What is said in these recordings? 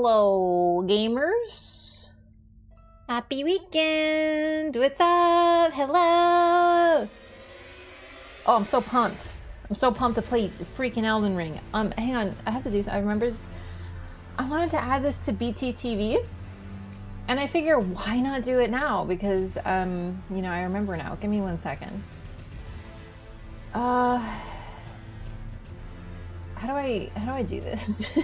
Hello, gamers. Happy weekend. What's up? Hello. Oh, I'm so pumped. I'm so pumped to play freaking Elden Ring. Hang on. I have to do something. I remembered I wanted to add this to BTTV. And I figure why not do it now? Because, you know, I remember now. Give me 1 second. How do I do this?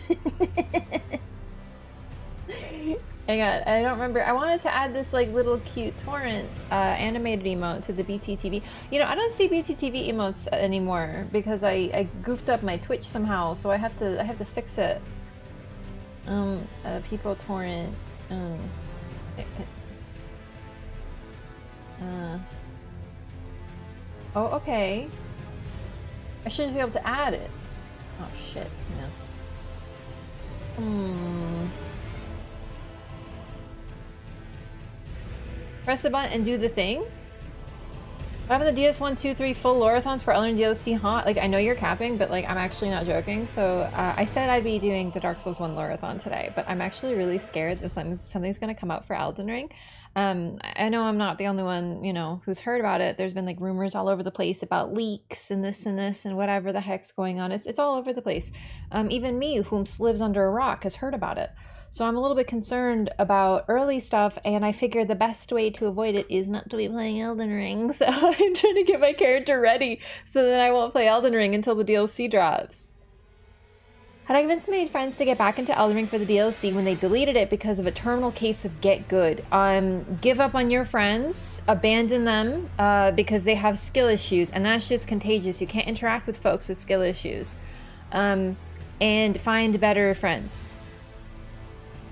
Hang on, I don't remember. I wanted to add this like little cute torrent animated emote to the BTTV. You know, I don't see BTTV emotes anymore because I goofed up my Twitch somehow, so I have to fix it. People torrent. Oh, okay. I should be able to add it. Oh shit, no. Press the button and do the thing? What happened to DS1, 2, 3 full loreathons for Elden Ring DLC, huh? Like, I know you're capping, but like, I'm actually not joking. So, I said I'd be doing the Dark Souls 1 loreathon today, but I'm actually really scared that something's gonna come out for Elden Ring. I know I'm not the only one, you know, who's heard about it. There's been like rumors all over the place about leaks and this and whatever the heck's going on. It's all over the place. Even me, whom lives under a rock, has heard about it. So I'm a little bit concerned about early stuff, and I figure the best way to avoid it is not to be playing Elden Ring. So I'm trying to get my character ready so that I won't play Elden Ring until the DLC drops. Had I convinced my friends to get back into Elden Ring for the DLC when they deleted it because of a terminal case of get good? Give up on your friends, abandon them because they have skill issues, and that shit's contagious. You can't interact with folks with skill issues. And find better friends.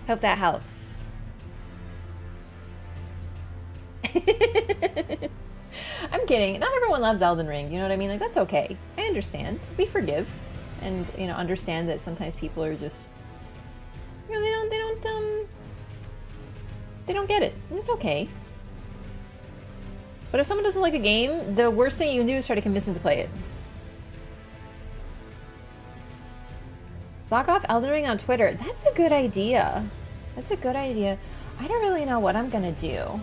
Hope that helps. I'm kidding. Not everyone loves Elden Ring. You know what I mean? Like, that's okay. I understand. We forgive. And, you know, understand that sometimes people are just, you know, they don't get it. And it's okay. But if someone doesn't like a game, the worst thing you can do is try to convince them to play it. Block off Elden Ring on Twitter. That's a good idea. That's a good idea. I don't really know what I'm gonna do.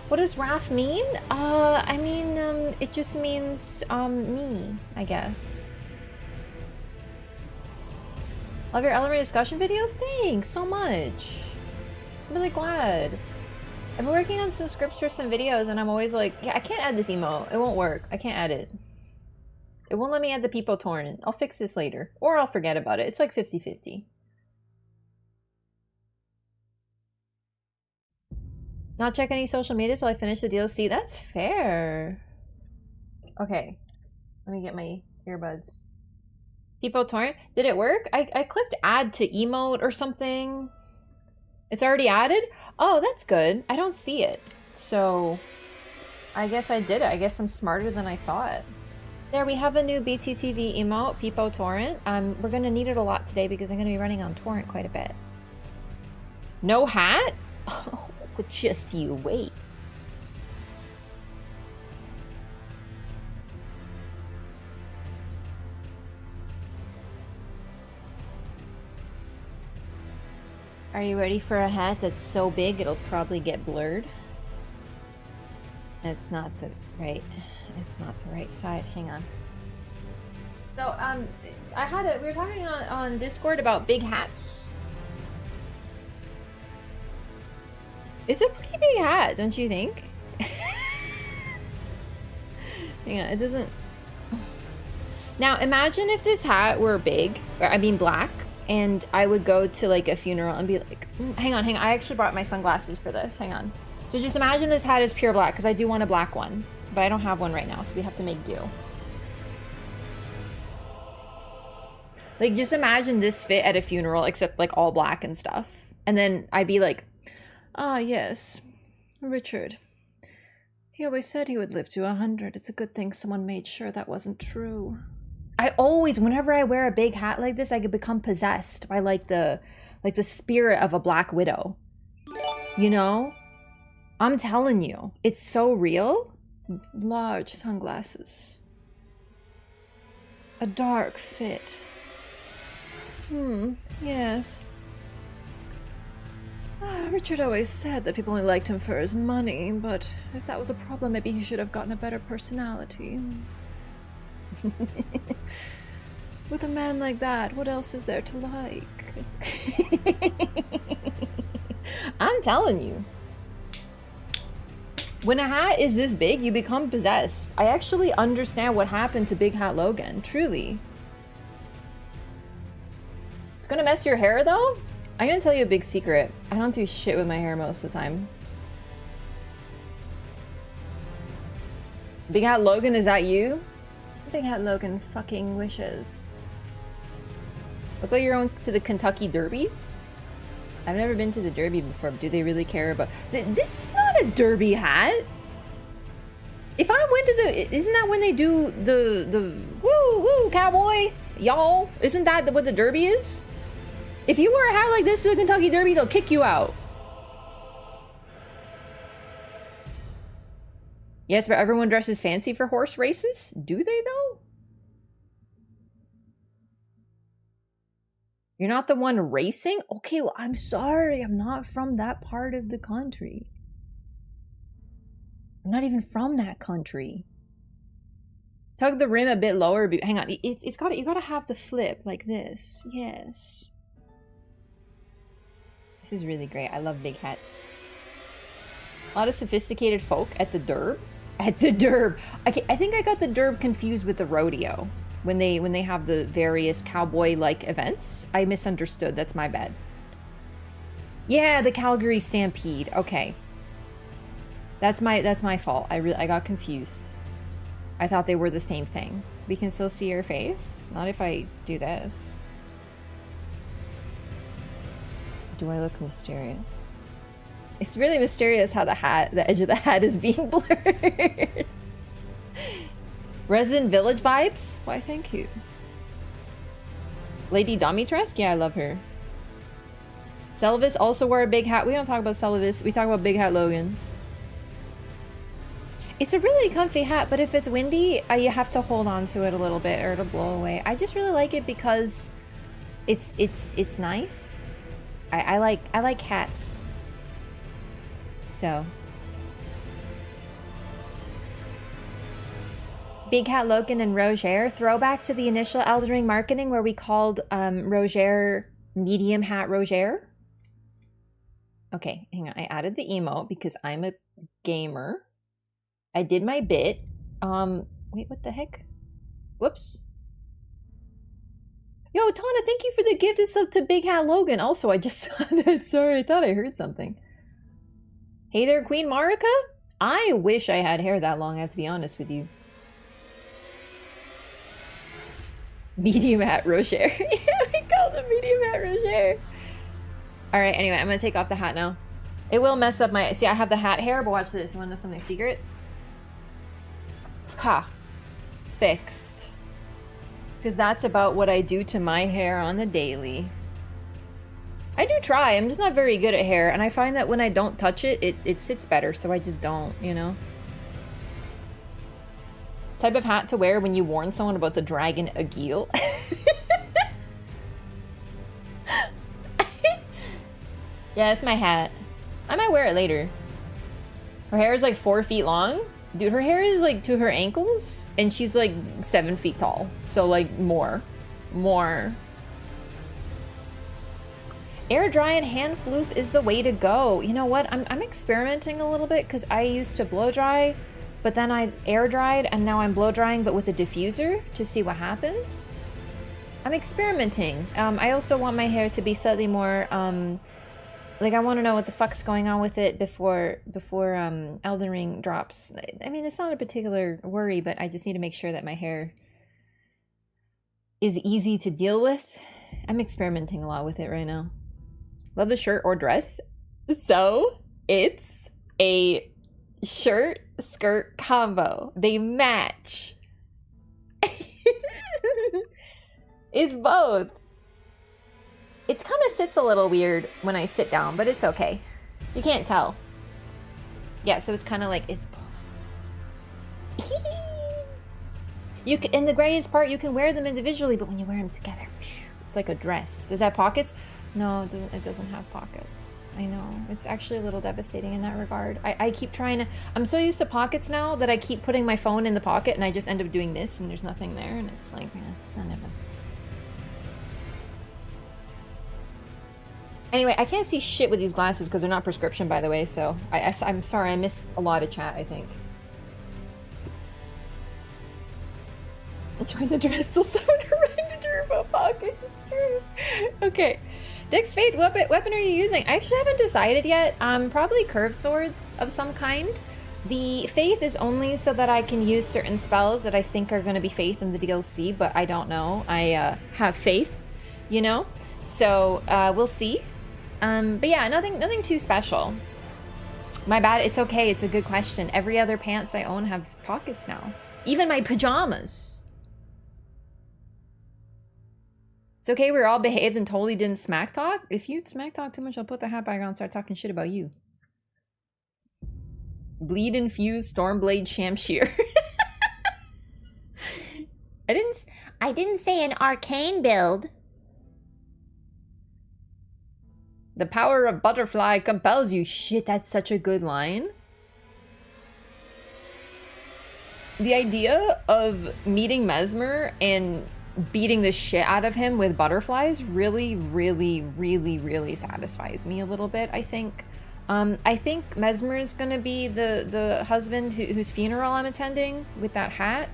What does RAF mean? I mean, it just means, me, I guess. Love your Elden Ring discussion videos? Thanks so much. I'm really glad. I've been working on some scripts for some videos, and I'm always like, yeah, I can't add this emote. It won't work. I can't add it. It won't let me add the people torrent. I'll fix this later. Or I'll forget about it. It's like 50-50. Not check any social media till I finish the DLC. That's fair. Okay. Let me get my earbuds. People torrent. Did it work? I clicked add to emote or something. It's already added? Oh, that's good. I don't see it. So I guess I did it. I guess I'm smarter than I thought. There, we have a new BTTV emote, Peepo Torrent. We're gonna need it a lot today because I'm gonna be running on Torrent quite a bit. No hat? Oh, just you wait. Are you ready for a hat that's so big it'll probably get blurred? It's not the right side. Hang on. So, we were talking on Discord about big hats. It's a pretty big hat, don't you think? Hang on, it doesn't... Now, imagine if this hat were big, or I mean black, and I would go to like a funeral and be like, hang on, I actually brought my sunglasses for this, hang on. So just imagine this hat is pure black, because I do want a black one, but I don't have one right now, so we have to make do. Like, just imagine this fit at a funeral, except like all black and stuff. And then I'd be like, ah, yes, Richard. He always said he would live to 100. It's a good thing someone made sure that wasn't true. I always, whenever I wear a big hat like this, I could become possessed by like the spirit of a Black Widow. You know? I'm telling you, it's so real. Large sunglasses. A dark fit. Yes. Richard always said that people only liked him for his money, but if that was a problem, maybe he should have gotten a better personality. With a man like that, what else is there to like? I'm telling you. When a hat is this big, you become possessed. I actually understand what happened to Big Hat Logan, truly. It's gonna mess your hair though? I'm gonna tell you a big secret. I don't do shit with my hair most of the time. Big Hat Logan, is that you? Big Hat Logan fucking wishes. Look like you're going to the Kentucky Derby? I've never been to the Derby before. Do they really care about... This is not a Derby hat! If I went to the... Isn't that when they do the woo woo cowboy? Y'all? Isn't that what the Derby is? If you wear a hat like this to the Kentucky Derby, they'll kick you out. Yes, but everyone dresses fancy for horse races? Do they though? You're not the one racing? Okay, well, I'm sorry. I'm not from that part of the country. I'm not even from that country. Tug the rim a bit lower. Hang on. It's got you gotta have the flip like this. Yes. This is really great. I love big hats. A lot of sophisticated folk at the derb. At the derb. Okay, I think I got the derb confused with the rodeo. When they have the various cowboy-like events. I misunderstood. That's my bad. Yeah, the Calgary Stampede. Okay. That's my fault. I got confused. I thought they were the same thing. We can still see your face. Not if I do this. Do I look mysterious? It's really mysterious how the edge of the hat is being blurred. Resident Village vibes? Why, thank you. Lady Domitresk? Yeah, I love her. Celivis also wore a big hat. We don't talk about Celivis. We talk about Big Hat Logan. It's a really comfy hat, but if it's windy, you have to hold on to it a little bit or it'll blow away. I just really like it because it's nice. I like hats. So. Big Hat Logan and Roger, throwback to the initial Elden Ring marketing where we called Roger Medium Hat Roger. Okay, hang on. I added the emote because I'm a gamer. I did my bit. Wait, what the heck? Whoops. Yo, Tana, thank you for the gift to Big Hat Logan. Also, I just saw that. Sorry, I thought I heard something. Hey there, Queen Marika. I wish I had hair that long, I have to be honest with you. Medium Hat Roger. Yeah, we called him Medium Hat Roger. Alright, anyway, I'm gonna take off the hat now. It will mess up my... See, I have the hat hair, but watch this. You wanna know something secret? Ha. Fixed. Because that's about what I do to my hair on the daily. I do try. I'm just not very good at hair. And I find that when I don't touch it, it sits better. So I just don't, you know? Type of hat to wear when you warn someone about the dragon Agil. Yeah, that's my hat. I might wear it later. Her hair is like 4 feet long. Dude, her hair is like to her ankles and she's like 7 feet tall. So like more. Air dry and hand floof is the way to go. You know what? I'm experimenting a little bit because I used to blow dry, but then I air dried and now I'm blow drying but with a diffuser to see what happens. I'm experimenting. I also want my hair to be slightly more like I want to know what the fuck's going on with it before Elden Ring drops. I mean, it's not a particular worry, but I just need to make sure that my hair is easy to deal with. I'm experimenting a lot with it right now. Love the shirt or dress. So it's a shirt skirt combo. They match. It's both. It kind of sits a little weird when I sit down, but it's okay. You can't tell. Yeah, so it's kind of like it's. You can, in the greatest part, you can wear them individually, but when you wear them together, it's like a dress. Does that have pockets? No, it doesn't. It doesn't have pockets. I know. It's actually a little devastating in that regard. I keep trying to... I'm so used to pockets now that I keep putting my phone in the pocket and I just end up doing this and there's nothing there and it's like, son of a... Anyway, I can't see shit with these glasses because they're not prescription, by the way, so... I'm sorry, I missed a lot of chat, I think. Join the dress till 7 to remote pockets, it's true. Okay. Dix Fate, what weapon are you using? I actually haven't decided yet. Probably curved swords of some kind. The Faith is only so that I can use certain spells that I think are going to be Faith in the DLC, but I don't know. I have faith, you know? So we'll see. But yeah, nothing too special. My bad, it's okay, it's a good question. Every other pants I own have pockets now. Even my pajamas. It's okay, we're all behaved and totally didn't smack talk. If you smack talk too much, I'll put the hat back on and start talking shit about you. Bleed infused Stormblade Shamshear. I didn't say an arcane build. The power of butterfly compels you. Shit, that's such a good line. The idea of meeting Mesmer and beating the shit out of him with butterflies really satisfies me a little bit, I think. I think Mesmer is gonna be the husband whose funeral I'm attending with that hat.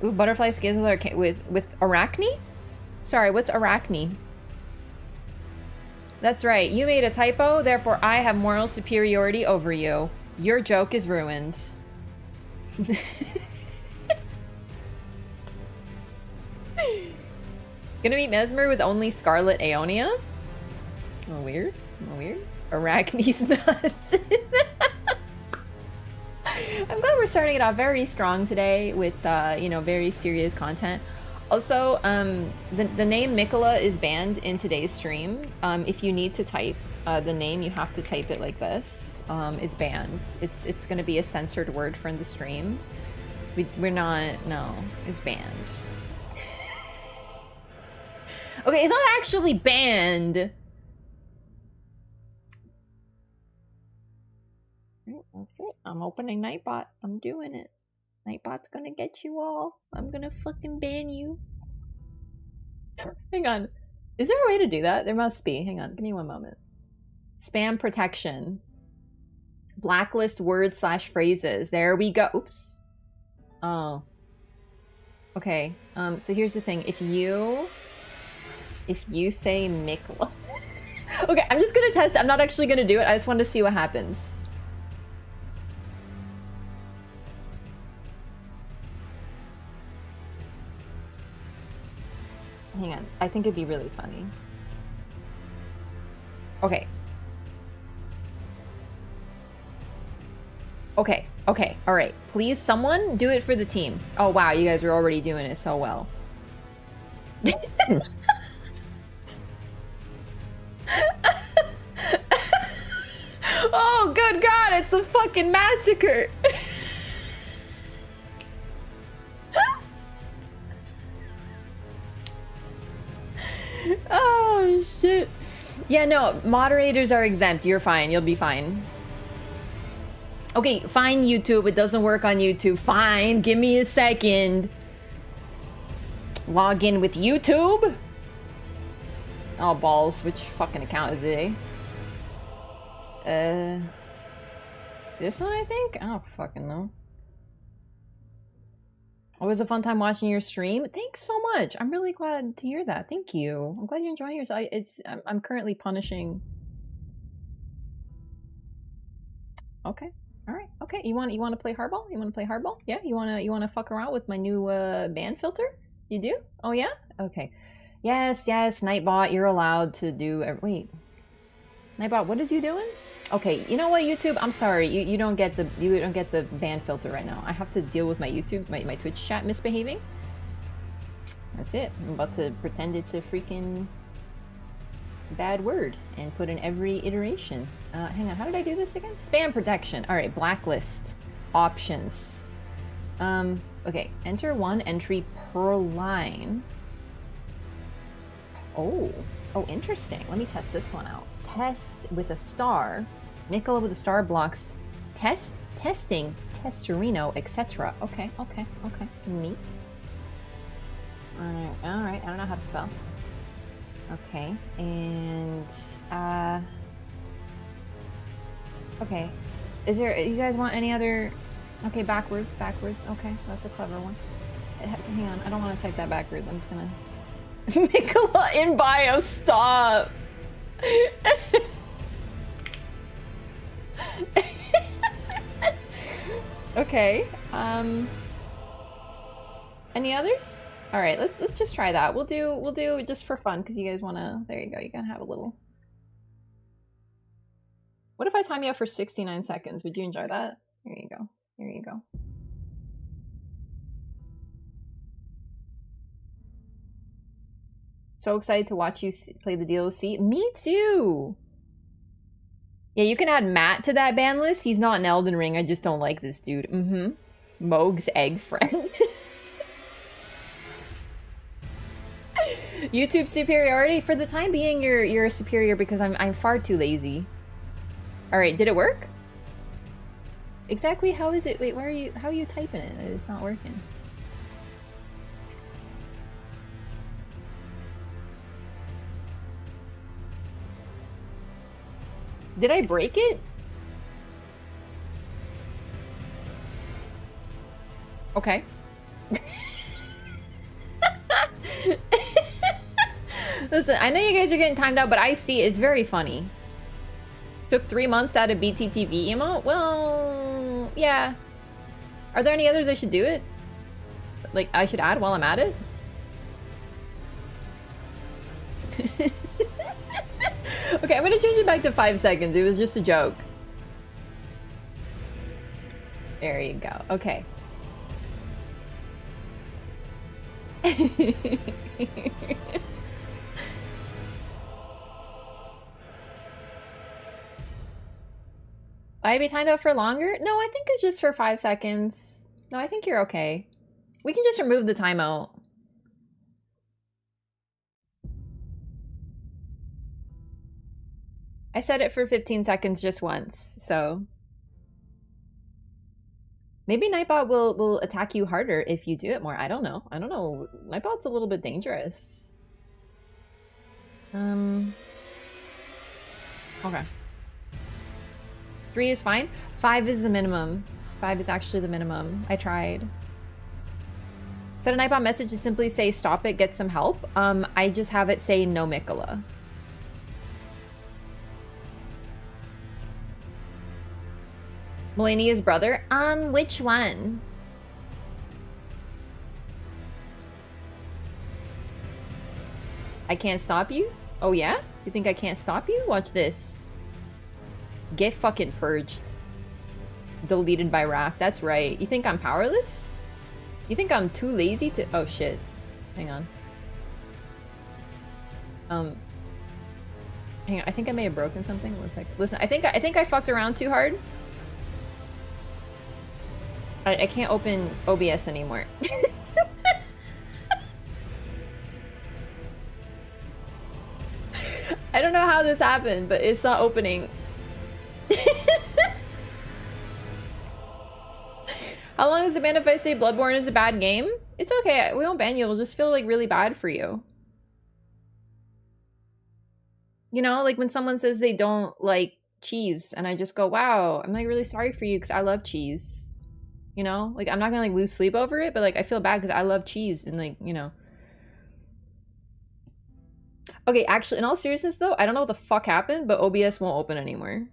Ooh, butterfly scales with Arachne? Sorry, what's Arachne? That's right, you made a typo, therefore I have moral superiority over you. Your joke is ruined. Gonna meet Mesmer with only Scarlet Aeonia? Oh, weird. Oh, weird. Arachne's nuts. I'm glad we're starting it off very strong today with, you know, very serious content. Also, the name Mikola is banned in today's stream. If you need to type the name, you have to type it like this. It's banned. It's gonna be a censored word for the stream. We're not, no, it's banned. Okay, it's not actually banned. That's it. I'm opening Nightbot. I'm doing it. Nightbot's gonna get you all. I'm gonna fucking ban you. Hang on. Is there a way to do that? There must be. Hang on. Give me one moment. Spam protection. Blacklist words / phrases. There we go. Oops. Oh. Okay. So here's the thing. If you say Mikola... Okay, I'm just gonna test it. I'm not actually gonna do it. I just want to see what happens. Hang on. I think it'd be really funny. Okay. Okay. Okay. All right. Please, someone do it for the team. Oh, wow. You guys are already doing it so well. Oh, good God. It's a fucking massacre. Oh, shit. Yeah, no, moderators are exempt. You're fine. You'll be fine. Okay, fine, YouTube. It doesn't work on YouTube. Fine. Give me a second. Log in with YouTube. Oh, balls. Which fucking account is it, eh? This one, I think? I don't fucking know. It was a fun time watching your stream. Thanks so much. I'm really glad to hear that. Thank you. I'm glad you're enjoying yourself. I'm currently punishing. Okay. All right. Okay. You want to play hardball? You want to play hardball? Yeah. You want to fuck around with my new band filter? You do? Oh yeah. Okay. Yes. Yes. Nightbot, you're allowed to do. Wait. Nightbot, what is you doing? Okay, you know what, YouTube? I'm sorry, you don't get the ban filter right now. I have to deal with my YouTube, my Twitch chat misbehaving. That's it. I'm about to pretend it's a freaking bad word and put in every iteration. Hang on, how did I do this again? Spam protection. All right, blacklist options. Okay, enter 1 entry per line. Oh, interesting. Let me test this one out. test with a star. Nicola with a star blocks test, testing, testorino, etc. Okay, okay, okay. Neat. Alright, I don't know how to spell. Okay, and okay. Is there, you guys want any other, okay, backwards, okay, that's a clever one. Hang on, I don't want to type that backwards, I'm just gonna... Nicola in bio, stop! Okay, any others? All right, let's just try that. We'll do it just for fun because you guys want to. There you go. You can have a little. What if I time you out for 69 seconds? Would you enjoy that? There you go. There you go. So excited to watch you play the DLC. Me too. Yeah, you can add Matt to that ban list. He's not in Elden Ring. I just don't like this dude. Moog's egg friend. YouTube superiority. For the time being, you're superior because I'm far too lazy. All right, did it work? Exactly how is it? Wait, how are you typing it? It's not working. Did I break it? Okay. Listen, I know you guys are getting timed out, but I see it's very funny. Took 3 months to add a BTTV emote? Well, yeah. Are there any others I should do it? Like, I should add while I'm at it? Okay, I'm gonna change it back to 5 seconds. It was just a joke. There you go. Okay. I'd be timed out for longer? No, I think it's just for 5 seconds. No, I think you're okay. We can just remove the timeout. I set it for 15 seconds just once, so... Maybe Nightbot will attack you harder if you do it more. I don't know. I don't know. Nightbot's a little bit dangerous. Okay. 3 is fine. 5 is the minimum. 5 is actually the minimum. I tried. Set a Nightbot message to simply say stop it, get some help. I just have it say no Mikola. Melania's brother? Which one? I can't stop you? Oh yeah? You think I can't stop you? Watch this. Get fucking purged. Deleted by Raph. That's right. You think I'm powerless? You think I'm too lazy to- oh shit. Hang on. Hang on. I think I may have broken something. 1 sec. Listen, I think I fucked around too hard. I can't open OBS anymore. I don't know how this happened, but it's not opening. How long is it ban if I say Bloodborne is a bad game? It's okay, we won't ban you, it'll just feel like really bad for you. You know, like when someone says they don't like cheese and I just go, wow, I'm like really sorry for you because I love cheese. You know, like I'm not gonna like lose sleep over it, but like I feel bad because I love cheese and like, you know. Okay, actually, in all seriousness though, I don't know what the fuck happened, but OBS won't open anymore.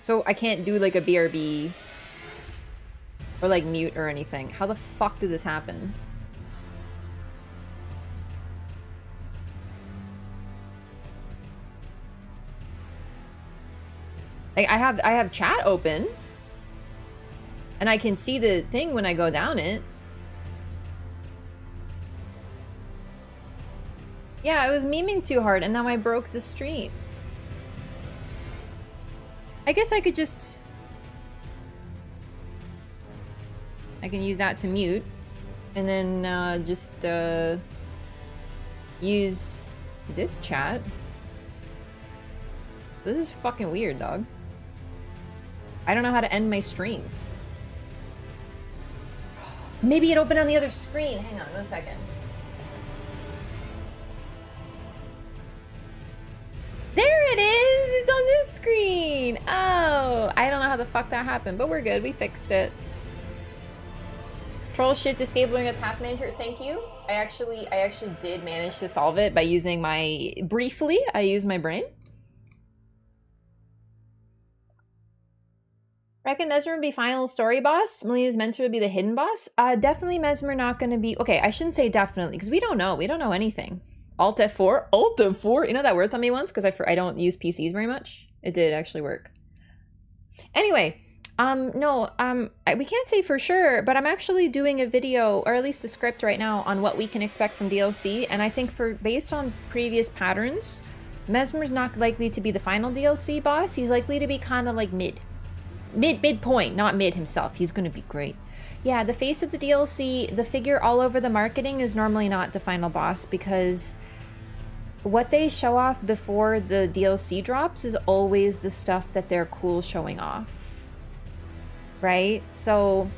So I can't do like a BRB or like mute or anything. How the fuck did this happen? Like I have chat open and I can see the thing when I go down it. Yeah, I was memeing too hard and now I broke the stream. I guess I could just... I can use that to mute and then just use This chat? This is fucking weird, dog. I don't know how to end my stream. Maybe it opened on the other screen. Hang on 1 second. There it is! It's on this screen! Oh, I don't know how the fuck that happened, but we're good. We fixed it. Troll shit disabling a task manager. Thank you. I actually did manage to solve it by using my... Briefly, I used my brain. Reckon Mesmer would be final story boss. Melina's mentor would be the hidden boss. Definitely Mesmer not going to be... Okay, I shouldn't say definitely, because we don't know. We don't know anything. Alt F4? Alt F4? You know that worked on me once? Because I don't use PCs very much. It did actually work. Anyway, we can't say for sure, but I'm actually doing a video, or at least a script right now, on what we can expect from DLC. And I think based on previous patterns, Mesmer's not likely to be the final DLC boss. He's likely to be kind of like midpoint, not mid himself. He's gonna be great. Yeah, the face of the DLC, the figure all over the marketing is normally not the final boss, because what they show off before the DLC drops is always the stuff that they're cool showing off, right? So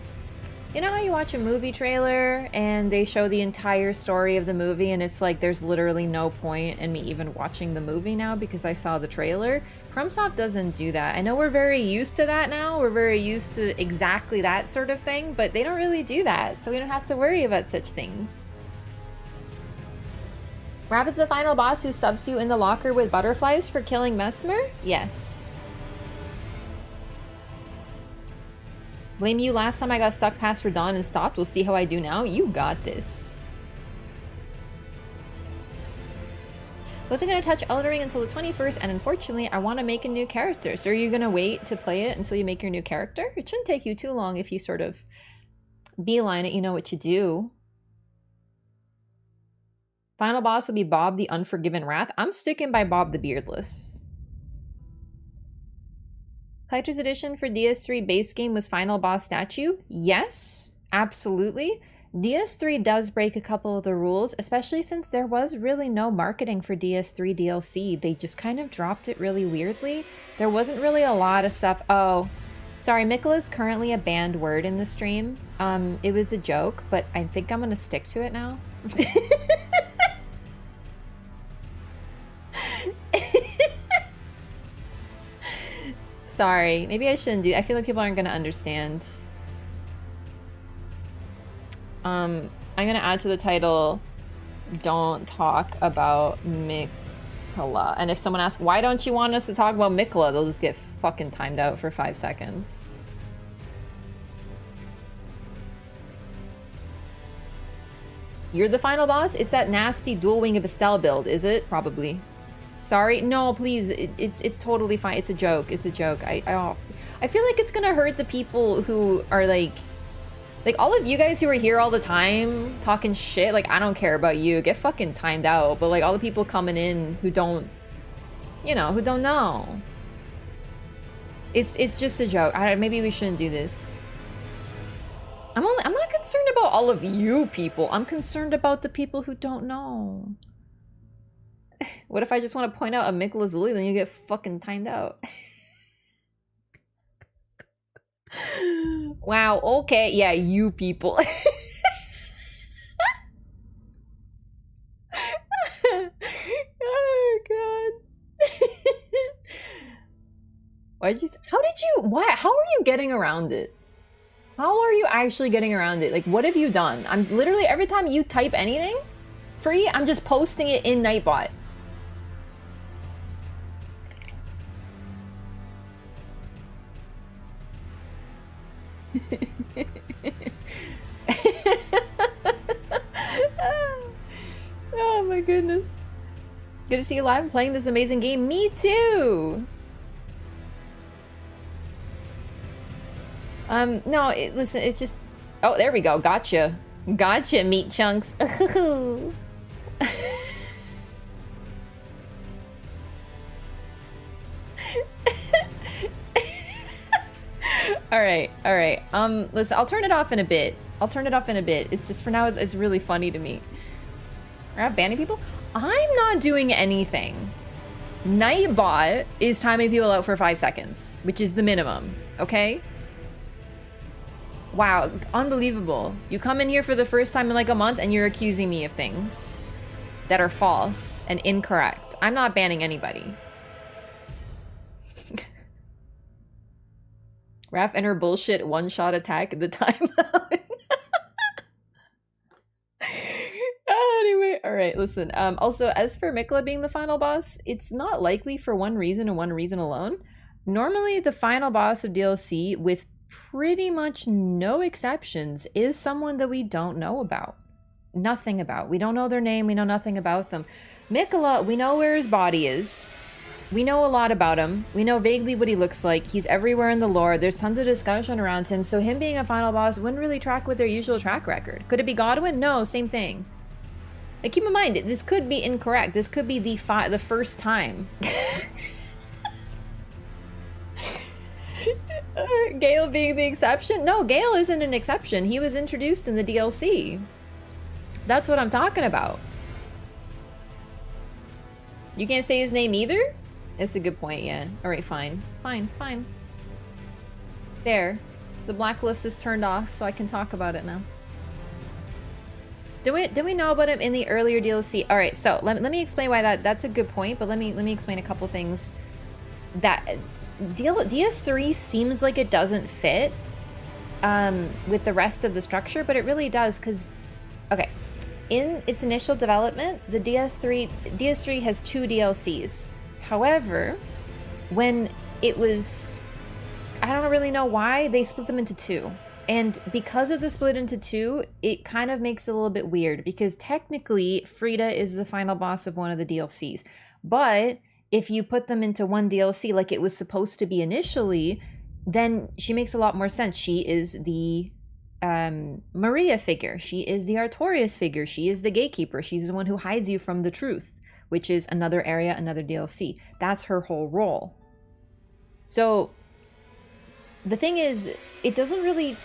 you know how you watch a movie trailer and they show the entire story of the movie and it's like there's literally no point in me even watching the movie now because I saw the trailer? FromSoft doesn't do that. I know we're very used to that now. We're very used to exactly that sort of thing, but they don't really do that, so we don't have to worry about such things. Rabbit's the final boss who stuffs you in the locker with butterflies for killing Mesmer? Yes. Blame you, last time I got stuck past Radon and stopped. We'll see how I do now. You got this. Wasn't going to touch Elden Ring until the 21st, and unfortunately I want to make a new character. So are you going to wait to play it until you make your new character? It shouldn't take you too long if you sort of beeline it, you know what you do. Final boss will be Bob the Unforgiven Wrath. I'm sticking by Bob the Beardless. Collector's Edition for DS3 base game was final boss statue? Yes, absolutely. DS3 does break a couple of the rules, especially since there was really no marketing for DS3 DLC. They just kind of dropped it really weirdly. There wasn't really a lot of stuff. Oh, sorry, Mikla is currently a banned word in the stream. It was a joke, but I think I'm gonna stick to it now. Sorry, maybe I shouldn't do. I feel like people aren't gonna understand. I'm gonna add to the title, don't talk about Mikla. And if someone asks, why don't you want us to talk about Mikla, they'll just get fucking timed out for 5 seconds. You're the final boss? It's that nasty dual wing of Estelle build, is it? Probably. Sorry? No, please. It's totally fine. It's a joke. It's a joke. I feel like it's gonna hurt the people who are like all of you guys who are here all the time talking shit. Like, I don't care about you. Get fucking timed out. But like all the people coming in who don't, you know, who don't know. It's just a joke. Maybe we shouldn't do this. I'm not concerned about all of you people. I'm concerned about the people who don't know. What if I just want to point out a Mikla Zully, then you get fucking timed out? Wow, okay, yeah, you people. Oh god. How did you, how are you getting around it? How are you actually getting around it? Like, what have you done? I'm literally, every time you type anything free, I'm just posting it in Nightbot. Oh my goodness. Good to see you live playing this amazing game. Me too. No, listen, it's just... Oh, there we go. Gotcha. Gotcha, meat chunks. All right. Listen, I'll turn it off in a bit. It's just for now, it's really funny to me. Are you banning people? I'm not doing anything. Nightbot is timing people out for 5 seconds, which is the minimum, okay? Wow, unbelievable. You come in here for the first time in like a month and you're accusing me of things that are false and incorrect. I'm not banning anybody. Raph and her bullshit one-shot attack at the timeout. Anyway, all right, listen. Also, as for Mikla being the final boss, it's not likely for one reason and one reason alone. Normally, the final boss of DLC, with pretty much no exceptions, is someone that we don't know about. Nothing about. We don't know their name. We know nothing about them. Mikla, we know where his body is. We know a lot about him. We know vaguely what he looks like. He's everywhere in the lore. There's tons of discussion around him. So him being a final boss wouldn't really track with their usual track record. Could it be Godwin? No, same thing. Like, keep in mind, this could be incorrect. This could be the first time. Gale being the exception? No, Gale isn't an exception. He was introduced in the DLC. That's what I'm talking about. You can't say his name either? That's a good point, yeah. Alright, fine. Fine, fine. There. The blacklist is turned off, so I can talk about it now. Did we know about him in the earlier DLC? Alright, so let me explain why that's a good point, but let me explain a couple things. That DS3 seems like it doesn't fit with the rest of the structure, but it really does, because okay, in its initial development, the DS3 has 2 DLCs. However, when it was, I don't really know why, they split them into 2. And because of the split into 2, it kind of makes it a little bit weird, because technically Frida is the final boss of one of the DLCs. But if you put them into one DLC like it was supposed to be initially, then she makes a lot more sense. She is the Maria figure. She is the Artorias figure. She is the gatekeeper. She's the one who hides you from the truth, which is another area, another DLC. That's her whole role. So the thing is, it doesn't really,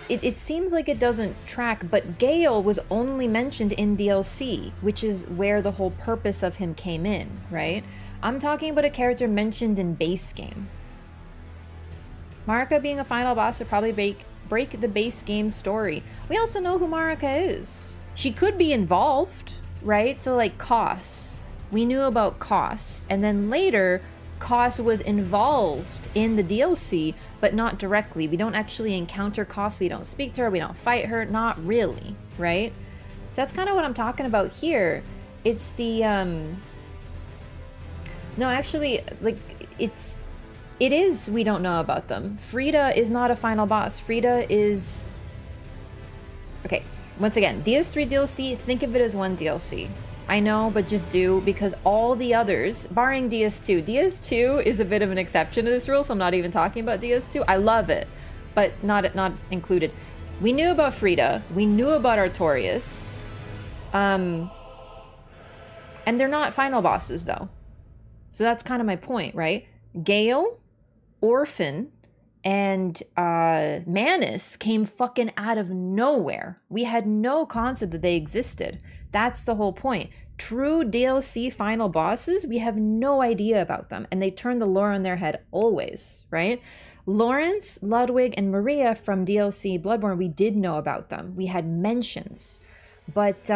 it seems like it doesn't track, but Gale was only mentioned in DLC, which is where the whole purpose of him came in, right? I'm talking about a character mentioned in base game. Marika being a final boss would probably break the base game story. We also know who Marika is. She could be involved, right? So like Kos. We knew about Kos, and then later Kos was involved in the DLC, but not directly. We don't actually encounter Kos, we don't speak to her, we don't fight her, not really, right? So that's kind of what I'm talking about here. It's the, no, actually, like, it is, we don't know about them. Frida is not a final boss. Frida is, okay, once again, DS3 DLC, think of it as one DLC. I know, but just do, because all the others, barring DS2, DS2 is a bit of an exception to this rule, so I'm not even talking about DS2. I love it, but not included. We knew about Frida, we knew about Artorias, and they're not final bosses though. So that's kind of my point, right? Gale, Orphan, and Manus came fucking out of nowhere. We had no concept that they existed. That's the whole point. True DLC final bosses, we have no idea about them, and they turn the lore on their head always, right? Lawrence, Ludwig, and Maria from DLC Bloodborne, we did know about them. We had mentions, but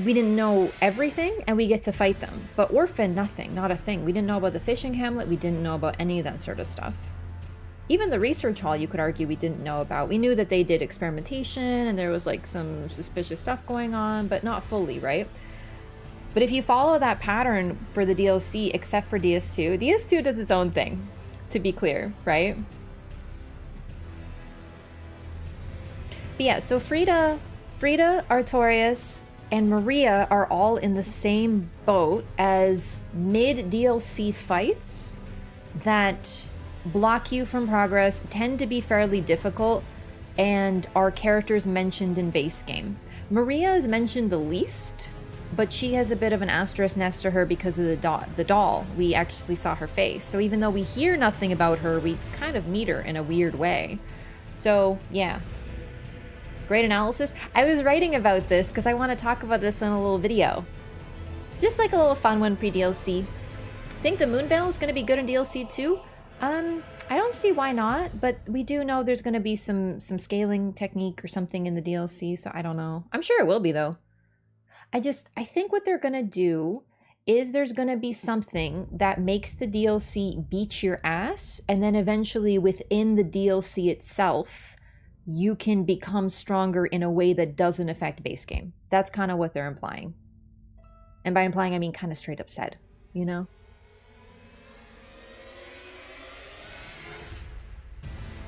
we didn't know everything, and we get to fight them. But Orphan, nothing, not a thing. We didn't know about the fishing hamlet. We didn't know about any of that sort of stuff. Even the research hall, you could argue, we didn't know about. We knew that they did experimentation and there was like some suspicious stuff going on, but not fully, right? But if you follow that pattern for the DLC, except for DS2, DS2 does its own thing, to be clear, right? But yeah, so Frida, Artorias, and Maria are all in the same boat as mid-DLC fights that block you from progress, tend to be fairly difficult, and are characters mentioned in base game. Maria is mentioned the least, but she has a bit of an asterisk next to her because of the doll. We actually saw her face. So even though we hear nothing about her, we kind of meet her in a weird way. So yeah. Great analysis. I was writing about this because I want to talk about this in a little video. Just like a little fun one pre-DLC. Think the Moonveil is going to be good in DLC too? I don't see why not, but we do know there's going to be some scaling technique or something in the DLC, so I don't know. I'm sure it will be though. I think what they're going to do is there's going to be something that makes the DLC beat your ass, and then eventually within the DLC itself, you can become stronger in a way that doesn't affect base game. That's kind of what they're implying. And by implying, I mean kind of straight up said, you know?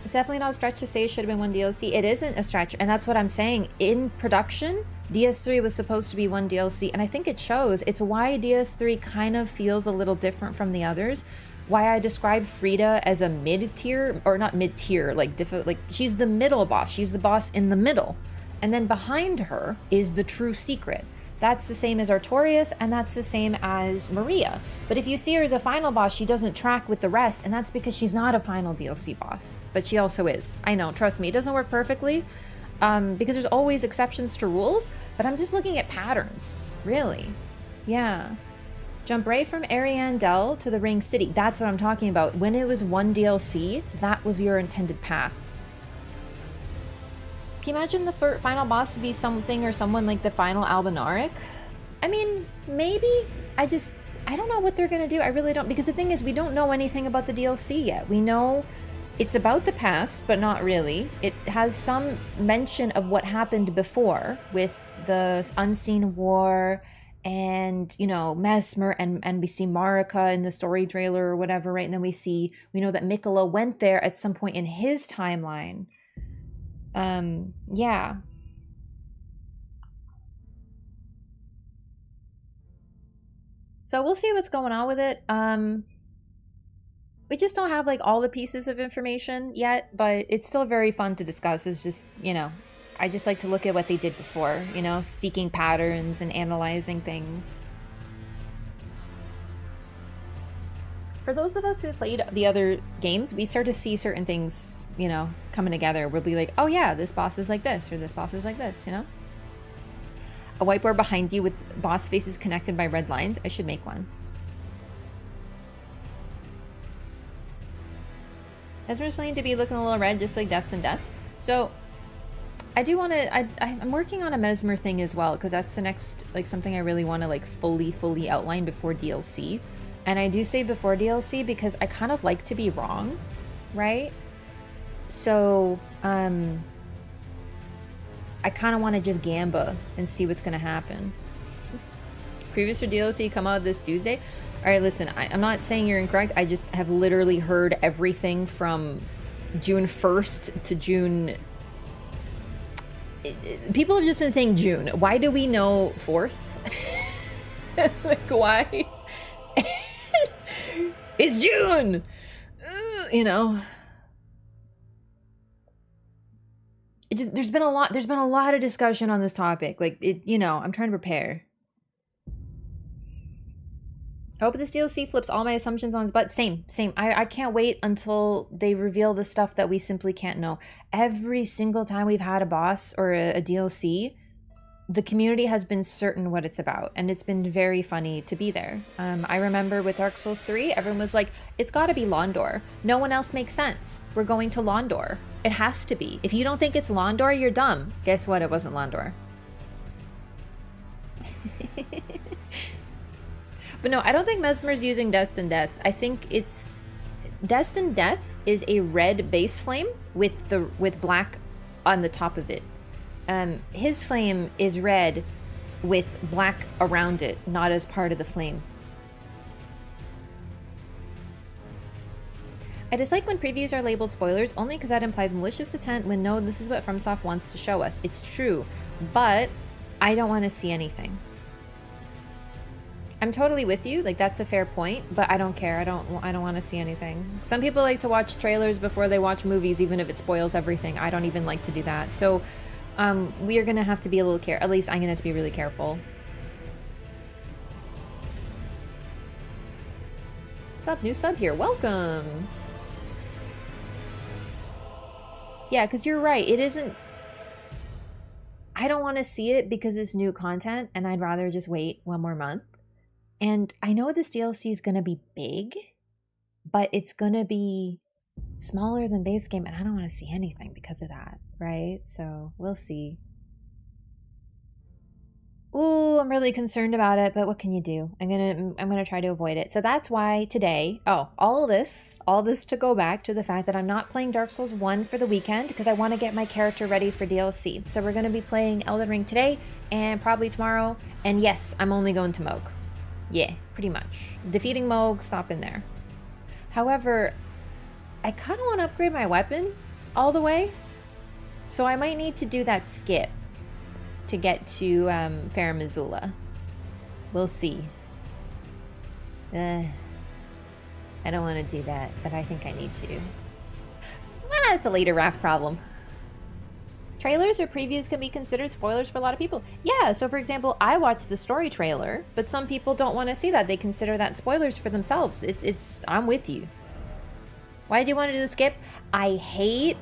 It's definitely not a stretch to say it should have been one DLC. It isn't a stretch, and that's what I'm saying. In production, DS3 was supposed to be one DLC, and I think it shows. It's why DS3 kind of feels a little different from the others. Why I describe Frida as a mid-tier, or not mid-tier, like she's the middle boss. She's the boss in the middle. And then behind her is the true secret. That's the same as Artorias, and that's the same as Maria. But if you see her as a final boss, she doesn't track with the rest, and that's because she's not a final DLC boss. But she also is. I know, trust me, it doesn't work perfectly, because there's always exceptions to rules, but I'm just looking at patterns, really. Yeah. Jump right from Ariandel to the Ring City. That's what I'm talking about. When it was one DLC, that was your intended path. Can you imagine the final boss to be something or someone like the final Albinauric? I mean, maybe. I don't know what they're gonna do. I really don't, because the thing is, we don't know anything about the DLC yet. We know it's about the past, but not really. It has some mention of what happened before with the Unseen War and, you know, Mesmer, and we see Marika in the story trailer or whatever, right? And then we know that Mikola went there at some point in his timeline. Yeah. So we'll see what's going on with it. We just don't have like all the pieces of information yet, but it's still very fun to discuss. It's just, you know, I just like to look at what they did before, you know, seeking patterns and analyzing things. For those of us who played the other games, we start to see certain things, you know, coming together. We'll be like, oh yeah, this boss is like this, or this boss is like this, you know? A whiteboard behind you with boss faces connected by red lines. I should make one. Mesmer's going to be looking a little red, just like Deaths and Death. So I do want to, I'm working on a Mesmer thing as well, because that's the next, like, something I really want to, like, fully outline before DLC. And I do say before DLC because I kind of like to be wrong, right? So, I kind of want to just gamba and see what's going to happen. Previous or DLC come out this Tuesday? All right, listen, I'm not saying you're incorrect. I just have literally heard everything from June 1st to June... People have just been saying June. Why do we know 4th? Like, why? It's June! You know? There's been a lot of discussion on this topic. Like, you know, I'm trying to prepare. I hope this DLC flips all my assumptions on his butt. Same. I can't wait until they reveal the stuff that we simply can't know. Every single time we've had a boss or a DLC, the community has been certain what it's about, and it's been very funny to be there. I remember with Dark Souls 3, everyone was like, it's gotta be Londor. No one else makes sense. We're going to Londor. It has to be. If you don't think it's Londor, you're dumb. Guess what? It wasn't Londor. But no, I don't think Mesmer's using Deaths and Death. I think it's... Deaths and Death is a red base flame with black on the top of it. His flame is red with black around it, not as part of the flame. I dislike when previews are labeled spoilers, only because that implies malicious intent when no, this is what FromSoft wants to show us. It's true, but I don't want to see anything. I'm totally with you, like that's a fair point, but I don't care. I don't want to see anything. Some people like to watch trailers before they watch movies, even if it spoils everything. I don't even like to do that. So we are gonna have to be a little careful. At least I'm gonna have to be really careful. What's up, new sub here? Welcome. Yeah, because you're right. It isn't... I don't want to see it because it's new content, and I'd rather just wait one more month. And I know this DLC is going to be big, but it's going to be smaller than base game, and I don't want to see anything because of that, right? So we'll see. Ooh, I'm really concerned about it, but what can you do? I'm gonna try to avoid it. So that's why today, all this to go back to the fact that I'm not playing Dark Souls 1 for the weekend because I want to get my character ready for DLC. So we're gonna be playing Elden Ring today and probably tomorrow. And yes, I'm only going to Moog. Yeah, pretty much. Defeating Moog, stopping there. However, I kind of want to upgrade my weapon all the way. So I might need to do that skip to get to Farum Azula. We'll see. I don't want to do that, but I think I need to. It's a later wrap problem. Trailers or previews can be considered spoilers for a lot of people. Yeah, so for example, I watched the story trailer, but some people don't want to see that. They consider that spoilers for themselves. I'm with you. Why did you want to do the skip? I hate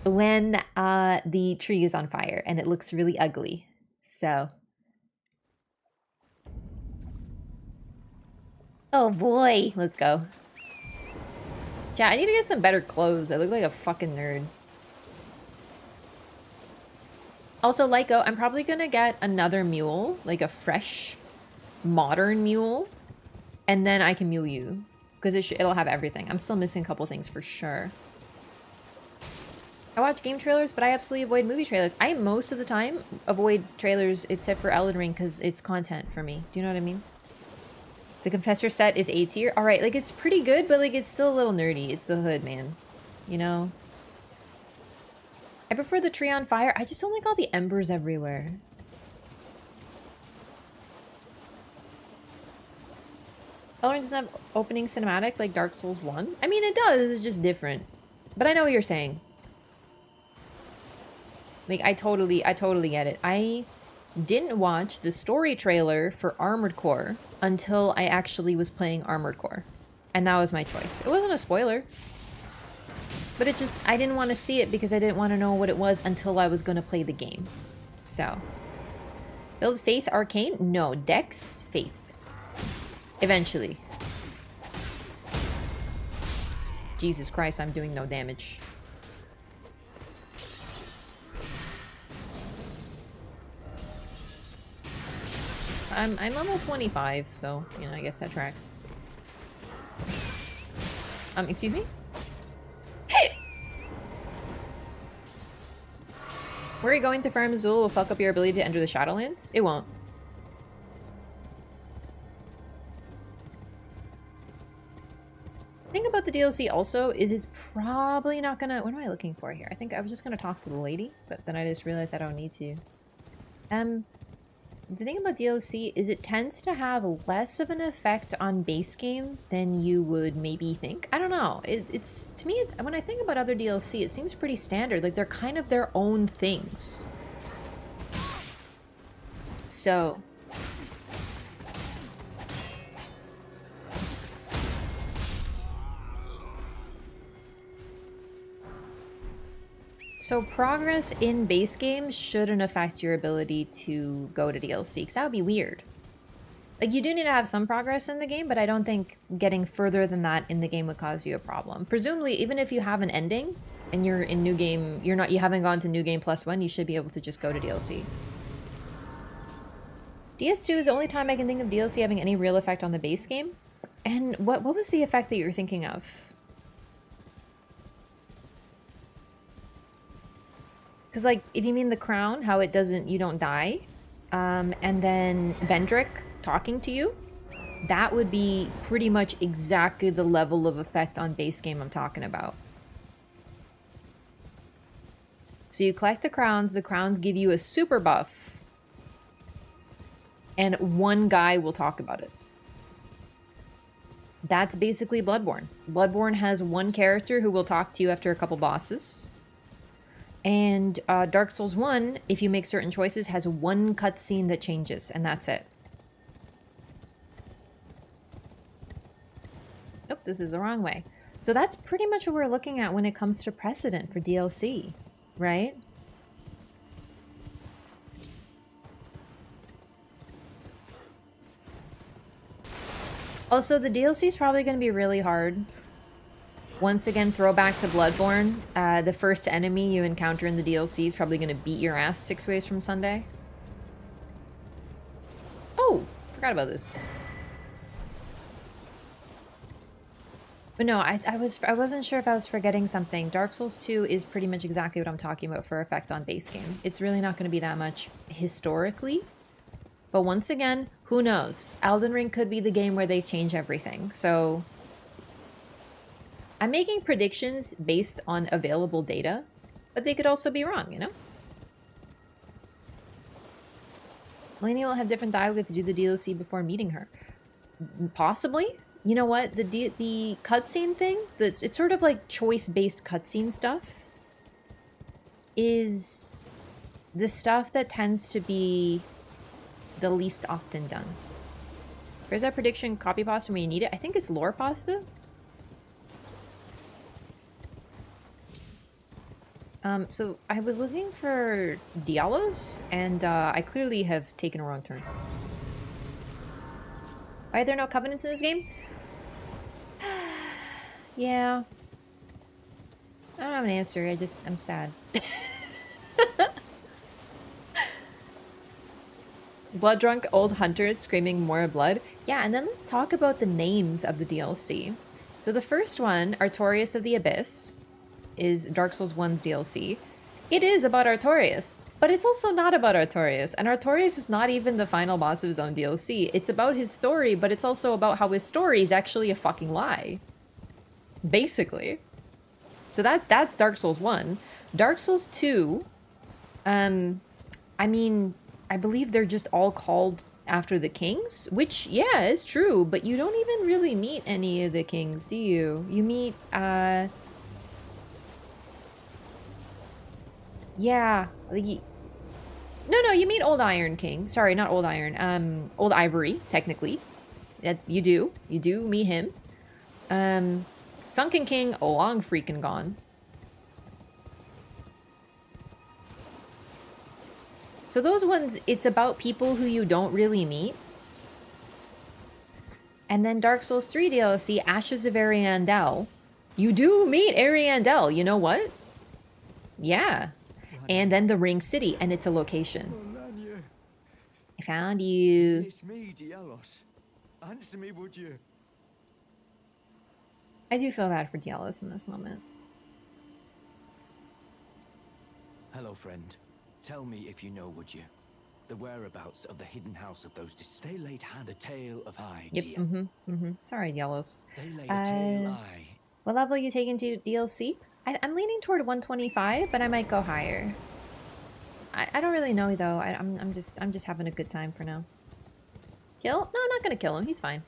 when the tree is on fire and it looks really ugly. So. Oh boy, let's go. Chat, I need to get some better clothes. I look like a fucking nerd. Also, Lyco, I'm probably gonna get another mule, like a fresh, modern mule, and then I can mule you. Because it'll have everything. I'm still missing a couple things for sure. I watch game trailers, but I absolutely avoid movie trailers. I most of the time avoid trailers except for Elden Ring because it's content for me. Do you know what I mean? The Confessor set is A tier. All right, like it's pretty good, but like it's still a little nerdy. It's the hood, man. You know? I prefer the tree on fire. I just don't like all the embers everywhere. Elden Ring doesn't have opening cinematic like Dark Souls 1. I mean, it does. It's just different. But I know what you're saying. Like, I totally get it. I didn't watch the story trailer for Armored Core until I actually was playing Armored Core. And that was my choice. It wasn't a spoiler. But it just, I didn't want to see it because I didn't want to know what it was until I was going to play the game. So. Build Faith Arcane? No. Dex Faith. Eventually. Jesus Christ, I'm doing no damage. I'm level 25, so, you know, I guess that tracks. Excuse me? Hey! Where are you going to Farum Azula will fuck up your ability to enter the Shadowlands? It won't. The thing about the DLC also is it's probably not gonna... What am I looking for here? I think I was just gonna talk to the lady, but then I just realized I don't need to. The thing about DLC is it tends to have less of an effect on base game than you would maybe think. I don't know. It's to me, when I think about other DLC, it seems pretty standard. Like, they're kind of their own things. So... So progress in base game shouldn't affect your ability to go to DLC, because that would be weird. Like, you do need to have some progress in the game, but I don't think getting further than that in the game would cause you a problem. Presumably, even if you have an ending and you're in new game, you haven't gone to new game +1, you should be able to just go to DLC. DS2 is the only time I can think of DLC having any real effect on the base game. And what was the effect that you were thinking of? Because, like, if you mean the crown, how it doesn't, you don't die, and then Vendrick talking to you, that would be pretty much exactly the level of effect on base game I'm talking about. So you collect the crowns give you a super buff, and one guy will talk about it. That's basically Bloodborne. Bloodborne has one character who will talk to you after a couple bosses. And Dark Souls 1, if you make certain choices, has one cutscene that changes, and that's it. Nope, this is the wrong way. So that's pretty much what we're looking at when it comes to precedent for DLC, right? Also, the DLC is probably going to be really hard. Once again, throwback to Bloodborne. The first enemy you encounter in the DLC is probably going to beat your ass 6 ways from Sunday. Oh, forgot about this. But no, I wasn't sure if I was forgetting something. Dark Souls 2 is pretty much exactly what I'm talking about for effect on base game. It's really not going to be that much historically. But once again, who knows? Elden Ring could be the game where they change everything. So I'm making predictions based on available data, but they could also be wrong, you know? Lainey will have different dialogue to do the DLC before meeting her. Possibly. You know what? The cutscene thing, it's sort of like choice-based cutscene stuff, is the stuff that tends to be the least often done. Where's that prediction copy pasta when you need it? I think it's lore pasta. So I was looking for Diallos, and I clearly have taken a wrong turn. Why are there no covenants in this game? Yeah. I don't have an answer, I'm sad. Blood drunk old hunters screaming more blood. Yeah, and then let's talk about the names of the DLC. So the first one, Artorias of the Abyss, is Dark Souls 1's DLC. It is about Artorias, but it's also not about Artorias. And Artorias is not even the final boss of his own DLC. It's about his story, but it's also about how his story is actually a fucking lie. Basically. So that's Dark Souls 1. Dark Souls 2, I mean, I believe they're just all called after the kings, which, yeah, is true, but you don't even really meet any of the kings, do you? You meet, yeah, no, you meet Old Iron King. Sorry, not Old Iron, Old Ivory, technically. You do meet him. Sunken King, long freaking gone. So those ones, it's about people who you don't really meet. And then Dark Souls 3 DLC, Ashes of Ariandel. You do meet Ariandel, you know what? Yeah. And then the Ring City, and it's a location. I found you. It's me, Diallos. Answer me, would you? I do feel bad for Diallos in this moment. Hello, friend. Tell me if you know, would you? The whereabouts of the hidden house of those they laid hand the tale of high. Yep, Sorry, Diallos. They laid a tale high. What level are you taking to DLC? I'm leaning toward 125, but I might go higher. I don't really know though. I'm just having a good time for now. Kill? No, I'm not gonna kill him. He's fine.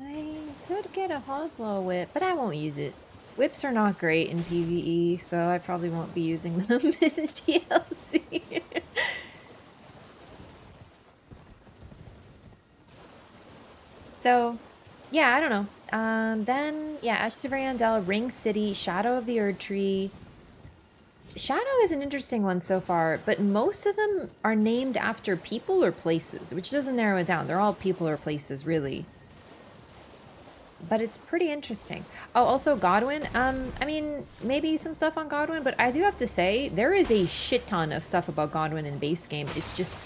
I could get a Hoslow whip, but I won't use it. Whips are not great in PvE, so I probably won't be using them in DLC. So, yeah, I don't know. Then, yeah, Ashes of Ariandel, Ring City, Shadow of the Erd Tree. Shadow is an interesting one so far, but most of them are named after people or places, which doesn't narrow it down. They're all people or places, really. But it's pretty interesting. Oh, also Godwin. I mean, maybe some stuff on Godwin, but I do have to say, there is a shit ton of stuff about Godwin in base game. It's just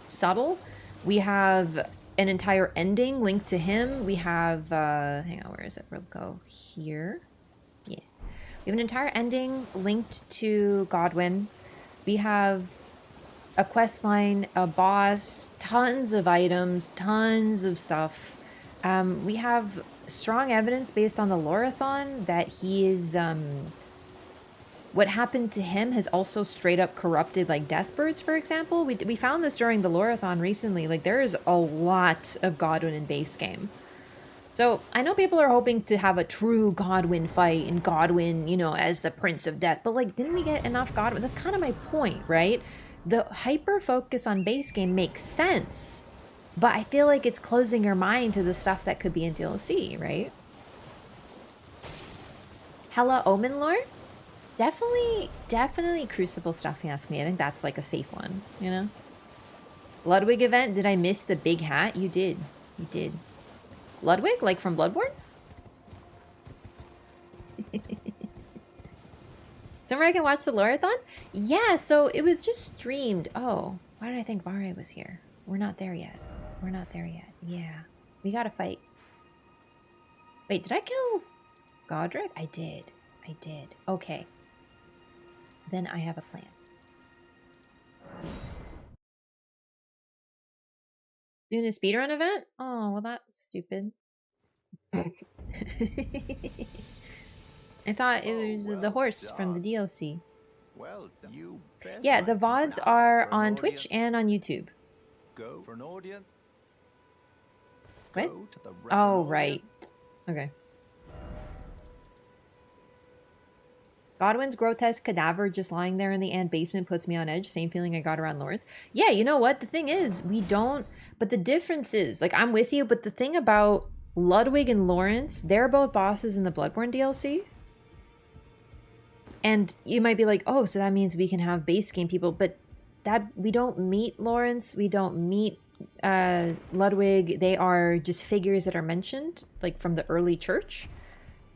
subtle. We have an entire ending linked to him. We have, hang on, where is it? We'll go here. Yes. We have an entire ending linked to Godwin. We have a quest line, a boss, tons of items, tons of stuff. We have strong evidence based on the Lorathon that he is, what happened to him has also straight up corrupted, like, Deathbirds, for example. We found this during the Lorathon recently. Like, there is a lot of Godwin in base game. So, I know people are hoping to have a true Godwin fight, and Godwin, you know, as the Prince of Death. But, like, didn't we get enough Godwin? That's kind of my point, right? The hyper-focus on base game makes sense. But I feel like it's closing your mind to the stuff that could be in DLC, right? Hella Omen lore? Definitely Crucible stuff, you ask me. I think that's like a safe one, you know? Ludwig event, did I miss the big hat? You did. You did. Ludwig? Like from Bloodborne? Somewhere I can watch the Lorathon? Yeah, so it was just streamed. Oh, why did I think Vare was here? We're not there yet. We're not there yet. Yeah. We gotta fight. Wait, did I kill Godric? I did. I did. Okay. Then I have a plan. Yes. Doing a speedrun event? Oh, well that's stupid. I thought it was the horse from the DLC. Well, you Yeah, the VODs are on Twitch and on YouTube. Go for an audience. What? Go to the Oh, Reverend right. Okay. Godwin's grotesque cadaver just lying there in the ant basement puts me on edge. Same feeling I got around Lawrence. Yeah, you know what? The thing is, we don't... But the difference is, like, I'm with you, but the thing about Ludwig and Lawrence, they're both bosses in the Bloodborne DLC. And you might be like, oh, so that means we can have base game people. But that we don't meet Lawrence. We don't meet Ludwig. They are just figures that are mentioned, like, from the early church.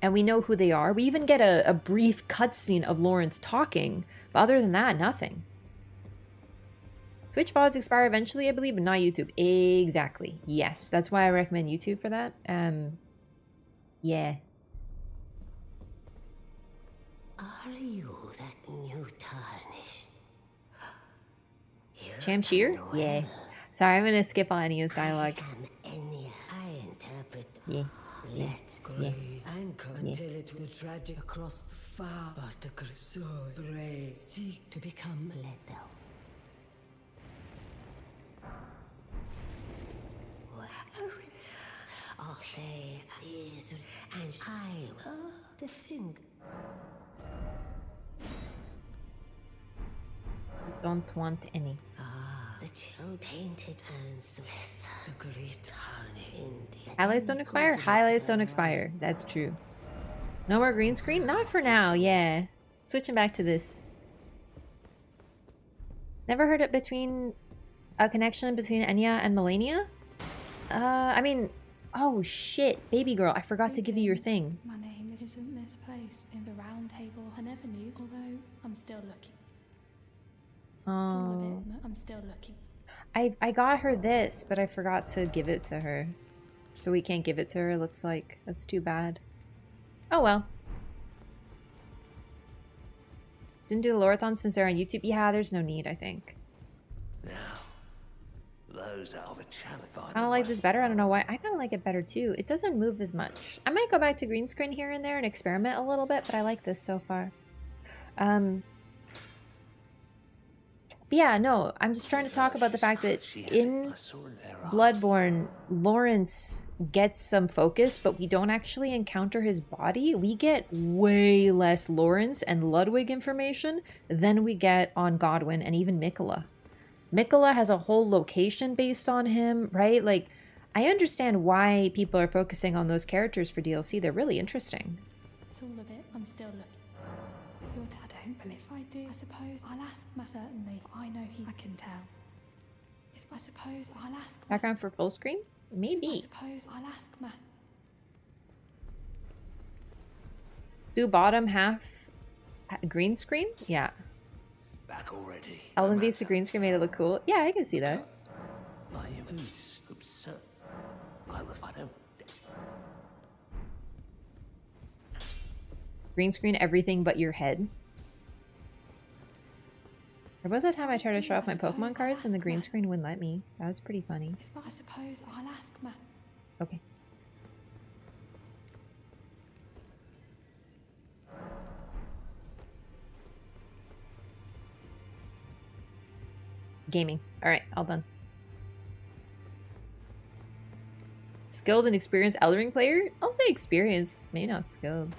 And we know who they are. We even get a brief cutscene of Lawrence talking. But other than that, nothing. Twitch VODs expire eventually, I believe, but not YouTube. Exactly. Yes. That's why I recommend YouTube for that. Yeah. Are you that new tarnished? Shamshir? Yeah. Sorry, I'm gonna skip all Enio's dialogue. I interpret. Yeah. Let's Yeah. anchor Yeah. until it will tragic across the far, but the crusade brave seek to become let down. All they is, and I will defend. Don't want any. The chill tainted and so the great harmony in the Highlights don't expire? Highlights don't expire. That's true. No more green screen? Not for now, yeah. Switching back to this. Never heard it between a connection between Enya and Melania? I mean, oh shit, baby girl, I forgot to give you your thing. My name isn't misplaced in the round table. I never knew, although I'm still looking. It's all of it, I'm still looking. I got her this, but I forgot to give it to her. So we can't give it to her, looks like. That's too bad. Oh well. Didn't do the Lorathon since they're on YouTube? Yeah, there's no need, I think. Now, those are the challenge. I don't like this better. I don't know why. I kind of like it better too. It doesn't move as much. I might go back to green screen here and there and experiment a little bit, but I like this so far. But yeah, no, I'm just trying to talk about the fact that in Bloodborne, Lawrence gets some focus, but we don't actually encounter his body. We get way less Lawrence and Ludwig information than we get on Godwin and even Mikola. Mikola has a whole location based on him, right? Like, I understand why people are focusing on those characters for DLC. They're really interesting. It's all of it, I'm still looking. Your dad don't, but if I do, I suppose I'll ask my certainly. I know I can tell. If I suppose I'll ask Background for full screen? I Maybe. suppose I'll ask my Do bottom half green screen? Yeah. Back already. Elden Vista green screen made it look cool. Yeah, I can see that. I am absurd. I will follow. Green screen everything but your head. There was a time I tried to show off my Pokemon cards and the green screen wouldn't let me. That was pretty funny. If I suppose I'll ask my Okay. Gaming. Alright, all done. Skilled and experienced Elden Ring player? I'll say experienced, maybe not skilled.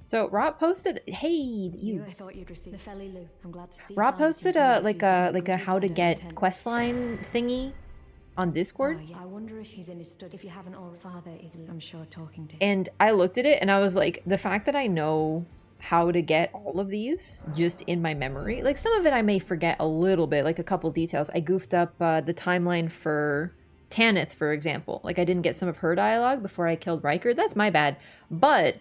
So Rob posted, hey, you. I thought you'd receive the Felly Lou. I'm glad to see. Rob posted a like a how to get questline thingy on Discord. Oh, yeah. I wonder if he's in his study. If you haven't already, father is, I'm sure, talking to him. And I looked at it and I was like, the fact that I know how to get all of these just in my memory, like some of it I may forget a little bit, like a couple details. I goofed up the timeline for Tanith, for example. Like, I didn't get some of her dialogue before I killed Riker. That's my bad. But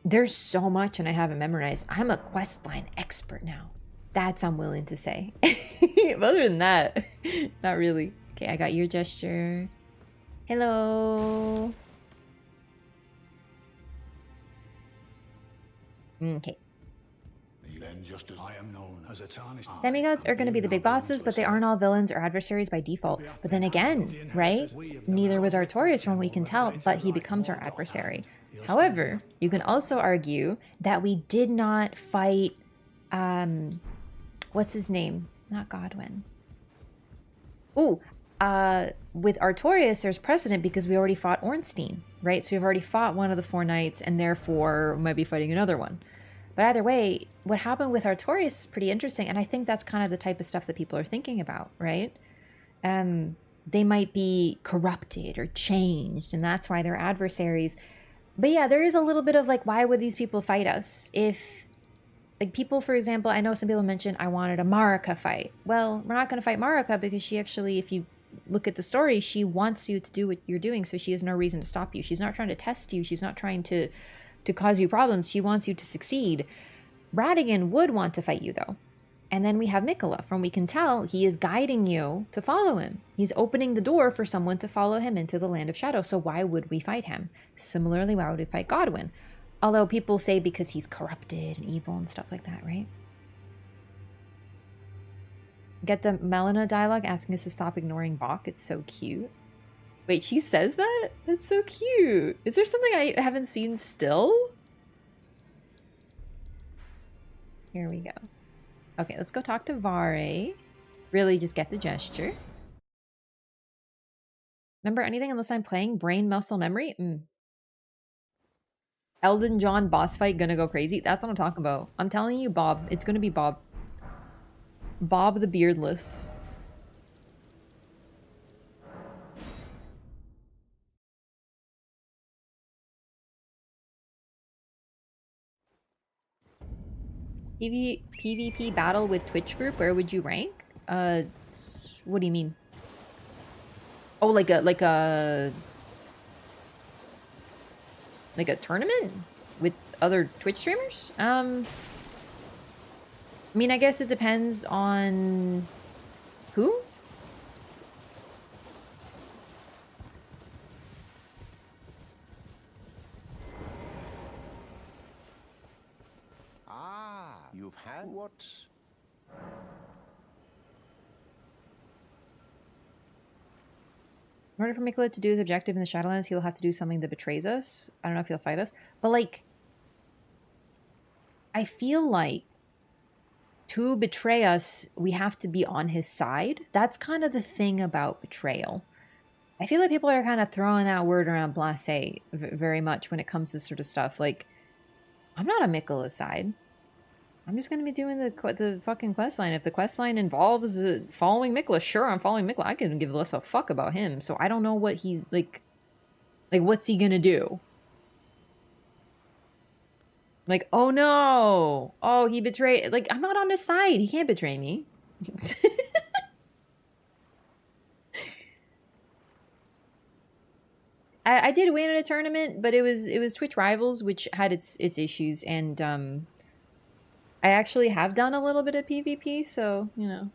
there's so much and I haven't memorized. I'm a questline expert now. That's I'm willing to say. But other than that, not really. Okay, I got your gesture. Hello. Okay. Then just as I am known as a tarnished. Demigods are going to be the big bosses, but they aren't all villains or adversaries by default. But then again, right? Neither was Artorias from what we can tell, but he becomes our adversary. However, you can also argue that we did not fight, what's his name? Not Godwin. Ooh, with Artorias, there's precedent because we already fought Ornstein, right? So we've already fought one of the 4 knights and therefore might be fighting another one. But either way, what happened with Artorias is pretty interesting, and I think that's kind of the type of stuff that people are thinking about, right? They might be corrupted or changed, and that's why they're adversaries. But yeah, there is a little bit of like, why would these people fight us? If, like, people, for example, I know some people mentioned I wanted a Marika fight. Well, we're not going to fight Marika because she actually, if you look at the story, she wants you to do what you're doing, so she has no reason to stop you. She's not trying to test you. She's not trying to cause you problems. She wants you to succeed. Radigan would want to fight you, though. And then we have Mikola. From we can tell, he is guiding you to follow him. He's opening the door for someone to follow him into the Land of Shadow. So why would we fight him? Similarly, why would we fight Godwin? Although people say because he's corrupted and evil and stuff like that, right? Get the Melina dialogue asking us to stop ignoring Bach. It's so cute. Wait, she says that? That's so cute. Is there something I haven't seen still? Here we go. Okay, let's go talk to Vare. Really just get the gesture. Remember anything unless I'm playing? Brain muscle memory? Elden John boss fight gonna go crazy? That's what I'm talking about. I'm telling you, Bob. It's gonna be Bob. Bob the Beardless. PvP battle with Twitch group, where would you rank? What do you mean? Oh, like a tournament with other Twitch streamers? I mean, I guess it depends on who? You've had what? In order for Mikola to do his objective in the Shadowlands, he will have to do something that betrays us. I don't know if he'll fight us. But, like, I feel like to betray us, we have to be on his side. That's kind of the thing about betrayal. I feel like people are kind of throwing that word around blasé very much when it comes to sort of stuff. Like, I'm not on Mikola's side. I'm just going to be doing the fucking questline. If the questline involves following Mikola, sure, I'm following Mikola. I couldn't give less a fuck about him. So I don't know what he, like what's he going to do? Like, oh no. Oh, he betrayed. Like, I'm not on his side. He can't betray me. I did win at a tournament, but it was Twitch Rivals, which had its issues, and I actually have done a little bit of PvP, so, you know.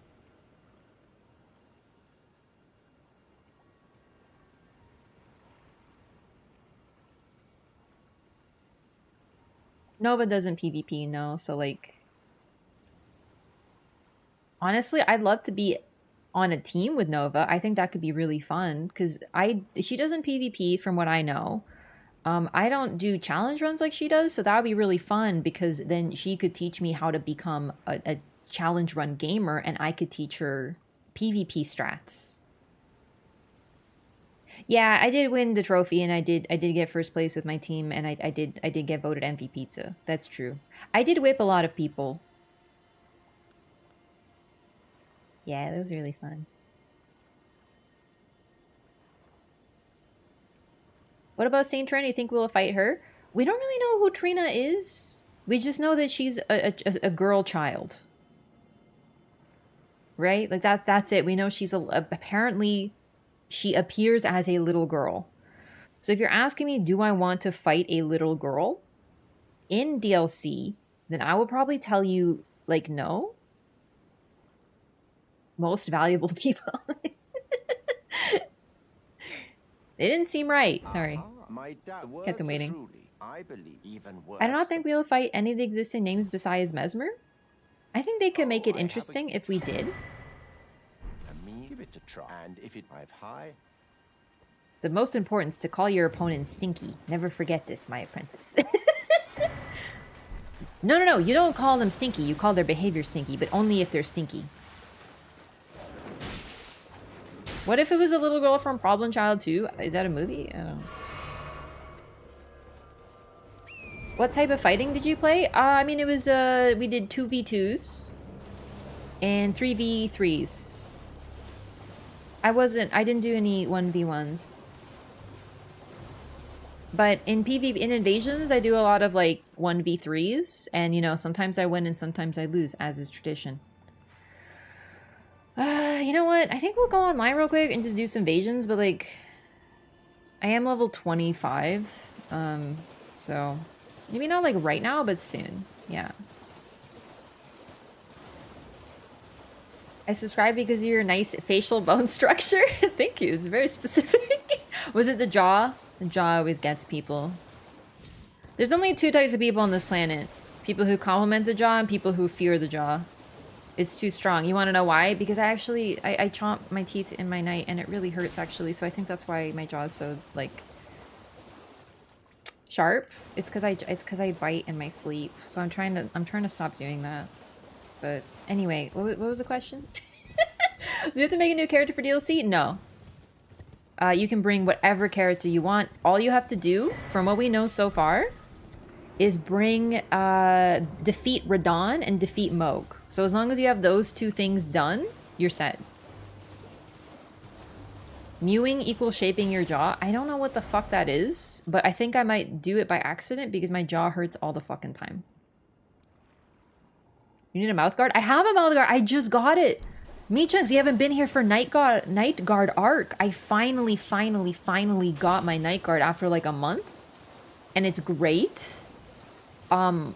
Nova doesn't PvP, no, so, like... Honestly, I'd love to be on a team with Nova. I think that could be really fun, because she doesn't PvP from what I know. I don't do challenge runs like she does, so that would be really fun because then she could teach me how to become a challenge run gamer, and I could teach her PvP strats. Yeah, I did win the trophy, and I did get first place with my team, and I did get voted MVP too. That's true. I did whip a lot of people. Yeah, that was really fun. What about Saint Trina? You think we'll fight her? We don't really know who Trina is. We just know that she's a girl child. Right? Like, that's it. We know she's apparently she appears as a little girl. So if you're asking me, do I want to fight a little girl in DLC, then I would probably tell you, like, no. Most valuable people. They didn't seem right. Sorry. My dad, Kept them waiting. truly, I believe even words. I do not think we'll fight any of the existing names besides Mesmer. I think they could make it interesting if we did. Me, give it a try. And if it dive high, The most important is to call your opponent stinky. Never forget this, my apprentice. No. You don't call them stinky. You call their behavior stinky, but only if they're stinky. What if it was a little girl from Problem Child 2? Is that a movie? I don't know. What type of fighting did you play? I mean, it was, we did 2v2s and 3v3s. I didn't do any 1v1s. But in in invasions, I do a lot of, like, 1v3s. And, you know, sometimes I win and sometimes I lose, as is tradition. You know what? I think we'll go online real quick and just do some invasions, but, like, I am level 25. So maybe not, like, right now, but soon. Yeah. I subscribe because of your nice facial bone structure. Thank you. It's very specific. Was it the jaw? The jaw always gets people. There's only two types of people on this planet. People who compliment the jaw and people who fear the jaw. It's too strong. You want to know why? Because I chomp my teeth in my night and it really hurts actually. So I think that's why my jaw is so, like, sharp. It's because I bite in my sleep. So I'm trying to stop doing that. But anyway, what was the question? Do you have to make a new character for DLC? No. You can bring whatever character you want. All you have to do, from what we know so far, is bring defeat Radon and defeat Moog. So as long as you have those two things done, you're set. Mewing equals shaping your jaw. I don't know what the fuck that is, but I think I might do it by accident because my jaw hurts all the fucking time. You need a mouth guard? I have a mouth guard. I just got it. Meechunks, you haven't been here for Night Guard arc. I finally got my Night Guard after like a month. And it's great. No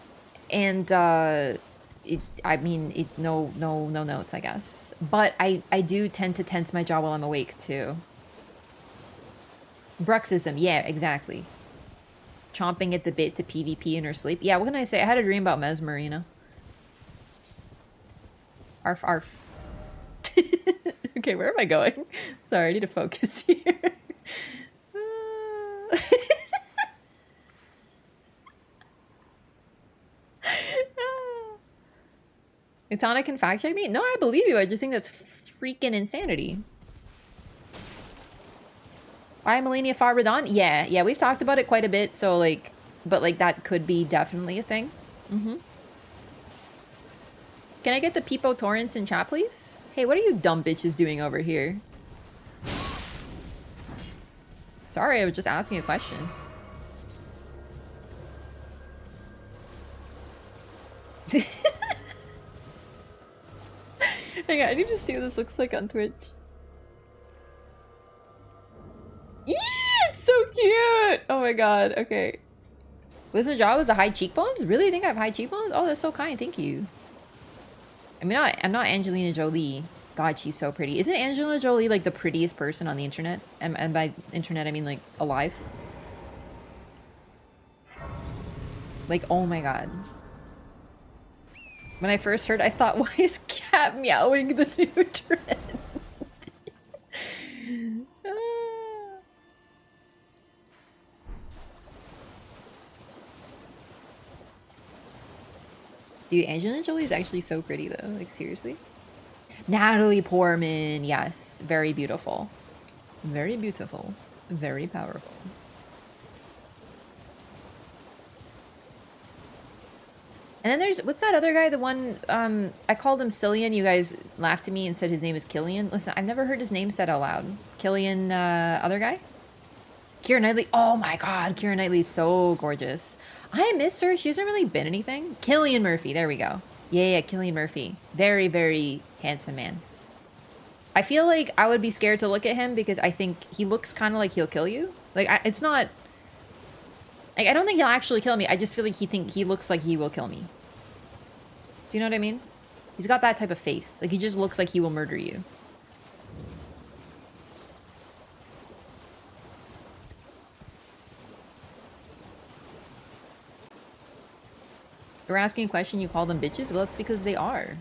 notes, I guess. But I do tend to tense my jaw while I'm awake too. Bruxism, yeah, exactly. Chomping at the bit to PvP in her sleep. Yeah, what can I say? I had a dream about Mesmer, you know? Arf, arf. Okay, where am I going? Sorry, I need to focus here. Itana can fact check me? No, I believe you. I just think that's freaking insanity. Why Melania Farbadon? Yeah, we've talked about it quite a bit, so like, but like that could be definitely a thing. Mm-hmm. Can I get the Peepo Torrents in chat, please? Hey, what are you dumb bitches doing over here? Sorry, I was just asking a question. Hang on, I need to see what this looks like on Twitch. Yeah, it's so cute! Oh my god, okay. Was the jaw the high cheekbones? Really? You think I have high cheekbones? Oh, that's so kind, thank you. I mean, I'm not Angelina Jolie. God, she's so pretty. Isn't Angelina Jolie like the prettiest person on the internet? And by internet, I mean like alive. Like, oh my god. When I first heard, I thought, why is Cat meowing the new trend? Dude, Angelina Jolie is actually so pretty though, like seriously. Natalie Portman, yes, very beautiful. Very beautiful. Very powerful. And then there's, what's that other guy? The one, I called him Cillian. You guys laughed at me and said his name is Killian. Listen, I've never heard his name said out loud. Killian, other guy? Keira Knightley. Oh my god, Keira Knightley is so gorgeous. I miss her. She hasn't really been anything. Cillian Murphy. There we go. Yeah, Cillian Murphy. Very, very handsome man. I feel like I would be scared to look at him because I think he looks kind of like he'll kill you. Like, it's not... Like, I don't think he'll actually kill me. I just feel like he looks like he will kill me. Do you know what I mean? He's got that type of face. Like, he just looks like he will murder you. You're asking a question, you call them bitches? Well, that's because they are.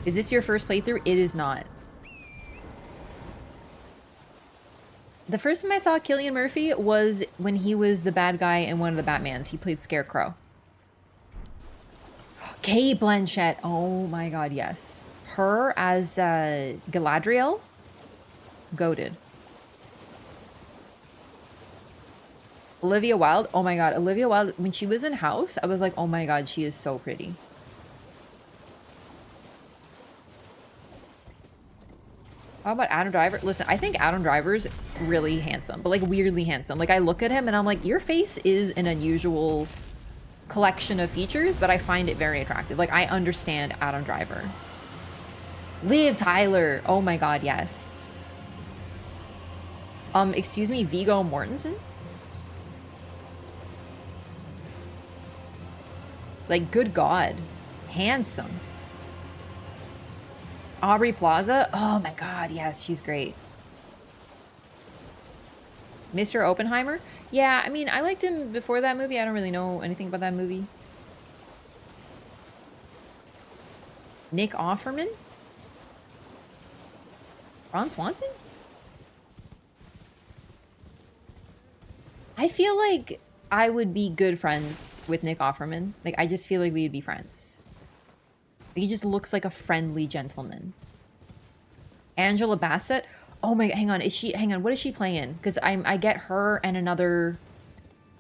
Is this your first playthrough? It is not. The first time I saw Cillian Murphy was when he was the bad guy in one of the Batmans. He played Scarecrow. Kate Blanchett. Oh my god, yes. Her as Galadriel. Goated. Olivia Wilde. Oh my god, Olivia Wilde. When she was in House, I was like, oh my god, she is so pretty. How about Adam Driver? Listen, I think Adam Driver's really handsome, but like weirdly handsome. Like I look at him and I'm like, your face is an unusual collection of features, but I find it very attractive. Like I understand Adam Driver. Liv Tyler. Oh my god, yes. Excuse me, Viggo Mortensen? Like, good god. Handsome. Aubrey Plaza? Oh my god, yes, she's great. Mr. Oppenheimer? Yeah, I mean, I liked him before that movie. I don't really know anything about that movie. Nick Offerman? Ron Swanson? I feel like I would be good friends with Nick Offerman. Like, I just feel like we'd be friends. He just looks like a friendly gentleman. Angela Bassett? Oh my, hang on, what is she playing? Because I get her and another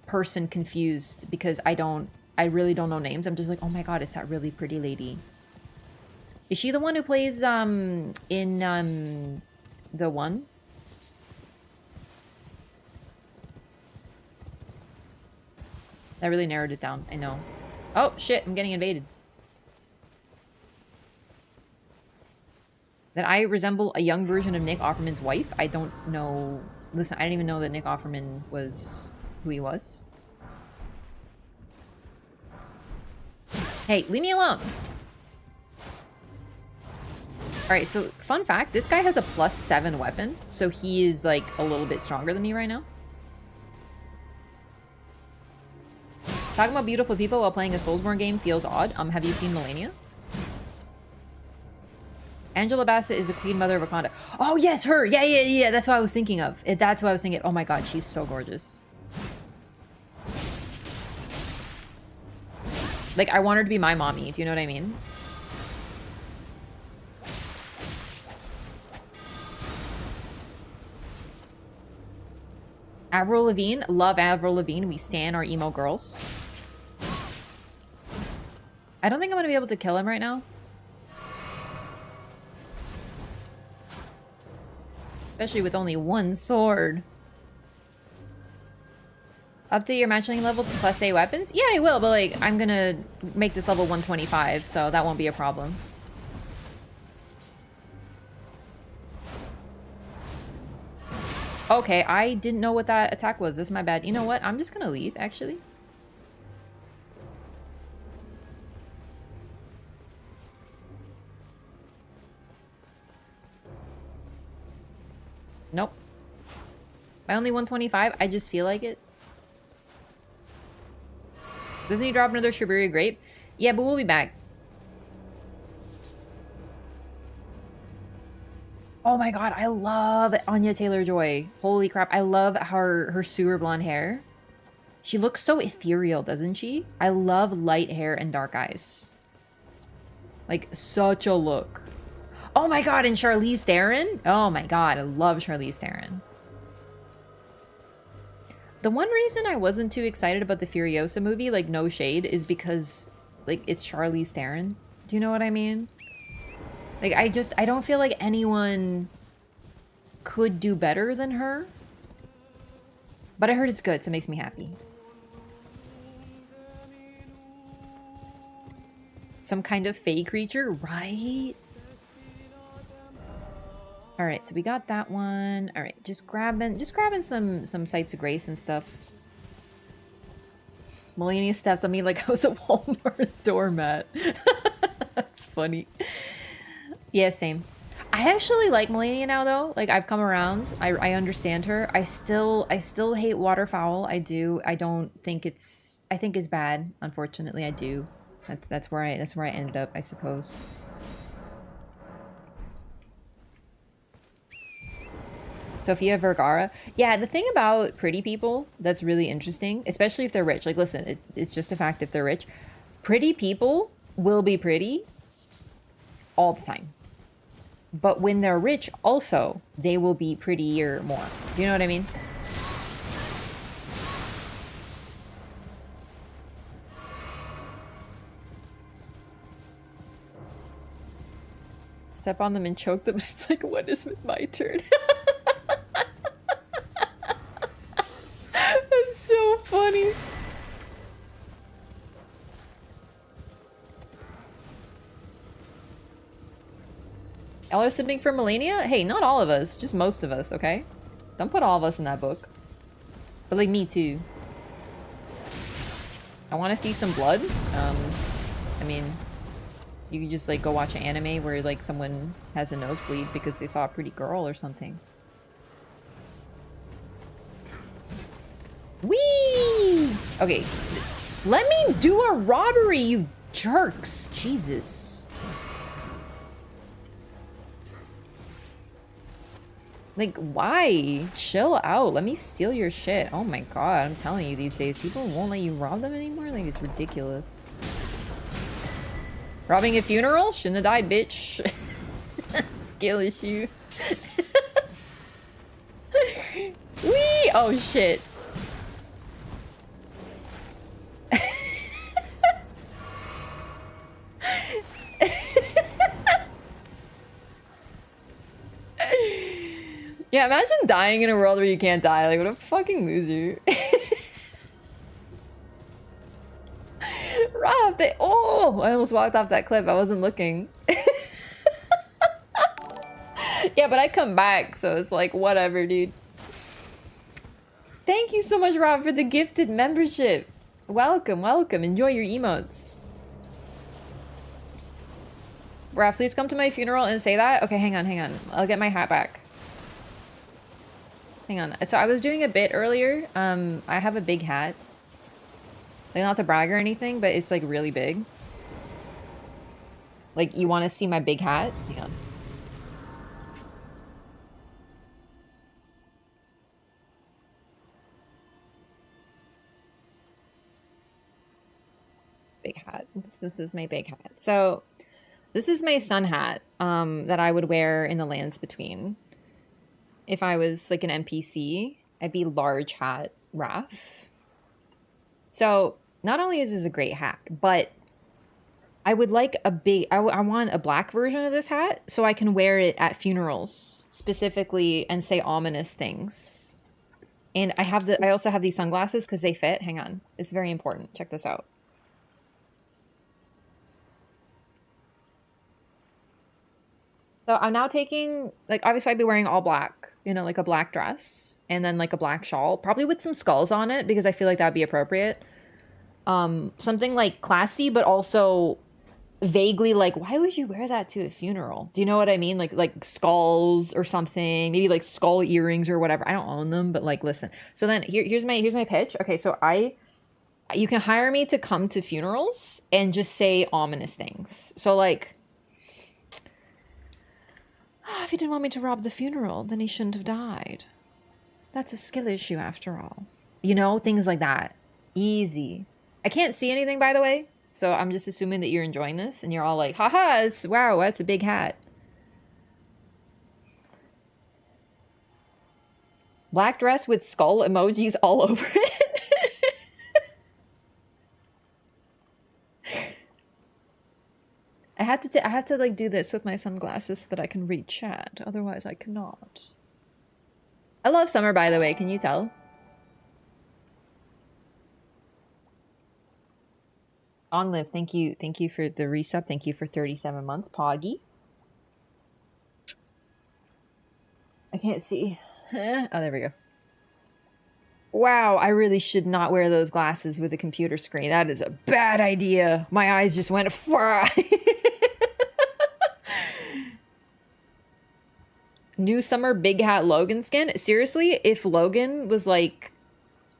person confused because I really don't know names. I'm just like, oh my god, it's that really pretty lady. Is she the one who plays, in, The One? That really narrowed it down, I know. Oh, shit, I'm getting invaded. That I resemble a young version of Nick Offerman's wife? I don't know. Listen, I didn't even know that Nick Offerman was who he was. Hey, leave me alone! Alright, so fun fact, this guy has a +7 weapon, so he is like a little bit stronger than me right now. Talking about beautiful people while playing a Soulsborne game feels odd. Have you seen Melania? Angela Bassett is the Queen Mother of Wakanda. Oh, yes, her! Yeah, that's what I was thinking of. That's what I was thinking. Oh my god, she's so gorgeous. Like, I want her to be my mommy. Do you know what I mean? Avril Lavigne. Love Avril Lavigne. We stan our emo girls. I don't think I'm going to be able to kill him right now. Especially with only one sword. Update your matching level to +A weapons? Yeah, I will, but like, I'm gonna make this level 125, so that won't be a problem. Okay, I didn't know what that attack was. That's my bad. You know what? I'm just gonna leave, actually. Nope. By only 125, I just feel like it. Doesn't he drop another Shibuya grape? Yeah, but we'll be back. Oh my god, I love Anya Taylor-Joy. Holy crap, I love her sewer blonde hair. She looks so ethereal, doesn't she? I love light hair and dark eyes. Like, such a look. Oh my god, and Charlize Theron? Oh my god, I love Charlize Theron. The one reason I wasn't too excited about the Furiosa movie, like, no shade, is because, like, it's Charlize Theron. Do you know what I mean? Like, I don't feel like anyone could do better than her. But I heard it's good, so it makes me happy. Some kind of fey creature, right? All right, so we got that one. All right, just grabbing some sites of grace and stuff. Melania stepped on me like I was a Walmart doormat. That's funny. Yeah, same. I actually like Melania now though. Like I've come around. I understand her. I still hate waterfowl. I do. I don't think it's I think it's bad. Unfortunately, I do. That's where I ended up, I suppose. Sophia Vergara. Yeah, the thing about pretty people that's really interesting, especially if they're rich. Like, listen, it's just a fact if they're rich. Pretty people will be pretty all the time. But when they're rich, also, they will be prettier more. Do you know what I mean? Step on them and choke them. It's like, what is with my turn? That's so funny. Y'all are sipping for Melania? Hey, not all of us, just most of us, okay? Don't put all of us in that book. But like me too. I want to see some blood. I mean, you can just like go watch an anime where like someone has a nosebleed because they saw a pretty girl or something. Whee! Okay, let me do a robbery, you jerks. Jesus. Like, why? Chill out. Let me steal your shit. Oh my god, I'm telling you, these days, people won't let you rob them anymore? Like, it's ridiculous. Robbing a funeral? Shouldn't have died, bitch. Skill issue. Whee! Oh shit. Yeah, imagine dying in a world where you can't die. Like, what a fucking loser. Rob, they— oh! I almost walked off that cliff. I wasn't looking. Yeah, but I come back, so it's like, whatever, dude. Thank you so much, Rob, for the gifted membership. Welcome, welcome. Enjoy your emotes. Rob, please come to my funeral and say that. Okay, hang on, hang on. I'll get my hat back. Hang on. So I was doing a bit earlier. I have a big hat. Like, not to brag or anything, but it's like really big. Like, you want to see my big hat? Hang on. Big hat. This is my big hat. So this is my sun hat that I would wear in the Lands Between. If I was like an NPC, I'd be large hat Raph. So not only is this a great hat, but I would like a big, I want a black version of this hat so I can wear it at funerals specifically and say ominous things. And I also have these sunglasses because they fit. Hang on. It's very important. Check this out. So I'm now taking, like, obviously I'd be wearing all black, you know, like a black dress and then like a black shawl, probably with some skulls on it because I feel like that'd be appropriate. Something like classy, but also vaguely like, why would you wear that to a funeral? Do you know what I mean? Like skulls or something, maybe like skull earrings or whatever. I don't own them, but like, listen. So then here's my pitch. Okay, so you can hire me to come to funerals and just say ominous things. So like, if he didn't want me to rob the funeral, then he shouldn't have died. That's a skill issue after all. You know, things like that. Easy. I can't see anything, by the way, so I'm just assuming that you're enjoying this, and you're all like, haha, wow, that's a big hat. Black dress with skull emojis all over it. I have to like do this with my sunglasses so that I can read chat. Otherwise, I cannot. I love summer, by the way. Can you tell? OnLive, thank you for the resub. Thank you for 37 months, Poggy. I can't see. Oh, there we go. Wow, I really should not wear those glasses with a computer screen. That is a bad idea. My eyes just went fry. New summer big hat Logan skin? Seriously, if Logan was like,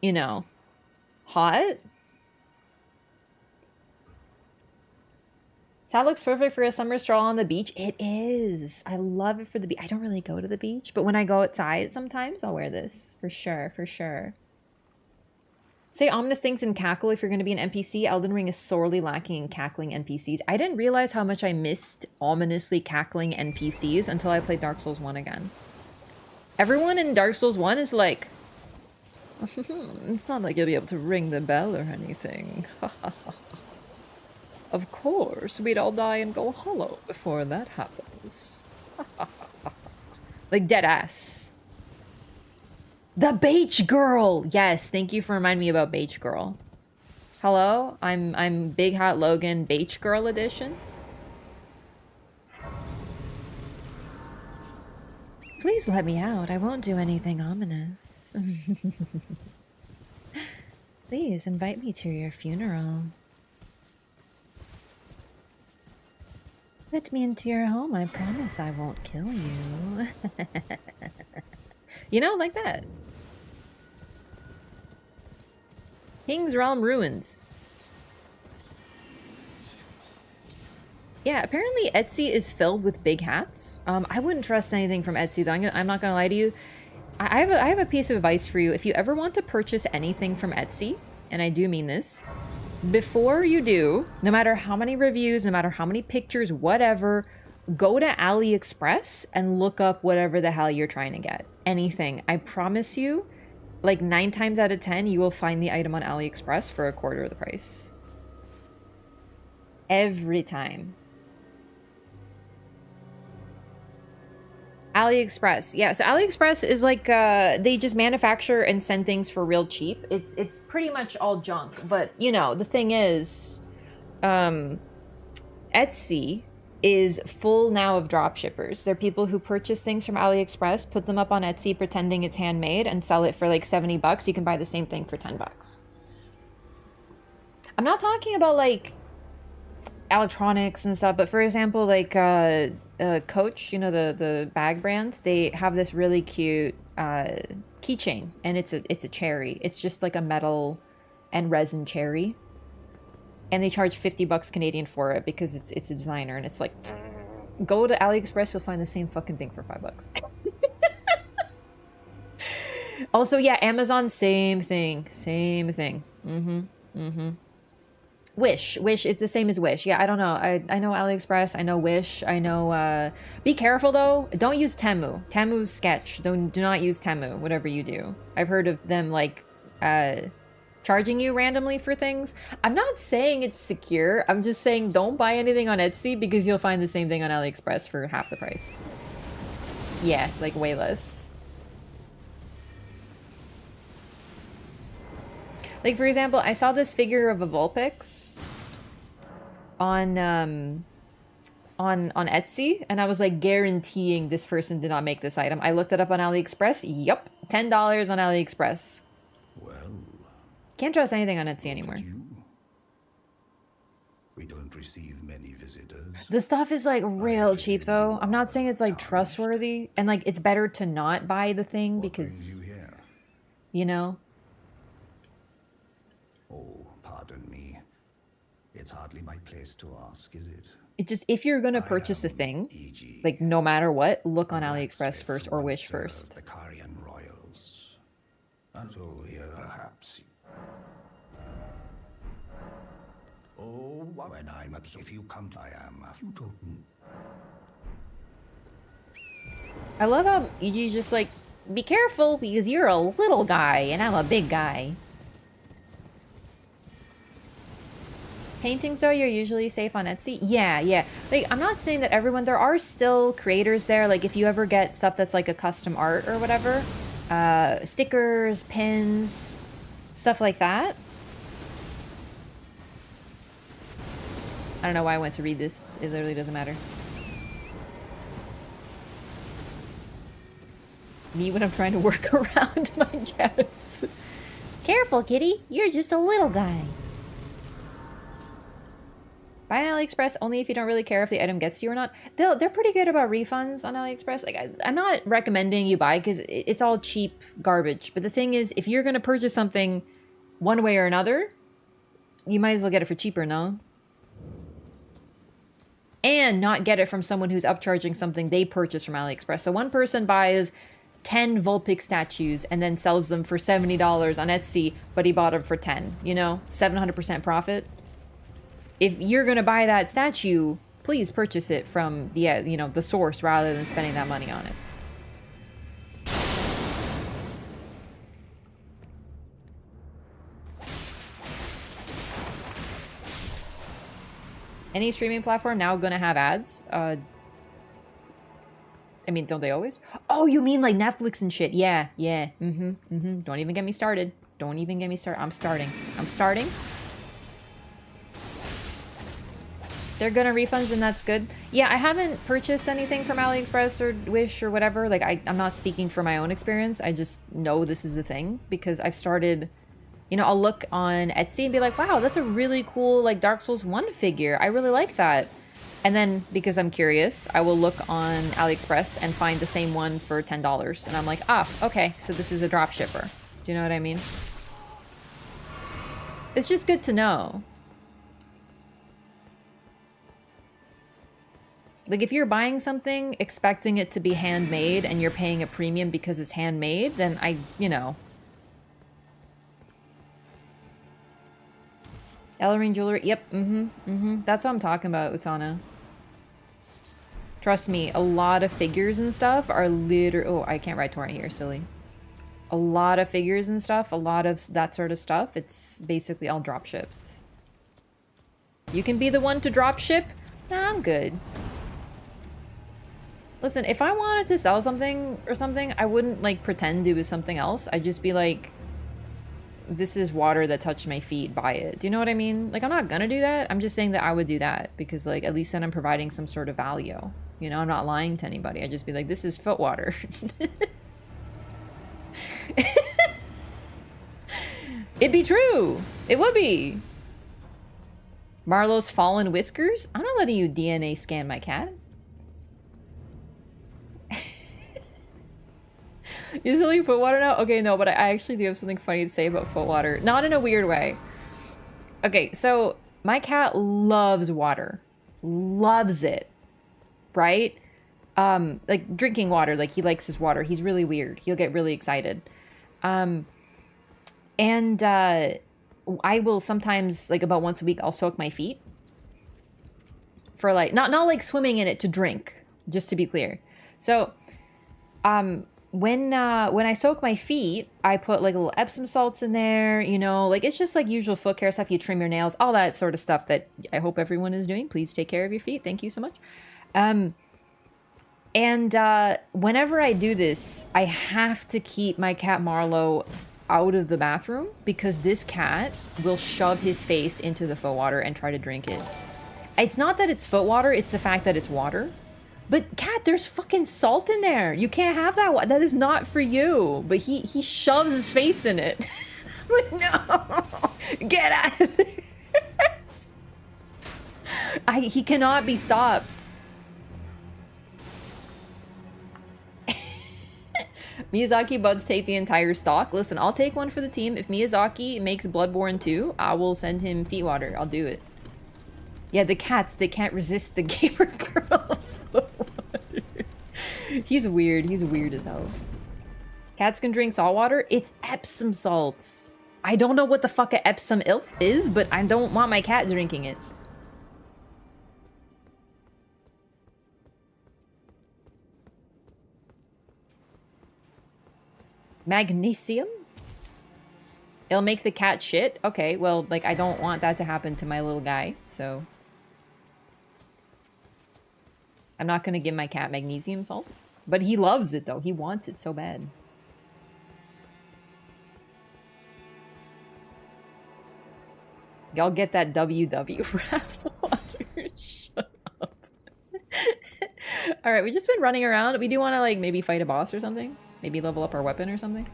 you know, hot? That looks perfect for a summer stroll on the beach. It is. I love it for the beach. I don't really go to the beach, but when I go outside sometimes, I'll wear this. For sure, for sure. Say ominous things and cackle if you're going to be an NPC. Elden Ring is sorely lacking in cackling NPCs. I didn't realize how much I missed ominously cackling NPCs until I played Dark Souls 1 again. Everyone in Dark Souls 1 is like, it's not like you'll be able to ring the bell or anything. Of course, we'd all die and go hollow before that happens. Like dead ass. The Beach Girl! Yes, thank you for reminding me about Beach Girl. Hello, I'm Big Hot Logan Beach Girl edition. Please let me out. I won't do anything ominous. Please invite me to your funeral. Let me into your home. I promise I won't kill you. You know, like that. King's Realm Ruins. Yeah, apparently Etsy is filled with big hats. I wouldn't trust anything from Etsy though. I'm not gonna lie to you. I have a piece of advice for you. If you ever want to purchase anything from Etsy, and I do mean this, before you do, no matter how many reviews, no matter how many pictures, whatever, go to AliExpress and look up whatever the hell you're trying to get. Anything. I promise you, like 9 times out of 10, you will find the item on AliExpress for a quarter of the price. Every time. AliExpress. Yeah, so AliExpress is like, they just manufacture and send things for real cheap. It's pretty much all junk. But, you know, the thing is, Etsy is full now of drop shippers. They're people who purchase things from AliExpress, put them up on Etsy pretending it's handmade, and sell it for like 70 bucks. You can buy the same thing for 10 bucks. I'm not talking about like electronics and stuff, but for example, like Coach, you know, the bag brand, they have this really cute keychain, and it's a cherry. It's just like a metal and resin cherry, and they charge 50 bucks Canadian for it because it's a designer, and it's like, go to AliExpress, you'll find the same fucking thing for 5 bucks. Also, yeah, Amazon, same thing. Wish, it's the same as Wish. Yeah, I don't know. I know AliExpress, I know Wish, I know, be careful though. Don't use Temu. Temu's sketch. Do not use Temu, whatever you do. I've heard of them, like, charging you randomly for things. I'm not saying it's secure. I'm just saying don't buy anything on Etsy because you'll find the same thing on AliExpress for half the price. Yeah, like way less. Like, for example, I saw this figure of a Vulpix on Etsy, and I was like guaranteeing this person did not make this item. I looked it up on AliExpress. Yup, $10 on AliExpress. Well, can't trust anything on Etsy anymore. We don't receive many visitors. The stuff is like real cheap though. I'm not saying it's like trustworthy, and like it's better to not buy the thing because, you know. Oh, pardon me. It's hardly my place to ask, is it? It just, if you're gonna purchase a thing, like no matter what, look on AliExpress first or Wish first. The Carian royals. And so here perhaps. Oh, when I'm upset, if you come to, I am. You don't. I love how EG's just like, be careful because you're a little guy and I'm a big guy. Paintings though, you're usually safe on Etsy? Yeah. Like, I'm not saying that everyone, there are still creators there. Like, if you ever get stuff that's like a custom art or whatever, stickers, pins, stuff like that. I don't know why I went to read this. It literally doesn't matter. Me when I'm trying to work around my cats. Careful, kitty. You're just a little guy. Buy on AliExpress only if you don't really care if the item gets to you or not. They're pretty good about refunds on AliExpress. Like, I'm not recommending you buy because it's all cheap garbage. But the thing is, if you're going to purchase something one way or another, you might as well get it for cheaper, no? And not get it from someone who's upcharging something they purchased from AliExpress. So one person buys 10 Vulpix statues and then sells them for $70 on Etsy, but he bought them for 10, you know? 700% profit. If you're gonna buy that statue, please purchase it from the, you know, the source rather than spending that money on it. Any streaming platform now gonna have ads? I mean, don't they always? Oh, you mean like Netflix and shit? Yeah. Don't even get me started. Don't even get me started. I'm starting. They're gonna refunds and that's good. Yeah, I haven't purchased anything from AliExpress or Wish or whatever. Like, I'm not speaking from my own experience. I just know this is a thing because I've started, you know, I'll look on Etsy and be like, wow, that's a really cool, like, Dark Souls 1 figure. I really like that. And then, because I'm curious, I will look on AliExpress and find the same one for $10. And I'm like, ah, okay, so this is a drop shipper. Do you know what I mean? It's just good to know. Like, if you're buying something expecting it to be handmade and you're paying a premium because it's handmade, then you know. Elden Ring jewelry, yep, That's what I'm talking about, Utana. Trust me, a lot of figures and stuff are oh, I can't write torrent here, silly. A lot of figures and stuff, a lot of that sort of stuff, it's basically all drop shipped. You can be the one to drop ship? Nah, I'm good. Listen, if I wanted to sell something or something, I wouldn't, like, pretend it was something else. I'd just be like, this is water that touched my feet, buy it. Do you know what I mean? Like, I'm not gonna do that. I'm just saying that I would do that because, like, at least then I'm providing some sort of value. You know, I'm not lying to anybody. I'd just be like, this is foot water. It'd be true. It would be. Marlowe's fallen whiskers? I'm not letting you DNA scan my cat. You still eat foot water now? Okay, no, but I actually do have something funny to say about foot water. Not in a weird way. Okay, so my cat loves water. Loves it. Right? Like drinking water, like he likes his water. He's really weird. He'll get really excited. I will sometimes, like about once a week, I'll soak my feet. For like, not like swimming in it to drink, just to be clear. So, when I soak my feet, I put like little Epsom salts in there, you know, like it's just like usual foot care stuff. You trim your nails, all that sort of stuff that I hope everyone is doing. Please take care of your feet. Thank you so much. Whenever I do this, I have to keep my cat Marlowe out of the bathroom because this cat will shove his face into the foot water and try to drink it. It's not that it's foot water, it's the fact that it's water. But cat, there's fucking salt in there. You can't have that. That is not for you. But he shoves his face in it. I'm like, no, get out of there. He cannot be stopped. Miyazaki buds take the entire stock. Listen, I'll take one for the team. If Miyazaki makes Bloodborne 2, I will send him feet water. I'll do it. Yeah, the cats, they can't resist the gamer girl. He's weird. He's weird as hell. Cats can drink salt water? It's Epsom salts. I don't know what the fuck a Epsom ilk is, but I don't want my cat drinking it. Magnesium? It'll make the cat shit? Okay, well, like, I don't want that to happen to my little guy, so... I'm not gonna give my cat magnesium salts. But he loves it, though. He wants it so bad. Y'all get that WW wrap water. Shut up. Alright, we've just been running around. We do want to, like, maybe fight a boss or something. Maybe level up our weapon or something.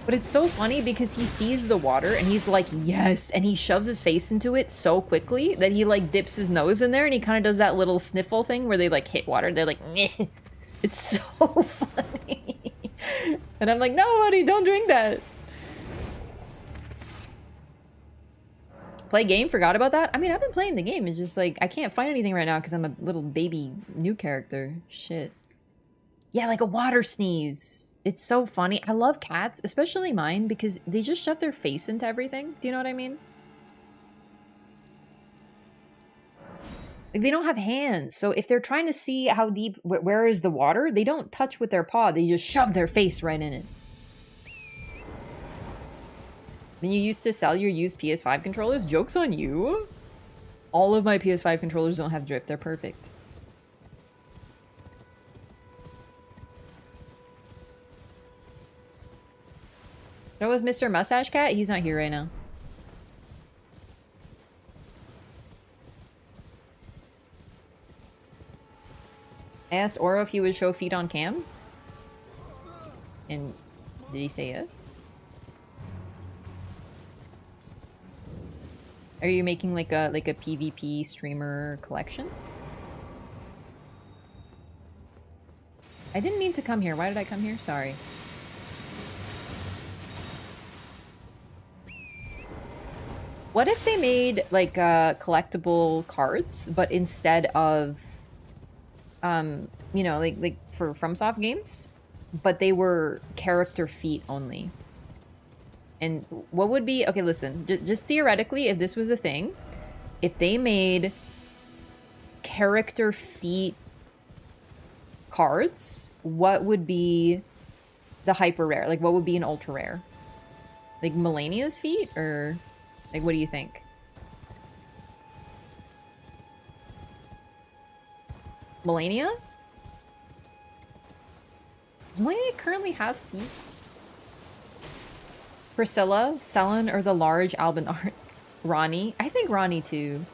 But it's so funny because he sees the water and he's like, yes, and he shoves his face into it so quickly that he like dips his nose in there and he kind of does that little sniffle thing where they like hit water. They're like, meh. It's so funny. And I'm like, no, buddy, don't drink that. Play game? Forgot about that? I mean, I've been playing the game. It's just like, I can't find anything right now because I'm a little baby new character. Shit. Yeah, like a water sneeze. It's so funny. I love cats, especially mine, because they just shove their face into everything. Do you know what I mean? Like, they don't have hands. So if they're trying to see how deep, where is the water, they don't touch with their paw. They just shove their face right in it. When you used to sell your used PS5 controllers, joke's on you. All of my PS5 controllers don't have drip. They're perfect. That was Mr. Mustache Cat? He's not here right now. I asked Oro if he would show feet on cam. And did he say yes? Are you making like a PvP streamer collection? I didn't mean to come here. Why did I come here? Sorry. What if they made like collectible cards, but instead of you know, like for FromSoft games, but they were character feet only? And what would be, okay, listen, just theoretically, if this was a thing, if they made character feet cards, what would be the hyper rare? Like, what would be an ultra rare? Like Melania's feet, or like, what do you think? Melania? Does Melania currently have feet? Priscilla, Selen, or the large Alban Ronnie? I think Ronnie too.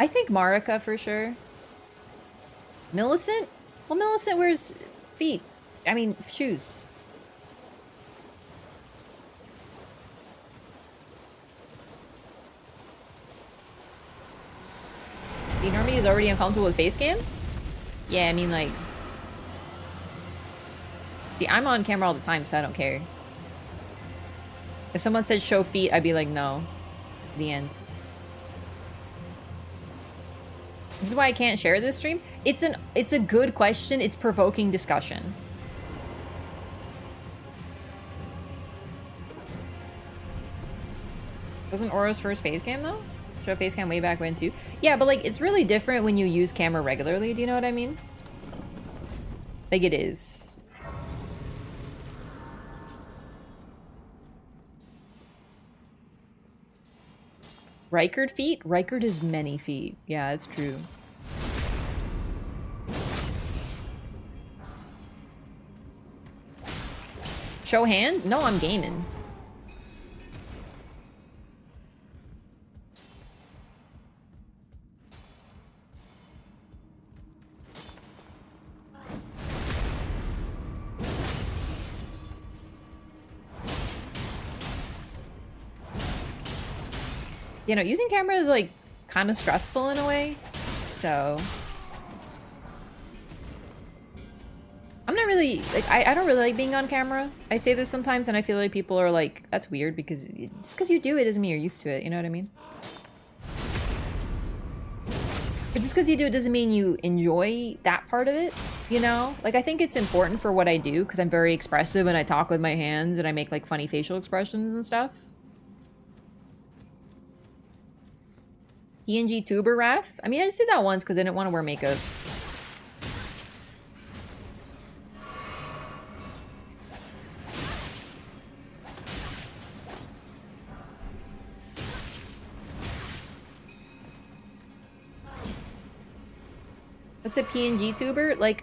I think Marika for sure. Millicent? Well, Millicent wears feet. I mean, shoes. The Normie is already uncomfortable with face cam? Yeah, I mean, like... See, I'm on camera all the time, so I don't care. If someone said show feet, I'd be like, no. The end. This is why I can't share this stream. It's a good question. It's provoking discussion. Wasn't Oro's first face cam though? Show face cam way back when too. Yeah, but like it's really different when you use camera regularly. Do you know what I mean? Like it is. Rykard feet? Rykard has many feet. Yeah, it's true. Show hand? No, I'm gaming. You know, using camera is like kind of stressful in a way, so I'm not really like I don't really like being on camera. I say this sometimes and I feel like people are like, that's weird, because it's because you do it doesn't mean you're used to it, you know what I mean? But just because you do it doesn't mean you enjoy that part of it, you know? Like I think it's important for what I do because I'm very expressive and I talk with my hands and I make like funny facial expressions and stuff. PNG tuber ref? I mean, I just did that once because I didn't want to wear makeup. What's a PNG tuber? Like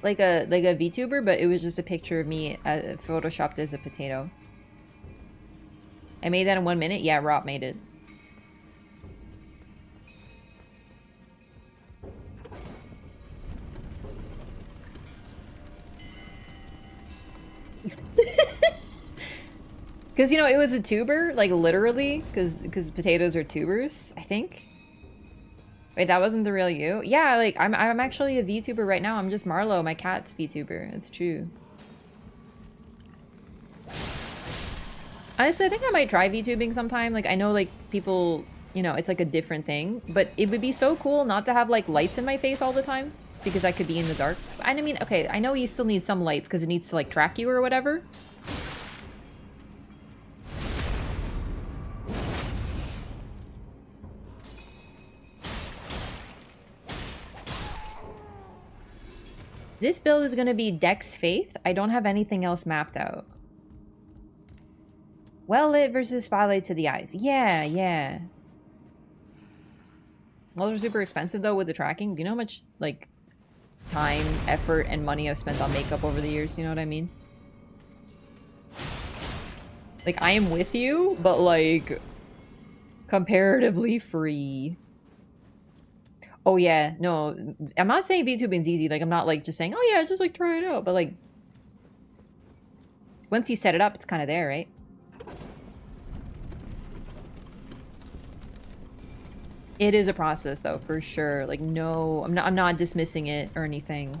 a VTuber, but it was just a picture of me photoshopped as a potato. I made that in 1 minute? Yeah, Rob made it. Because, you know, it was a tuber, like, literally, because potatoes are tubers, I think. Wait, that wasn't the real you? Yeah, like, I'm actually a VTuber right now. I'm just Marlo, my cat's VTuber. It's true. Honestly, I think I might try VTubing sometime. Like, I know, like, people, you know, it's like a different thing. But it would be so cool not to have, like, lights in my face all the time. Because I could be in the dark. I mean, okay, I know you still need some lights because it needs to, like, track you or whatever. This build is going to be Dex Faith. I don't have anything else mapped out. Well lit versus spotlight to the eyes. Yeah, yeah. Well, they're super expensive though with the tracking. Do you know how much like time, effort, and money I've spent on makeup over the years? You know what I mean? Like, I am with you, but like comparatively free. Oh yeah, no, I'm not saying VTubing's easy. Like, I'm not like just saying, oh yeah, just like try it out. But like, once you set it up, it's kind of there, right? It is a process though, for sure. Like, no, I'm not dismissing it or anything.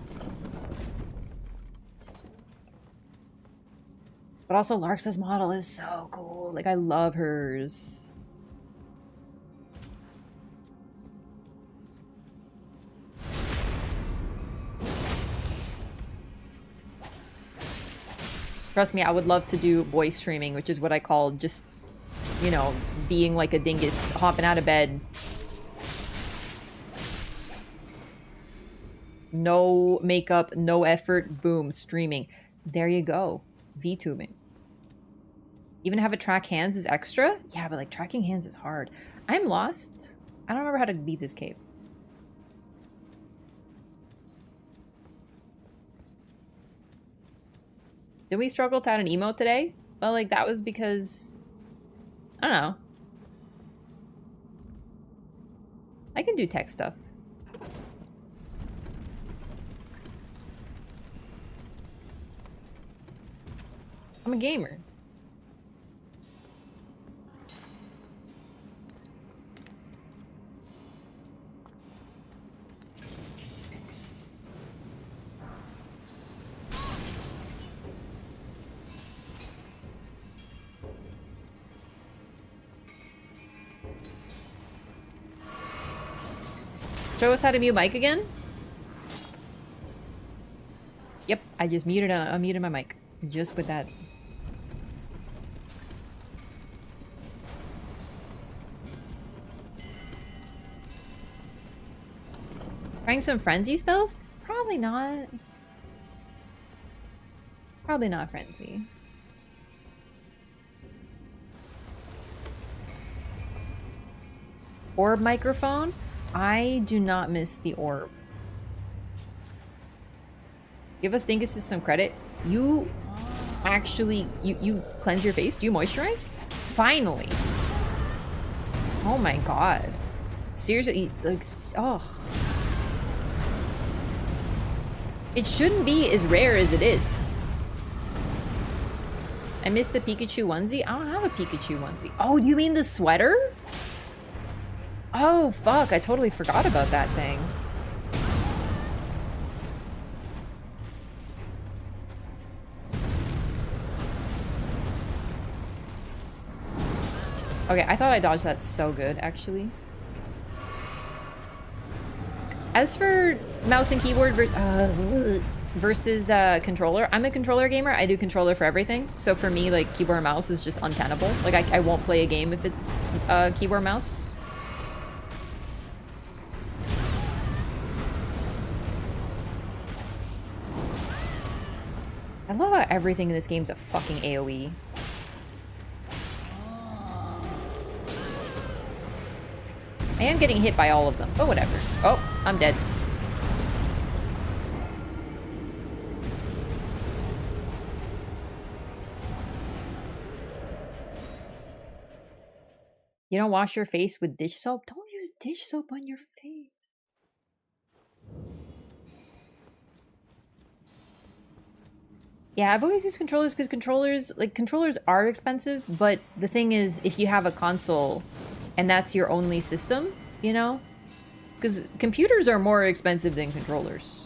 But also, Lark's model is so cool. Like, I love hers. Trust me, I would love to do voice streaming, which is what I call just, you know, being like a dingus, hopping out of bed. No makeup, no effort, boom, streaming. There you go. VTubing. Even have it track hands is extra? Yeah, but like tracking hands is hard. I'm lost. I don't remember how to beat this cave. Did we struggle to add an emote today? Well, like, that was because... I don't know. I can do tech stuff. I'm a gamer. Show us how to mute mic again? Yep, I just muted unmuted my mic. Just with that. Trying some frenzy spells? Probably not. Probably not frenzy. Orb microphone? I do not miss the orb. Give us dinguses some credit. You actually, you cleanse your face? Do you moisturize? Finally. Oh my god. Seriously, like, oh. It shouldn't be as rare as it is. I missed the Pikachu onesie. I don't have a Pikachu onesie. Oh, you mean the sweater? Oh, fuck. I totally forgot about that thing. Okay, I thought I dodged that so good, actually. As for mouse and keyboard versus controller, I'm a controller gamer. I do controller for everything. So for me, like, keyboard and mouse is just untenable. Like, I won't play a game if it's keyboard mouse. I love how everything in this game's a fucking AoE. I am getting hit by all of them, but whatever. Oh, I'm dead. You don't wash your face with dish soap? Don't use dish soap on your face. Yeah, I've always used controllers because controllers are expensive, but the thing is, if you have a console and that's your only system, you know? Because computers are more expensive than controllers.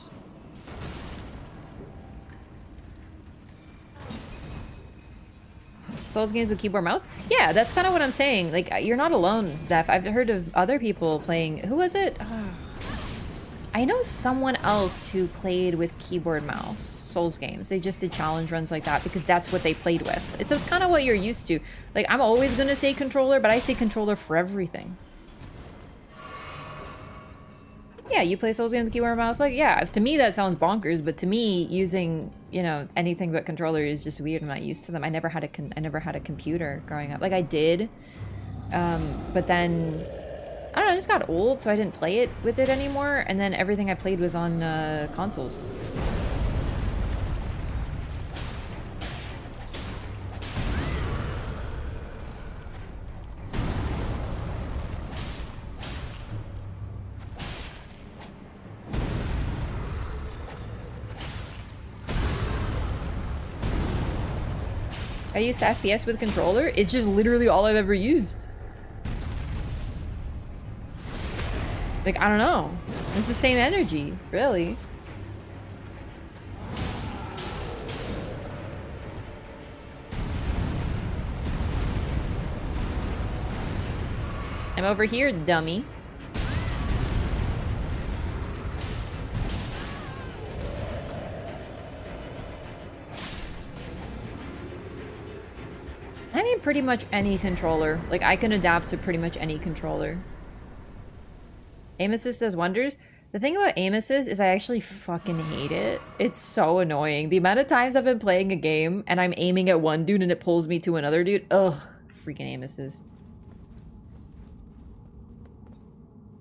Souls games with keyboard mouse? Yeah, that's kind of what I'm saying. Like, you're not alone, Zeph. I've heard of other people playing... Who was it? I know someone else who played with keyboard mouse Souls games. They just did challenge runs like that because that's what they played with. So it's kind of what you're used to. Like, I'm always going to say controller, but I say controller for everything. Yeah, you play Souls games with keyboard and mouse? Like, yeah, to me that sounds bonkers, but to me, using, you know, anything but controller is just weird. I'm not used to them. I never had a computer growing up. Like, I did, but then, I don't know, I just got old, so I didn't play it with it anymore, and then everything I played was on consoles. I used FPS with controller. It's just literally all I've ever used. Like, I don't know. It's the same energy, really. I'm over here, dummy. I mean, pretty much any controller. Like, I can adapt to pretty much any controller. Aim assist does wonders. The thing about aim assist is I actually fucking hate it. It's so annoying. The amount of times I've been playing a game and I'm aiming at one dude and it pulls me to another dude. Ugh, freaking aim assist.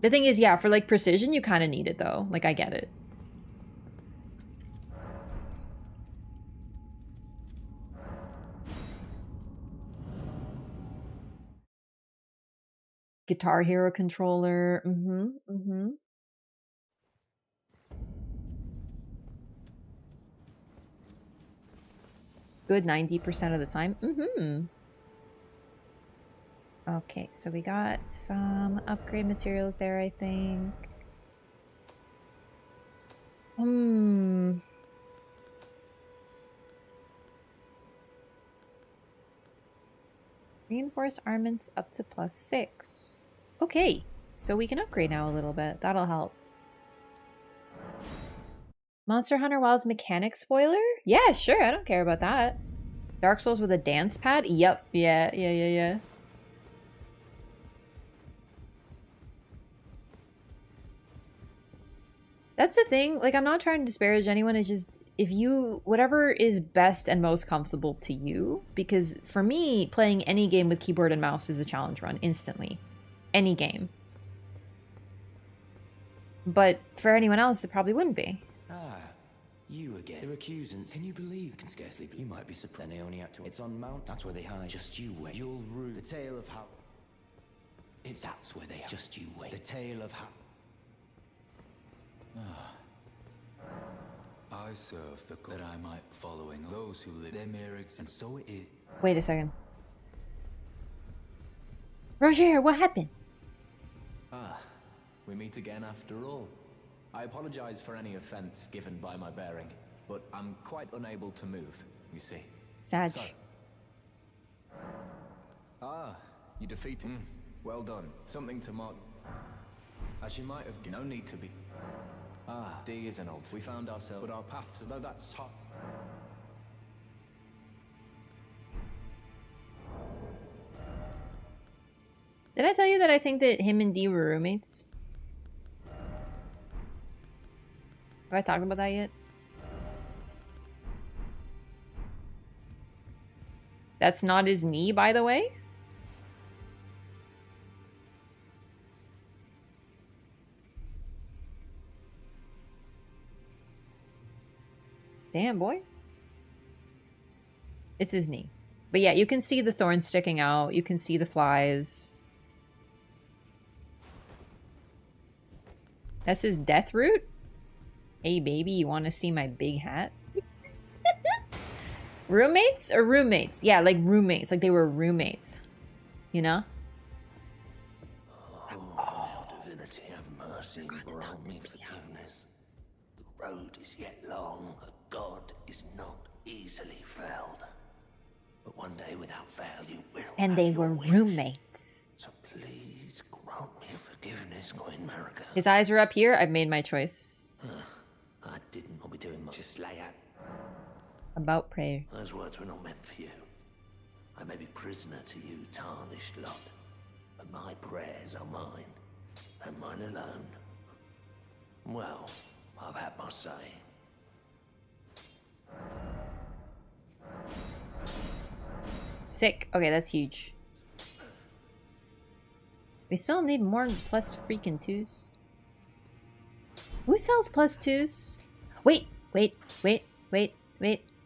The thing is, yeah, for like precision, you kind of need it though. Like, I get it. Guitar Hero controller. Good 90% of the time. Okay, so we got some upgrade materials there, I think. Reinforced armaments up to +6. Okay, so we can upgrade now a little bit. That'll help. Monster Hunter Wilds mechanic spoiler? Yeah, sure, I don't care about that. Dark Souls with a dance pad? Yep, yeah. That's the thing, like, I'm not trying to disparage anyone, it's just, if you, whatever is best and most comfortable to you, because for me, playing any game with keyboard and mouse is a challenge run, instantly. Any game. But for anyone else, it probably wouldn't be. Ah, you again. The recusants. Can you believe? Can scarcely believe. You might be surprised. Then they only had to. It's on Mount. That's where they hide. Just you wait. You'll rue the tale of how. It's that's where they. Just you wait. The tale of how. I serve the God that I might following those who live their merits, and so it is. Wait a second. Roger, what happened? Ah, we meet again after all. I apologize for any offense given by my bearing, but I'm quite unable to move, you see. Sag. So. Ah, you defeated. Well done. Something to mark. As you might have. No need to be. Ah, D is an old. We found ourselves, but our paths, though that's hot. Did I tell you that I think that him and D were roommates? Have I talked about that yet? That's not his knee, by the way. Damn, boy. It's his knee. But yeah, you can see the thorns sticking out. You can see the flies. That's his death root? Hey baby, you want to see my big hat? Roommates or roommates? Yeah, like roommates. Like they were roommates. You know? Oh, divinity, have mercy and grant me forgiveness. The road is yet long, a god is not easily felled. But one day without fail you will. And have they your were wish. roommates. So please grant me forgiveness, Queen Marika. His eyes are up here. I've made my choice. I didn't want to be doing much. Just lay out. About prayer. Those words were not meant for you. I may be prisoner to you, tarnished lot, but my prayers are mine, and mine alone. Well, I've had my say. Sick. Okay, that's huge. We still need more plus freaking twos. Who sells plus twos? Wait. Wait.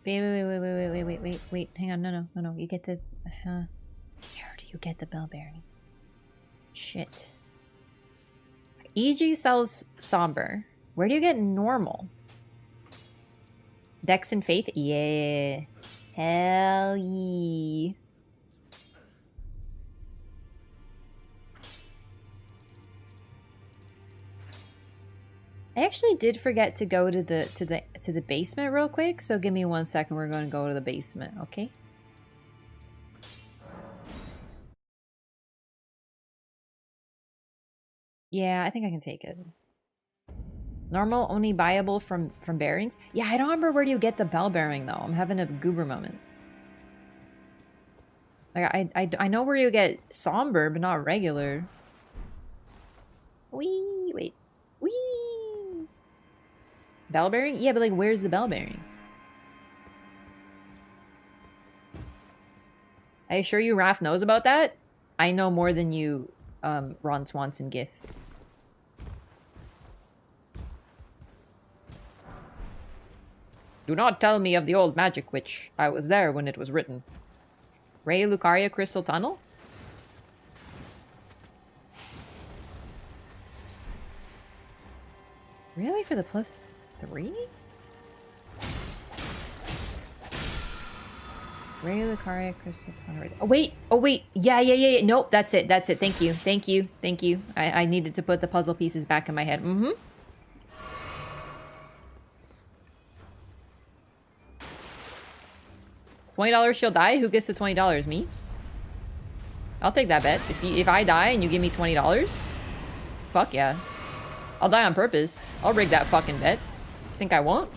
Hang on. No. You get the... where do you get the bell bearing? Shit. EG sells somber. Where do you get normal? Dex and Faith? Yeah. Hell yeah. I actually did forget to go to the basement real quick, so give me 1 second. We're going to go to the basement, okay? Yeah, I think I can take it. Normal only buyable from bearings? Yeah, I don't remember where do you get the bell bearing though. I'm having a goober moment. Like I know where you get somber, but not regular. Wait. Bell bearing? Yeah, but like where's the bell bearing? I assure you Raph knows about that. I know more than you, Ron Swanson gif. Do not tell me of the old magic witch. I was there when it was written. Ray Lucaria Crystal Tunnel? Really? For the +3? Ray Lucaria Crystal Tunnel. Oh wait. Yeah. Nope, that's it. Thank you. I needed to put the puzzle pieces back in my head. $20 she'll die? Who gets the $20? Me? I'll take that bet. If I die and you give me $20, fuck yeah. I'll die on purpose. I'll rig that fucking bet. Think I won't?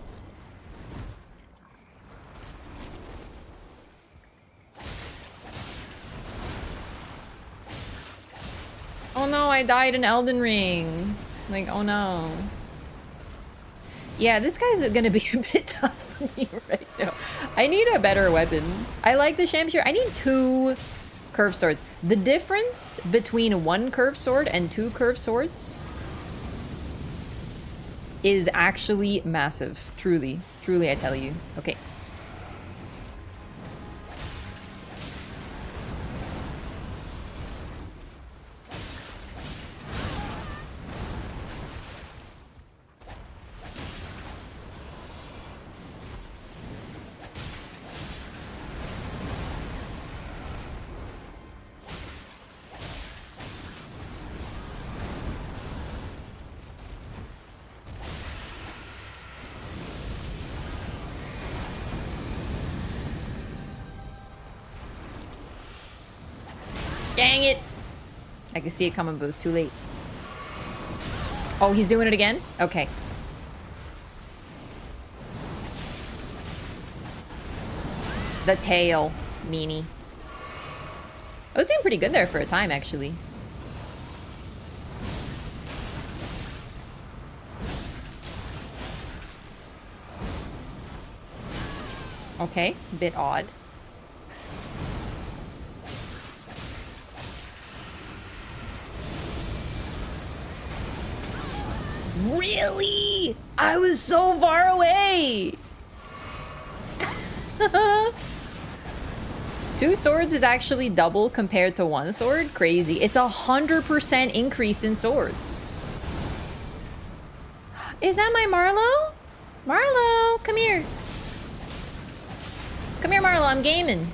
Oh no, I died in Elden Ring. Like, oh no. Yeah, this guy's gonna be a bit tough for me right now. I need a better weapon. I like the Shamshir. I need 2 curved swords. The difference between 1 curved sword and 2 curved swords is actually massive. Truly, I tell you. Okay. Dang it! I can see it coming, but it was too late. Oh, he's doing it again? Okay. The tail, meanie. I was doing pretty good there for a time, actually. Okay, a bit odd. Really? I was so far away! 2 swords is actually double compared to 1 sword? Crazy. It's 100% increase in swords. Is that my Marlo? Marlo, come here. Come here, Marlo, I'm gaming.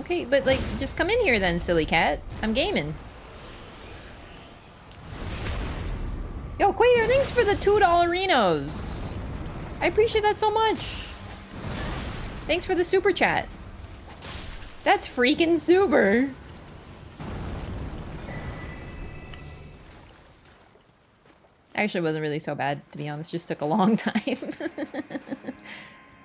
Okay, but like, just come in here then, silly cat. I'm gaming. Yo, Quaither, thanks for the $2 I appreciate that so much. Thanks for the super chat. That's freaking super. Actually, it wasn't really so bad, to be honest. Just took a long time.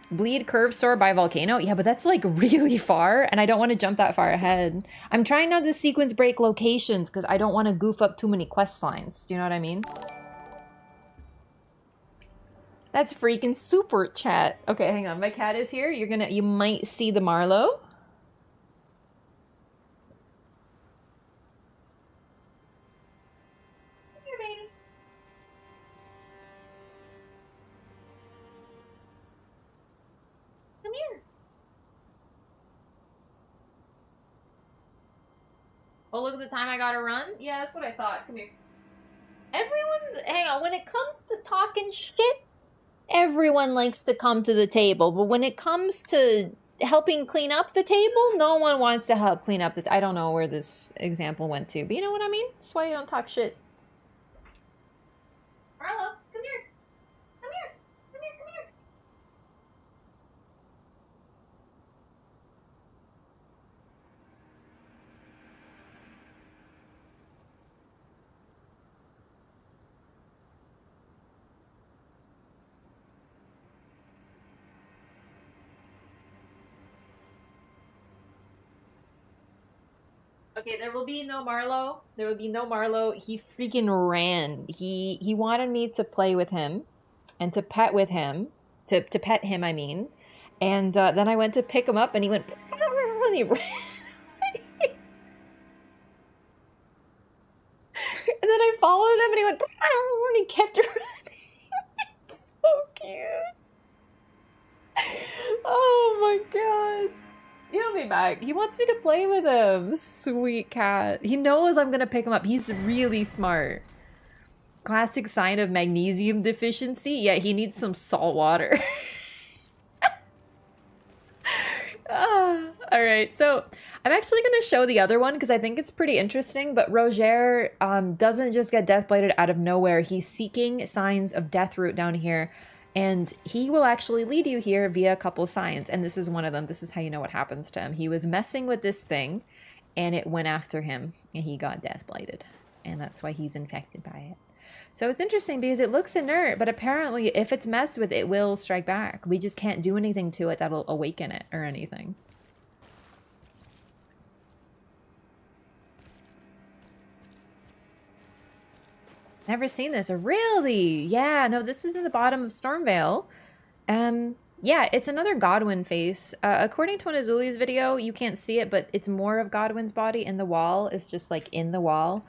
Bleed Curve Sword by Volcano? Yeah, but that's like really far, and I don't want to jump that far ahead. I'm trying not to sequence break locations because I don't want to goof up too many quest lines. Do you know what I mean? That's freaking super chat. Okay, hang on. My cat is here. You might see the Marlowe. Come here, baby. Come here. Oh, look at the time I gotta run? Yeah, that's what I thought. Come here. Hang on, when it comes to talking shit, everyone likes to come to the table, but when it comes to helping clean up the table, no one wants to help clean up I don't know where this example went to, but you know what I mean? That's why you don't talk shit. Marlo, come here. Come here. Come here, come here. Okay, there will be no Marlo. There will be no Marlo. He freaking ran. He wanted me to play with him and to pet with him. To pet him, I mean. And then I went to pick him up and he went and he ran. And then I followed him and he went and he kept running. So cute. Oh my god. He'll be back. He wants me to play with him. Sweet cat. He knows I'm gonna pick him up. He's really smart. Classic sign of magnesium deficiency. Yeah, he needs some salt water. Alright, so I'm actually gonna show the other one because I think it's pretty interesting, but Roger doesn't just get death blighted out of nowhere. He's seeking signs of Deathroot down here. And he will actually lead you here via a couple signs. And this is one of them. This is how you know what happens to him. He was messing with this thing and it went after him and he got death blighted. And that's why he's infected by it. So it's interesting because it looks inert, but apparently if it's messed with, it will strike back. We just can't do anything to it that'll awaken it or anything. Never seen this. Really? Yeah, no, this is in the bottom of Stormvale. Yeah, it's another Godwin face. According to Azuli's video, you can't see it, but it's more of Godwin's body in the wall. It's just like in the wall.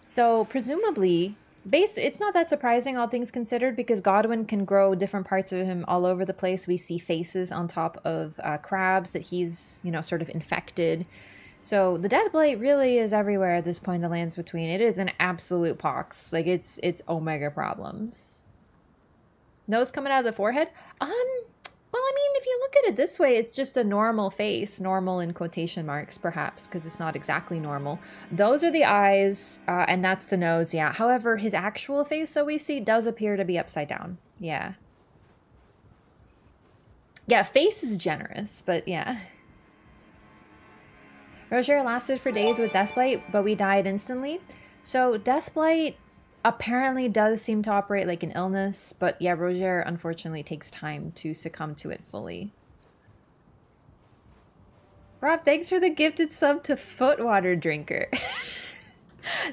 So presumably, it's not that surprising, all things considered, because Godwin can grow different parts of him all over the place. We see faces on top of crabs that he's, you know, sort of infected. So the Deathblight really is everywhere at this point in the Lands Between. It is an absolute pox. Like, it's Omega problems. Nose coming out of the forehead? Well, I mean, if you look at it this way, it's just a normal face. Normal in quotation marks, perhaps, because it's not exactly normal. Those are the eyes, and that's the nose, yeah. However, his actual face, so we see, does appear to be upside down. Yeah. Yeah, face is generous, but yeah. Roger lasted for days with Deathblight, but we died instantly. So Deathblight apparently does seem to operate like an illness, but yeah, Roger unfortunately takes time to succumb to it fully. Rob, thanks for the gifted sub to Footwater Drinker.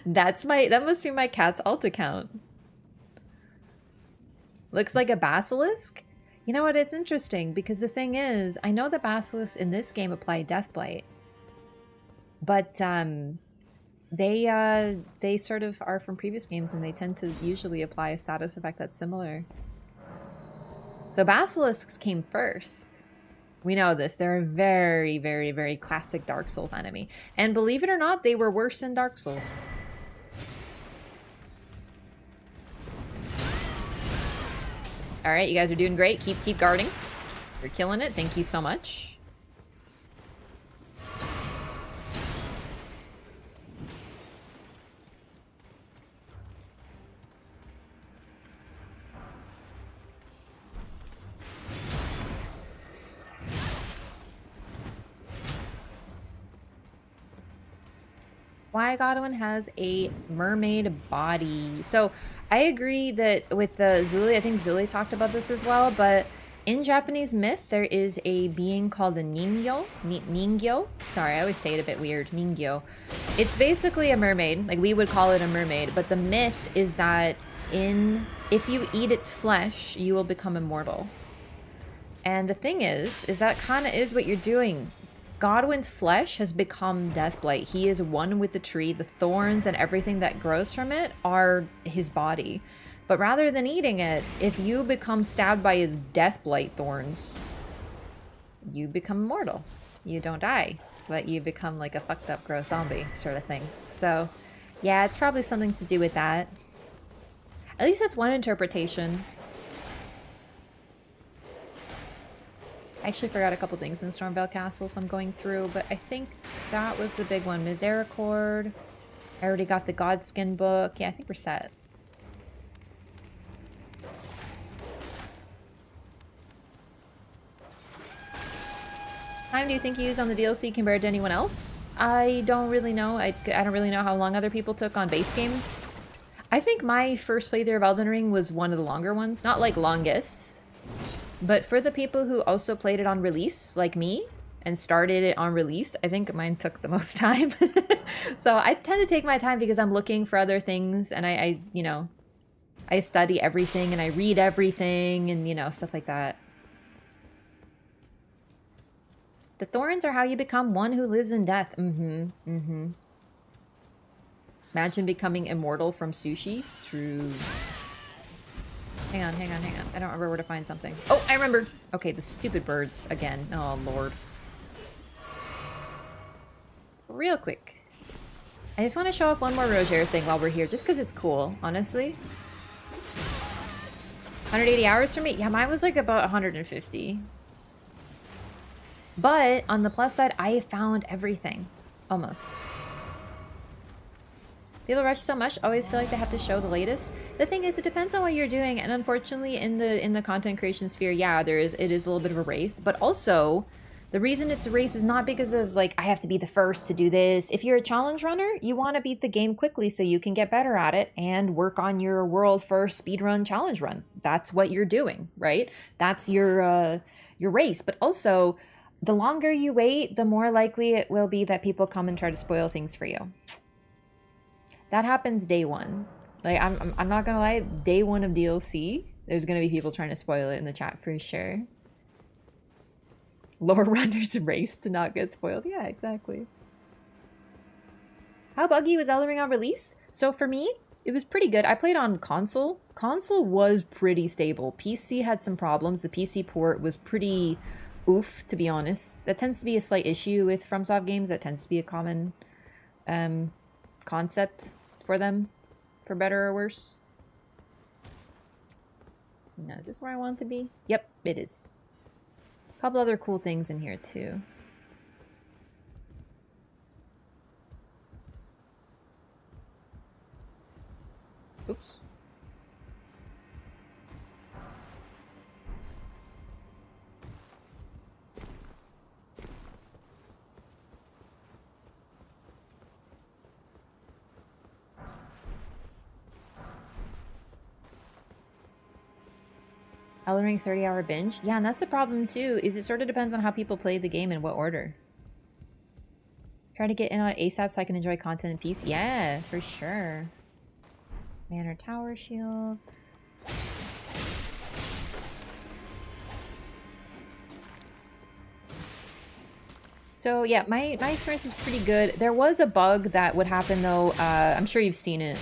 That must be my cat's alt account. Looks like a basilisk? You know what, it's interesting, because the thing is, I know the basilisks in this game apply Deathblight. But they sort of are from previous games and they tend to usually apply a status effect that's similar. So basilisks came first. We know this. They're a very, very, very classic Dark Souls enemy. And believe it or not, they were worse in Dark Souls. Alright, you guys are doing great. Keep guarding. You're killing it. Thank you so much. Why Godwin has a mermaid body. So I agree that with the Zuli, I think Zuli talked about this as well, but in Japanese myth, there is a being called a Ningyo. Ningyo? Sorry, I always say it a bit weird. Ningyo. It's basically a mermaid. Like, we would call it a mermaid, but the myth is that if you eat its flesh, you will become immortal. And the thing is that kind of is what you're doing. Godwin's flesh has become Deathblight. He is one with the tree. The thorns and everything that grows from it are his body. But rather than eating it, if you become stabbed by his Deathblight thorns, you become immortal. You don't die, but you become like a fucked up gross zombie sort of thing. So yeah, it's probably something to do with that. At least that's one interpretation. I actually forgot a couple things in Stormveil Castle, so I'm going through, but I think that was the big one. Misericord. I already got the Godskin book. Yeah, I think we're set. Time do you think you use on the DLC compared to anyone else? I don't really know. I don't really know how long other people took on base game. I think my first playthrough of Elden Ring was one of the longer ones. Not like longest. But for the people who also played it on release, like me, and started it on release, I think mine took the most time. So I tend to take my time because I'm looking for other things, and I you know, I study everything, and I read everything, and, you know, stuff like that. The thorns are how you become one who lives in death. Imagine becoming immortal from sushi. True. Hang on. I don't remember where to find something. Oh, I remember. Okay, the stupid birds again. Oh, Lord. Real quick. I just want to show off one more Roger thing while we're here, just because it's cool, honestly. 180 hours for me? Yeah, mine was like about 150. But on the plus side, I found everything. Almost. People rush so much, always feel like they have to show the latest. The thing is, it depends on what you're doing, and unfortunately in the content creation sphere, yeah, it is a little bit of a race, but also the reason it's a race is not because of like I have to be the first to do this. If you're a challenge runner, you want to beat the game quickly so you can get better at it and work on your world first speedrun challenge run. That's what you're doing, right? That's your race. But also, the longer you wait, the more likely it will be that people come and try to spoil things for you. That happens day one. Like, I'm not gonna lie, day one of DLC, there's gonna be people trying to spoil it in the chat for sure. Lore runners race to not get spoiled. Yeah, exactly. How buggy was Elden Ring on release? So for me, it was pretty good. I played on console. Console was pretty stable. PC had some problems. The PC port was pretty oof, to be honest. That tends to be a slight issue with FromSoft games. That tends to be a common concept for them, for better or worse. Now, is this where I want to be? Yep, it is. A couple other cool things in here too. Oops. Elden Ring 30-hour binge? Yeah, and that's the problem too, is it sort of depends on how people play the game and what order. Try to get in on it ASAP so I can enjoy content in peace? Yeah, for sure. Manor Tower Shield. So yeah, my experience was pretty good. There was a bug that would happen though, I'm sure you've seen it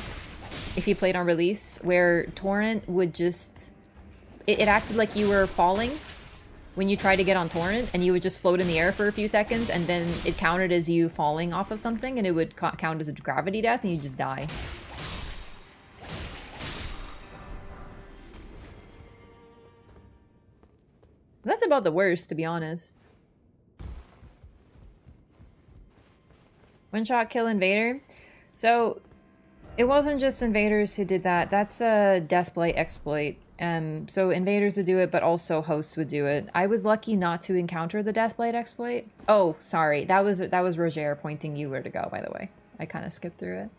if you played on release, where Torrent would just... It acted like you were falling, when you try to get on torrent, and you would just float in the air for a few seconds, and then it counted as you falling off of something, and it would count as a gravity death, and you just die. That's about the worst, to be honest. One shot kill invader. So it wasn't just invaders who did that. That's a Deathblight exploit. So invaders would do it, but also hosts would do it. I was lucky not to encounter the Deathblight exploit. Oh, sorry. That was Roger pointing you where to go, by the way. I kind of skipped through it.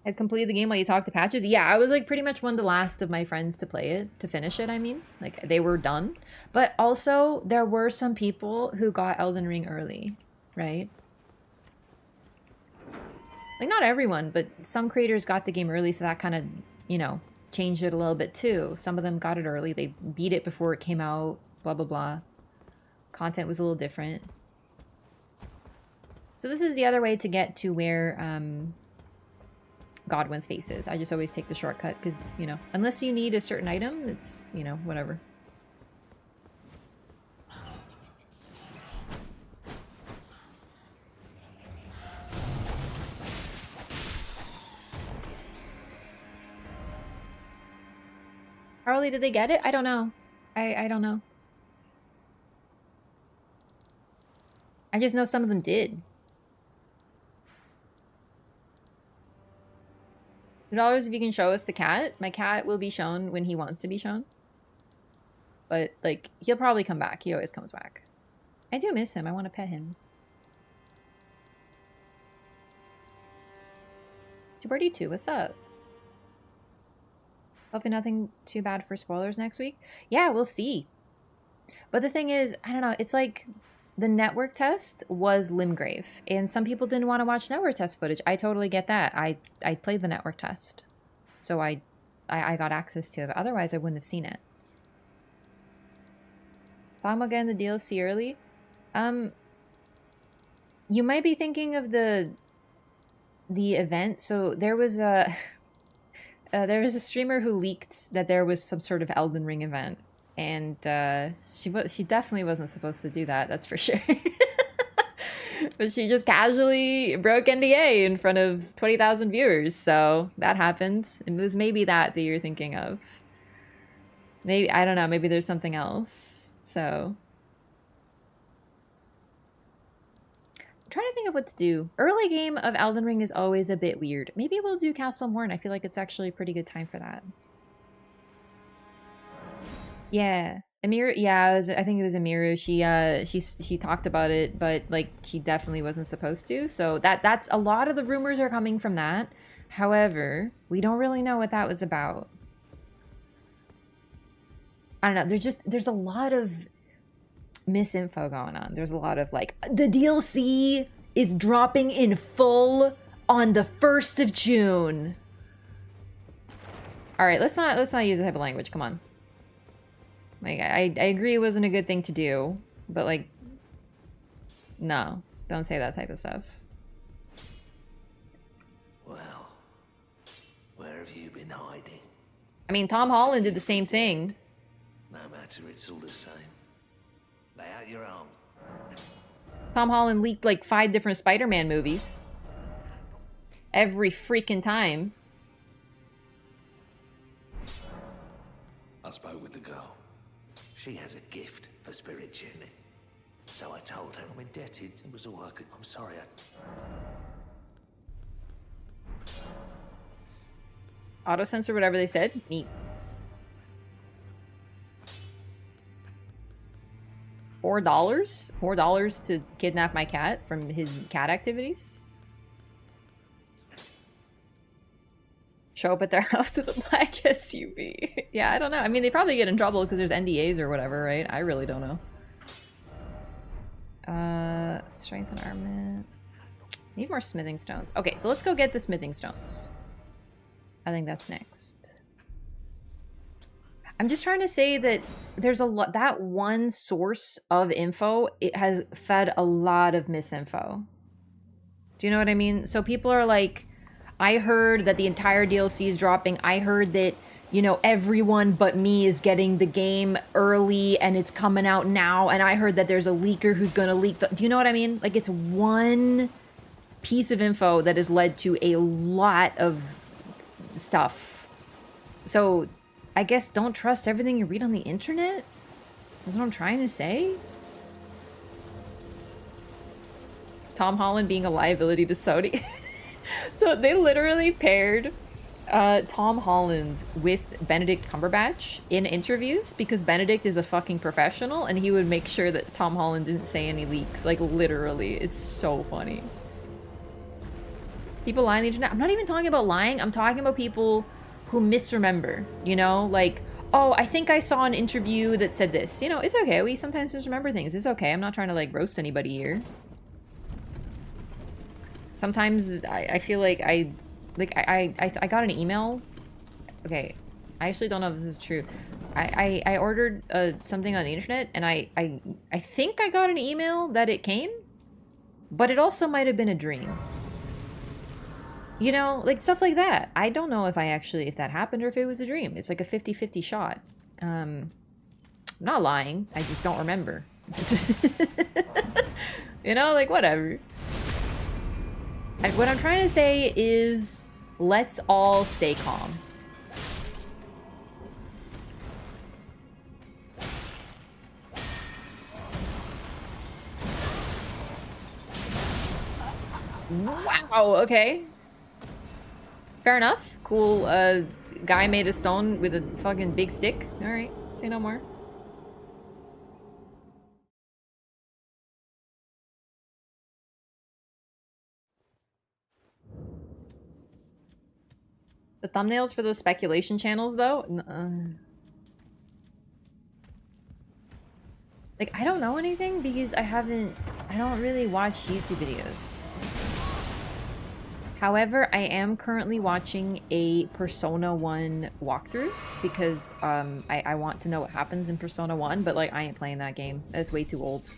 Had completed the game while you talked to patches? Yeah, I was like pretty much one of the last of my friends to play it, to finish it, I mean. Like, they were done. But also, there were some people who got Elden Ring early, right? Like, not everyone, but some creators got the game early, so that kind of, you know, changed it a little bit too. Some of them got it early, they beat it before it came out, blah, blah, blah. Content was a little different. So this is the other way to get to where, Godwin's face is. I just always take the shortcut because, you know, unless you need a certain item, it's, you know, whatever. How early did they get it? I don't know. I don't know. I just know some of them did. $2 if you can show us the cat. My cat will be shown when he wants to be shown. But, like, he'll probably come back. He always comes back. I do miss him. I want to pet him. Birdie 2, what's up? Hopefully nothing too bad for spoilers next week. Yeah, we'll see. But the thing is, I don't know, it's like the network test was Limgrave, and some people didn't want to watch network test footage. I totally get that. I played the network test, so I got access to it. But otherwise, I wouldn't have seen it. Talking about getting the DLC early. You might be thinking of the event. So there was a streamer who leaked that there was some sort of Elden Ring event. And she definitely wasn't supposed to do that, that's for sure. But she just casually broke NDA in front of 20,000 viewers, so that happened. It was maybe that you're thinking of. Maybe, I don't know, maybe there's something else. So I'm trying to think of what to do. Early game of Elden Ring is always a bit weird. Maybe we'll do Castle Morn. I feel like it's actually a pretty good time for that. Yeah, Amir. Yeah, I think it was Amiru. She talked about it, but like she definitely wasn't supposed to. So that's a lot of the rumors are coming from that. However, we don't really know what that was about. I don't know. There's a lot of misinfo going on. There's a lot of like the DLC is dropping in full on the 1st of June. All right, let's not use that type of language. Come on. Like, I agree it wasn't a good thing to do, but, like, no. Don't say that type of stuff. Well, where have you been hiding? I mean, Tom Holland did the same thing. No matter, it's all the same. Lay out your arms. Tom Holland leaked, like, 5 different Spider-Man movies. Every freaking time. I spoke with the girl. She has a gift for spirit tuning. So I told her I'm indebted. It was all I could. I'm sorry. Auto censor whatever they said. Neat. $4? $4 to kidnap my cat from his cat activities? Show up at their house with a black SUV. Yeah, I don't know. I mean, they probably get in trouble because there's NDAs or whatever, right? I really don't know. Strength and armament. Need more smithing stones. Okay, so let's go get the smithing stones. I think that's next. I'm just trying to say that there's a lot, that one source of info, it has fed a lot of misinfo. Do you know what I mean? So people are like, I heard that the entire DLC is dropping. I heard that, you know, everyone but me is getting the game early and it's coming out now. And I heard that there's a leaker who's going to leak the... Do you know what I mean? Like, it's one piece of info that has led to a lot of stuff. So, I guess don't trust everything you read on the internet? That's what I'm trying to say? Tom Holland being a liability to Sony. So they literally paired Tom Holland with Benedict Cumberbatch in interviews because Benedict is a fucking professional and he would make sure that Tom Holland didn't say any leaks. Like, literally. It's so funny. People lie on the internet. I'm not even talking about lying. I'm talking about people who misremember, you know? Like, oh, I think I saw an interview that said this. You know, it's okay. We sometimes just remember things. It's okay. I'm not trying to, like, roast anybody here. Sometimes I feel like I got an email. Okay, I actually don't know if this is true. I ordered something on the internet and I think I got an email that it came, but it also might have been a dream. You know, like stuff like that. I don't know if that happened or if it was a dream. It's like a 50-50 shot. I'm not lying. I just don't remember. You know, like whatever. What I'm trying to say is, let's all stay calm. Wow, okay. Fair enough. Cool, guy made of stone with a fucking big stick. Alright, say no more. The thumbnails for those speculation channels, though? Like, I don't know anything because I don't really watch YouTube videos. However, I am currently watching a Persona 1 walkthrough because I want to know what happens in Persona 1, but like, I ain't playing that game. That's way too old.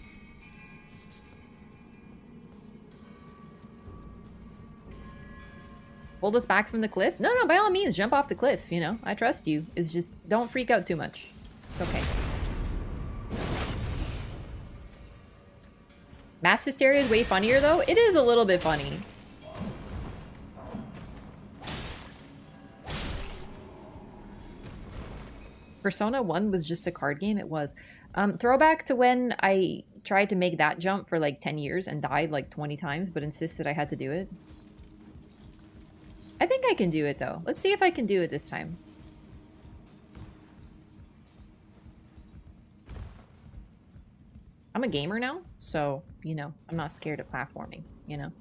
Hold us back from the cliff? No, by all means, jump off the cliff, you know? I trust you. It's just, don't freak out too much. It's okay. Mass Hysteria is way funnier, though. It is a little bit funny. Persona 1 was just a card game? It was. Throwback to when I tried to make that jump for like 10 years and died like 20 times, but insisted I had to do it. I think I can do it, though. Let's see if I can do it this time. I'm a gamer now, so, you know, I'm not scared of platforming, you know?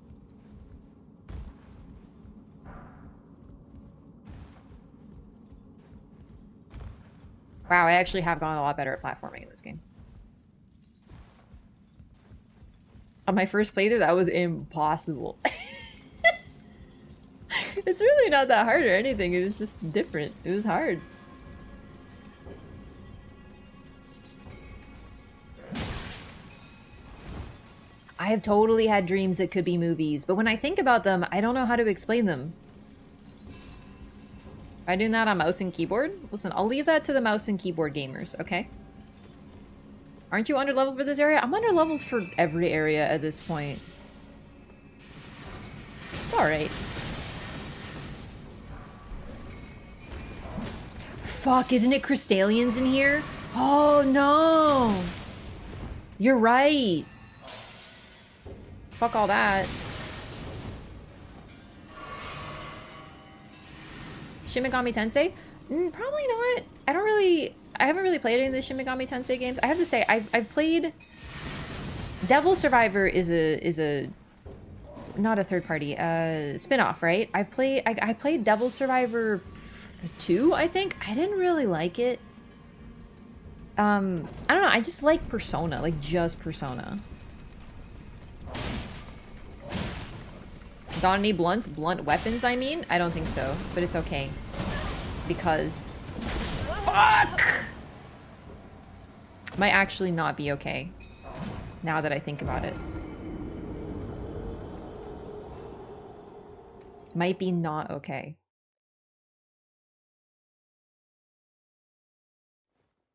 Wow, I actually have gotten a lot better at platforming in this game. On my first playthrough, that was impossible. It's really not that hard or anything. It was just different. It was hard. I have totally had dreams that could be movies, but when I think about them, I don't know how to explain them. Am I doing that on mouse and keyboard? Listen, I'll leave that to the mouse and keyboard gamers, okay? Aren't you underleveled for this area? I'm underleveled for every area at this point. It's alright. Fuck, isn't it Crystallians in here? Oh no! You're right! Fuck all that. Shin Megami Tensei? Probably not. I haven't really played any of the Shin Megami Tensei games. I have to say, I've played... Devil Survivor is a not a third party, spin-off, right? I played Devil Survivor 2, I think. I didn't really like it. I don't know, I just like Persona, like just Persona. Got any blunt weapons, I mean? I don't think so, but it's okay. Because... Fuck! Might actually not be okay. Now that I think about it. Might be not okay.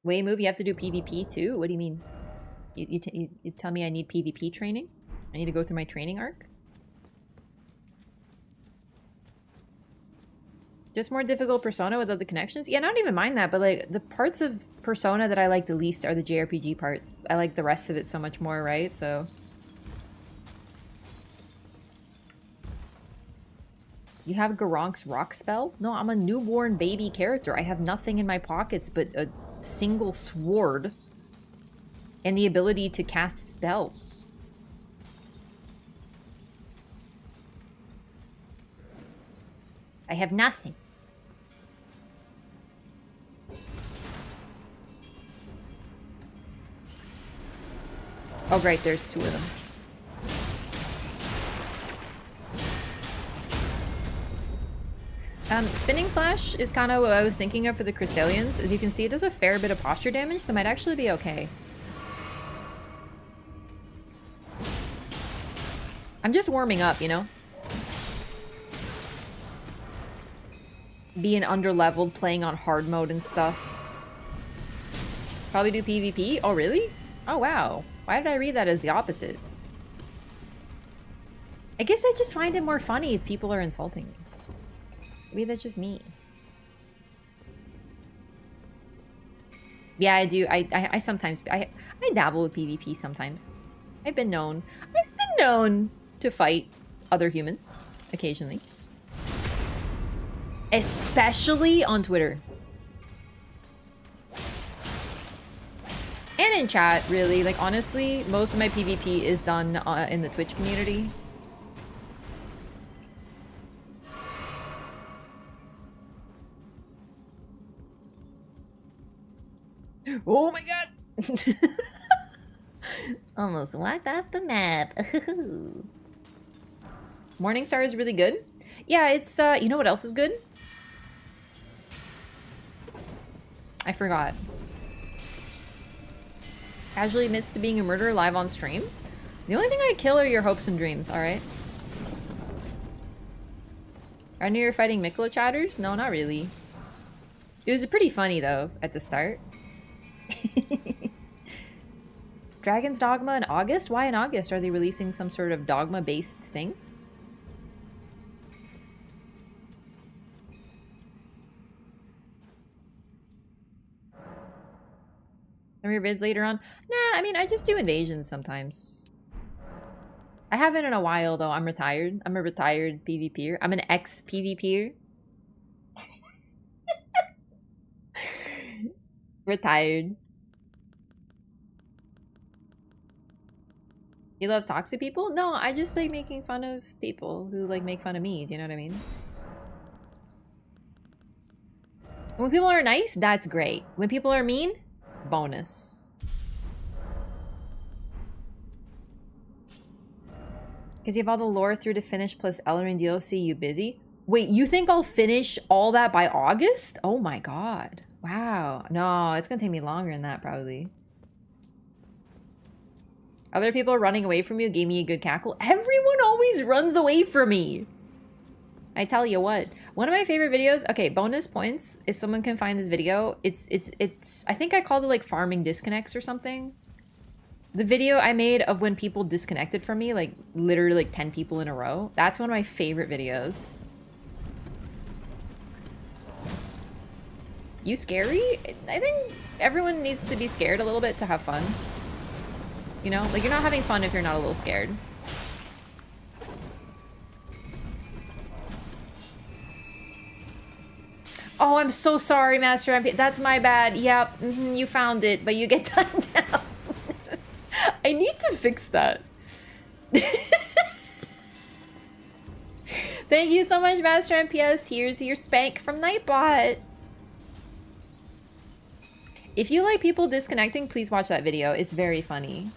Way move, you have to do PvP too? What do you mean? You tell me I need PvP training? I need to go through my training arc? Just more difficult Persona without the connections? Yeah, I don't even mind that, but like the parts of Persona that I like the least are the JRPG parts. I like the rest of it so much more, right? So... You have Garonk's rock spell? No, I'm a newborn baby character. I have nothing in my pockets but a single sword and the ability to cast spells. I have nothing. Oh great, there's two of them. Spinning Slash is kind of what I was thinking of for the Crystallians. As you can see, it does a fair bit of posture damage, so it might actually be okay. I'm just warming up, you know? Being underleveled, playing on hard mode and stuff. Probably do PvP? Oh, really? Oh, wow. Why did I read that as the opposite? I guess I just find it more funny if people are insulting me. Maybe that's just me. Yeah, I do. I sometimes... I dabble with PvP sometimes. I've been known to fight other humans occasionally. Especially on Twitter. And in chat, really. Like, honestly, most of my PvP is done in the Twitch community. Oh my god! Almost wiped off the map. Morningstar is really good. Yeah, it's, you know what else is good? I forgot. Casually admits to being a murderer live on stream. The only thing I kill are your hopes and dreams, alright? I knew you were fighting Mikula chatters? No, not really. It was pretty funny, though, at the start. Dragon's Dogma in August? Why in August? Are they releasing some sort of dogma-based thing? Some of your vids later on? Nah, I mean, I just do invasions sometimes. I haven't in a while, though. I'm retired. I'm a retired PvPer. I'm an ex-PvPer. Retired. You love toxic people? No, I just like making fun of people who like make fun of me. Do you know what I mean? When people are nice, that's great. When people are mean, bonus. Because you have all the lore through to finish plus Elden Ring DLC, you busy? Wait, you think I'll finish all that by August? Oh my god. Wow. No, it's gonna take me longer than that, probably. Other people running away from you gave me a good cackle. Everyone always runs away from me. I tell you what. One of my favorite videos... Okay, bonus points. If someone can find this video. It's I think I called it like farming disconnects or something. The video I made of when people disconnected from me. Like literally like 10 people in a row. That's one of my favorite videos. You scary? I think everyone needs to be scared a little bit to have fun. You know? Like, you're not having fun if you're not a little scared. Oh, I'm so sorry, Master MP. That's my bad. Yep, you found it, but you get timed down. I need to fix that. Thank you so much, Master MPS. Here's your spank from Nightbot. If you like people disconnecting, please watch that video. It's very funny.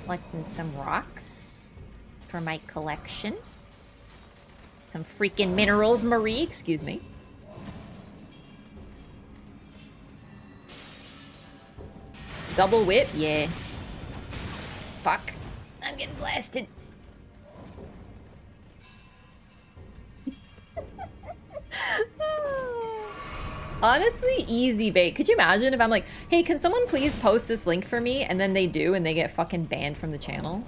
Collecting some rocks for my collection. Some freaking minerals, Marie. Excuse me. Double whip? Yeah. Fuck. I'm getting blasted. Honestly, easy bait. Could you imagine if I'm like, hey, can someone please post this link for me? And then they do, and they get fucking banned from the channel.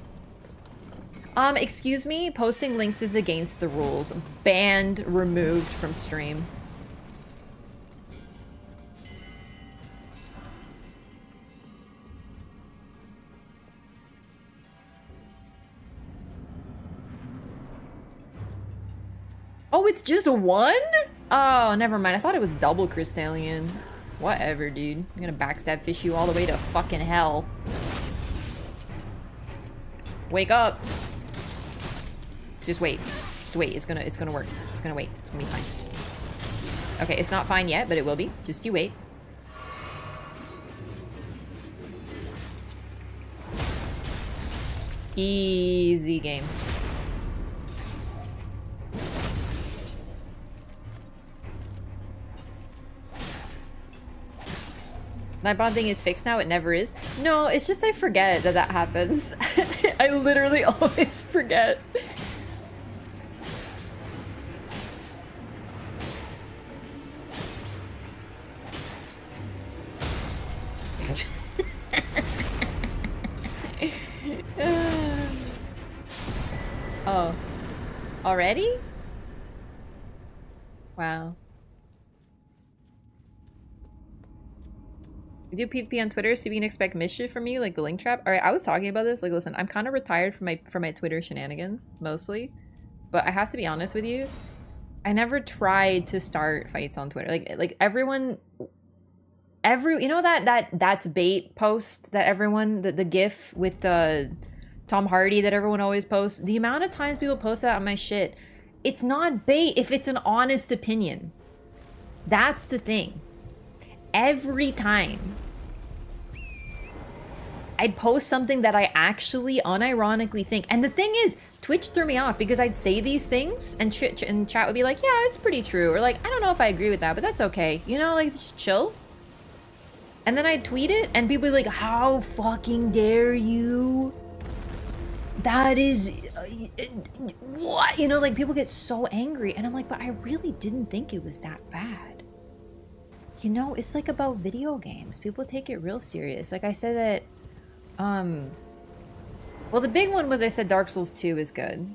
Excuse me? Posting links is against the rules. Banned, removed from stream. Oh, it's just one? Oh, never mind. I thought it was double Crystallian. Whatever, dude. I'm gonna backstab fish you all the way to fucking hell. Wake up. Just wait. Just wait. It's gonna work. It's gonna wait. It's gonna be fine. Okay, it's not fine yet, but it will be. Just you wait. Easy game. My bonding is fixed now, it never is. No, it's just I forget that that happens. I literally always forget. Oh. Already? Wow. Do PvP on Twitter so you can expect mischief from me, like the link trap. All right, I was talking about this. Like, listen, I'm kind of retired from my Twitter shenanigans mostly, but I have to be honest with you. I never tried to start fights on Twitter. Like everyone, you know that's bait post that everyone the GIF with the Tom Hardy that everyone always posts. The amount of times people post that on my shit, it's not bait if it's an honest opinion. That's the thing. Every time I'd post something that I actually unironically think. And the thing is, Twitch threw me off because I'd say these things and chat would be like, yeah, it's pretty true. Or like, I don't know if I agree with that, but that's okay. You know, like just chill. And then I'd tweet it and people would be like, how fucking dare you? That is, what? You know, like people get so angry. And I'm like, but I really didn't think it was that bad. You know, it's like about video games. People take it real serious. Like I said that, well, the big one was I said Dark Souls 2 is good.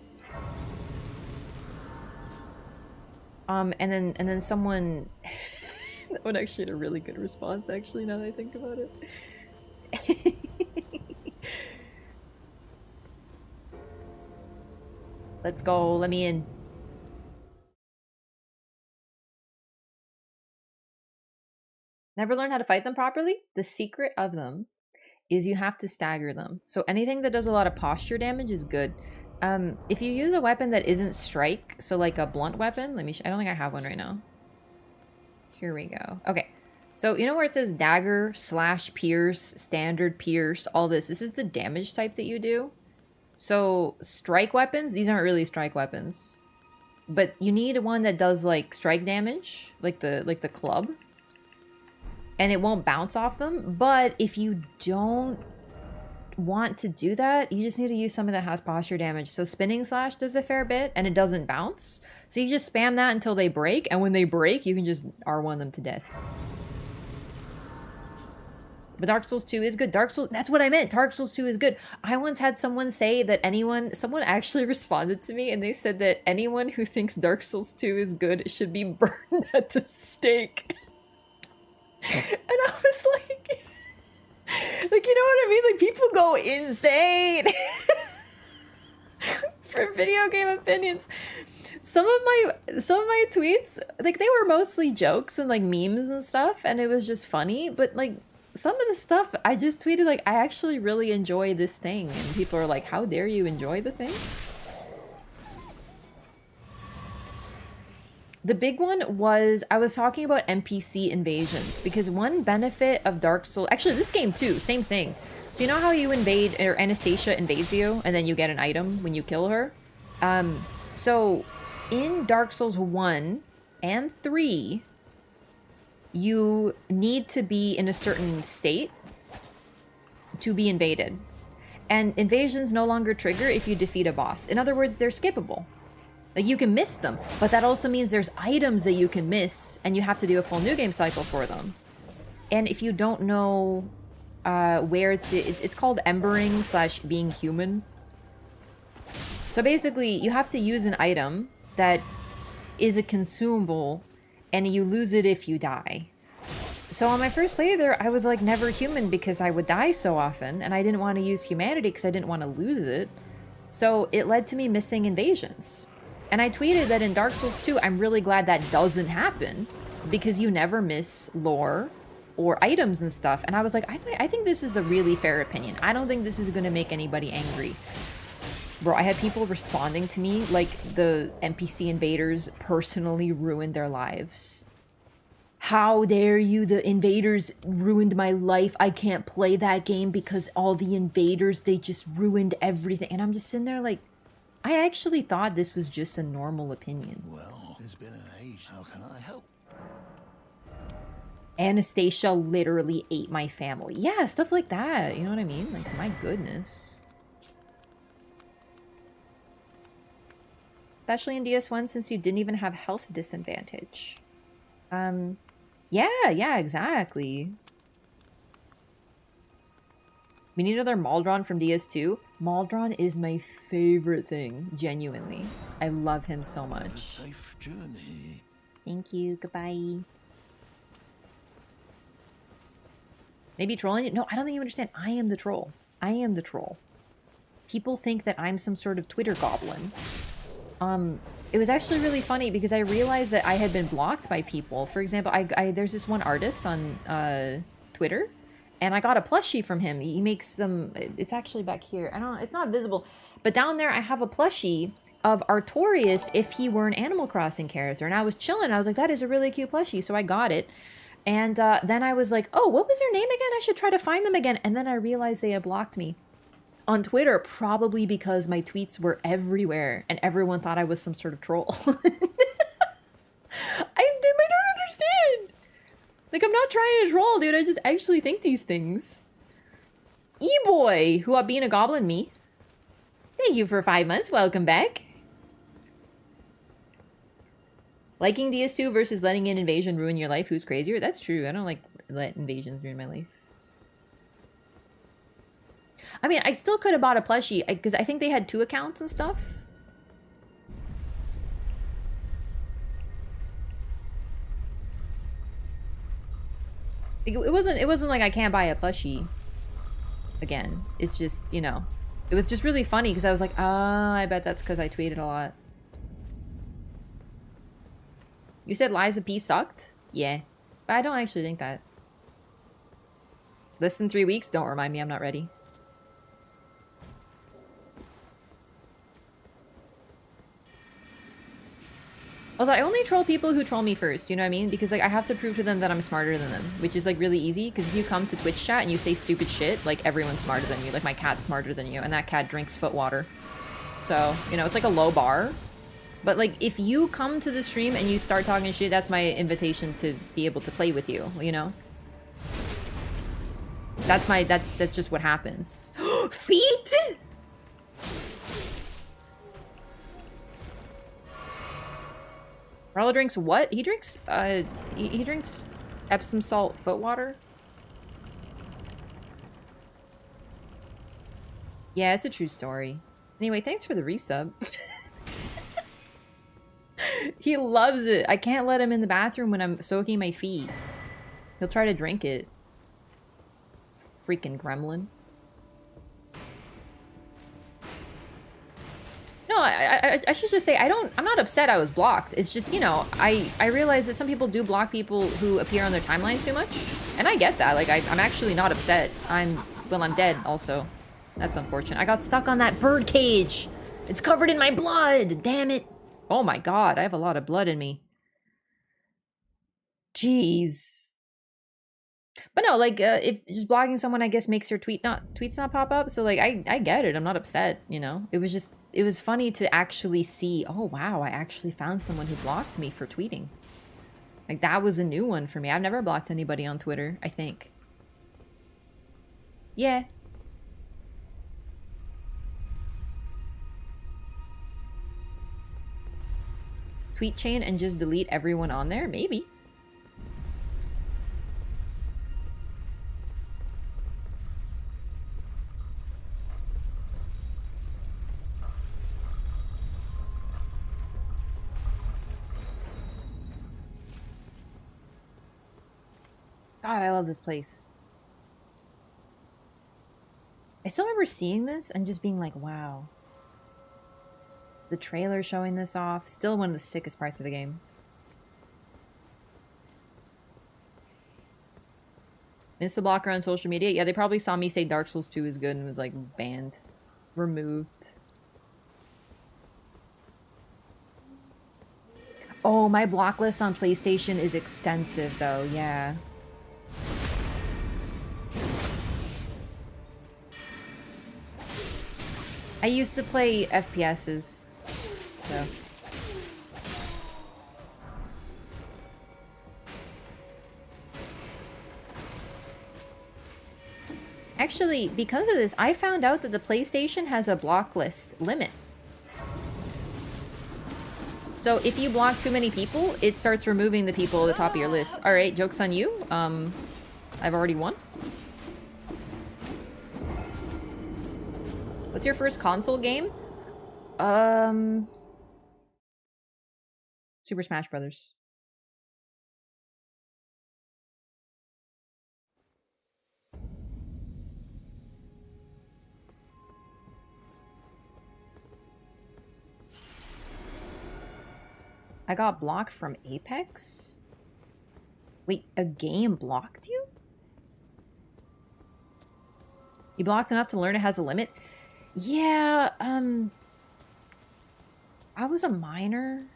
And then someone, that one actually had a really good response actually, now that I think about it. Let's go, let me in. Never learned how to fight them properly? The secret of them is you have to stagger them. So anything that does a lot of posture damage is good. If you use a weapon that isn't strike, so like a blunt weapon, I don't think I have one right now. Here we go. Okay. So you know where it says dagger, slash, pierce, standard, pierce, all this. This is the damage type that you do. So strike weapons, these aren't really strike weapons. But you need one that does like strike damage, like the club. And it won't bounce off them. But if you don't want to do that, you just need to use something that has posture damage. So spinning slash does a fair bit and it doesn't bounce. So you just spam that until they break. And when they break, you can just R1 them to death. But Dark Souls 2 is good. Dark Souls, that's what I meant. Dark Souls 2 is good. I once had someone say that someone actually responded to me and they said that anyone who thinks Dark Souls 2 is good should be burned at the stake. And I was like, you know what I mean? Like, people go insane for video game opinions. Some of my tweets, like, they were mostly jokes and like memes and stuff, and it was just funny. But like, some of the stuff I just tweeted, like, I actually really enjoy this thing, and people are like, how dare you enjoy the thing? The big one was, I was talking about NPC invasions, because one benefit of Dark Souls, actually this game too, same thing. So you know how you invade, or Anastasia invades you, and then you get an item when you kill her? So in Dark Souls 1 and 3, you need to be in a certain state. to be invaded. And invasions no longer trigger if you defeat a boss. In other words, they're skippable. Like, you can miss them, but that also means there's items that you can miss, and you have to do a full new game cycle for them. And if you don't know where to... It's called embering / being human. So basically, you have to use an item that is a consumable, and you lose it if you die. So on my first playthrough, I was like never human because I would die so often, and I didn't want to use humanity because I didn't want to lose it. So it led to me missing invasions. And I tweeted that in Dark Souls 2, I'm really glad that doesn't happen because you never miss lore or items and stuff. And I was like, I think this is a really fair opinion. I don't think this is going to make anybody angry. Bro, I had people responding to me like the NPC invaders personally ruined their lives. How dare you, the invaders ruined my life. I can't play that game because all the invaders, they just ruined everything. And I'm just sitting there like, I actually thought this was just a normal opinion. Well, it's been an age. How can I help? Anastasia literally ate my family. Yeah, stuff like that. You know what I mean? Like, my goodness. Especially in DS1 since you didn't even have health disadvantage. Yeah, exactly. We need another Maldron from DS2. Maldron is my favorite thing, genuinely. I love him so much. Have a safe journey. Thank you, goodbye. Maybe trolling you? No, I don't think you understand. I am the troll. I am the troll. People think that I'm some sort of Twitter goblin. It was actually really funny because I realized that I had been blocked by people. For example, there's this one artist on Twitter, and I got a plushie from him. He makes them... It's actually back here. I don't know. It's not visible. But down there, I have a plushie of Artorias if he were an Animal Crossing character. And I was chilling. I was like, that is a really cute plushie. So I got it. And then I was like, oh, what was their name again? I should try to find them again. And then I realized they had blocked me on Twitter, probably because my tweets were everywhere and everyone thought I was some sort of troll. I don't understand. Like, I'm not trying to troll, dude. I just actually think these things. E-boy, who being a goblin me. Thank you for 5 months. Welcome back. Liking DS2 versus letting an invasion ruin your life. Who's crazier? That's true. I don't like let invasions ruin my life. I mean, I still could have bought a plushie because I think they had 2 accounts and stuff. It wasn't like I can't buy a plushie again. It's just, you know, it was just really funny because I was like, I bet that's because I tweeted a lot. You said Liza P sucked? Yeah. But I don't actually think that. Less than 3 weeks? Don't remind me, I'm not ready. Also, I only troll people who troll me first, you know what I mean? Because, like, I have to prove to them that I'm smarter than them, which is, like, really easy. Because if you come to Twitch chat and you say stupid shit, like, everyone's smarter than you. Like, my cat's smarter than you, and that cat drinks foot water. So, you know, it's like a low bar. But, like, if you come to the stream and you start talking shit, that's my invitation to be able to play with you, you know? That's just what happens. Feet? Marlo drinks what? He drinks, he drinks Epsom salt foot water? Yeah, it's a true story. Anyway, thanks for the resub. He loves it. I can't let him in the bathroom when I'm soaking my feet. He'll try to drink it. Freaking gremlin. No, I should just say I'm not upset I was blocked. It's just, you know, I realize that some people do block people who appear on their timeline too much. And I get that. Like, I'm actually not upset. I'm dead also. That's unfortunate. I got stuck on that bird cage. It's covered in my blood. Damn it. Oh my god, I have a lot of blood in me. Jeez. But no, like, if just blocking someone, I guess, makes their tweets not pop up. So, like, I get it. I'm not upset, you know? It was funny to actually see, oh, wow, I actually found someone who blocked me for tweeting. Like, that was a new one for me. I've never blocked anybody on Twitter, I think. Yeah. tweet chain and just delete everyone on there? Maybe. God, I love this place. I still remember seeing this and just being like, wow. The trailer showing this off. Still one of the sickest parts of the game. Insta-blocker on social media. Yeah, they probably saw me say Dark Souls 2 is good and was like banned. Removed. Oh, my block list on PlayStation is extensive though, yeah. I used to play FPSs, so... Actually, because of this, I found out that the PlayStation has a block list limit. So if you block too many people, it starts removing the people at the top of your list. Alright, joke's on you. I've already won. What's your first console game? Super Smash Brothers. I got blocked from Apex? Wait, a game blocked you? You blocked enough to learn it has a limit? Yeah, I was a minor.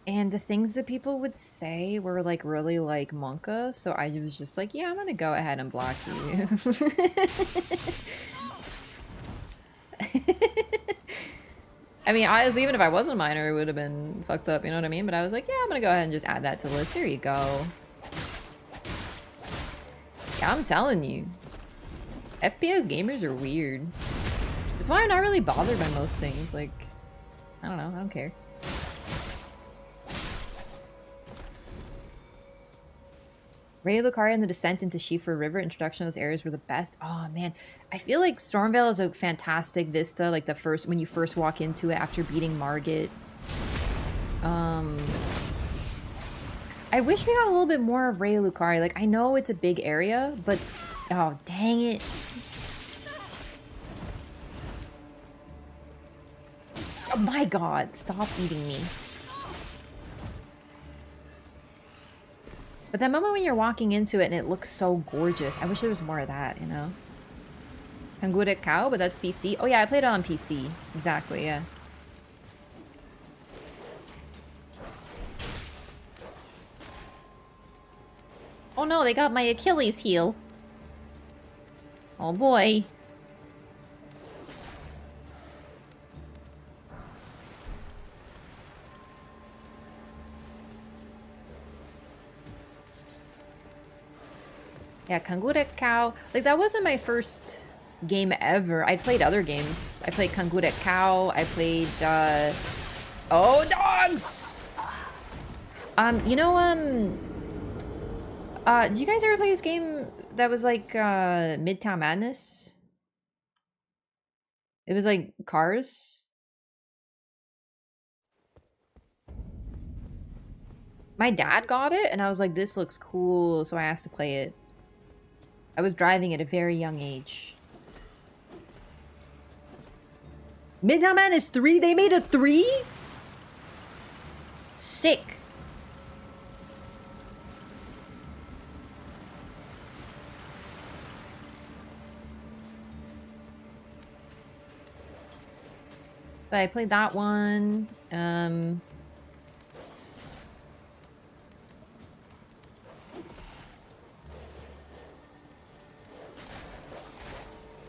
And the things that people would say were like really like Monka, so I was just like, yeah, I'm gonna go ahead and block you. I mean, even if I wasn't a minor, it would have been fucked up, you know what I mean? But I was like, yeah, I'm gonna go ahead and just add that to the list. There you go. Yeah, I'm telling you. FPS gamers are weird. That's why I'm not really bothered by most things. Like, I don't know, I don't care. Ray Lucaria and the descent into Shifa River, introduction of those areas were the best. Oh man, I feel like Stormvale is a fantastic vista, like when you first walk into it after beating Margit. I wish we got a little bit more of Ray Lucaria. Like, I know it's a big area, but oh dang it. Oh my god, stop eating me. But that moment when you're walking into it and it looks so gorgeous, I wish there was more of that, you know? Kangura Cow, but that's PC. Oh yeah, I played it on PC. Exactly, yeah. Oh no, they got my Achilles heel. Oh boy. Yeah, Kangura Cow. Like, that wasn't my first game ever. I played other games. I played Kangura Cow. I played, Oh, dogs! You know, did you guys ever play this game that was like, Midtown Madness? It was like Cars. My dad got it, and I was like, this looks cool, so I asked to play it. I was driving at a very young age. Midtown Madness 3? They made a 3? Sick. But I played that one.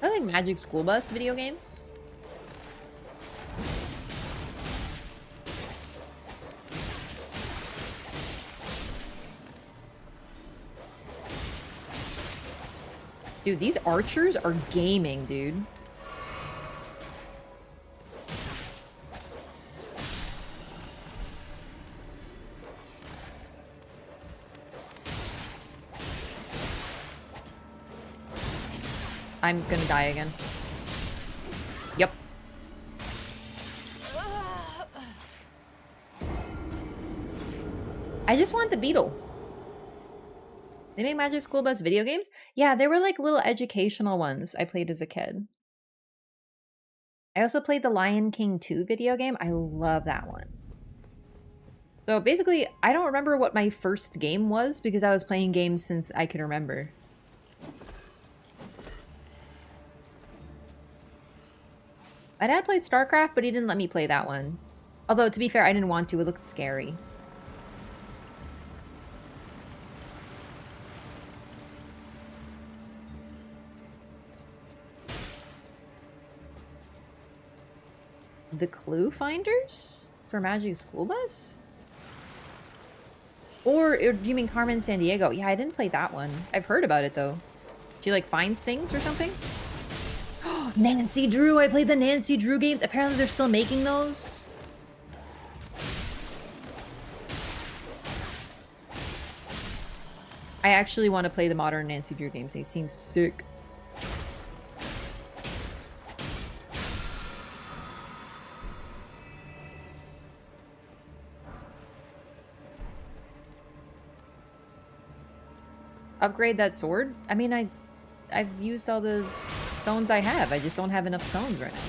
I like Magic School Bus video games. Dude, these archers are gaming, dude. I'm gonna die again. Yep. I just want the beetle. They make Magic School Bus video games? Yeah, they were like little educational ones I played as a kid. I also played the Lion King 2 video game. I love that one. So basically, I don't remember what my first game was because I was playing games since I could remember. My dad played StarCraft, but he didn't let me play that one. Although, to be fair, I didn't want to. It looked scary. The Clue Finders? For Magic School Bus? Or do you mean Carmen Sandiego? Yeah, I didn't play that one. I've heard about it, though. She, like, finds things or something? Nancy Drew! I played the Nancy Drew games. Apparently they're still making those. I actually want to play the modern Nancy Drew games. They seem sick. Upgrade that sword? I mean, I've used all the stones I have. I just don't have enough stones right now.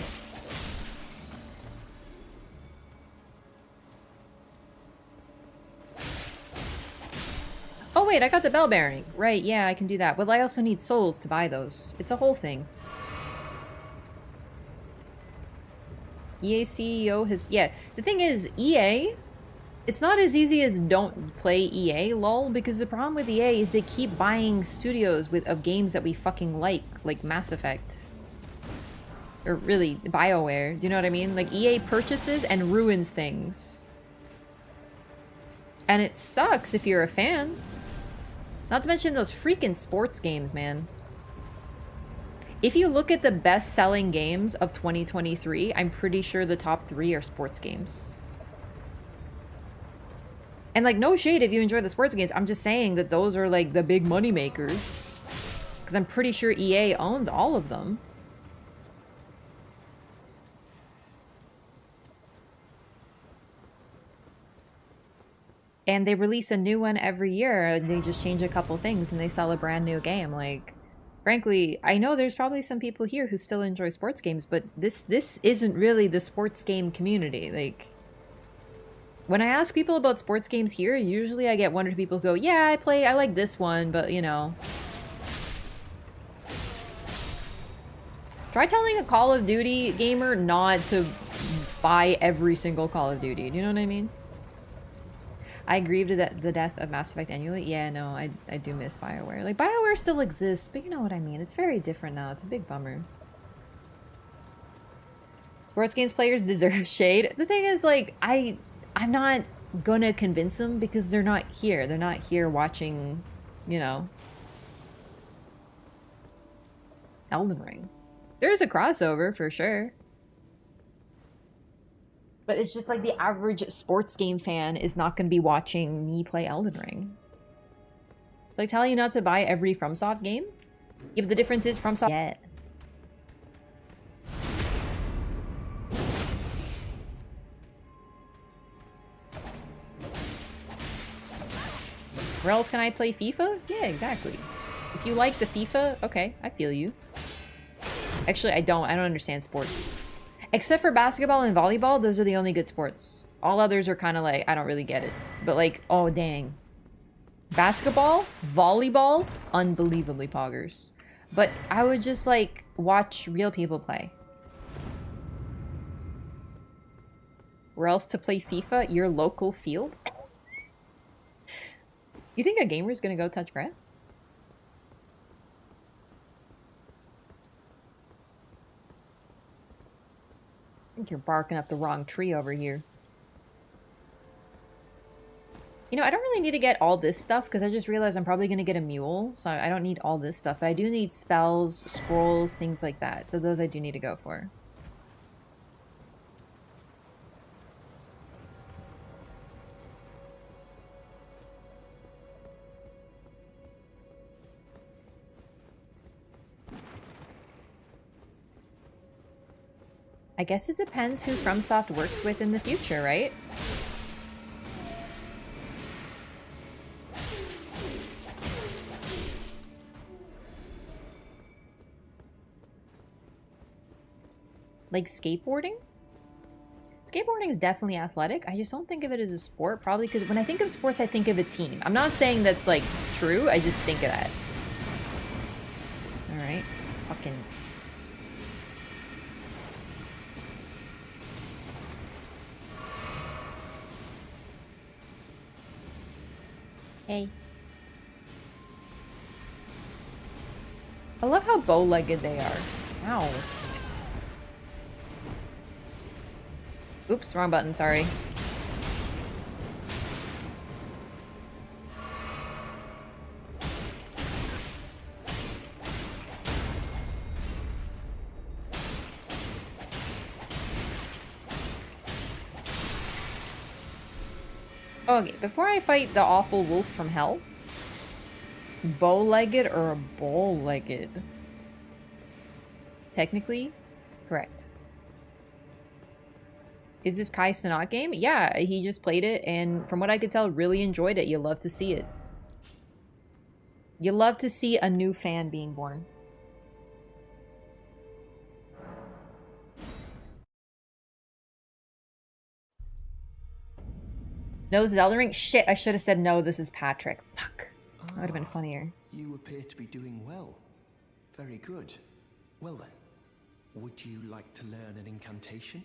Oh wait, I got the bell bearing. Right, yeah, I can do that. Well, I also need souls to buy those. It's a whole thing. EA CEO has... Yeah, the thing is, EA... It's not as easy as don't play EA, lol, because the problem with EA is they keep buying studios of games that we fucking like Mass Effect. Or really, BioWare, do you know what I mean? Like, EA purchases and ruins things. And it sucks if you're a fan. Not to mention those freaking sports games, man. If you look at the best-selling games of 2023, I'm pretty sure the top 3 are sports games. And, like, no shade if you enjoy the sports games. I'm just saying that those are, like, the big money makers. Because I'm pretty sure EA owns all of them. And they release a new one every year. And they just change a couple things and they sell a brand new game. Like, frankly, I know there's probably some people here who still enjoy sports games. But this isn't really the sports game community. Like... When I ask people about sports games here, usually I get 1 or 2 people who go, yeah, I like this one, but, you know. Try telling a Call of Duty gamer not to buy every single Call of Duty. Do you know what I mean? I grieved at the death of Mass Effect annually. Yeah, no, I do miss BioWare. Like, BioWare still exists, but you know what I mean. It's very different now. It's a big bummer. Sports games players deserve shade. The thing is, like, I'm not gonna convince them because they're not here. They're not here watching, you know, Elden Ring. There's a crossover for sure. But it's just like the average sports game fan is not gonna be watching me play Elden Ring. It's like telling you not to buy every FromSoft game. Yeah, but the difference is FromSoft... Yeah. Where else can I play FIFA? Yeah, exactly. If you like the FIFA, okay, I feel you. Actually, I don't understand sports. Except for basketball and volleyball, those are the only good sports. All others are kind of like, I don't really get it. But like, oh dang. Basketball, volleyball, unbelievably poggers. But I would just like watch real people play. Where else to play FIFA? Your local field? You think a gamer's gonna go touch grass? I think you're barking up the wrong tree over here. You know, I don't really need to get all this stuff because I just realized I'm probably gonna get a mule, so I don't need all this stuff. But I do need spells, scrolls, things like that. So those I do need to go for. I guess it depends who FromSoft works with in the future, right? Like skateboarding? Skateboarding is definitely athletic. I just don't think of it as a sport, probably because when I think of sports, I think of a team. I'm not saying that's, like, true. I just think of that. Alright. Fucking... Hey. I love how bow-legged they are. Ow. Oops, wrong button, sorry. Okay, before I fight the awful wolf from hell, bow-legged or a bull-legged? Technically, correct. Is this Kai Cenat game? Yeah, he just played it, and from what I could tell, really enjoyed it. You love to see it. You love to see a new fan being born. No, this is Elden Ring? Shit, I should have said no, this is Patrick. Fuck. That would have been funnier. You appear to be doing well. Very good. Well then, would you like to learn an incantation?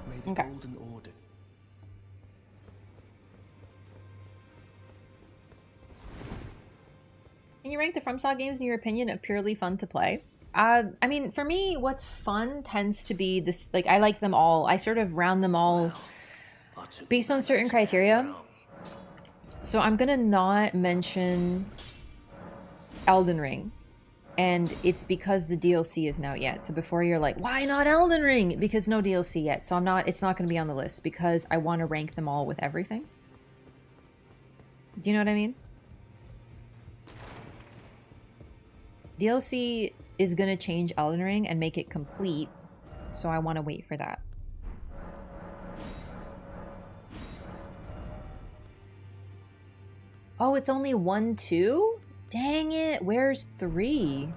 May the Okay. Golden Order... Can you rank the FromSoft games in your opinion of purely fun to play? I mean, for me, what's fun tends to be this, like, I like them all. I sort of round them all based on certain criteria. So I'm gonna not mention Elden Ring. And it's because the DLC isn't out yet. So before you're like, why not Elden Ring? Because no DLC yet. So it's not gonna be on the list because I want to rank them all with everything. Do you know what I mean? DLC is gonna change Elden Ring and make it complete, so I want to wait for that. Oh, it's only 1, 2? Dang it, where's 3?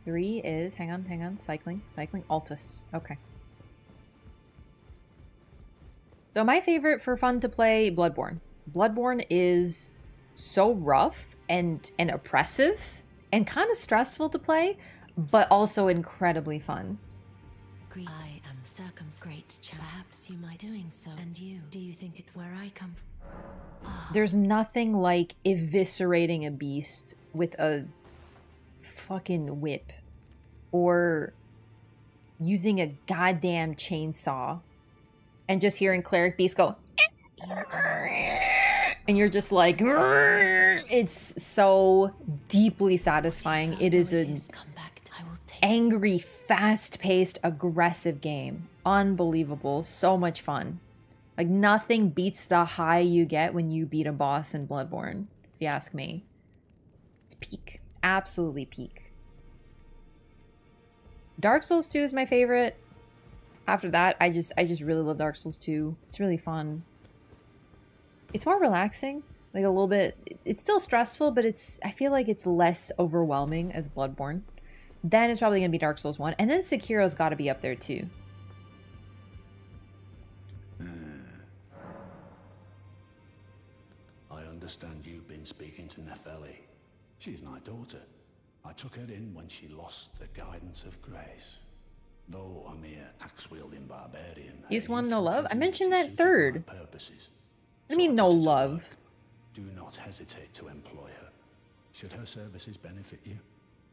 3 is, hang on, cycling, Altus, okay. So my favorite for fun to play, Bloodborne. Bloodborne is so rough and oppressive, and kind of stressful to play, but also incredibly fun. I am circumscribed. Perhaps you might doing so. And you, do you think it where I come from? There's nothing like eviscerating a beast with a fucking whip, or using a goddamn chainsaw, and just hearing cleric beasts go, and you're just like, it's so deeply satisfying. It is an angry, fast-paced, aggressive game. Unbelievable. So much fun. Like, nothing beats the high you get when you beat a boss in Bloodborne, if you ask me. It's peak. Absolutely peak. Dark Souls 2 is my favorite. After that, I just really love Dark Souls 2. It's really fun. It's more relaxing, like a little bit. It's still stressful, but I feel like it's less overwhelming as Bloodborne. Then it's probably gonna be Dark Souls 1, and then Sekiro's got to be up there too. I understand you've been speaking to Nefeli. She's my daughter. I took her in when she lost the guidance of grace. Though a mere axe-wielding barbarian... Use one, no love? I mentioned that third. Purposes. I mean, no love. Do not hesitate to employ her. Should her services benefit you?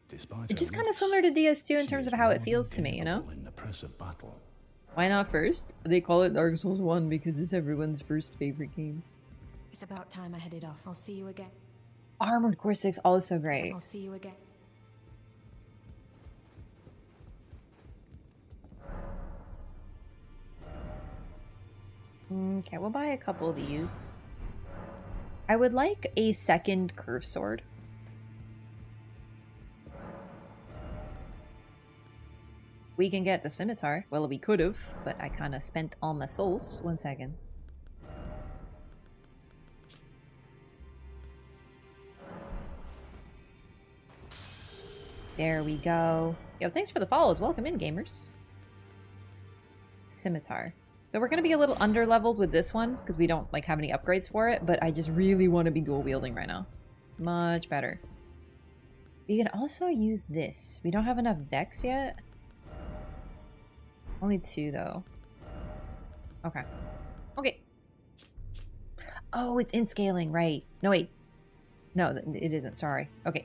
Despite It's just kind of similar to DS2 in terms of how it feels to me, you know? in the press of battle. Why not first? They call it Dark Souls 1 because it's everyone's first favorite game. It's about time I headed off. I'll see you again. Armored Core 6 also great. I'll see you again. Okay, we'll buy a couple of these. I would like a second curve sword. We can get the scimitar. Well, we could have, but I kind of spent all my souls. 1 second. There we go. Yo, thanks for the follows. Welcome in, gamers. Scimitar. So we're gonna be a little under-leveled with this one because we don't like have any upgrades for it, but I just really want to be dual-wielding right now. It's much better. We can also use this. We don't have enough decks yet. Only 2 though. Okay. Okay. Oh, it's in scaling, right? No, wait. No, it isn't. Sorry. Okay.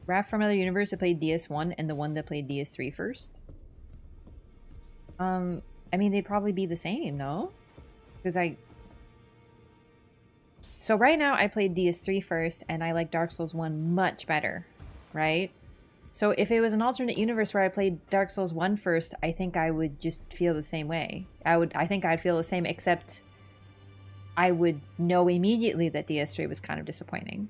Raph from another universe that played DS1 and the one that played DS3 first. I mean, they'd probably be the same, no? Because So right now I played DS3 first and I like Dark Souls 1 much better, right? So if it was an alternate universe where I played Dark Souls 1 first, I think I would just feel the same way. I think I'd feel the same, except I would know immediately that DS3 was kind of disappointing.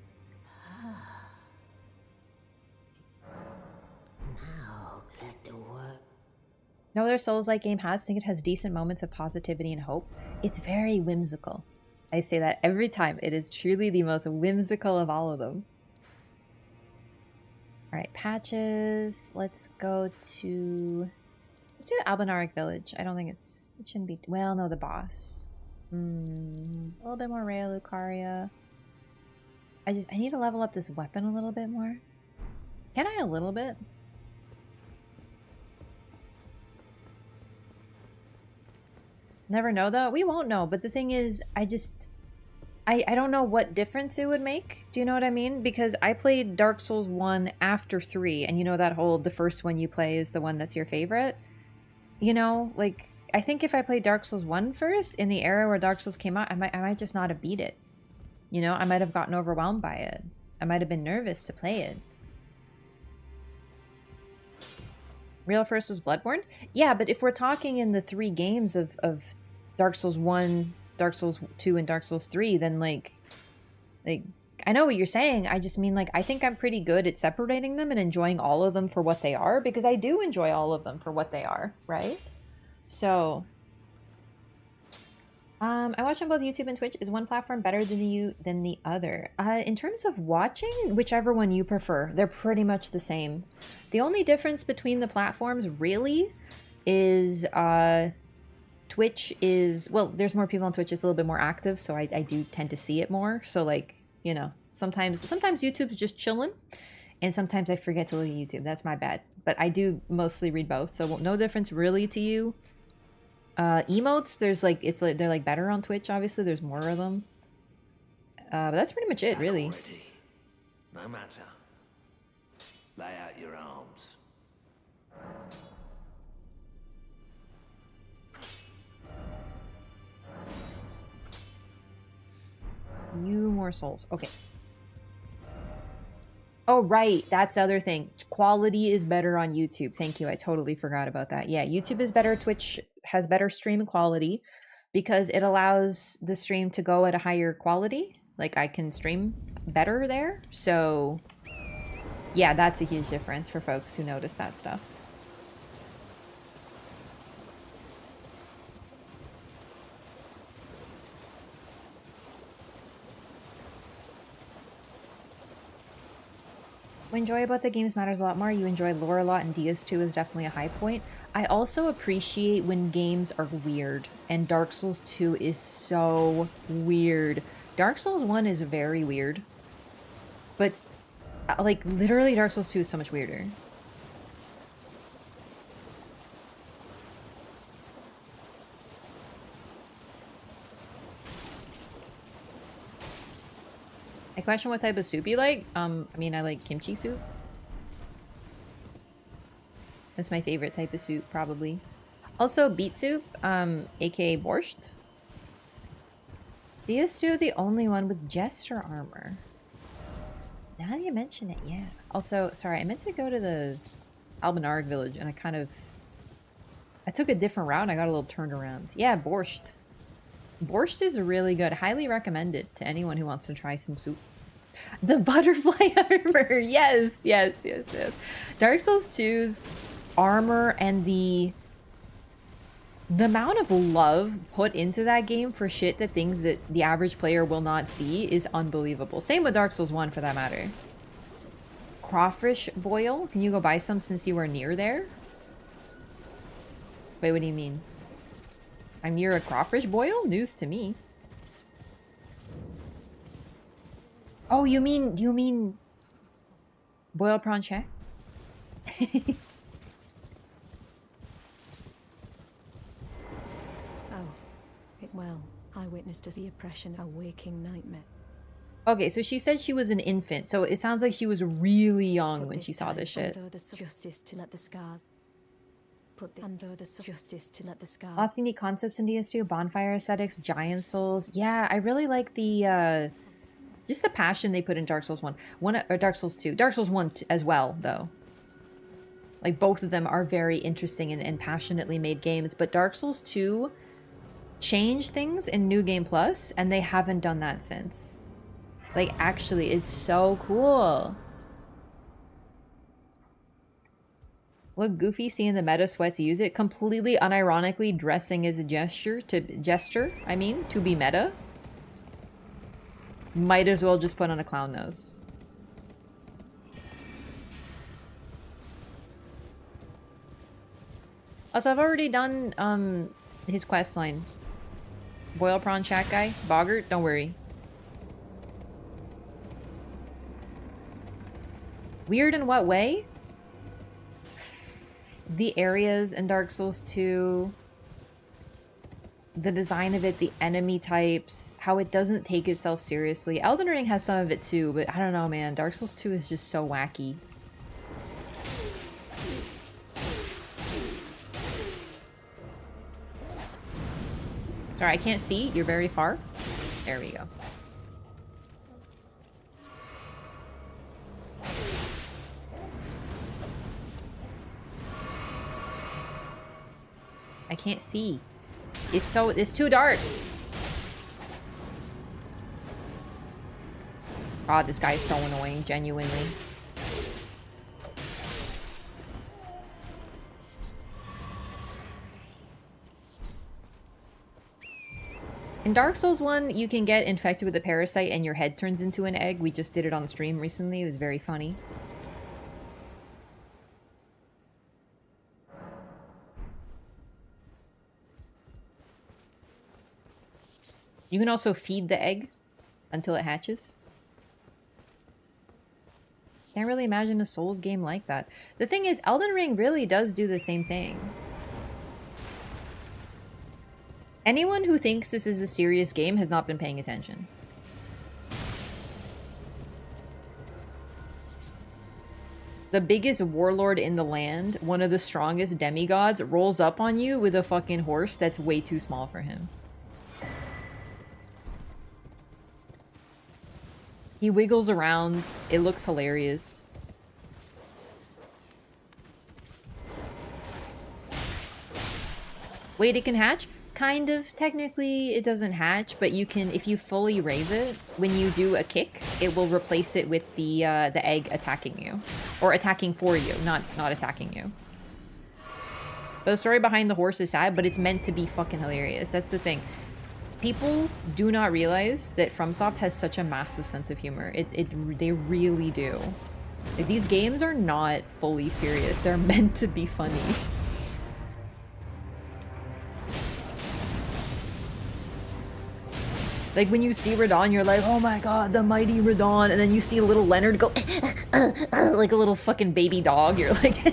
No other Souls-like game has. I think it has decent moments of positivity and hope. It's very whimsical. I say that every time. It is truly the most whimsical of all of them. Alright, patches. Let's go to... Let's do the Albinaric Village. I don't think it shouldn't be... Well, no, the boss. A little bit more Rhea Lucaria. I need to level up this weapon a little bit more. Can I a little bit? Never know though. We won't know, but the thing is, I don't know what difference it would make. Do you know what I mean? Because I played Dark Souls 1 after 3, and you know that whole the first one you play is the one that's your favorite? You know, like, I think if I played Dark Souls 1 first, in the era where Dark Souls came out, I might just not have beat it. You know, I might have gotten overwhelmed by it. I might have been nervous to play it. Real first was Bloodborne? Yeah, but if we're talking in the 3 games of Dark Souls 1, Dark Souls 2, and Dark Souls 3, then like I know what you're saying. I just mean, like, I think I'm pretty good at separating them and enjoying all of them for what they are, because I do enjoy all of them for what they are, right? So I watch on both YouTube and Twitch. Is one platform better than the other? In terms of watching, whichever one you prefer. They're pretty much the same. The only difference between the platforms really is Twitch is, well, there's more people on Twitch. It's a little bit more active, so I do tend to see it more. So, like, you know, sometimes YouTube's just chilling, and sometimes I forget to look at YouTube. That's my bad. But I do mostly read both, so no difference really to you. Emotes, they're like better on Twitch, obviously. There's more of them. But that's pretty much it, really. Already. No matter. Lay out your arms. You more souls. Okay. Oh, right. That's the other thing. Quality is better on YouTube. Thank you. I totally forgot about that. Yeah, YouTube is better. Twitch has better stream quality because it allows the stream to go at a higher quality. Like, I can stream better there. So, yeah, that's a huge difference for folks who notice that stuff. What I enjoy about the games matters a lot more. You enjoy lore a lot, and DS2 is definitely a high point. I also appreciate when games are weird, and Dark Souls 2 is so weird. Dark Souls 1 is very weird, but like literally Dark Souls 2 is so much weirder. I question what type of soup you like. I mean, I like kimchi soup. That's my favorite type of soup, probably. Also, beet soup, aka borscht. DS2, the only one with Jester armor. Now that you mention it, yeah. Also, sorry, I meant to go to the Albanarg village and I took a different route and I got a little turned around. Yeah, borscht. Borscht is really good. Highly recommended to anyone who wants to try some soup. The butterfly armor! Yes, yes, yes, yes. Dark Souls 2's armor and the amount of love put into that game for shit that things that the average player will not see is unbelievable. Same with Dark Souls 1 for that matter. Crawfish boil? Can you go buy some since you were near there? Wait, what do you mean? I'm near a crawfish boil? News to me. Oh, you mean boiled prawn shack? Well, I witnessed the oppression, a waking nightmare. Okay, so she said she was an infant, so it sounds like she was really young when she saw this shit. Justice to let the scars. Justice to let the scars. Lots of unique concepts in DS2, bonfire aesthetics, giant souls. Yeah, I really like the just the passion they put in Dark Souls 1. Or Dark Souls 2. Dark Souls 1 as well, though. Like, both of them are very interesting and passionately made games, but Dark Souls 2 changed things in New Game Plus, and they haven't done that since. Like, actually, it's so cool. Look goofy seeing the meta sweats use it, completely unironically dressing as a to be meta. Might as well just put on a clown nose. Also, I've already done his quest line. Boil prawn shack guy, Boggart, don't worry. Weird in what way? The areas in Dark Souls 2, the design of it, the enemy types, how it doesn't take itself seriously. Elden Ring has some of it too, but I don't know, man. Dark Souls 2 is just so wacky. Sorry, I can't see. You're very far. There we go. I can't see. It's too dark. God, this guy is so annoying, genuinely. In Dark Souls 1, you can get infected with a parasite and your head turns into an egg. We just did it on the stream recently. It was very funny. You can also feed the egg until it hatches. Can't really imagine a Souls game like that. The thing is, Elden Ring really does do the same thing. Anyone who thinks this is a serious game has not been paying attention. The biggest warlord in the land, one of the strongest demigods, rolls up on you with a fucking horse that's way too small for him. He wiggles around. It looks hilarious. Wait, it can hatch? Kind of. Technically, it doesn't hatch, but you can, if you fully raise it, when you do a kick, it will replace it with the egg attacking you. Or attacking for you, not attacking you. The story behind the horse is sad, but it's meant to be fucking hilarious. That's the thing. People do not realize that FromSoft has such a massive sense of humor. They really do. Like, these games are not fully serious. They're meant to be funny. Like, when you see Radon, you're like, oh my god, the mighty Radon. And then you see little Leonard go, like a little fucking baby dog. You're like...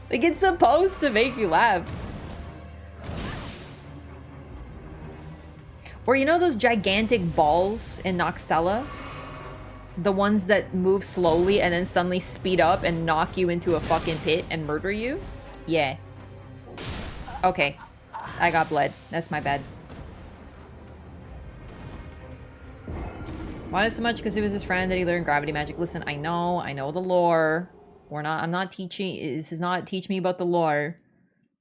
Like, it's supposed to make you laugh. Or you know those gigantic balls in Noxtella? The ones that move slowly and then suddenly speed up and knock you into a fucking pit and murder you? Yeah. Okay. I got bled. That's my bad. Wanted so much because it was his friend that he learned gravity magic. Listen, I know the lore. I'm not teaching, this is not teach me about the lore.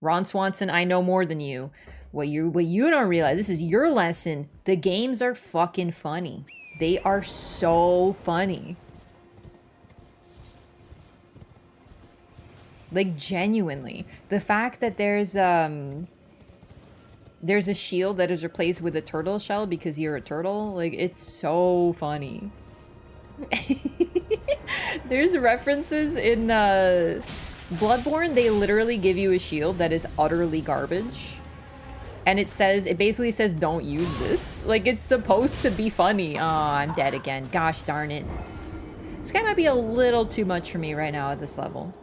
Ron Swanson, I know more than you. What you don't realize, this is your lesson. The games are fucking funny. They are so funny. Like, genuinely. The fact that there's a shield that is replaced with a turtle shell because you're a turtle, like, it's so funny. There's references in Bloodborne, they literally give you a shield that is utterly garbage. And it basically says, don't use this. Like, it's supposed to be funny. Aw, I'm dead again. Gosh darn it. This guy might be a little too much for me right now at this level.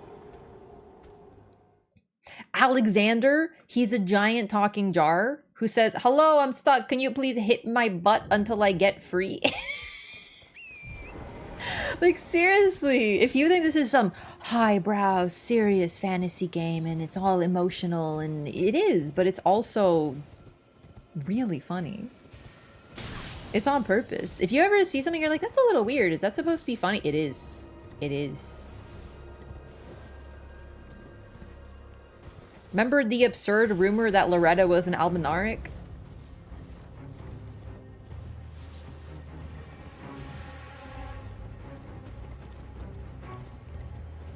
Alexander, he's a giant talking jar who says, hello, I'm stuck. Can you please hit my butt until I get free? Like, seriously, if you think this is some highbrow, serious fantasy game and it's all emotional, and it is, but it's also really funny. It's on purpose. If you ever see something you're like, that's a little weird, is that supposed to be funny? It is. It is. Remember the absurd rumor that Loretta was an albinaric?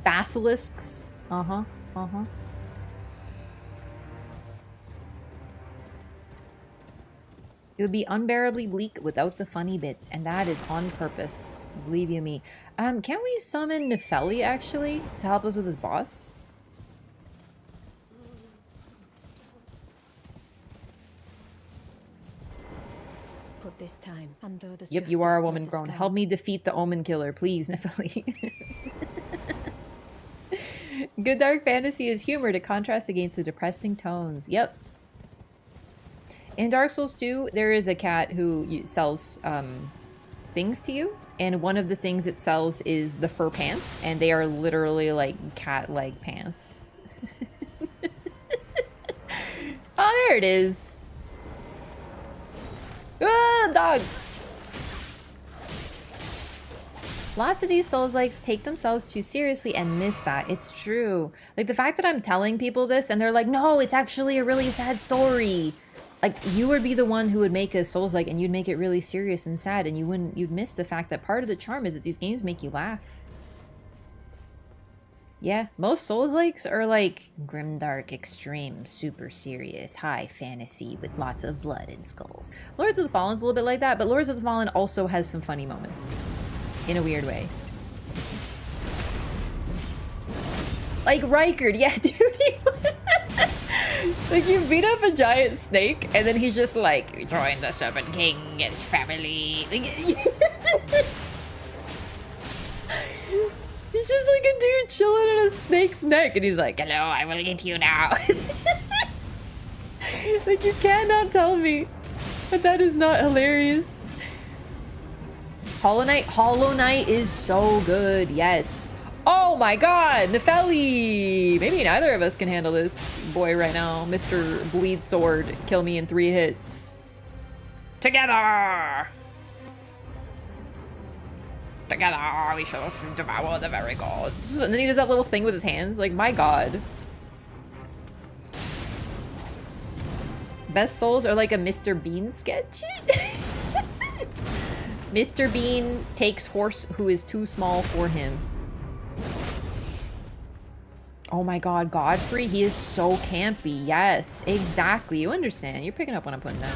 Basilisks. Uh-huh. Uh-huh. It would be unbearably bleak without the funny bits, and that is on purpose. Believe you me. Can't we summon Nefeli, actually, to help us with his boss? Put this time, and though the Yep, you are a justice woman to the grown. sky. Help me defeat the Omen Killer, please, Nefeli. Good dark fantasy is humor to contrast against the depressing tones. Yep. In Dark Souls 2, there is a cat who sells things to you, and one of the things it sells is the fur pants, and they are literally like cat leg pants. Oh, there it is. Ah, dog! Lots of these Souls-likes take themselves too seriously and miss that. It's true. Like, the fact that I'm telling people this and they're like, no, it's actually a really sad story. Like, you would be the one who would make a Souls-like and you'd make it really serious and sad, and you'd miss the fact that part of the charm is that these games make you laugh. Yeah, most Souls-likes are like grimdark, extreme, super serious, high fantasy with lots of blood and skulls. Lords of the Fallen's a little bit like that, but Lords of the Fallen also has some funny moments. In a weird way. Like Rykard, yeah, dude. Like, you beat up a giant snake, and then he's just like, join the Serpent King, his family. Like, he's just like a dude chilling in a snake's neck, and he's like, hello, I will eat you now. Like, you cannot tell me that is not hilarious. Hollow Knight is so good, yes. Oh my god, Nefeli! Maybe neither of us can handle this boy right now. Mr. Bleed Sword, kill me in 3 hits. Together! Together, we shall devour the very gods. And then he does that little thing with his hands, like, my god. Best Souls are like a Mr. Bean sketch? Mr. Bean takes horse who is too small for him. Oh my god, Godfrey, he is so campy. Yes, exactly. You understand. You're picking up what I'm putting down.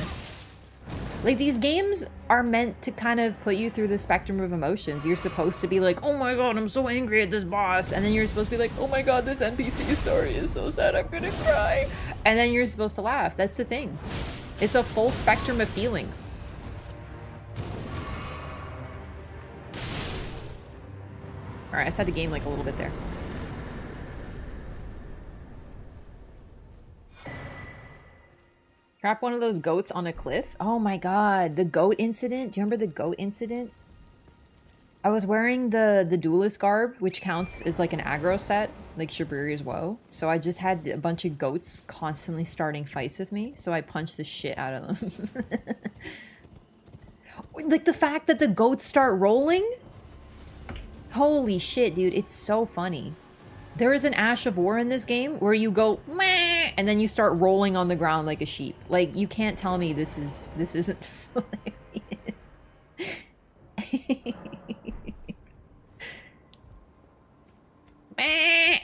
Like, these games are meant to kind of put you through the spectrum of emotions. You're supposed to be like, oh my god, I'm so angry at this boss. And then you're supposed to be like, oh my god, this NPC story is so sad, I'm gonna cry. And then you're supposed to laugh. That's the thing. It's a full spectrum of feelings. Alright, I just had to game like a little bit there. Trap one of those goats on a cliff? Oh my god, the goat incident? Do you remember the goat incident? I was wearing the duelist garb, which counts as like an aggro set, like Shabriri's Woe. So I just had a bunch of goats constantly starting fights with me, so I punched the shit out of them. Like the fact that the goats start rolling? Holy shit, dude. It's so funny. There is an Ash of War in this game where you go meh, and then you start rolling on the ground like a sheep. Like, you can't tell me this isn't hilarious. Meh.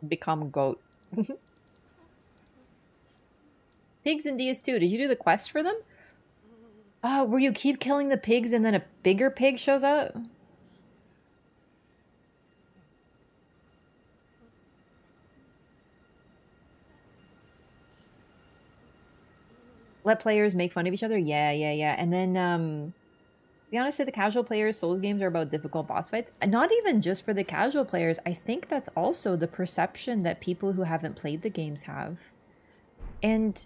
Become a goat. Pigs in DS2. Did you do the quest for them? Where you keep killing the pigs and then a bigger pig shows up? Let players make fun of each other? Yeah. And then, to be honest, the casual players, Souls games are about difficult boss fights. Not even just for the casual players. I think that's also the perception that people who haven't played the games have. And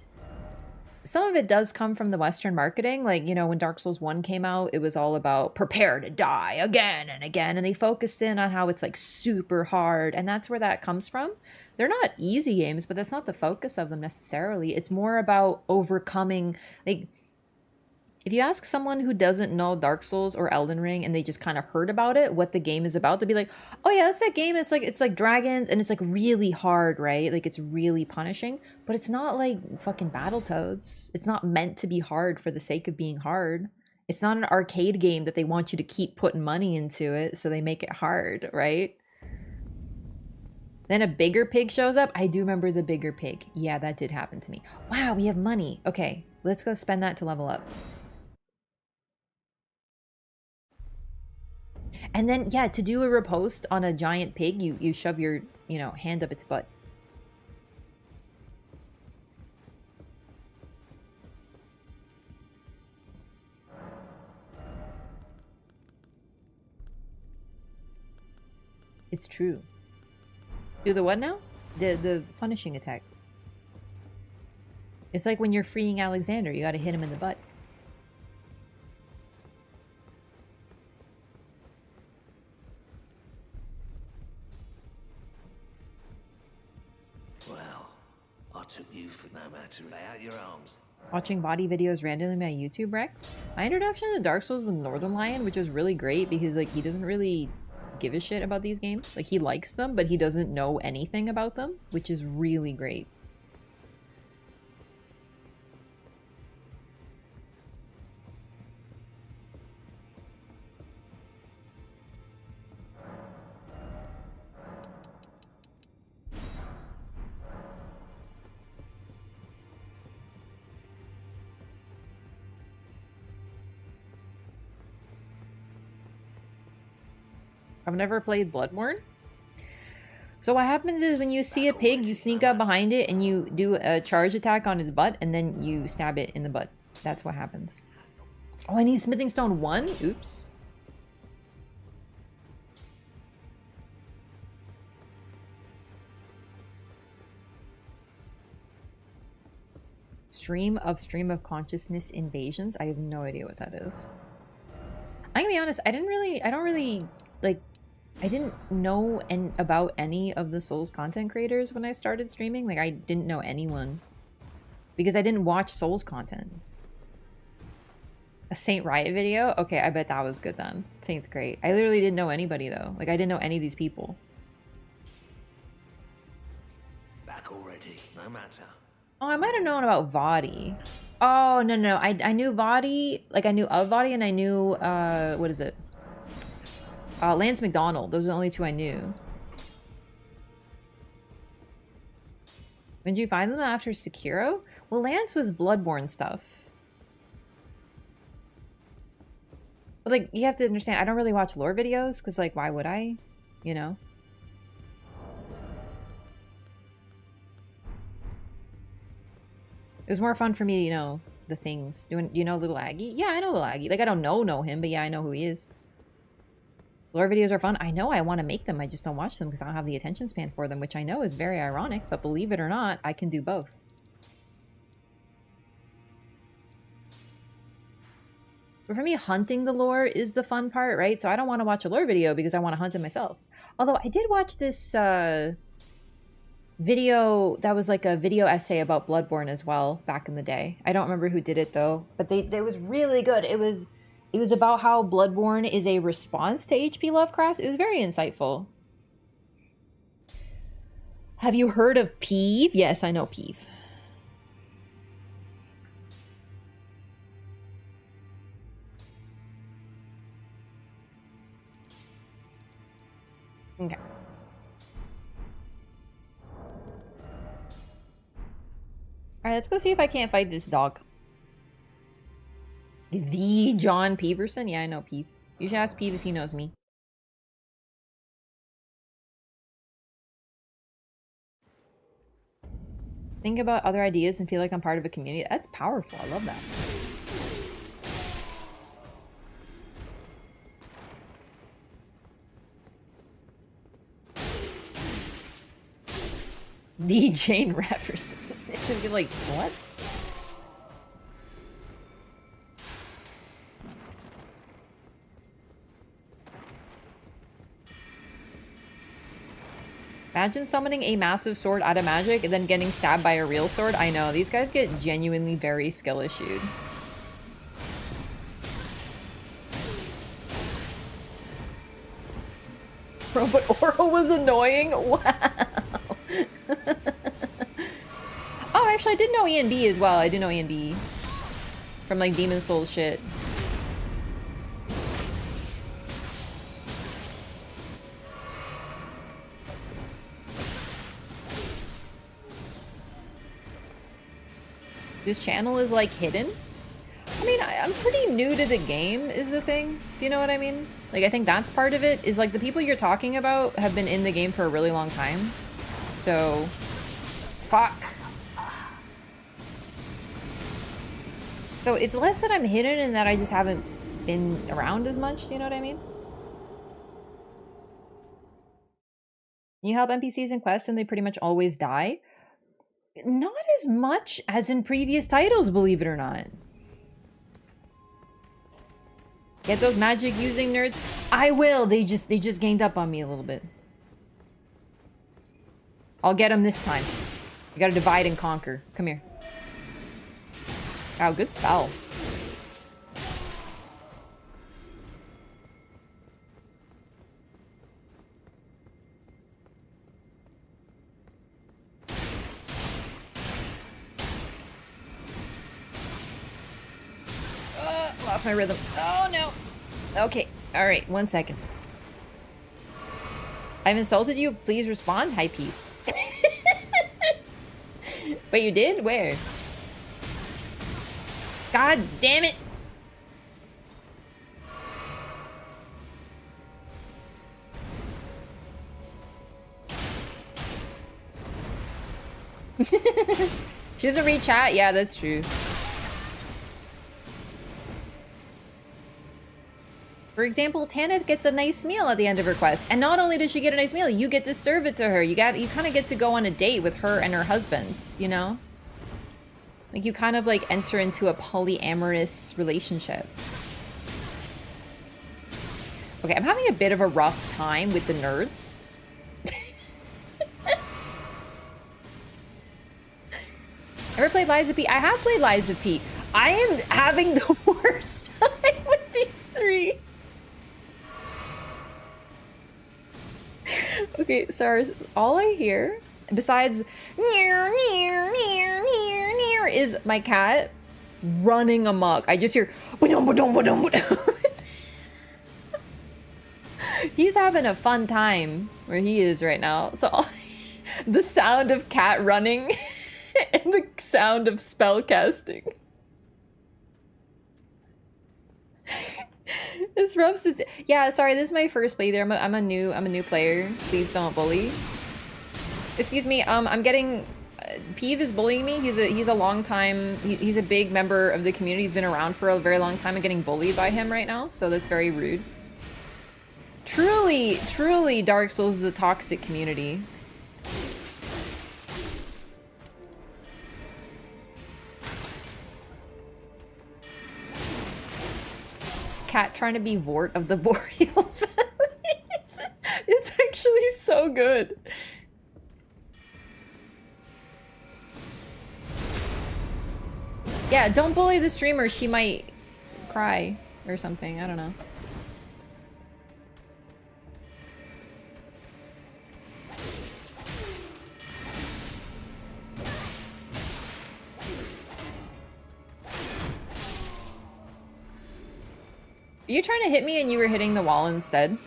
some of it does come from the Western marketing. Like, you know, when Dark Souls 1 came out, it was all about prepare to die again and again. And they focused in on how it's like super hard. And that's where that comes from. They're not easy games, but that's not the focus of them necessarily. It's more about overcoming, like, if you ask someone who doesn't know Dark Souls or Elden Ring and they just kind of heard about it, what the game is about, they'll be like, oh yeah, that's that game. It's like dragons and it's like really hard, right? Like it's really punishing, but it's not like fucking Battletoads. It's not meant to be hard for the sake of being hard. It's not an arcade game that they want you to keep putting money into it, so they make it hard, right? Then a bigger pig shows up. I do remember the bigger pig. Yeah, that did happen to me. Wow, we have money. Okay, let's go spend that to level up. And then, yeah, to do a riposte on a giant pig, you shove your, you know, hand up its butt. It's true. Do the what now? The punishing attack. It's like when you're freeing Alexander, you gotta hit him in the butt. I took you for no matter. Lay out your arms. Watching body videos randomly on YouTube, Rex. My introduction to Dark Souls with Northern Lion, which was really great because like he doesn't really give a shit about these games. Like he likes them, but he doesn't know anything about them, which is really great. I've never played Bloodborne. So what happens is when you see a pig, you sneak up behind it and you do a charge attack on its butt and then you stab it in the butt. That's what happens. Oh, I need Smithing Stone 1? Oops. Stream of consciousness invasions? I have no idea what that is. I'm gonna be honest, I don't really like, I didn't know about any of the Souls content creators when I started streaming. Like, I didn't know anyone. Because I didn't watch Souls content. A Saint Riot video? Okay, I bet that was good then. Saint's great. I literally didn't know anybody, though. Like, I didn't know any of these people. Back already, no matter. Oh, I might have known about Vadi. Oh, no. I knew Vadi. Like, I knew of Vadi and I knew, what is it? Lance McDonald. Those are the only two I knew. When did you find them after Sekiro? Well, Lance was Bloodborne stuff. But, like, you have to understand, I don't really watch lore videos, because, like, why would I? You know? It was more fun for me to, you know, the things. Do you know Little Aggie? Yeah, I know Little Aggie. Like, I don't know him, but yeah, I know who he is. Lore videos are fun. I know I want to make them. I just don't watch them because I don't have the attention span for them, which I know is very ironic, but believe it or not, I can do both. But for me, hunting the lore is the fun part, right? So I don't want to watch a lore video because I want to hunt it myself. Although I did watch this video that was like a video essay about Bloodborne as well back in the day. I don't remember who did it though, but it was really good. It was about how Bloodborne is a response to H.P. Lovecraft. It was very insightful. Have you heard of Peeve? Yes, I know Peeve. Okay. Alright, let's go see if I can't fight this dog. The John Peeverson? Yeah, I know Peeve. You should ask Peeve if he knows me. Think about other ideas and feel like I'm part of a community. That's powerful. I love that. The Jane Rafferson. You're like, what? Imagine summoning a massive sword out of magic and then getting stabbed by a real sword. I know, these guys get genuinely very skill issued. Bro, but Oro was annoying? Wow. Oh, actually, I did know E&B as well. I do know E&B. From, like, Demon Souls shit. This channel is, like, hidden? I mean, I'm pretty new to the game, is the thing. Do you know what I mean? Like, I think that's part of it, is, like, the people you're talking about have been in the game for a really long time. So... Fuck. So it's less that I'm hidden and that I just haven't been around as much, do you know what I mean? You help NPCs in quests and they pretty much always die? Not as much as in previous titles, believe it or not. Get those magic using nerds? I will. They just ganged up on me a little bit. I'll get them this time. You gotta divide and conquer. Come here. Wow, good spell. Lost my rhythm. Oh no. Okay. All right. 1 second. I've insulted you. Please respond. Hi, Pete. Wait, you did? Where? God damn it. She doesn't read chat? Yeah, that's true. For example, Tanith gets a nice meal at the end of her quest. And not only does she get a nice meal, you get to serve it to her. You kind of get to go on a date with her and her husband, you know? Like, you kind of, like, enter into a polyamorous relationship. Okay, I'm having a bit of a rough time with the nerds. Ever played Lies of P? I have played Lies of P. I am having the worst time with these three. Okay, sorry. All I hear, besides near, is my cat running amok. I just hear he's having a fun time where he is right now. So the sound of cat running and the sound of spell casting. This rubs its... Yeah, sorry, this is my first playthrough. I'm a new player. Please don't bully. Excuse me, I'm getting... Peeve is bullying me. He's a long time... He's a big member of the community. He's been around for a very long time. I'm getting bullied by him right now, so that's very rude. Truly, Dark Souls is a toxic community. Cat trying to be Vort of the Boreal Valley. It's actually so good. Yeah, don't bully the streamer. She might cry or something. I don't know. Are you trying to hit me and you were hitting the wall instead?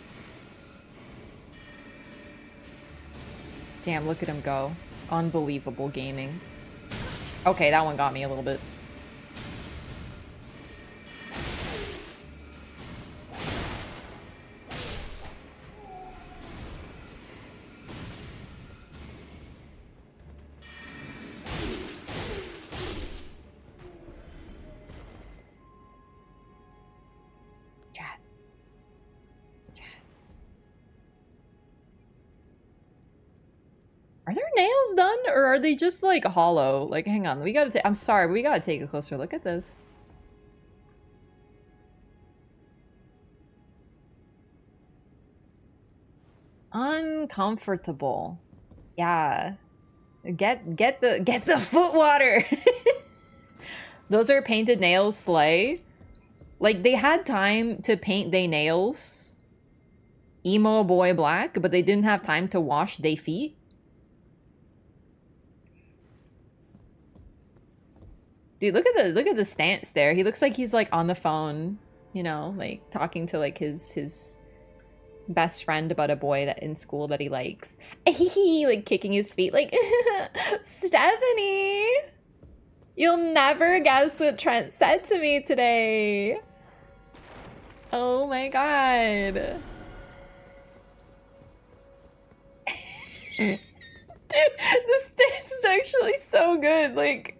Damn, look at him go. Unbelievable gaming. Okay, that one got me a little bit. Are their nails done, or are they just like hollow? Like, hang on, we gotta take. I'm sorry, but we gotta take a closer look at this. Uncomfortable. Yeah. Get the foot water. Those are painted nails, slay. Like, they had time to paint they nails emo boy black, but they didn't have time to wash they feet. Dude, look at the stance there. He looks like he's like on the phone, you know, like talking to like his best friend about a boy that in school that he likes. Like kicking his feet like Stephanie. You'll never guess what Trent said to me today. Oh my god. Dude, the stance is actually so good. Like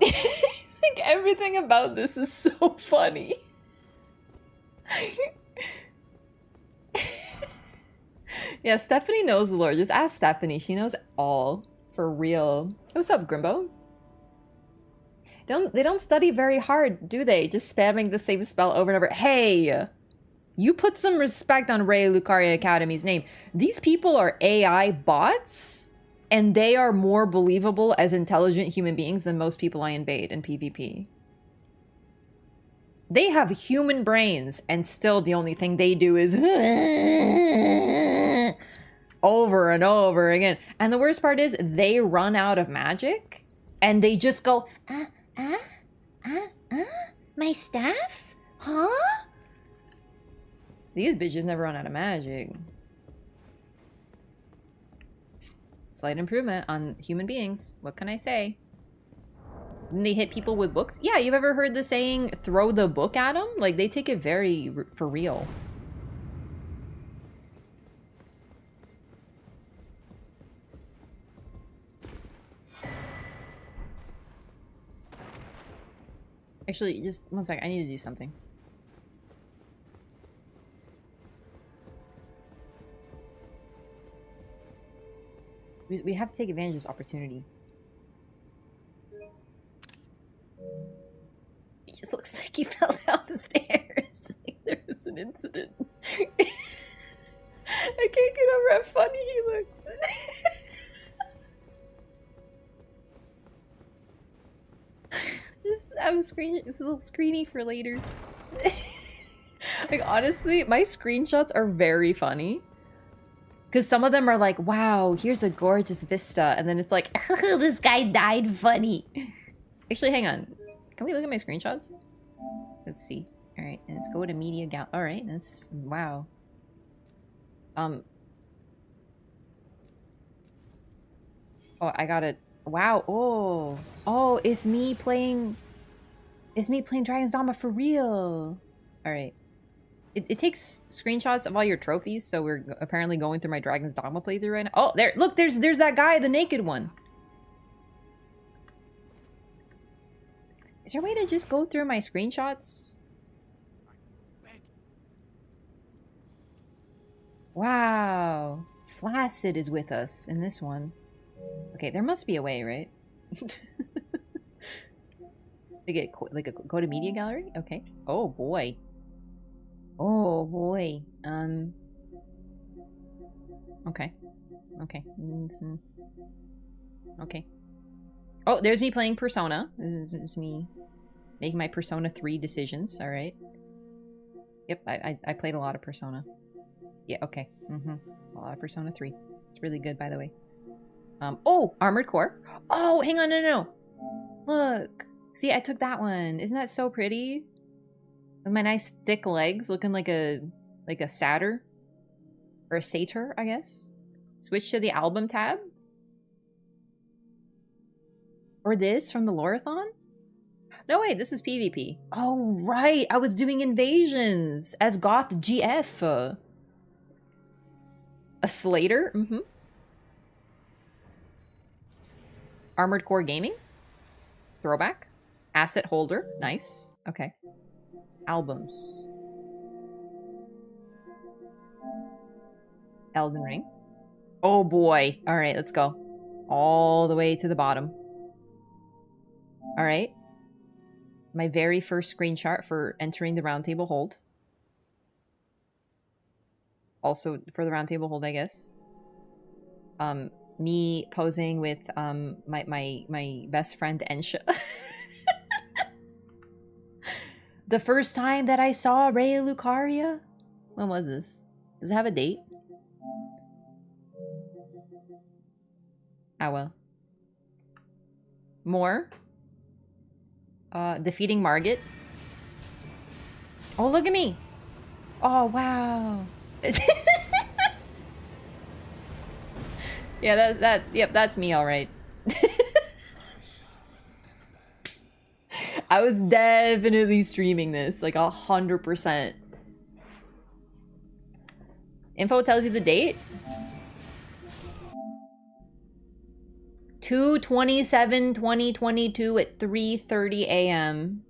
like everything about this is so funny. Yeah, Stephanie knows the lore. Just ask Stephanie. She knows all. For real. Hey, what's up, Grimbo? They don't study very hard, do they? Just spamming the same spell over and over. Hey! You put some respect on Ray Lucaria Academy's name. These people are AI bots, and they are more believable as intelligent human beings than most people I invade in PvP. They have human brains, and still the only thing they do is over and over again. And the worst part is they run out of magic, and they just go, my staff? Huh? These bitches never run out of magic. Slight improvement on human beings. What can I say? And they hit people with books? Yeah, you've ever heard the saying, throw the book at them? Like, they take it very for real. Actually, just one sec. I need to do something. We have to take advantage of this opportunity. He just looks like he fell down the stairs. Like there was an incident. I can't get over how funny he looks. Just have a screen. It's a little screeny for later. Like honestly, my screenshots are very funny. Because some of them are like, wow, here's a gorgeous vista. And then it's like, this guy died funny. Actually, hang on. Can we look at my screenshots? Let's see. All right, and let's go to media gal. All right, that's, wow. Oh, I got it. Wow. Oh, it's me playing Dragon's Dogma for real. All right. It takes screenshots of all your trophies, so we're apparently going through my Dragon's Dogma playthrough right now. Oh, there! Look, there's that guy, the naked one. Is there a way to just go through my screenshots? Wow, Flaccid is with us in this one. Okay, there must be a way, right? They get like a go to media gallery. Okay. Oh boy. Oh boy. Okay. Okay. Okay. Oh, there's me playing Persona. This is me making my Persona 3 decisions. All right. Yep, I played a lot of Persona. Yeah, okay. A lot of Persona 3. It's really good, by the way. Oh, Armored Core. Oh, hang on, no. Look. See, I took that one. Isn't that so pretty? With my nice thick legs, looking like a satyr. Or a satyr, I guess. Switch to the album tab. Or this from the Lorathon? No, wait, this is PvP. Oh, right. I was doing invasions as Goth GF. A Slater? Armored Core Gaming? Throwback? Asset Holder? Nice. Okay. Albums. Elden Ring. Oh boy. Alright, let's go. All the way to the bottom. Alright. My very first screenshot for entering the roundtable hold. Also for the roundtable hold, I guess. Me posing with my best friend Ensha. The first time that I saw Rhea Lucaria? When was this? Does it have a date? Ah, well. More. Defeating Margit. Oh, look at me! Oh, wow. Yeah, yep, that's me, all right. I was definitely streaming this, like 100%. Info tells you the date. 2/27/2022 at 3:30 a.m.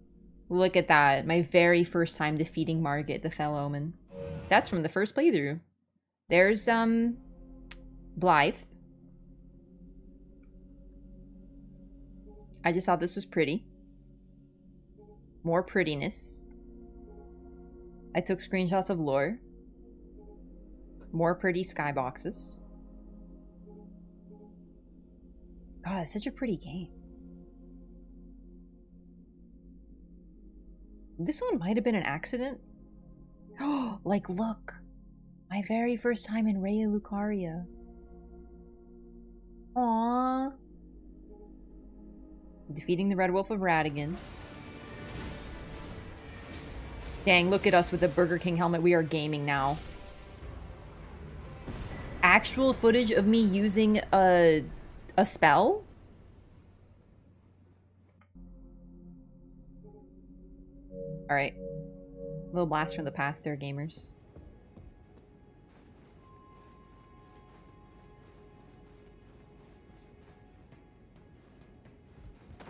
Look at that. My very first time defeating Margit, the Fell Omen. That's from the first playthrough. There's, Blythe. I just thought this was pretty. More prettiness. I took screenshots of lore. More pretty skyboxes. God, it's such a pretty game. This one might have been an accident. Oh, like, look. My very first time in Rhea Lucaria. Aww. Defeating the Red Wolf of Radigan. Dang, look at us with the Burger King helmet. We are gaming now. Actual footage of me using a spell? Alright. Little blast from the past there, gamers.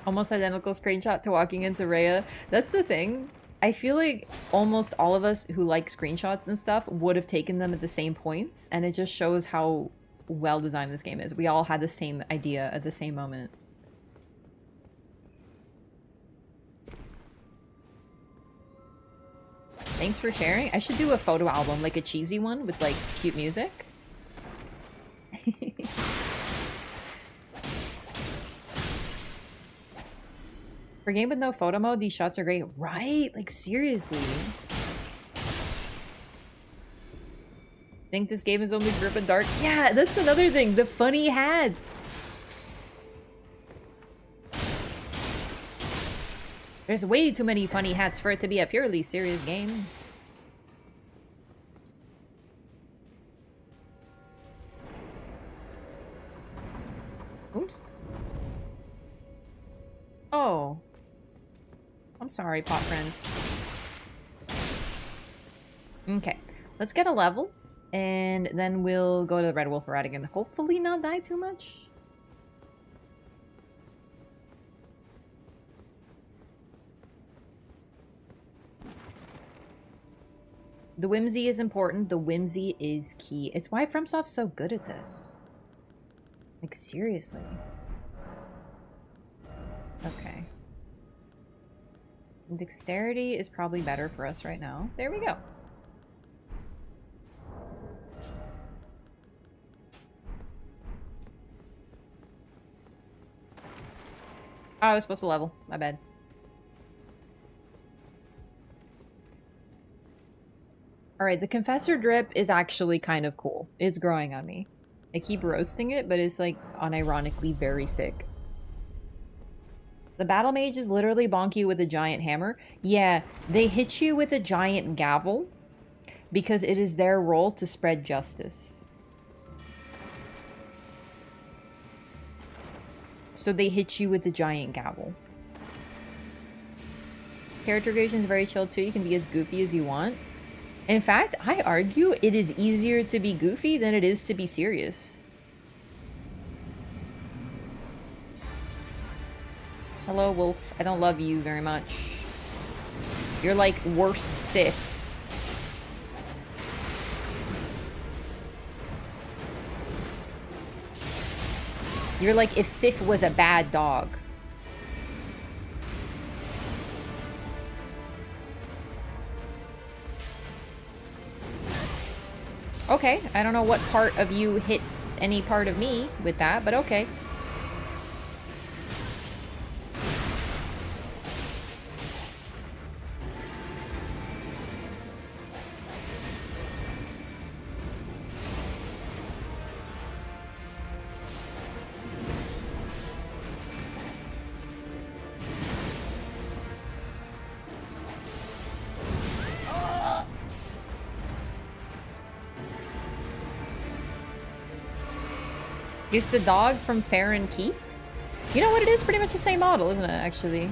Almost identical screenshot to walking into Rhea. That's the thing. I feel like almost all of us who like screenshots and stuff would have taken them at the same points, and it just shows how well designed this game is. We all had the same idea at the same moment. Thanks for sharing. I should do a photo album, like a cheesy one with like cute music. For a game with no photo mode, these shots are great. Right? Like, seriously. Think this game is only grip and dark? Yeah, that's another thing. The funny hats. There's way too many funny hats for it to be a purely serious game. Oops. Oh. I'm sorry, pot friend. Okay. Let's get a level. And then we'll go to the Red Wolf Radigan. Hopefully not die too much. The whimsy is important. The whimsy is key. It's why FromSoft's so good at this. Like, seriously. Okay. Dexterity is probably better for us right now. There we go. Oh, I was supposed to level. My bad. Alright, the Confessor drip is actually kind of cool. It's growing on me. I keep roasting it, but it's like unironically very sick. The battle mages literally bonk you with a giant hammer. Yeah, they hit you with a giant gavel because it is their role to spread justice. So they hit you with a giant gavel. Character creation is very chill too. You can be as goofy as you want. In fact, I argue it is easier to be goofy than it is to be serious. Hello, Wolf. I don't love you very much. You're like worst Sith. You're like if Sif was a bad dog. Okay, I don't know what part of you hit any part of me with that, but okay. It's the dog from Farron Keep. You know what? It is pretty much the same model, isn't it, actually?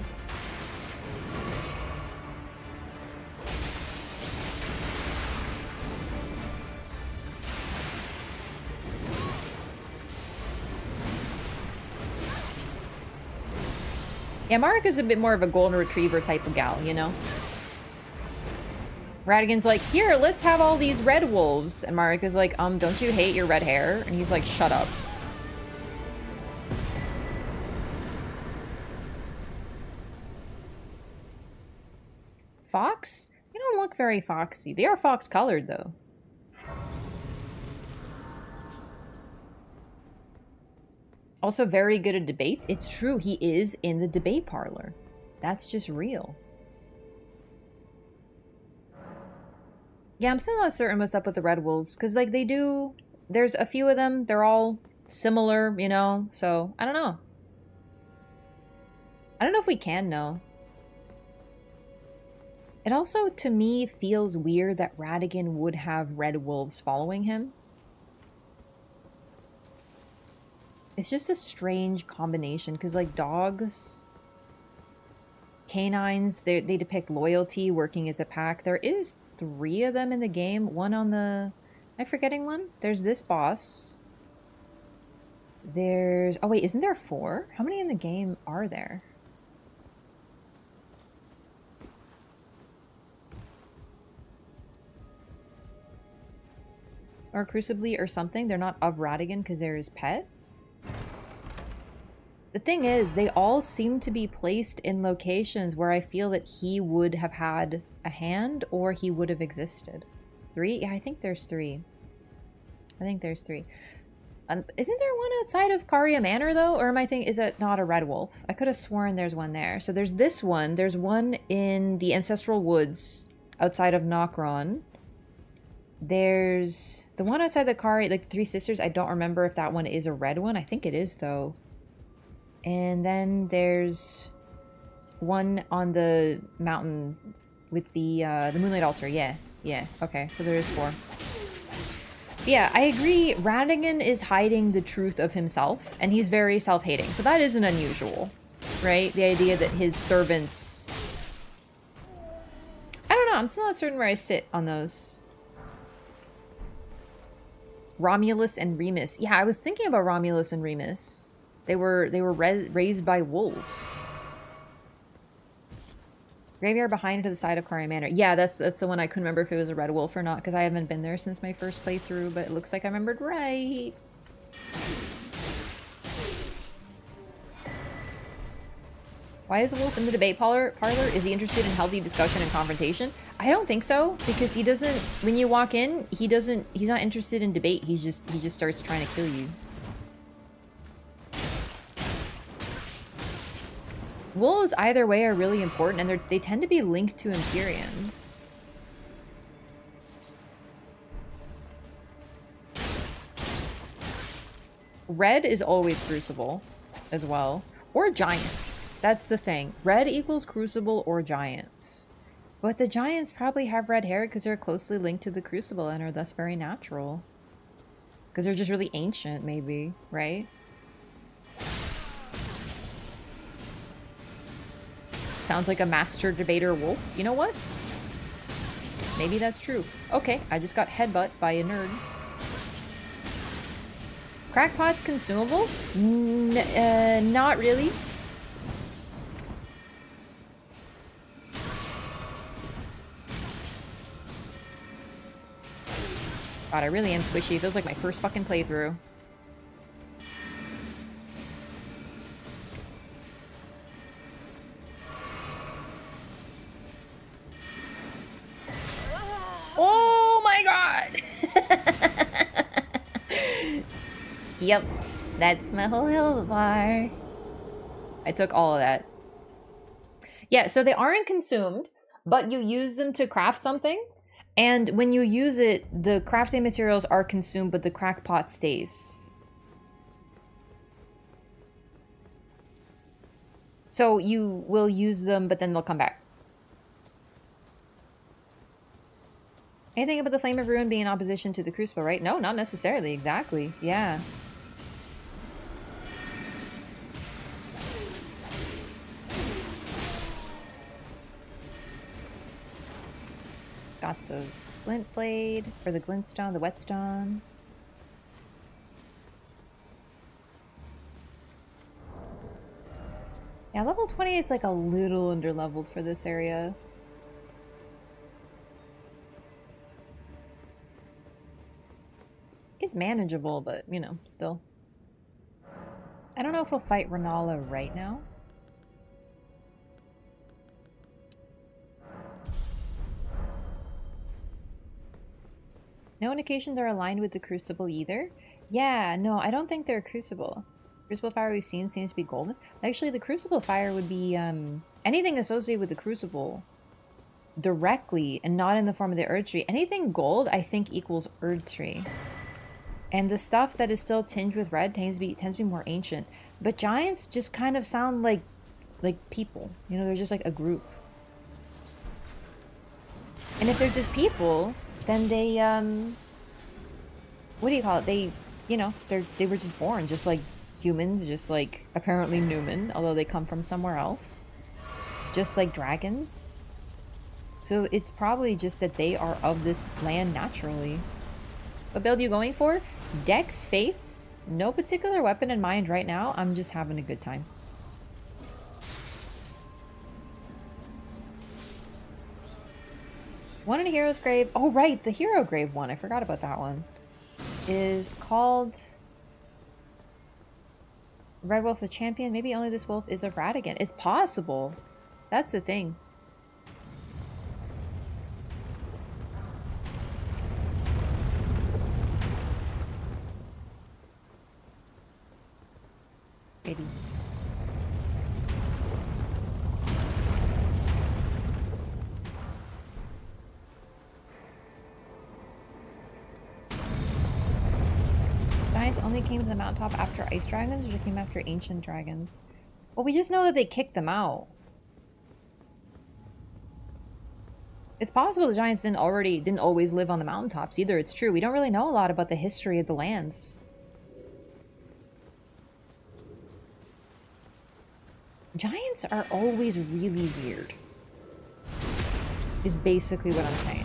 Yeah, Marika's a bit more of a golden retriever type of gal, you know? Radigan's like, here, let's have all these red wolves. And Marika's like, don't you hate your red hair? And he's like, shut up. Fox? They don't look very foxy. They are fox colored though. Also very good at debates. It's true, he is in the debate parlor. That's just real. Yeah, I'm still not certain what's up with the red wolves. Because like they do, there's a few of them. They're all similar, you know? So, I don't know. I don't know if we can know. It also, to me, feels weird that Radigan would have red wolves following him. It's just a strange combination, because, like, dogs, canines, they depict loyalty, working as a pack. There is 3 of them in the game. One on the... Am I forgetting one? There's this boss. There's... Oh, wait, isn't there 4? How many in the game are there? Or Crucibly or something. They're not of Radigan because they're his pet. The thing is, they all seem to be placed in locations where I feel that he would have had a hand or he would have existed. 3? Yeah, I think there's 3. I think there's 3. Isn't there one outside of Caria Manor, though? Or am I thinking, is it not a red wolf? I could have sworn there's one there. So there's this one. There's one in the Ancestral Woods outside of Nokron. There's the one outside the Caria, like the Three Sisters. I don't remember if that one is a red one. I think it is, though. And then there's one on the mountain with the Moonlight Altar. Yeah. Okay, so there is 4. But yeah, I agree. Radigan is hiding the truth of himself, and he's very self-hating. So that isn't unusual, right? The idea that his servants... I don't know. I'm still not certain where I sit on those. Romulus and Remus. Yeah, I was thinking about Romulus and Remus. They were raised by wolves. Graveyard behind to the side of Caria Manor. Yeah, that's the one I couldn't remember if it was a red wolf or not, because I haven't been there since my first playthrough, but it looks like I remembered right. Why is the wolf in the debate parlor? Is he interested in healthy discussion and confrontation? I don't think so, because he doesn't, when you walk in, he's not interested in debate. He just starts trying to kill you. wolves either way are really important, and they tend to be linked to Empyreans. Red is always Crucible as well. Or Giants. That's the thing. Red equals Crucible or Giants. But the Giants probably have red hair because they're closely linked to the Crucible and are thus very natural. Because they're just really ancient, maybe, right? Sounds like a master debater wolf. You know what? Maybe that's true. Okay, I just got headbutt by a nerd. Crackpot's consumable? Not really. God, I really am squishy. It feels like my first fucking playthrough. Oh my god! Yep, that's my whole health bar. I took all of that. Yeah, so they aren't consumed, but you use them to craft something. And when you use it, the crafting materials are consumed, but the crackpot stays. So you will use them, but then they'll come back. Anything about the Flame of Ruin being in opposition to the Crucible, right? No, not necessarily. Exactly. Yeah. Got the Glint Blade, or the Glintstone, the Whetstone. Yeah, level 20 is like a little under-leveled for this area. It's manageable, but, you know, still. I don't know if we'll fight Renala right now. No indication they're aligned with the Crucible either. Yeah, no, I don't think they're a Crucible. Crucible fire we've seen seems to be golden. Actually, the Crucible fire would be anything associated with the Crucible directly and not in the form of the Erdtree. Anything gold, I think, equals Erdtree. And the stuff that is still tinged with red tends to be more ancient. But giants just kind of sound like people. You know, they're just like a group. And if they're just people, then they what do you call it? They, you know, they were just born just like humans, just like apparently Newman, although they come from somewhere else. Just like dragons. So it's probably just that they are of this land naturally. What build are you going for? Dex, Faith, no particular weapon in mind right now. I'm just having a good time. One in a hero's grave. Oh, right, the hero grave one. I forgot about that one. Is called Red Wolf of Champion. Maybe only this wolf is of Radigan. It's possible. That's the thing. Ready. Giants only came to the mountaintop after ice dragons, or they came after ancient dragons? Well, we just know that they kicked them out. It's possible the giants didn't always live on the mountaintops either. It's true. We don't really know a lot about the history of the lands. Giants are always really weird. Is basically what I'm saying.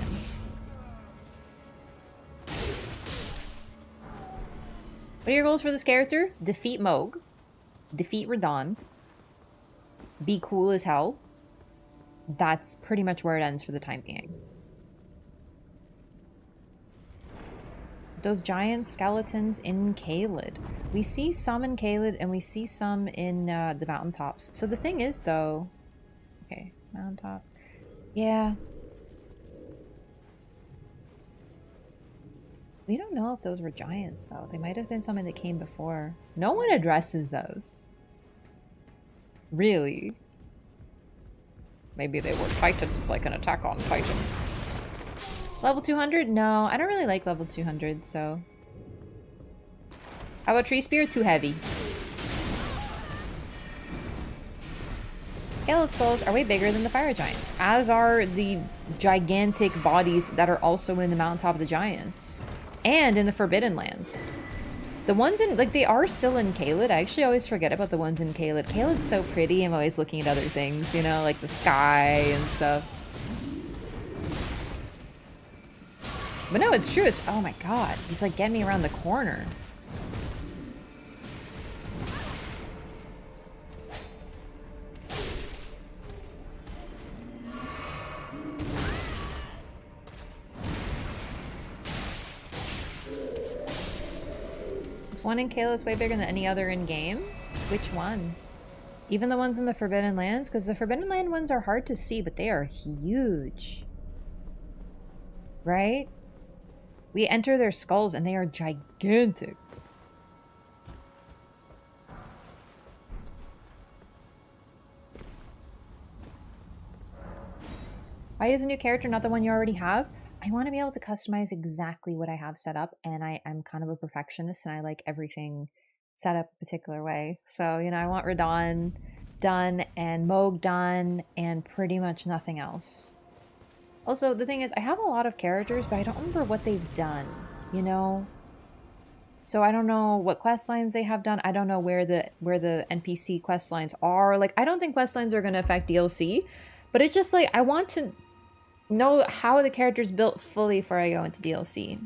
What are your goals for this character? Defeat Moog. Defeat Radon. Be cool as hell. That's pretty much where it ends for the time being. Those giant skeletons in Caelid. We see some in Caelid and we see some in the mountaintops. So the thing is though... Okay, mountaintops. Yeah. We don't know if those were giants though. They might have been something that came before. No one addresses those. Really. Maybe they were titans, like an Attack on Titan. Level 200? No, I don't really like level 200, so... How about Tree Spear? Too heavy. Skeleton skulls are way bigger than the fire giants, as are the gigantic bodies that are also in the mountaintop of the giants. And in the Forbidden Lands. The ones in, like, they are still in Caelid. I actually always forget about the ones in Caelid. Caelid's so pretty, I'm always looking at other things, you know, like the sky and stuff. But no, it's true, it's, oh my god, he's like getting me around the corner. One in Caelid is way bigger than any other in-game? Which one? Even the ones in the Forbidden Lands? Because the Forbidden Land ones are hard to see, but they are huge. Right? We enter their skulls and they are gigantic. Why is a new character not the one you already have? I want to be able to customize exactly what I have set up, and I'm kind of a perfectionist, and I like everything set up a particular way. So, you know, I want Radahn done, and Moog done, and pretty much nothing else. Also, the thing is, I have a lot of characters, but I don't remember what they've done, you know? So I don't know what quest lines they have done. I don't know where the NPC quest lines are. Like, I don't think quest lines are going to affect DLC, but it's just like, I want to know how the character's built fully before I go into DLC.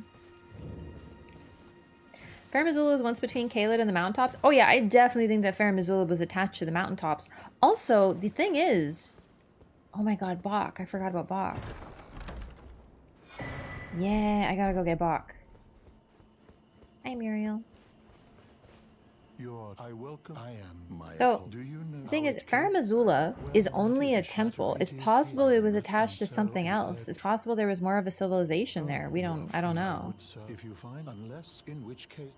Fair Missoula is once between Caelid and the mountaintops. Oh yeah, I definitely think that Fair Missoula was attached to the mountaintops. Also, the thing is... Oh my god, Bach. I forgot about Bach. Yeah, I gotta go get Bach. Hi, Muriel. So, the thing is, Fair Missoula is only a temple. It's possible it was attached to something else. It's possible there was more of a civilization there. I don't know. If you find, unless, in which case...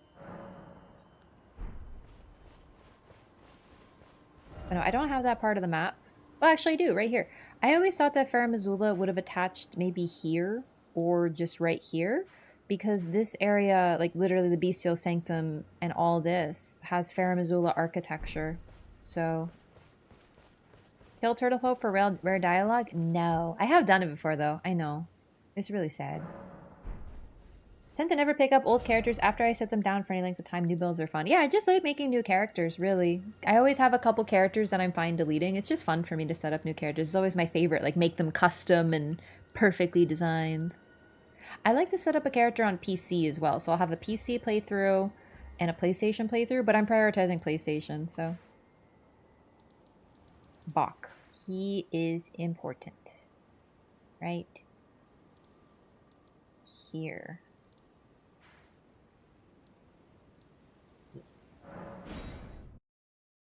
But no, I don't have that part of the map. Well, actually I do, right here. I always thought that Fair Missoula would have attached maybe here or just right here. Because this area, like literally the Bestial Sanctum and all this, has Fair Missoula architecture. So... Kill Turtle Pope for rare dialogue? No. I have done it before though, I know. It's really sad. Tend to never pick up old characters after I set them down for any length of time. New builds are fun. Yeah, I just like making new characters, really. I always have a couple characters that I'm fine deleting. It's just fun for me to set up new characters. It's always my favorite, like make them custom and perfectly designed. I like to set up a character on PC as well, so I'll have a PC playthrough and a PlayStation playthrough, but I'm prioritizing PlayStation, so... Bach. He is important. Right here.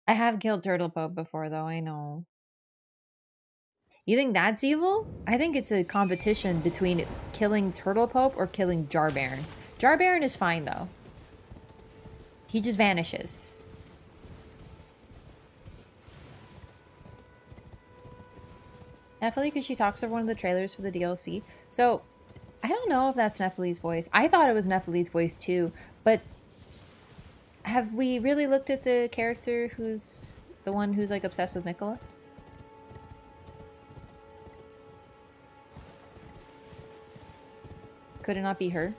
I have killed Turtle Pope before, though, I know. You think that's evil? I think it's a competition between killing Turtle Pope or killing Jar Baron. Jar Baron is fine, though. He just vanishes. Nephili, because she talks over one of the trailers for the DLC. So, I don't know if that's Nephili's voice. I thought it was Nephili's voice, too. But have we really looked at the character who's the one who's, like, obsessed with Mikola? Could it not be her?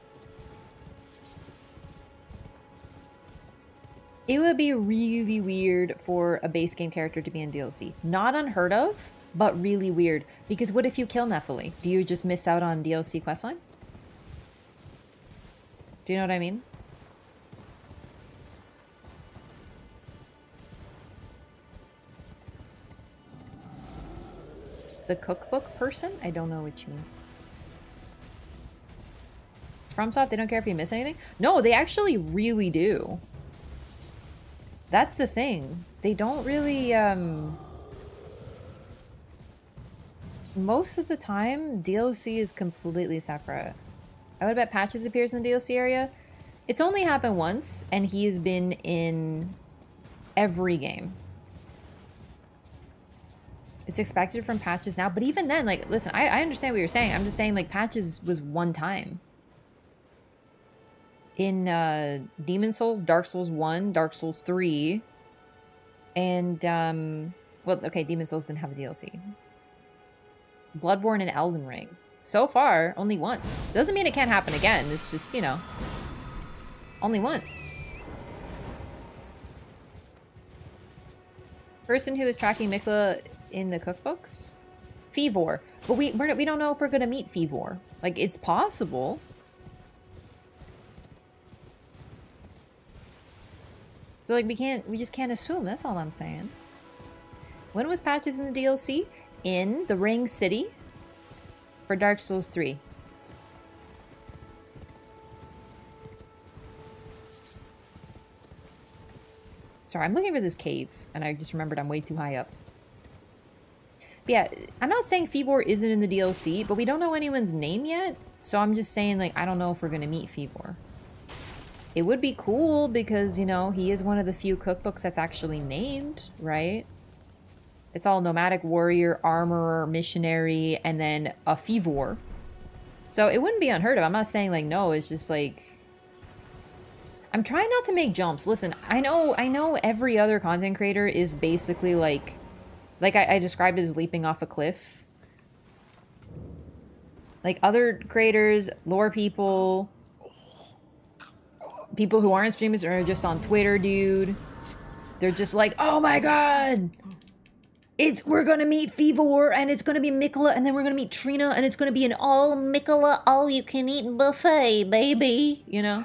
It would be really weird for a base game character to be in DLC. Not unheard of, but really weird. Because what if you kill Nephili? Do you just miss out on DLC questline? Do you know what I mean? The cookbook person? I don't know what you mean. It's FromSoft, they don't care if you miss anything? No, they actually really do. That's the thing. They don't really, most of the time, DLC is completely separate. I would bet Patches appears in the DLC area. It's only happened once, and he has been in every game. It's expected from patches now, but even then, like, listen, I understand what you're saying. I'm just saying, like, patches was one time. In Demon Souls, Dark Souls 1, Dark Souls 3, and, well, okay, Demon Souls didn't have a DLC. Bloodborne and Elden Ring. So far, only once. Doesn't mean it can't happen again. It's just, you know, only once. Person who is tracking Mikla in the cookbooks? Fivor. But we don't know if we're gonna meet Fivor. Like, it's possible. So, like, we just can't assume. That's all I'm saying. When was patches in the DLC? In the Ring City for Dark Souls 3. Sorry, I'm looking for this cave, and I just remembered I'm way too high up. But yeah, I'm not saying Fivor isn't in the DLC, but we don't know anyone's name yet, so I'm just saying, like, I don't know if we're gonna meet Fivor. It would be cool because, you know, he is one of the few cookbooks that's actually named, right? It's all nomadic warrior, armorer, missionary, and then a Fivor. So it wouldn't be unheard of. I'm not saying, like, no, it's just like... I'm trying not to make jumps. Listen, I know every other content creator is basically like I described it as leaping off a cliff. Like other creators, lore people, people who aren't streamers or are just on Twitter, dude. They're just like, oh my god! We're gonna meet Fivor, and it's gonna be Mikla, and then we're gonna meet Trina, and it's gonna be an all Mikla, all-you-can-eat buffet, baby, you know?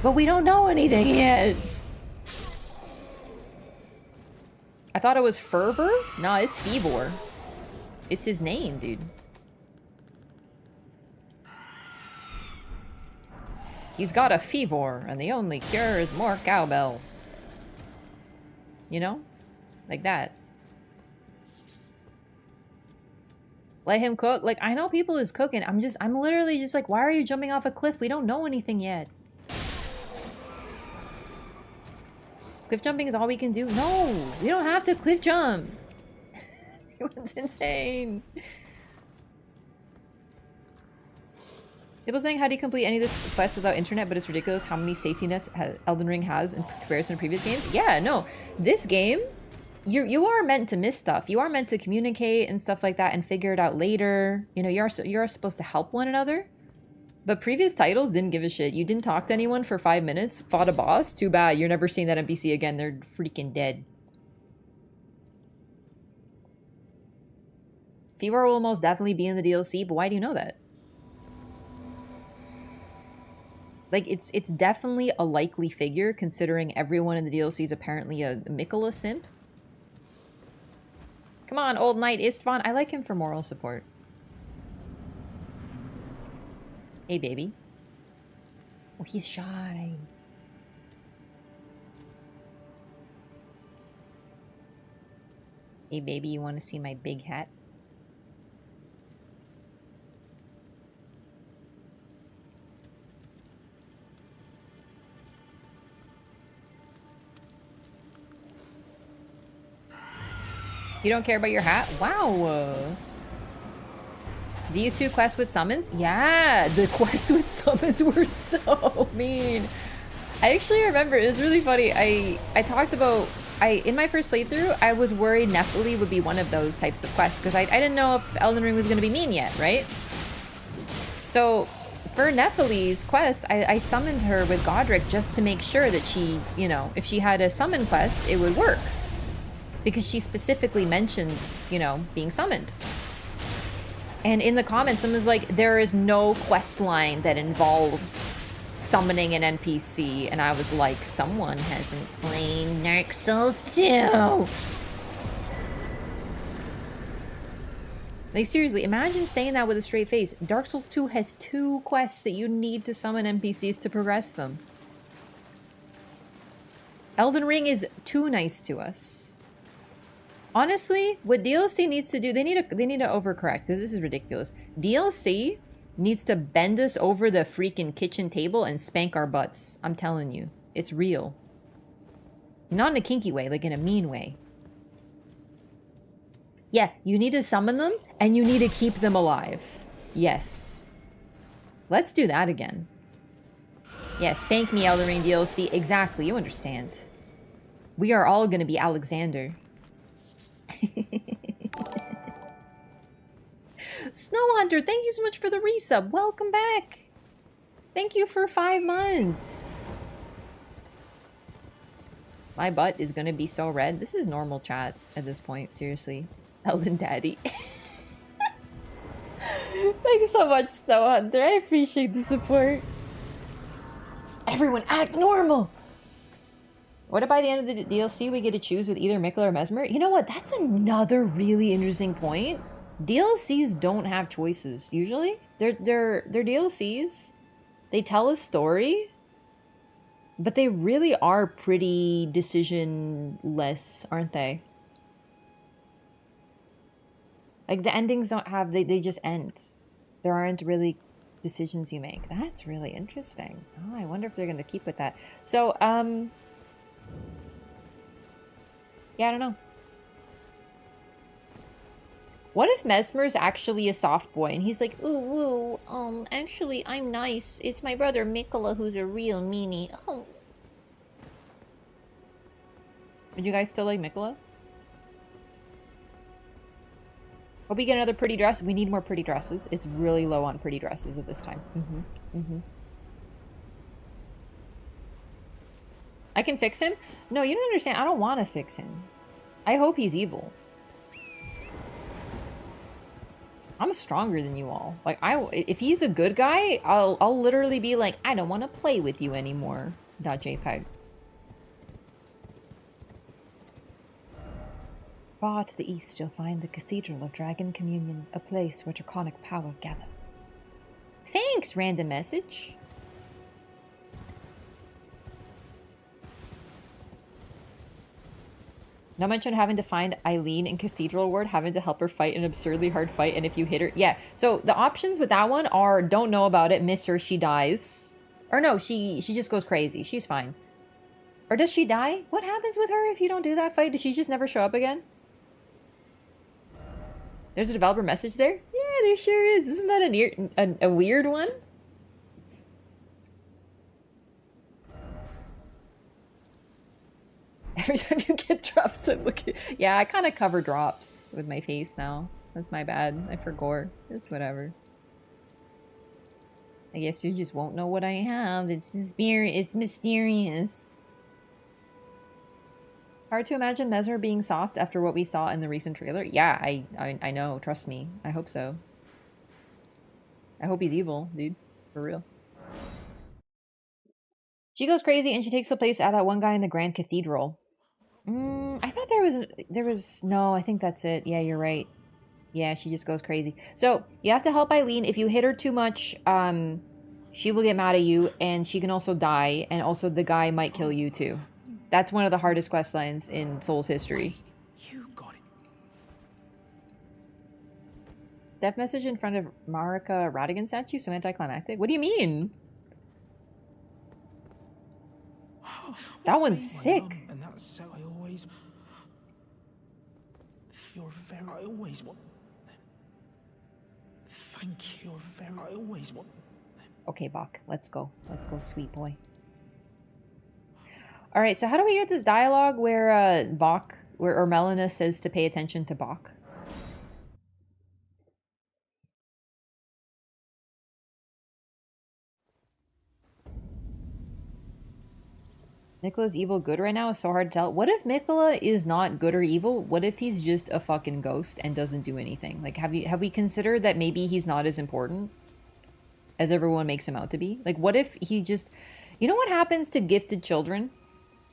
But we don't know anything yet. I thought it was Fervor? No, it's Fivor. It's his name, dude. He's got a Fivor, and the only cure is more cowbell. You know? Like that. Let him cook. Like, I know people is cooking. I'm literally just like, why are you jumping off a cliff? We don't know anything yet. Cliff jumping is all we can do? No! We don't have to cliff jump! It was insane! People saying, how do you complete any of this quest without internet, but it's ridiculous how many safety nets Elden Ring has in comparison to previous games? Yeah, no. This game, you are meant to miss stuff. You are meant to communicate and stuff like that and figure it out later. You know, you're supposed to help one another. But previous titles didn't give a shit. You didn't talk to anyone for 5 minutes, fought a boss, too bad. You're never seeing that NPC again. They're freaking dead. Fivor will most definitely be in the DLC, but why do you know that? Like, it's definitely a likely figure, considering everyone in the DLC is apparently a Mikla simp. Come on, old knight Istvan. I like him for moral support. Hey, baby. Oh, he's shy. Hey, baby, you want to see my big hat? You don't care about your hat? Wow. These two quests with summons? Yeah, the quests with summons were so mean. I actually remember, it was really funny. I talked about, in my first playthrough, I was worried Nephili would be one of those types of quests, because I didn't know if Elden Ring was going to be mean yet, right? So, for Nephili's quest, I summoned her with Godric just to make sure that she, you know, if she had a summon quest, it would work. Because she specifically mentions, you know, being summoned. And in the comments, someone's like, there is no quest line that involves summoning an NPC. And I was like, someone hasn't played Dark Souls 2. Like, seriously, imagine saying that with a straight face. Dark Souls 2 has 2 quests that you need to summon NPCs to progress them. Elden Ring is too nice to us. Honestly, what DLC needs to do, they need to overcorrect, because this is ridiculous. DLC needs to bend us over the freaking kitchen table and spank our butts. I'm telling you. It's real. Not in a kinky way, like in a mean way. Yeah, you need to summon them, and you need to keep them alive. Yes. Let's do that again. Yeah, spank me, Elden Ring DLC. Exactly, you understand. We are all gonna be Alexander. Snow Hunter, thank you so much for the resub. Welcome back. Thank you for 5 months. My butt is gonna be so red. This is normal chat at this point, seriously. Elden Daddy. Thanks so much, Snow Hunter. I appreciate the support. Everyone act normal! What if by the end of the DLC we get to choose with either Mikkel or Mesmer? You know what? That's another really interesting point. DLCs don't have choices, usually. They're DLCs. They tell a story, but they really are pretty decision-less, aren't they? Like, the endings don't have... They just end. There aren't really decisions you make. That's really interesting. Oh, I wonder if they're going to keep with that. So, yeah, I don't know. What if Mesmer's actually a soft boy and he's like, ooh, actually, I'm nice. It's my brother Mikola who's a real meanie. Oh. Would you guys still like Mikola? Hope we get another pretty dress. We need more pretty dresses. It's really low on pretty dresses at this time. I can fix him? No, you don't understand. I don't want to fix him. I hope he's evil. I'm stronger than you all. Like, if he's a good guy, I'll literally be like, I don't want to play with you anymore. .jpg. Far to the east, you'll find the Cathedral of Dragon Communion, a place where draconic power gathers. Thanks, random message. Not mention having to find Eileen in Cathedral Ward, having to help her fight an absurdly hard fight, and if you hit her... Yeah, so the options with that one are don't know about it, miss her, she dies. Or no, she just goes crazy. She's fine. Or does she die? What happens with her if you don't do that fight? Does she just never show up again? There's a developer message there? Yeah, there sure is. Isn't that a weird one? Every time you get drops, I'm looking... Yeah, I kind of cover drops with my face now. That's my bad. I forgot. It's whatever. I guess you just won't know what I have. It's mysterious. Hard to imagine Mesmer being soft after what we saw in the recent trailer. Yeah, I know. Trust me. I hope so. I hope he's evil, dude. For real. She goes crazy and she takes the place out of that one guy in the Grand Cathedral. I thought there was... No, I think that's it. Yeah, you're right. Yeah, she just goes crazy. So, you have to help Eileen. If you hit her too much, she will get mad at you, and she can also die, and also the guy might kill you too. That's one of the hardest quest lines in Soul's history. You got it. Death message in front of Marika Radigan statue, so anticlimactic? What do you mean? That one's sick. And that's so I always... You're very... I always want... Thank you. I always want... Okay, Bach. Let's go. Let's go, sweet boy. Alright, so how do we get this dialogue where Bach... or Melina says to pay attention to Bach? Mikola's evil good right now is so hard to tell. What if Mikola is not good or evil? What if he's just a fucking ghost and doesn't do anything? Like, have we considered that maybe he's not as important as everyone makes him out to be? Like, what if he just... You know what happens to gifted children?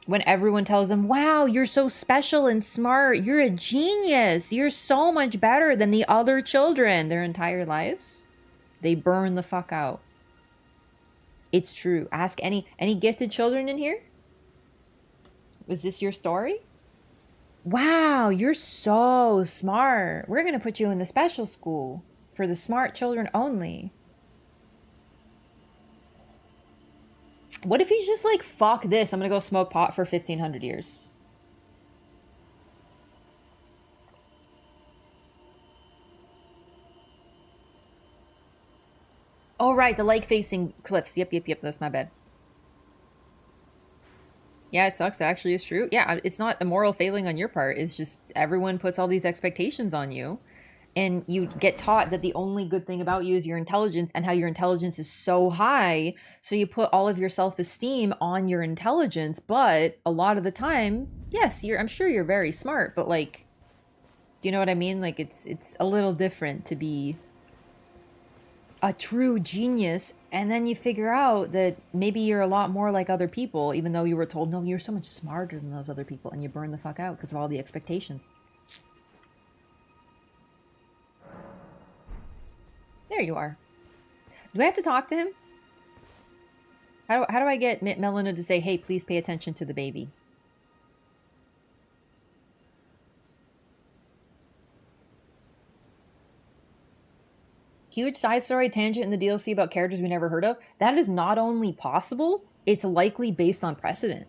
When everyone tells them, wow, you're so special and smart. You're a genius. You're so much better than the other children their entire lives. They burn the fuck out. It's true. Ask any gifted children in here. Was this your story? Wow, you're so smart. We're going to put you in the special school for the smart children only. What if he's just like, fuck this, I'm going to go smoke pot for 1,500 years? Oh, right, the lake-facing cliffs. Yep, yep, yep, that's my bad. Yeah, it sucks. It actually is true. Yeah, it's not a moral failing on your part. It's just everyone puts all these expectations on you. And you get taught that the only good thing about you is your intelligence and how your intelligence is so high. So you put all of your self-esteem on your intelligence. But a lot of the time, yes, I'm sure you're very smart. But like, do you know what I mean? Like, it's a little different to be a true genius, and then you figure out that maybe you're a lot more like other people, even though you were told, no, you're so much smarter than those other people, and you burn the fuck out because of all the expectations. There you are. Do I have to talk to him? How do I get Melina to say, hey, please pay attention to the baby? Huge side story tangent in the DLC about characters we never heard of. That is not only possible, it's likely based on precedent.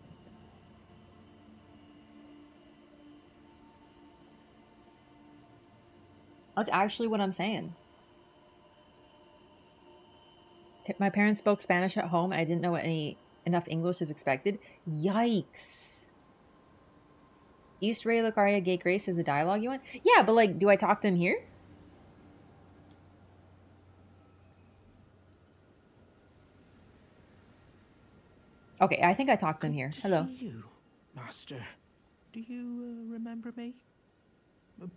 That's actually what I'm saying. My parents spoke Spanish at home, and I didn't know enough English is expected. Yikes. East Ray Lucaria Gate Grace is a dialogue you want? Yeah, but like, do I talk to him here? Okay, I think I talked to him here. Hello. See you, Master. Do you remember me?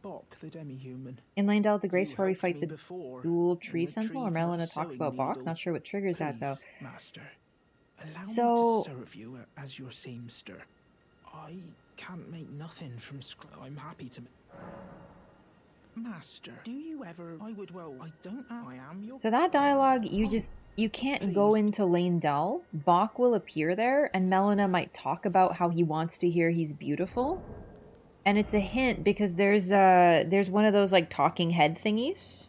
Bok, the demi-human. In Landell the Grace, You before we helped fight me the before dual tree and sentinel, or retrieved my Melina talks sewing about Bok? needle. Not sure what triggers that though. Please, Master, allow So- me to serve you as your seamster. I can't make nothing from scratch. I'm happy to. Master, do you ever? I would. Well, I don't. I am your. So that dialogue, you can't go into Landell. Bok will appear there, and Melina might talk about how he wants to hear he's beautiful. And it's a hint because there's one of those like talking head thingies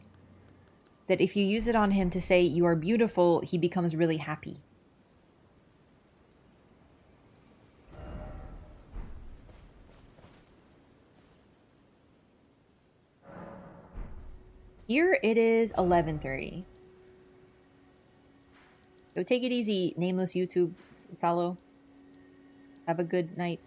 that if you use it on him to say you are beautiful, he becomes really happy. Here it is 11:30. So take it easy, nameless YouTube fellow. Have a good night.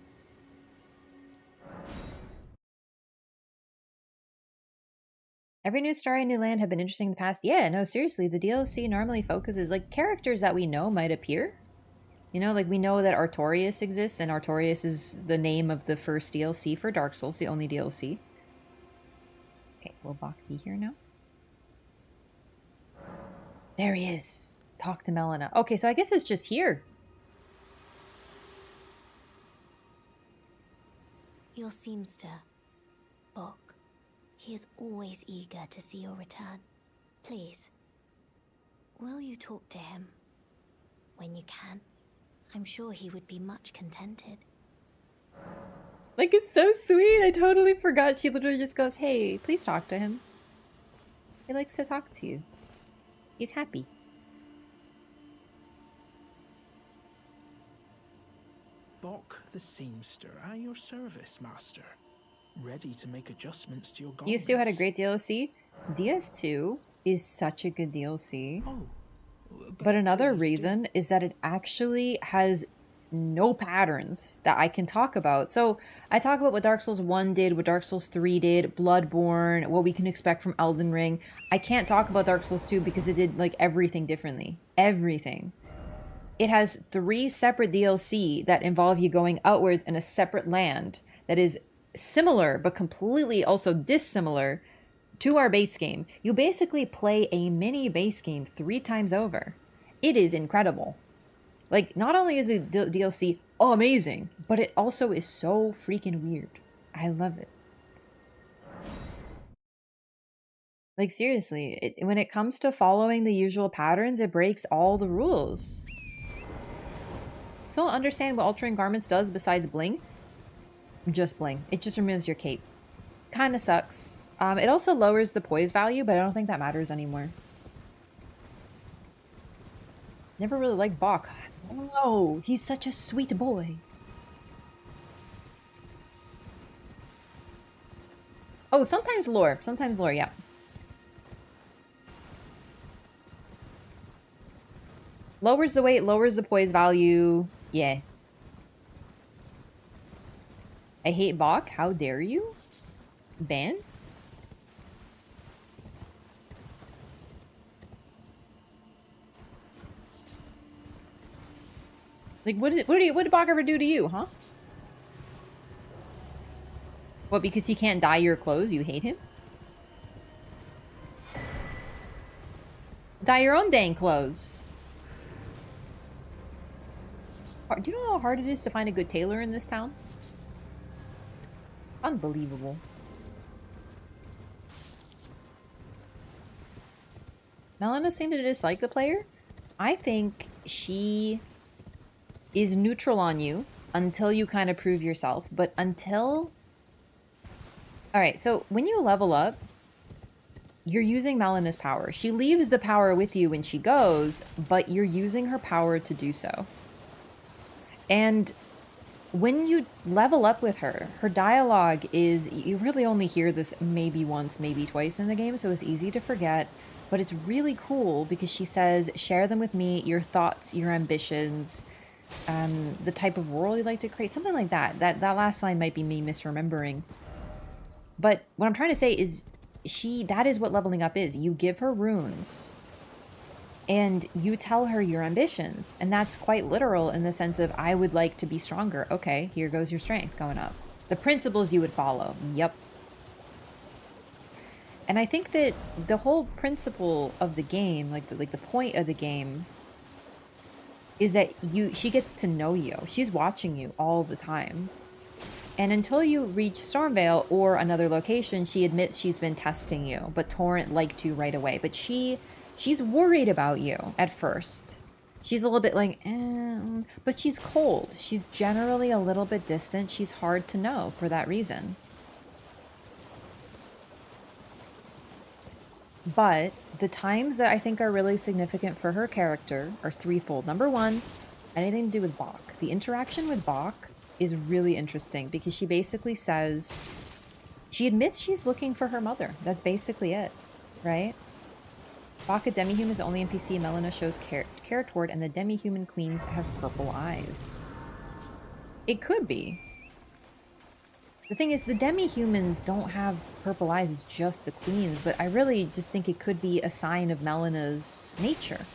Every new story in New Land have been interesting in the past. Yeah, no, seriously, the DLC normally focuses, like, characters that we know might appear. You know, like, we know that Artorias exists, and Artorias is the name of the first DLC for Dark Souls, the only DLC. Okay, will Bok be here now? There he is. Talk to Melina. Okay, so I guess it's just here. Your seamster, Bok. He is always eager to see your return. Please, will you talk to him when you can? I'm sure he would be much contented. Like, it's so sweet. I totally forgot. She literally just goes, hey, please talk to him. He likes to talk to you. He's happy. Bok, the seamster, at your service, Master. Ready to make adjustments to your garments. DS2 had a great DLC. DS2 is such a good DLC. Oh. But another reason is that it actually has no patterns that I can talk about. So I talk about what Dark Souls 1 did, what Dark Souls 3 did, Bloodborne, what we can expect from Elden Ring. I can't talk about Dark Souls 2 because it did like everything differently. Everything. It has 3 separate DLC that involve you going outwards in a separate land that is similar but completely also dissimilar to our base game. You basically play a mini base game 3 times over. It is incredible. Like, not only is the DLC amazing, but it also is so freaking weird. I love it. Like, seriously, when it comes to following the usual patterns, it breaks all the rules. Still don't understand what altering garments does besides bling. Just bling. It just removes your cape. Kinda sucks. It also lowers the poise value, but I don't think that matters anymore. Never really liked Bok. No, he's such a sweet boy. Oh, sometimes lore. Sometimes lore, yeah. Lowers the weight, lowers the poise value. Yeah. I hate Bach. How dare you? Banned? Like, what did Bach ever do to you, huh? What, because he can't dye your clothes, you hate him? Dye your own dang clothes. Do you know how hard it is to find a good tailor in this town? Unbelievable. Melina seemed to dislike the player. I think she is neutral on you until you kind of prove yourself. But until... Alright, so when you level up, you're using Melina's power. She leaves the power with you when she goes, but you're using her power to do so. And when you level up with her, her dialogue is... You really only hear this maybe once, maybe twice in the game, so it's easy to forget. But it's really cool because she says, share them with me, your thoughts, your ambitions, the type of world you'd like to create, something like that. That last line might be me misremembering. But what I'm trying to say is that is what leveling up is. You give her runes and you tell her your ambitions. And that's quite literal in the sense of, I would like to be stronger. Okay, here goes your strength going up. The principles you would follow. Yep. And I think that the whole principle of the game, like the point of the game, is that she gets to know you. She's watching you all the time. And until you reach Stormvale or another location, she admits she's been testing you, but Torrent liked you right away. But she's worried about you at first. She's a little bit like, but she's cold. She's generally a little bit distant. She's hard to know for that reason. But the times that I think are really significant for her character are threefold. Number one, anything to do with Bach. The interaction with Bach is really interesting because she basically says, she admits she's looking for her mother. That's basically it, right? Bach, a demi-human, is the only NPC Melina shows care toward, and the demi-human queens have purple eyes. It could be. The thing is, the demi-humans don't have purple eyes, it's just the queens, but I really just think it could be a sign of Melina's nature.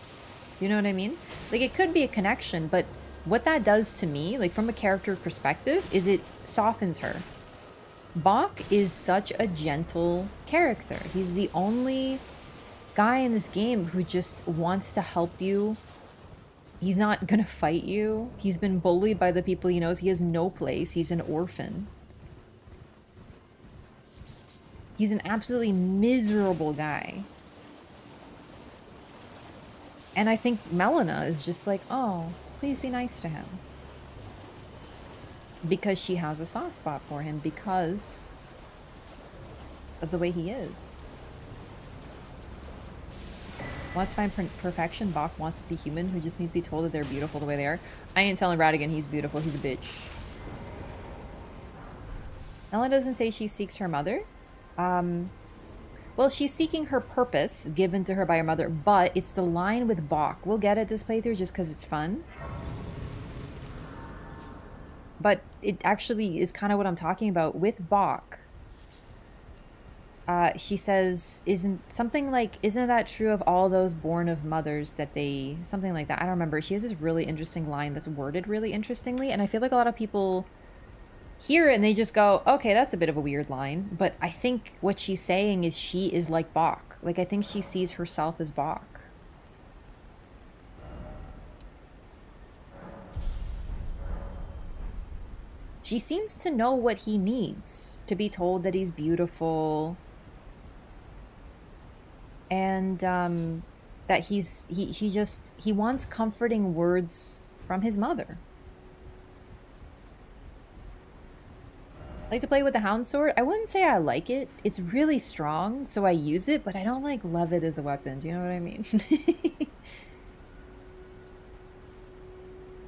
You know what I mean? Like, it could be a connection, but what that does to me, like, from a character perspective, is it softens her. Bach is such a gentle character. He's the only guy in this game who just wants to help you. He's not gonna fight you. He's been bullied by the people he knows. He has no place. He's an orphan. He's an absolutely miserable guy. And I think Melina is just like, oh, please be nice to him. Because she has a soft spot for him because of the way he is. Wants to find perfection. Bach wants to be human, who just needs to be told that they're beautiful the way they are. I ain't telling Radigan he's beautiful, he's a bitch. Melina doesn't say she seeks her mother. Well, she's seeking her purpose given to her by her mother, but it's the line with Bach. We'll get at this playthrough just because it's fun. But it actually is kind of what I'm talking about with Bach. She says, isn't that true of all those born of mothers that they... Something like that. I don't remember. She has this really interesting line that's worded really interestingly, and I feel like a lot of people hear it and they just go, okay, that's a bit of a weird line. But I think what she's saying is she is like Bach. Like, I think she sees herself as Bach. She seems to know what he needs. To be told that he's beautiful. And that he wants comforting words from his mother. Like to play with the hound sword? I wouldn't say I like it. It's really strong, so I use it, but I don't like love it as a weapon. Do you know what I mean?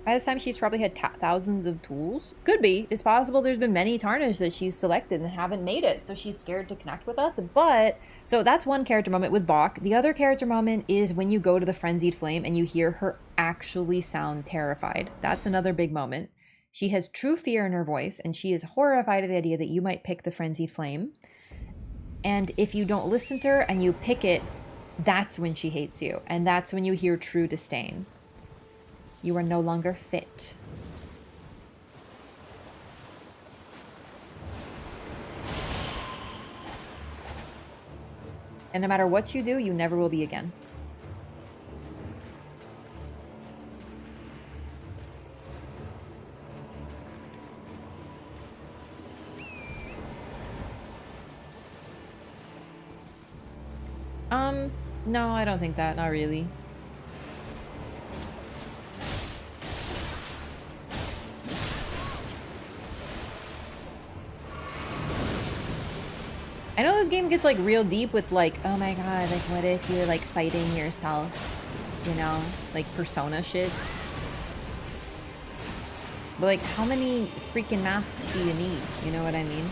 By this time, she's probably had thousands of tools. Could be. It's possible there's been many Tarnish that she's selected and haven't made it, so she's scared to connect with us. But, so that's one character moment with Bach. The other character moment is when you go to the Frenzied Flame and you hear her actually sound terrified. That's another big moment. She has true fear in her voice, and she is horrified at the idea that you might pick the Frenzied Flame. And if you don't listen to her and you pick it, that's when she hates you. And that's when you hear true disdain. You are no longer fit. And no matter what you do, you never will be again. No, I don't think that. Not really. I know this game gets like real deep with like, oh my god, like what if you're like fighting yourself, you know, like Persona shit. But like, how many freaking masks do you need? You know what I mean?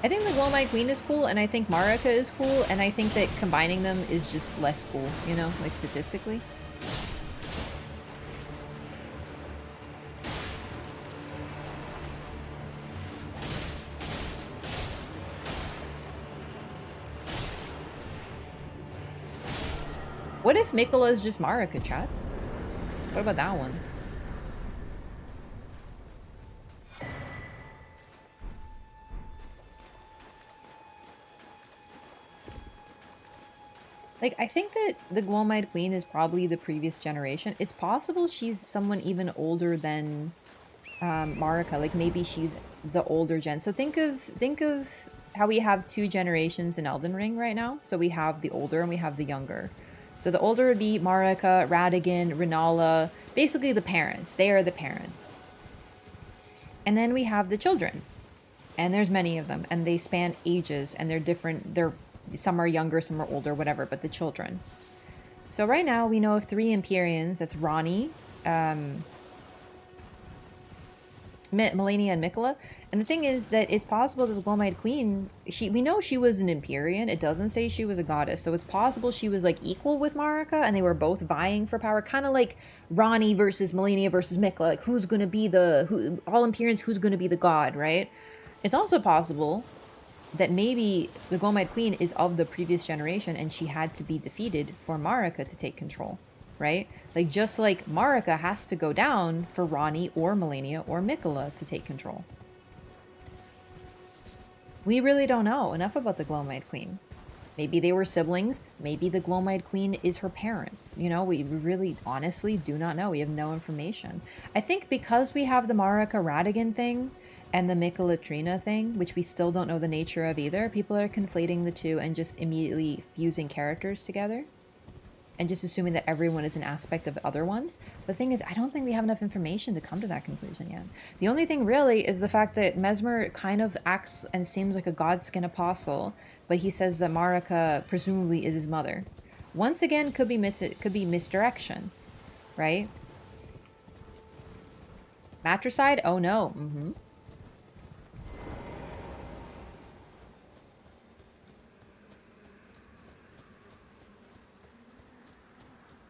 I think the Glowmite Queen is cool, and I think Marika is cool, and I think that combining them is just less cool, you know, like statistically. What if Mikola is just Marika, chat? What about that one? Like, I think that the Glowmite Queen is probably the previous generation. It's possible she's someone even older than Marika. Like, maybe she's the older gen. So think of how we have two generations in Elden Ring right now. So we have the older and we have the younger. So the older would be Marika, Radagon, Renala, basically the parents. They are the parents. And then we have the children. And there's many of them. And they span ages. And they're different. Some are younger, some are older, whatever. But the children. So right now we know of 3 Empyreans. That's Ronnie, Melania, and Mikola. And the thing is that it's possible that the Glowmite Queen, we know she was an Empyrean. It doesn't say she was a goddess. So it's possible she was like equal with Marika and they were both vying for power. Kind of like Ronnie versus Melania versus Mikola. Like who's going to be all Empyreans, who's going to be the god, right? It's also possible that maybe the Glowmite Queen is of the previous generation and she had to be defeated for Marika to take control, right? Like, just like Marika has to go down for Ronnie or Melania or Mikola to take control. We really don't know enough about the Glowmite Queen. Maybe they were siblings. Maybe the Glowmite Queen is her parent. You know, we really honestly do not know. We have no information. I think because we have the Marika Radagon thing and the Mikola Trina thing, which we still don't know the nature of either, people are conflating the two and just immediately fusing characters together. And just assuming that everyone is an aspect of other ones. The thing is, I don't think we have enough information to come to that conclusion yet. The only thing really is the fact that Mesmer kind of acts and seems like a godskin apostle, but he says that Marika presumably is his mother. Once again, could be misdirection, right? Matricide? Oh no.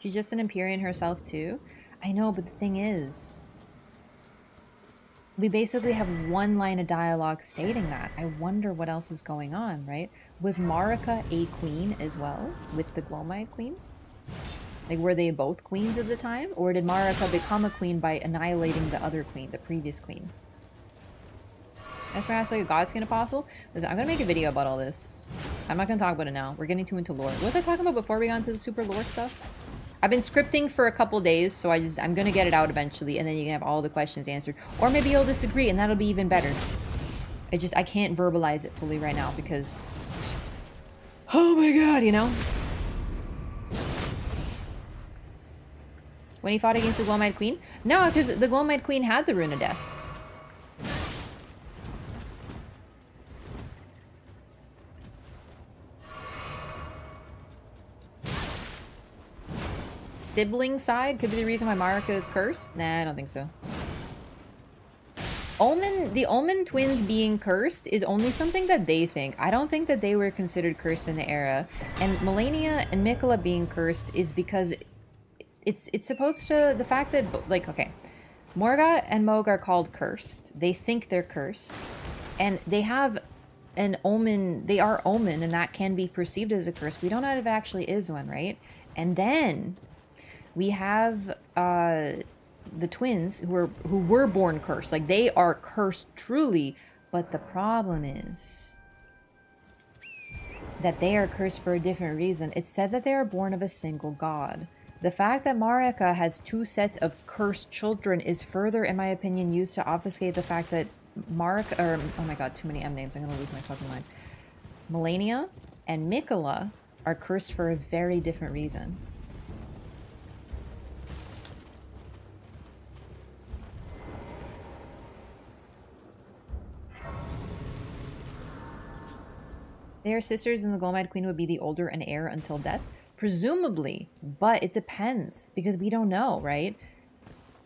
She's just an Empyrean herself too? I know, but the thing is, we basically have one line of dialogue stating that. I wonder what else is going on, right? Was Marika a queen as well with the Glowmite Queen? Like, were they both queens at the time? Or did Marika become a queen by annihilating the other queen, the previous queen? Esmer asked like a godskin apostle? Listen, I'm gonna make a video about all this. I'm not gonna talk about it now. We're getting too into lore. What was I talking about before we got into the super lore stuff? I've been scripting for a couple days, so I'm gonna get it out eventually, and then you can have all the questions answered. Or maybe you'll disagree, and that'll be even better. I can't verbalize it fully right now, because... oh my god, you know? When he fought against the Glowmite Queen? No, because the Glowmite Queen had the Rune of Death. sibling side could be the reason why Marika is cursed? Nah, I don't think so. The Omen twins being cursed is only something that they think. I don't think that they were considered cursed in the era. And Melania and Mikola being cursed is because it's supposed to, the fact that, like, okay, Morga and Moog are called cursed. They think they're cursed. And they have an omen, they are omen, and that can be perceived as a curse. We don't know if it actually is one, right? And then we have the twins who were born cursed. Like, they are cursed truly, but the problem is that they are cursed for a different reason. It's said that they are born of a single god. The fact that Marika has 2 sets of cursed children is further, in my opinion, used to obfuscate the fact that Marika, or oh my god, too many M names, I'm gonna lose my fucking mind. Melania and Mikola are cursed for a very different reason. They are sisters, and the Golmad Queen would be the older and heir until death. Presumably, but it depends, because we don't know, right?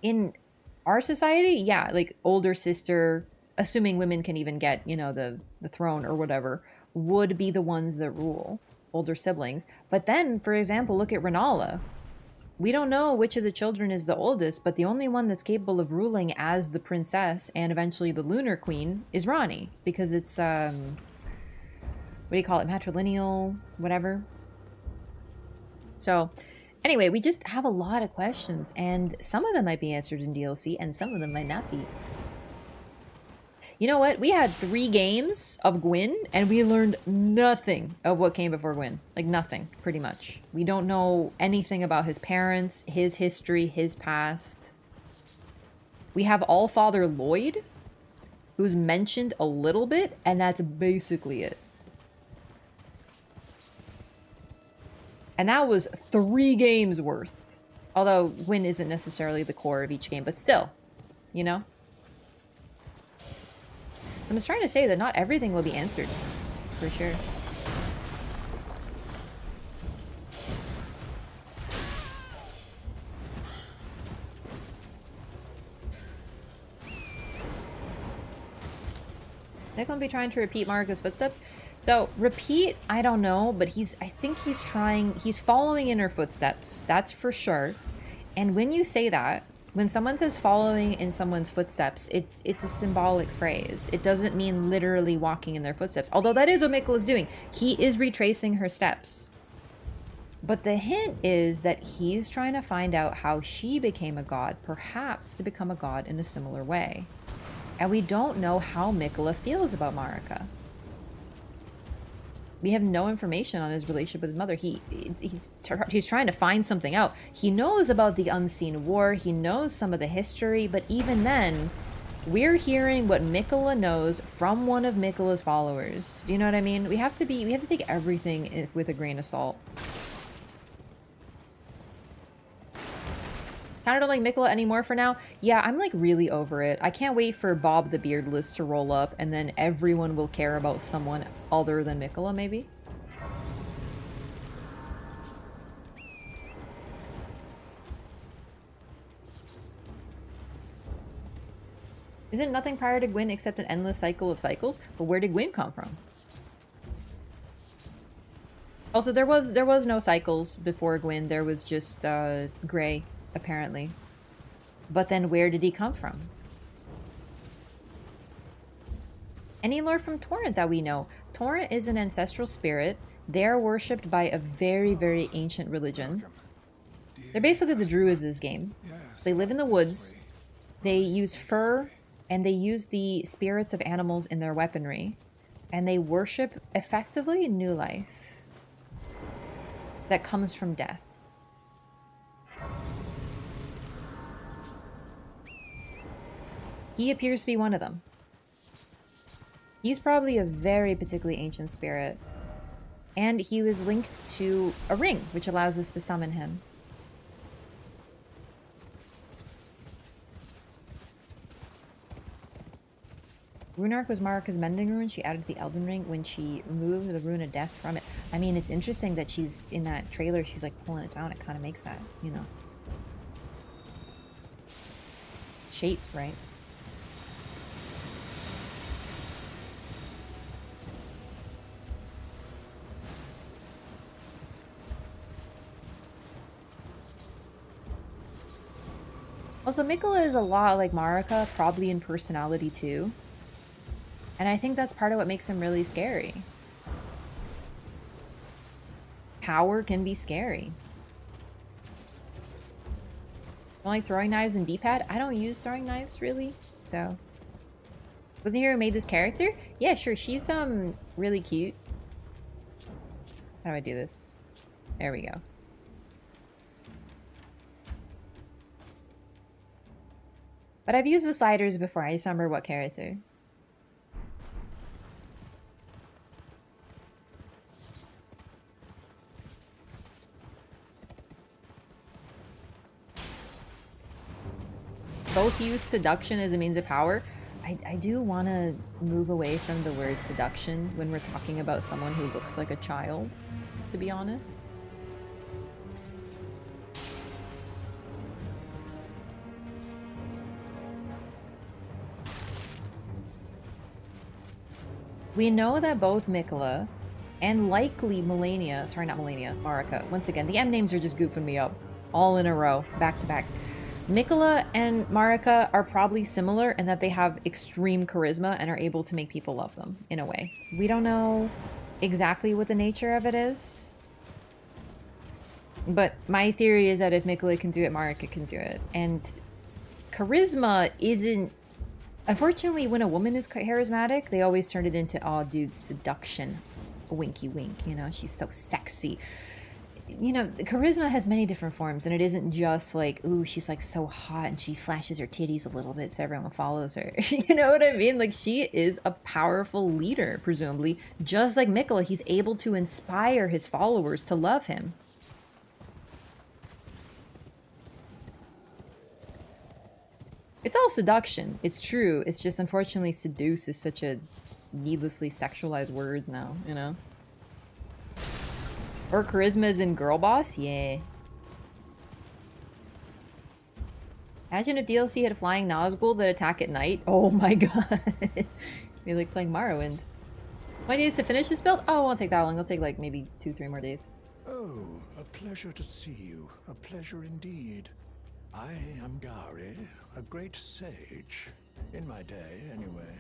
In our society, yeah, like, older sister, assuming women can even get, you know, the throne or whatever, would be the ones that rule, older siblings. But then, for example, look at Renala. We don't know which of the children is the oldest, but the only one that's capable of ruling as the princess and eventually the Lunar Queen is Rani, because it's, what do you call it, matrilineal, whatever. So, anyway, we just have a lot of questions, and some of them might be answered in DLC, and some of them might not be. You know what? We had 3 games of Gwyn, and we learned nothing of what came before Gwyn. Like, nothing, pretty much. We don't know anything about his parents, his history, his past. We have Allfather Lloyd, who's mentioned a little bit, and that's basically it. And that was 3 games worth. Although Gwyn isn't necessarily the core of each game, but still, you know? So I'm just trying to say that not everything will be answered, for sure. They're going to be trying to repeat Marika's footsteps. So, repeat, I don't know, but I think he's following in her footsteps. That's for sure. And when you say that, when someone says following in someone's footsteps, it's a symbolic phrase. It doesn't mean literally walking in their footsteps. Although that is what Mikkel is doing. He is retracing her steps. But the hint is that he's trying to find out how she became a god, perhaps to become a god in a similar way. And we don't know how Mikola feels about Marika. We have no information on his relationship with his mother. He's trying to find something out. He knows about the unseen war. He knows some of the history. But even then, we're hearing what Mikola knows from one of Mikola's followers. You know what I mean? We have to take everything with a grain of salt. Kind of don't like Mikola anymore for now. Yeah, I'm like really over it. I can't wait for Bob the Beardless to roll up, and then everyone will care about someone other than Mikola, maybe. Isn't nothing prior to Gwyn except an endless cycle of cycles? But where did Gwyn come from? Also, there was no cycles before Gwyn. There was just Gray, apparently. But then where did he come from? Any lore from Torrent that we know? Torrent is an ancestral spirit. They're worshipped by a very, very ancient religion. They're basically the Druids' this game. They live in the woods. They use fur, and they use the spirits of animals in their weaponry. And they worship, effectively, new life that comes from death. He appears to be one of them. He's probably a very particularly ancient spirit. And he was linked to a ring, which allows us to summon him. Runark was Marika's mending rune. She added the Elden Ring when she removed the rune of death from it. I mean, it's interesting that she's in that trailer. She's like pulling it down. It kind of makes that, you know, shape, right? Also, Mikola is a lot like Marika, probably in personality too. And I think that's part of what makes him really scary. Power can be scary. Don't like throwing knives and D-pad? I don't use throwing knives really, so. Wasn't here who made this character? Yeah, sure. She's really cute. How do I do this? There we go. But I've used the sliders before. I just remember what character. Both use seduction as a means of power. I do want to move away from the word seduction when we're talking about someone who looks like a child, to be honest. We know that both Mikola and likely Melania, sorry, not Melania, Marika. Once again, the M names are just goofing me up. All in a row, back to back. Mikola and Marika are probably similar in that they have extreme charisma and are able to make people love them, in a way. We don't know exactly what the nature of it is. But my theory is that if Mikola can do it, Marika can do it. And charisma isn't... Unfortunately, when a woman is charismatic, they always turn it into, oh, dude, seduction. A winky wink, you know? She's so sexy. You know, charisma has many different forms, and it isn't just like, ooh, she's like so hot and she flashes her titties a little bit so everyone follows her. You know what I mean? Like, she is a powerful leader, presumably. Just like Mikola, he's able to inspire his followers to love him. It's all seduction. It's true. It's just, unfortunately, seduce is such a needlessly sexualized word now, you know? Or charisma is in girl boss? Yeah. Imagine if DLC had a flying Nazgul that attack at night. Oh my god. Be like playing Morrowind. How many days to finish this build? Oh, it won't take that long. It'll take like maybe 2-3 more days. Oh, a pleasure to see you. A pleasure indeed. I am Gari, a great sage. In my day, anyway.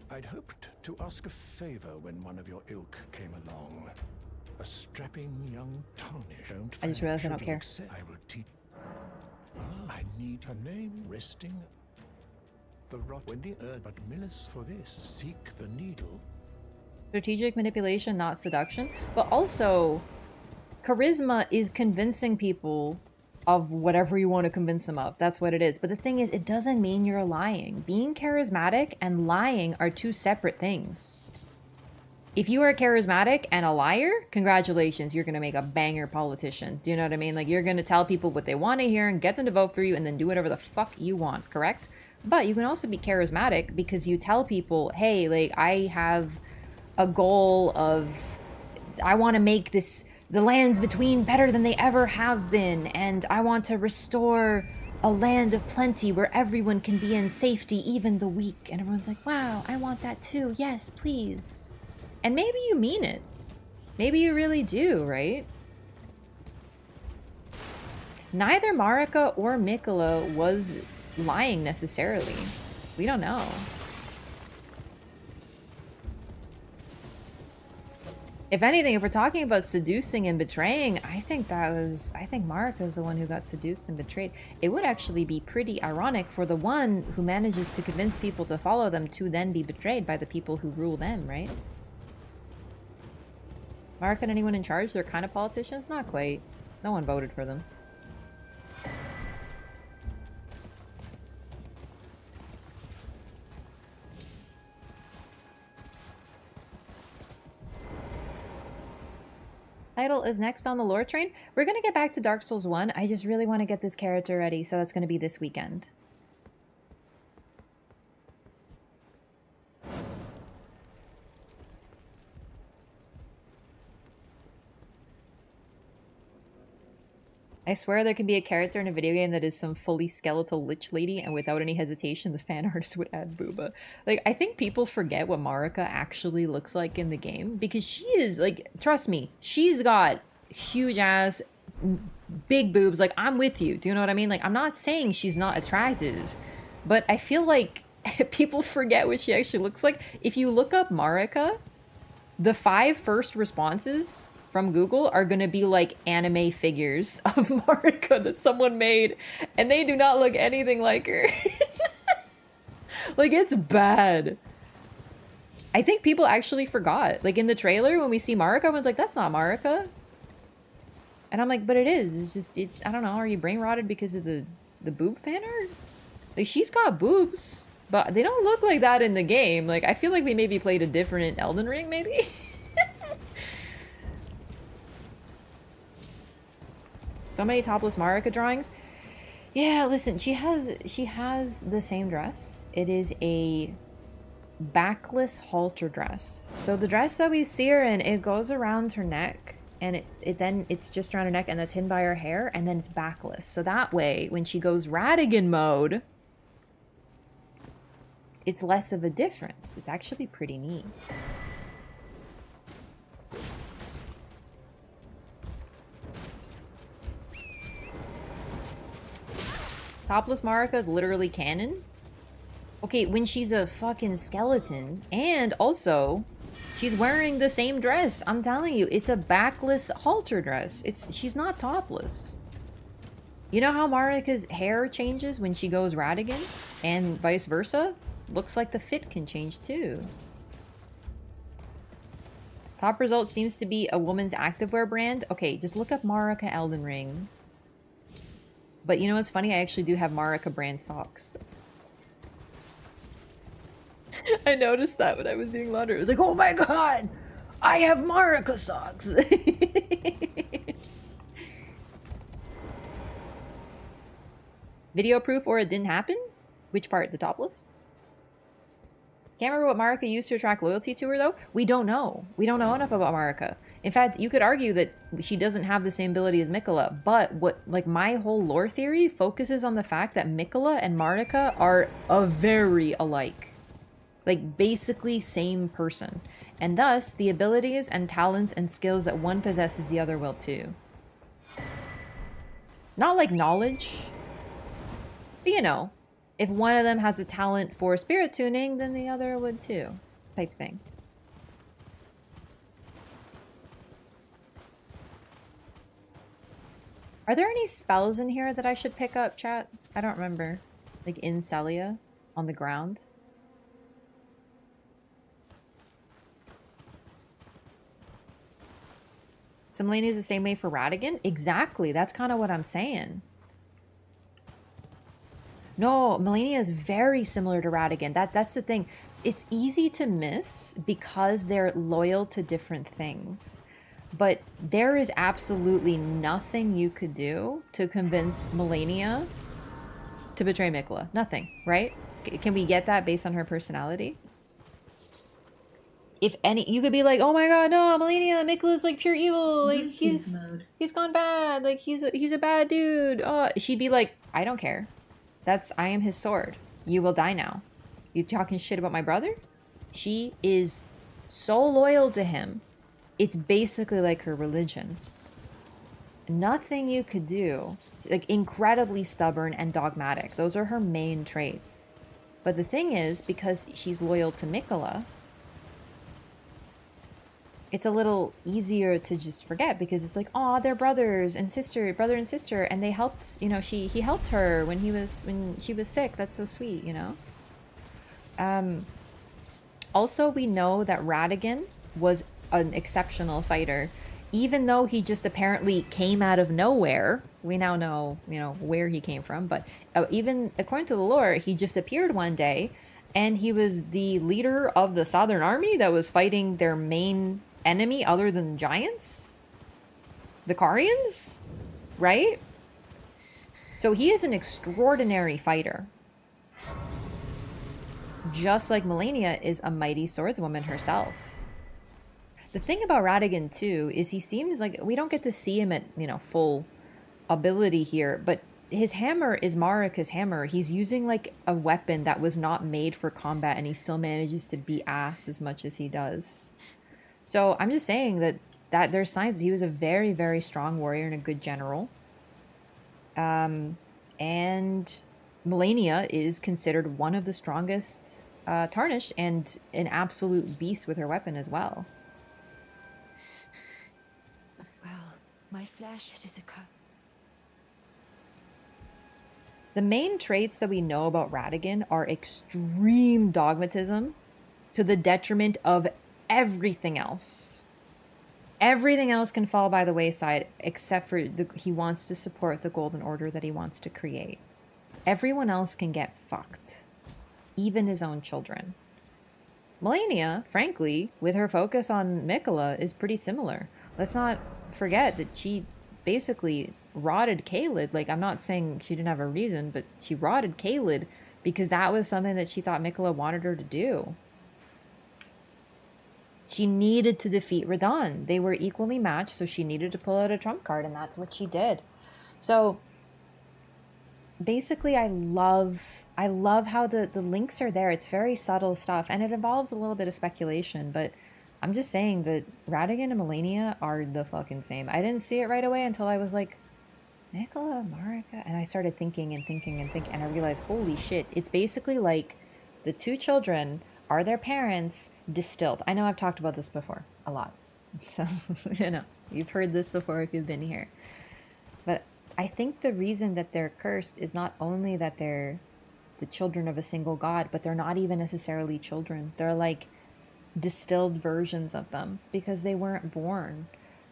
I'd hoped to ask a favor when one of your ilk came along. A strapping young tarnish. I just realized I don't care. I will teach. I need her name resting. The rot when the earth but Millis for this. Seek the needle. Strategic manipulation, not seduction. But also, charisma is convincing people of whatever you want to convince them of. That's what it is. But the thing is, it doesn't mean you're lying. Being charismatic and lying are two separate things. If you are charismatic and a liar, congratulations, you're going to make a banger politician. Do you know what I mean? Like, you're going to tell people what they want to hear and get them to vote for you and then do whatever the fuck you want, correct? But you can also be charismatic because you tell people, hey, like, I have a goal of, I want to make this, the lands between better than they ever have been, and I want to restore a land of plenty where everyone can be in safety, even the weak. And everyone's like, wow, I want that too. Yes, please. And maybe you mean it. Maybe you really do, right? Neither Marika or Mikola was lying necessarily. We don't know. If anything, if we're talking about seducing and betraying, I think Marika is the one who got seduced and betrayed. It would actually be pretty ironic for the one who manages to convince people to follow them to then be betrayed by the people who rule them, right? Marika and anyone in charge, they're kind of politicians? Not quite. No one voted for them. Title is next on the lore train. We're gonna get back to Dark Souls 1. I just really want to get this character ready, so that's gonna be this weekend. I swear there can be a character in a video game that is some fully skeletal lich lady, and without any hesitation, the fan artist would add booba. Like, I think people forget what Marika actually looks like in the game, because she is, like, trust me, she's got huge ass, big boobs. Like, I'm with you. Do you know what I mean? Like, I'm not saying she's not attractive, but I feel like people forget what she actually looks like. If you look up Marika, the 5 first responses from Google are gonna be like anime figures of Marika that someone made, and they do not look anything like her. Like, it's bad. I think people actually forgot. Like, in the trailer, when we see Marika, everyone's like, that's not Marika. And I'm like, but it is. It's just, I don't know, are you brain rotted because of the boob fan art? Like, she's got boobs, but they don't look like that in the game. Like, I feel like we maybe played a different Elden Ring, maybe? So many topless Marika drawings. Yeah, listen, she has the same dress. It is a backless halter dress. So the dress that we see her in, it goes around her neck, and it's just around her neck, and that's hidden by her hair, and then it's backless. So that way, when she goes Radigan mode, it's less of a difference. It's actually pretty neat. Topless Marika is literally canon? Okay, when she's a fucking skeleton, and also, she's wearing the same dress. I'm telling you, it's a backless halter dress. She's not topless. You know how Marika's hair changes when she goes Radigan? And vice versa? Looks like the fit can change too. Top result seems to be a woman's activewear brand. Okay, just look up Marika Elden Ring. But you know what's funny? I actually do have Marika brand socks. I noticed that when I was doing laundry. I was like, oh my god! I have Marika socks! Video proof or it didn't happen? Which part? The topless? Can't remember what Marika used to attract loyalty to her, though. We don't know. We don't know enough about Marika. In fact, you could argue that she doesn't have the same ability as Mikola, but my whole lore theory focuses on the fact that Mikola and Marika are very alike. Like, basically same person. And thus, the abilities and talents and skills that one possesses, the other will too. Not like knowledge, but you know, if one of them has a talent for spirit tuning, then the other would too, type thing. Are there any spells in here that I should pick up, chat? I don't remember. Like in Celia, on the ground. So Melania is the same way for Radigan? Exactly, that's kind of what I'm saying. No, Melania is very similar to Radigan. That's the thing. It's easy to miss because they're loyal to different things. But there is absolutely nothing you could do to convince Melania to betray Mikola. Nothing, right? Can we get that based on her personality? If any, you could be like, oh my god, no, Melania, Mikola's like pure evil. Like, he's gone bad. Like, he's a bad dude. Oh, she'd be like, I don't care. I am his sword. You will die now. You talking shit about my brother? She is so loyal to him. It's basically like her religion. Nothing you could do. Like, incredibly stubborn and dogmatic. Those are her main traits. But the thing is, because she's loyal to Mikola, it's a little easier to just forget because it's like, oh, they're brother and sister, and they helped, you know, he helped her when she was sick. That's so sweet, you know? Also, we know that Radigan was an exceptional fighter, even though he just apparently came out of nowhere. We now know, you know, where he came from, but even according to the lore, he just appeared one day, and he was the leader of the Southern Army that was fighting their main enemy other than giants, the Carians, right? So he is an extraordinary fighter, just like Melania is a mighty swordswoman herself. The thing about Radigan too is he seems like we don't get to see him at, you know, full ability here, but his hammer is Marika's hammer. He's using like a weapon that was not made for combat, and he still manages to beat ass as much as he does. So I'm just saying that there's signs that he was a very, very strong warrior and a good general. And Melania is considered one of the strongest Tarnished, and an absolute beast with her weapon as well. Well, my flesh, it is a cup. The main traits that we know about Ratigan are extreme dogmatism to the detriment of everything else. Everything else can fall by the wayside except for he wants to support the Golden Order that he wants to create. Everyone else can get fucked. Even his own children. Melania, frankly, with her focus on Mikola, is pretty similar. Let's not forget that she basically rotted Caelid. Like, I'm not saying she didn't have a reason, but she rotted Caelid because that was something that she thought Mikola wanted her to do. She needed to defeat Radahn. They were equally matched, so she needed to pull out a trump card, and that's what she did. So basically, I love how the links are there. It's very subtle stuff, and it involves a little bit of speculation, but I'm just saying that Ratigan and Melania are the fucking same. I didn't see it right away until I was like, Mikola, Marika, and I started thinking, and I realized, holy shit, it's basically like the two children are their parents distilled. I know I've talked about this before, a lot. So, you know, you've heard this before if you've been here. But I think the reason that they're cursed is not only that they're the children of a single god, but they're not even necessarily children. They're like distilled versions of them because they weren't born.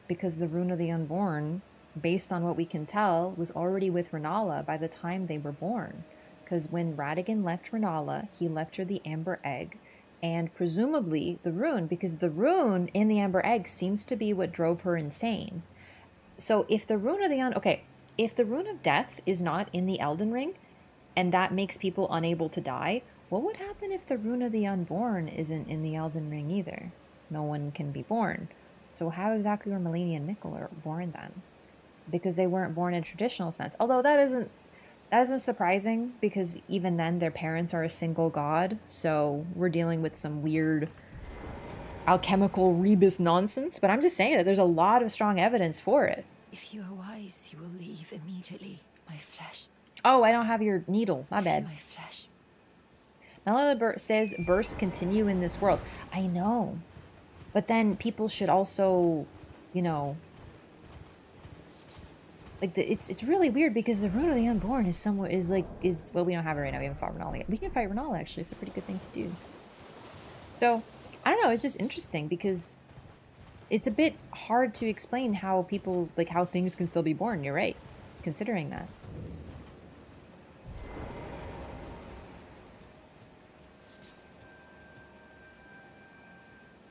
Because the Rune of the Unborn, based on what we can tell, was already with Renala by the time they were born. Because when Ratigan left Renala, he left her the Amber Egg, and presumably the rune, because the rune in the Amber Egg seems to be what drove her insane. So if the Rune of the if the Rune of Death is not in the Elden Ring, and that makes people unable to die, what would happen if the Rune of the Unborn isn't in the Elden Ring either? No one can be born. So how exactly were Melania and Mikola born then? Because they weren't born in a traditional sense. Although that isn't surprising, because even then their parents are a single god, so we're dealing with some weird alchemical rebus nonsense, but I'm just saying that there's a lot of strong evidence for it. If you are wise, you will leave immediately. My flesh. Oh, I don't have your needle. My bad. My flesh. Melina says bursts continue in this world. I know. But then people should also, you know, like it's really weird because the Rune of the Unborn is well, we don't have it right now. We haven't fought Renala yet. We can fight Renala actually. It's a pretty good thing to do. So I don't know. It's just interesting because it's a bit hard to explain how people, like, how things can still be born. You're right, considering that.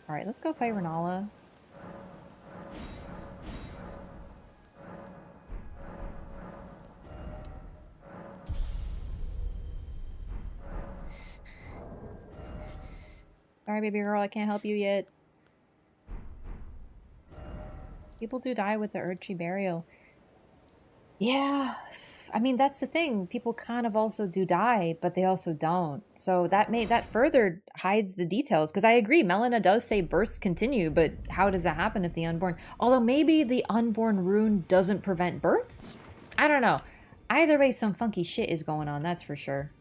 All right, let's go fight Renala. Sorry, baby girl, I can't help you yet. People do die with the Erdtree burial. Yeah, I mean, that's the thing. People kind of also do die, but they also don't. So that further hides the details. Because I agree, Melina does say births continue, but how does that happen if the unborn... Although maybe the unborn rune doesn't prevent births? I don't know. Either way, some funky shit is going on, that's for sure.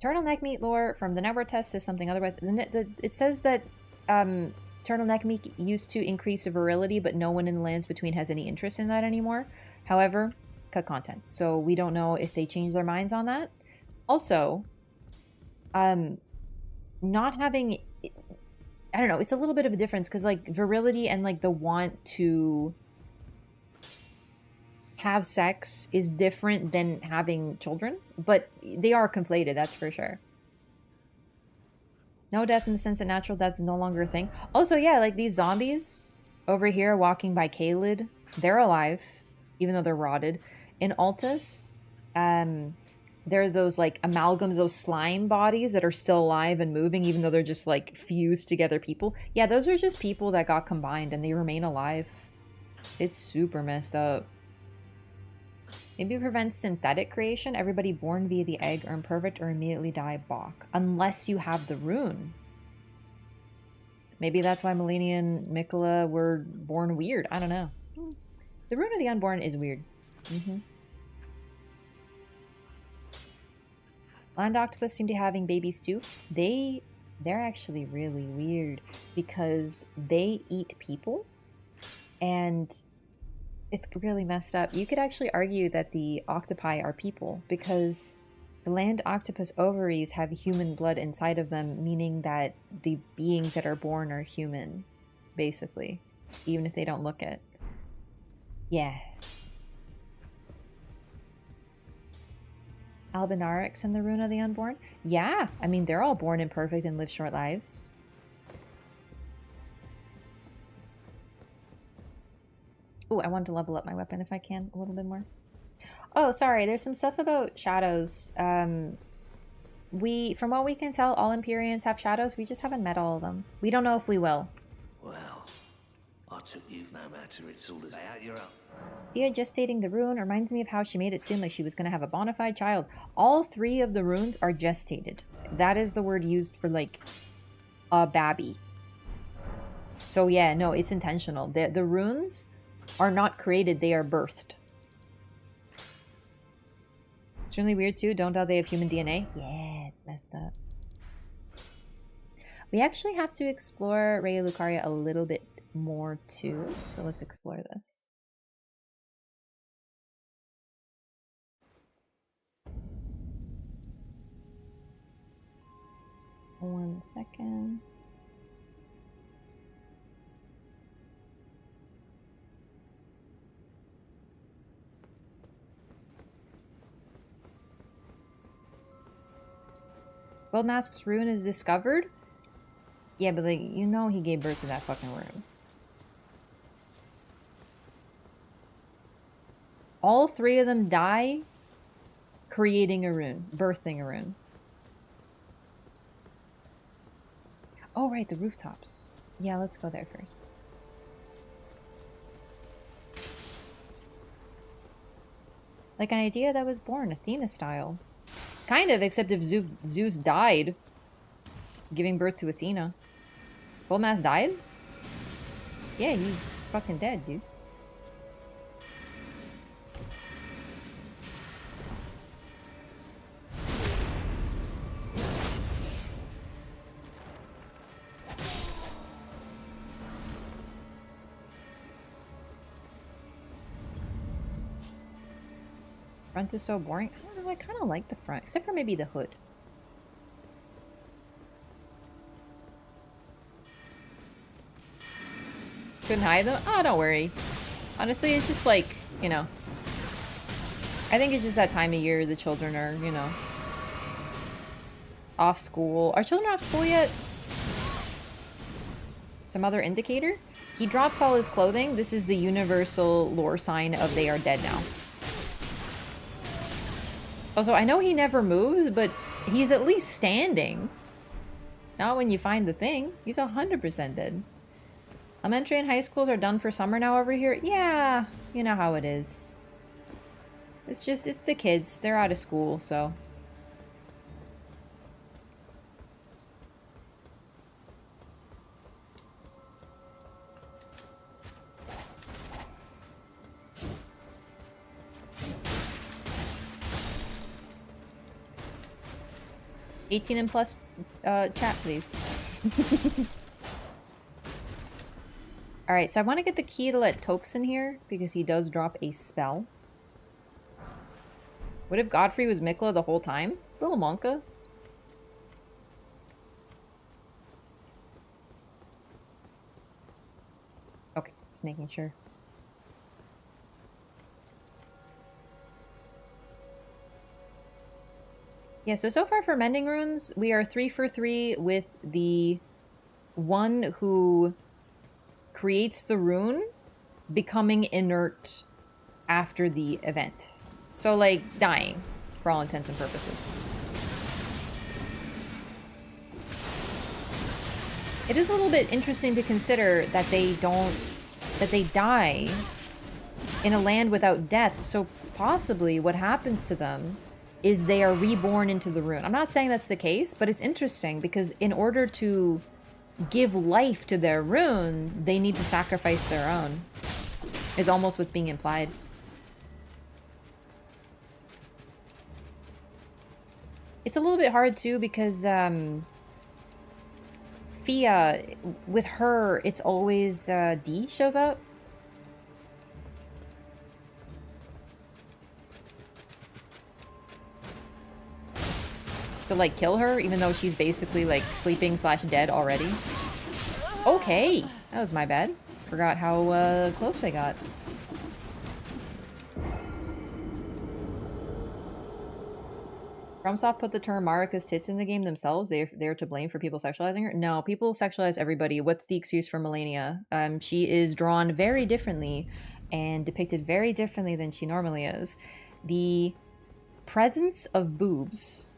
Turtleneck meat lore from the network test says something otherwise. It says that turtleneck meat used to increase virility, but no one in the lands between has any interest in that anymore. However, cut content. So we don't know if they changed their minds on that. Also, not having... I don't know, it's a little bit of a difference because, like, virility and, like, the want to have sex is different than having children, but they are conflated, that's for sure. No death in the sense that natural death is no longer a thing. Also, yeah, like these zombies over here walking by Caelid, they're alive, even though they're rotted. In Altus, They're those like amalgams, those slime bodies that are still alive and moving, even though they're just like fused together people. Yeah, those are just people that got combined and they remain alive. It's super messed up. Maybe it prevents synthetic creation. Everybody born via the egg are imperfect or immediately die Bach. Unless you have the rune. Maybe that's why Melania and Mikola were born weird. I don't know. The rune of the unborn is weird. Land octopus seem to be having babies too. They're actually really weird because they eat people and it's really messed up. You could actually argue that the octopi are people because the land octopus ovaries have human blood inside of them, meaning that the beings that are born are human, basically, even if they don't look it. Yeah. Albinarix and the Rune of the Unborn? Yeah, I mean, they're all born imperfect and live short lives. Oh, I want to level up my weapon if I can a little bit more. Oh, sorry, there's some stuff about shadows. From what we can tell, all Empyreans have shadows. We just haven't met all of them. We don't know if we will. Well, I took you no matter. It's all as out you're up. Via gestating the rune reminds me of how she made it seem like she was going to have a bona fide child. All 3 of the runes are gestated. That is the word used for, like, a babby. So yeah, no, it's intentional. The runes are not created, they are birthed. It's really weird too. Don't doubt they have human DNA. Yeah, it's messed up. We actually have to explore Raya Lucaria a little bit more too. So let's explore this. One second. Gold Mask's rune is discovered? Yeah, but like, you know he gave birth to that fucking rune. All 3 of them die creating a rune, birthing a rune. Oh, right, the rooftops. Yeah, let's go there first. Like an idea that was born, Athena style. Kind of, except if Zeus died giving birth to Athena. Goldmask died? Yeah, he's fucking dead, dude. Front is so boring. I don't know, I kind of like the front, except for maybe the hood. Couldn't hide them? Oh, don't worry. Honestly, it's just like, you know. I think it's just that time of year the children are, you know, off school. Are children off school yet? Some other indicator? He drops all his clothing. This is the universal lore sign of they are dead now. Also, I know he never moves, but he's at least standing. Not when you find the thing. He's 100% dead. Elementary and high schools are done for summer now over here. Yeah, you know how it is. It's just, it's the kids. They're out of school, so. '18 and plus chat, please. Alright, so I want to get the key to let Topes in here, because he does drop a spell. What if Godfrey was Mikla the whole time? Little Monka. Okay, just making sure. Yeah, so far for Mending Runes, we are 3 for 3 with the one who creates the rune becoming inert after the event. So, like, dying. for all intents and purposes. It is a little bit interesting to consider that they die in a land without death. So possibly what happens to them is they are reborn into the rune. I'm not saying that's the case, but it's interesting because in order to give life to their rune, they need to sacrifice their own, is almost what's being implied. It's a little bit hard too because Fia, with her, it's always D shows up. To like kill her, even though she's basically like sleeping / dead already. Okay, that was my bad. Forgot how close I got. FromSoft put the term Marika's tits in the game themselves. They're to blame for people sexualizing her. No, people sexualize everybody. What's the excuse for Melania? She is drawn very differently and depicted very differently than she normally is. The presence of boobs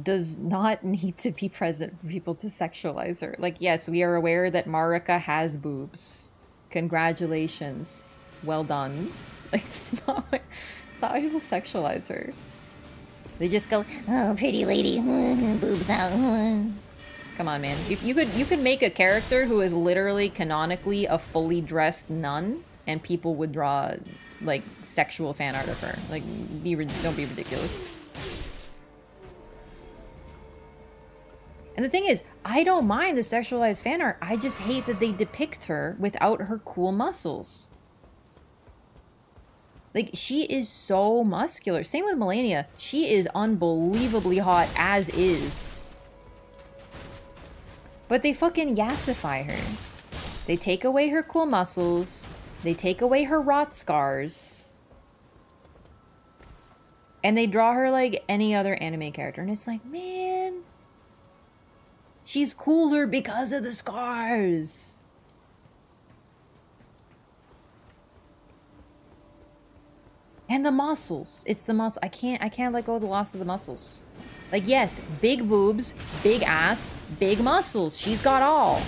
does not need to be present for people to sexualize her. Like, yes, we are aware that Marika has boobs. Congratulations. Well done. Like, it's not how people sexualize her. They just go, oh, pretty lady, boobs out. Come on, man. You could make a character who is literally canonically a fully dressed nun, and people would draw like sexual fan art of her. Like, don't be ridiculous. And the thing is, I don't mind the sexualized fan art. I just hate that they depict her without her cool muscles. Like, she is so muscular. Same with Melania. She is unbelievably hot as is. But they fucking yassify her. They take away her cool muscles. They take away her rot scars. And they draw her like any other anime character. And it's like, man, she's cooler because of the scars. And the muscles. It's the muscle. I can't let go of the loss of the muscles. Like, yes, big boobs, big ass, big muscles. She's got all.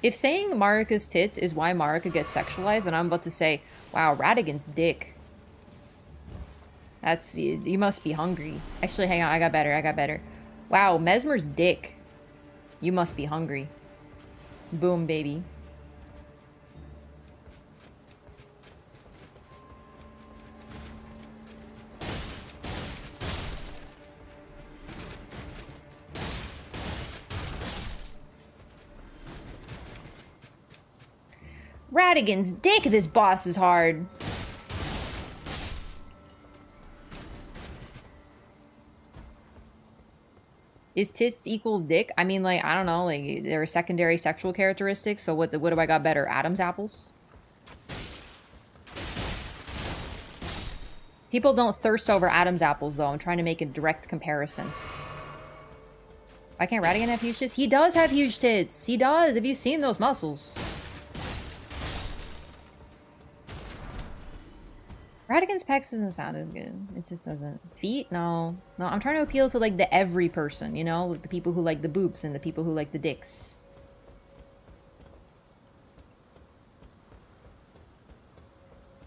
If saying Marika's tits is why Marika gets sexualized, then I'm about to say, wow, Radigan's dick. That's, you must be hungry. Actually, hang on, I got better. Wow, Mesmer's dick. You must be hungry. Boom, baby. Radigan's dick, this boss is hard. Is tits equals dick? I mean, like, I don't know, like, there are secondary sexual characteristics, so what do I got better? Adam's apples? People don't thirst over Adam's apples, though. I'm trying to make a direct comparison. Why can't Radigan have huge tits? He does have huge tits! He does! Have you seen those muscles? Radigan's pecs doesn't sound as good. It just doesn't. Feet? No. No, I'm trying to appeal to, like, the every person, you know? Like, the people who like the boobs and the people who like the dicks.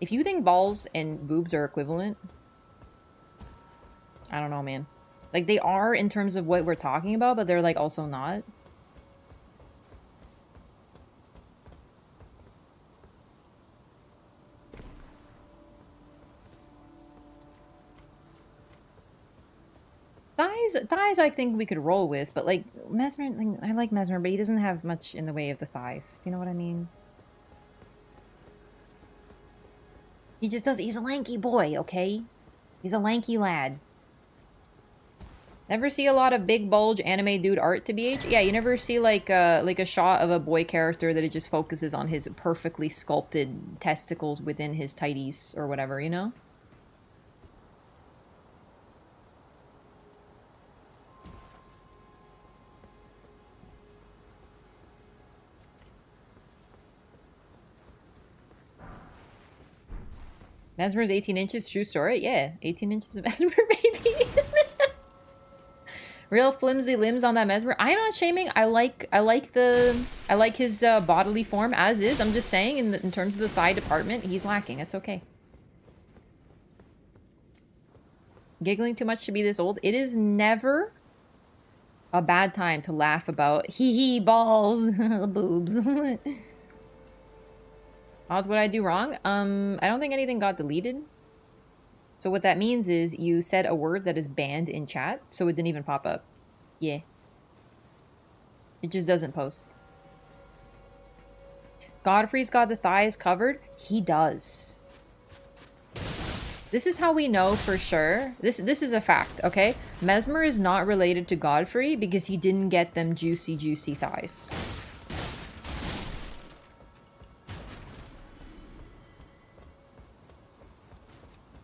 If you think balls and boobs are equivalent, I don't know, man. Like, they are in terms of what we're talking about, but they're, like, also not. Thighs I think we could roll with, but like Mesmer, like, I like Mesmer, but he doesn't have much in the way of the thighs. Do you know what I mean? He just does, he's a lanky boy, okay? He's a lanky lad. Never see a lot of big bulge anime dude art to BH? Yeah, you never see like a shot of a boy character that it just focuses on his perfectly sculpted testicles within his tighties or whatever, you know? Mesmer's 18 inches, true story? Yeah, 18 inches of Mesmer, baby. Real flimsy limbs on that Mesmer. I'm not shaming. I like his bodily form as is. I'm just saying in terms of the thigh department, he's lacking. It's okay. Giggling too much to be this old. It is never a bad time to laugh about hee hee balls, boobs. Odds, what I do wrong? I don't think anything got deleted. So what that means is you said a word that is banned in chat, so it didn't even pop up. Yeah. It just doesn't post. Godfrey's got the thighs covered? He does. This is how we know for sure. This is a fact, okay? Mesmer is not related to Godfrey because he didn't get them juicy, juicy thighs.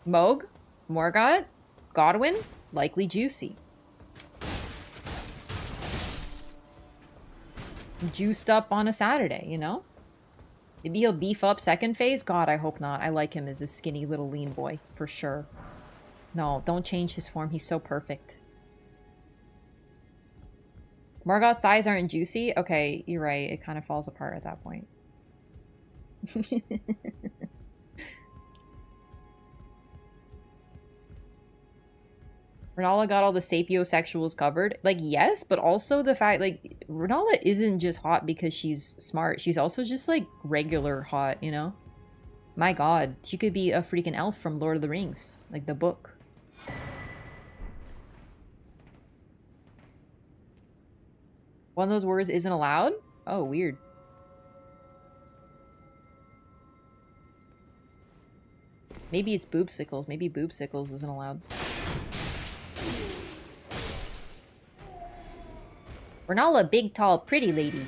Moog, Morgott, Godwin, likely juicy. Juiced up on a Saturday, you know? Maybe he'll beef up second phase? God, I hope not. I like him as a skinny little lean boy, for sure. No, don't change his form. He's so perfect. Morgoth's thighs aren't juicy? Okay, you're right. It kind of falls apart at that point. Renala got all the sapiosexuals covered. Like, yes, but also the fact, like, Renala isn't just hot because she's smart. She's also just, like, regular hot, you know? My god, she could be a freaking elf from Lord of the Rings. Like, the book. One of those words isn't allowed? Oh, weird. Maybe it's boobsicles. Maybe boobsicles isn't allowed. Renala, big, tall, pretty lady.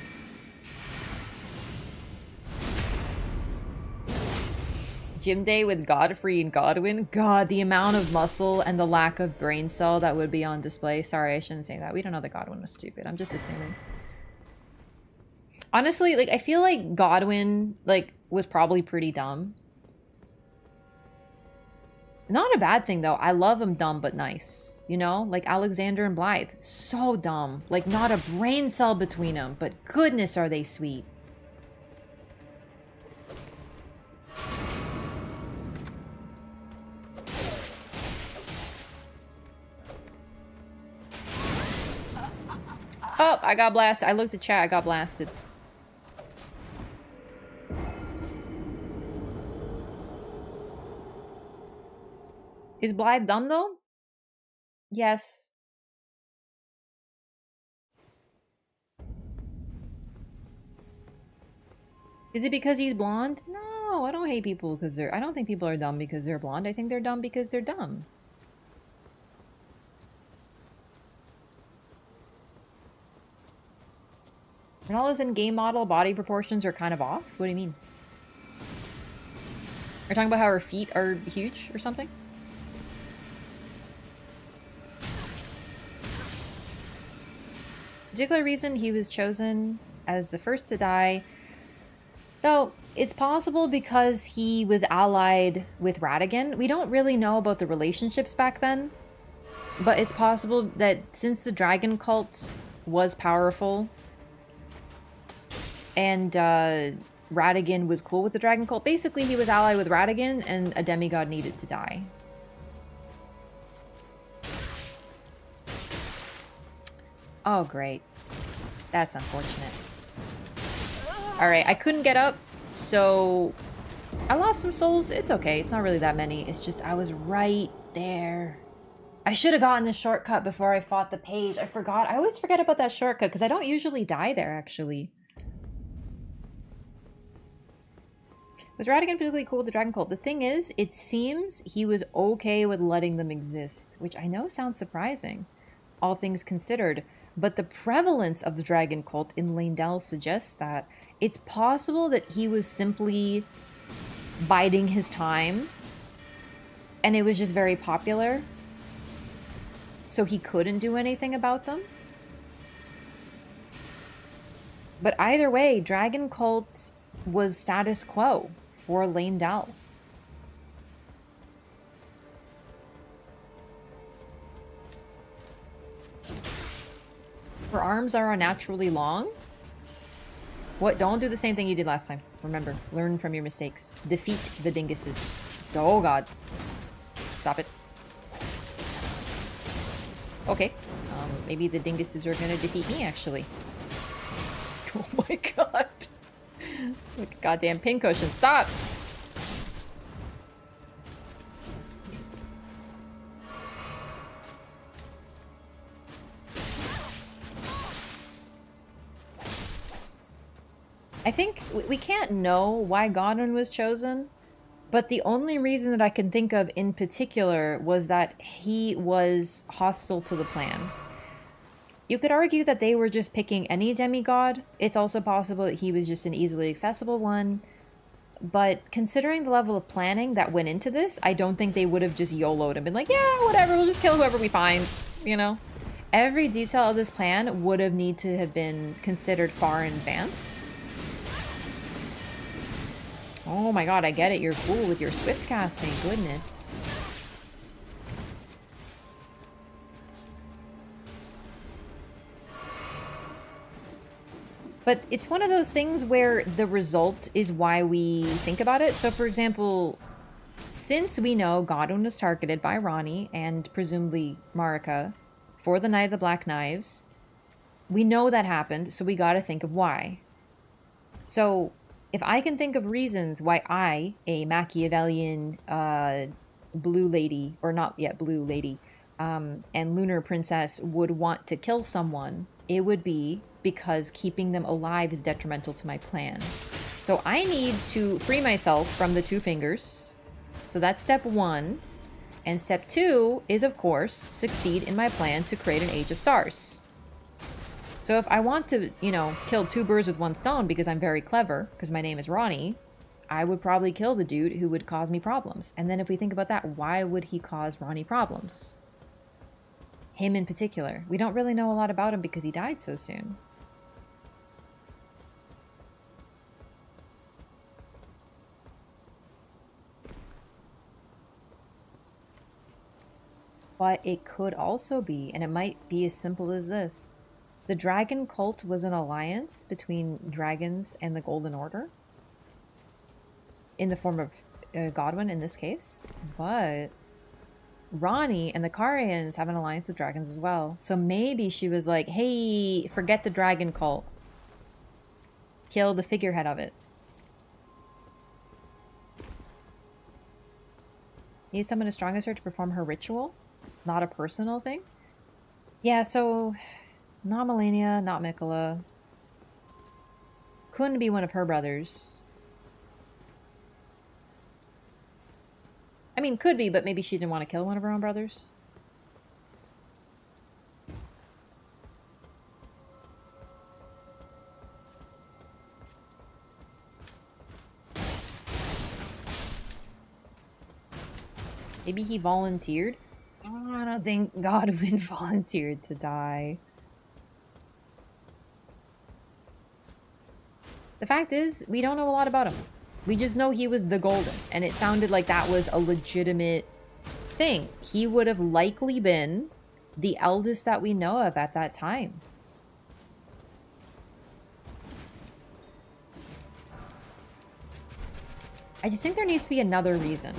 Gym day with Godfrey and Godwin. God, the amount of muscle and the lack of brain cell that would be on display. Sorry, I shouldn't say that. We don't know that Godwin was stupid. I'm just assuming. Honestly, like, I feel like Godwin, like, was probably pretty dumb. Not a bad thing, though. I love him dumb but nice. You know? Like Alexander and Blythe. So dumb. Like, not a brain cell between them. But goodness, are they sweet. Oh, I got blasted. I looked at chat. I got blasted. Is Blythe dumb, though? Yes. Is it because he's blonde? No, I don't hate people because they're... I don't think people are dumb because they're blonde. I think they're dumb because they're dumb. Renala's in-game model body proportions are kind of off? What do you mean? You're talking about how her feet are huge or something? Particular reason he was chosen as the first to die. So it's possible because he was allied with Ratigan. We don't really know about the relationships back then, but it's possible that since the dragon cult was powerful and Ratigan was cool with the dragon cult, basically he was allied with Ratigan and a demigod needed to die. Oh, great. That's unfortunate. Alright, I couldn't get up, so I lost some souls. It's okay. It's not really that many. It's just I was right there. I should have gotten the shortcut before I fought the page. I forgot. I always forget about that shortcut because I don't usually die there, actually. Was Ratigan particularly cool with the dragon cult? The thing is, it seems he was okay with letting them exist, which I know sounds surprising, all things considered. But the prevalence of the dragon cult in Leyndell suggests that it's possible that he was simply biding his time and it was just very popular, so he couldn't do anything about them. But either way, dragon cult was status quo for Leyndell. Her arms are unnaturally long. What? Don't do the same thing you did last time. Remember, learn from your mistakes. Defeat the dinguses. Oh god. Stop it. Okay. Maybe the dinguses are gonna defeat me, actually. Oh my god. Like a goddamn pincushion. Stop! I think we can't know why Godwin was chosen, but the only reason that I can think of in particular was that he was hostile to the plan. You could argue that they were just picking any demigod. It's also possible that he was just an easily accessible one. But considering the level of planning that went into this, I don't think they would have just YOLO'd and been like, yeah, whatever, we'll just kill whoever we find, you know? Every detail of this plan would have need to have been considered far in advance. Oh my god, I get it. You're cool with your swift casting. Goodness. But it's one of those things where the result is why we think about it. So for example, since we know Godwin was targeted by Ronnie and presumably Marika for the Night of the Black Knives, we know that happened, so we gotta think of why. So if I can think of reasons why I, a Machiavellian blue lady, or not yet blue lady, and lunar princess would want to kill someone, it would be because keeping them alive is detrimental to my plan. So I need to free myself from the two fingers. So that's step one. And step two is, of course, succeed in my plan to create an Age of Stars. So if I want to, you know, kill two birds with one stone because I'm very clever, because my name is Ronnie, I would probably kill the dude who would cause me problems. And then if we think about that, why would he cause Ronnie problems? Him in particular. We don't really know a lot about him because he died so soon. But it could also be, and it might be as simple as this, the dragon cult was an alliance between dragons and the Golden Order. In the form of Godwin in this case. But Ronnie and the Carians have an alliance with dragons as well. So maybe she was like, hey, forget the dragon cult. Kill the figurehead of it. Need someone as strong as her to perform her ritual? Not a personal thing? Yeah, so not Melania, not Mikola. Couldn't be one of her brothers. I mean, could be, but maybe she didn't want to kill one of her own brothers. Maybe he volunteered? Oh, I don't think Godwin volunteered to die. The fact is, we don't know a lot about him. We just know he was the Golden, and it sounded like that was a legitimate thing. He would have likely been the eldest that we know of at that time. I just think there needs to be another reason.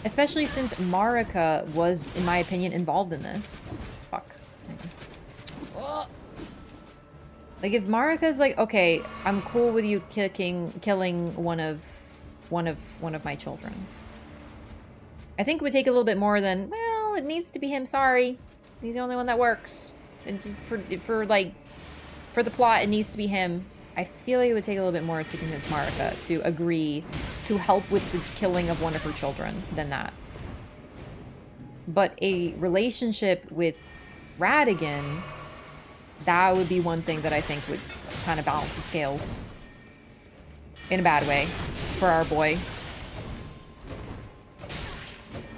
Especially since Marika was, in my opinion, involved in this. Fuck. Oh. Like, if Marika's like, okay, I'm cool with you killing one of my children. I think it would take a little bit more than, well, it needs to be him, sorry. He's the only one that works. And just for the plot, it needs to be him. I feel like it would take a little bit more to convince Marika to agree to help with the killing of one of her children than that. But a relationship with Radigan, that would be one thing that I think would kind of balance the scales. In a bad way. For our boy.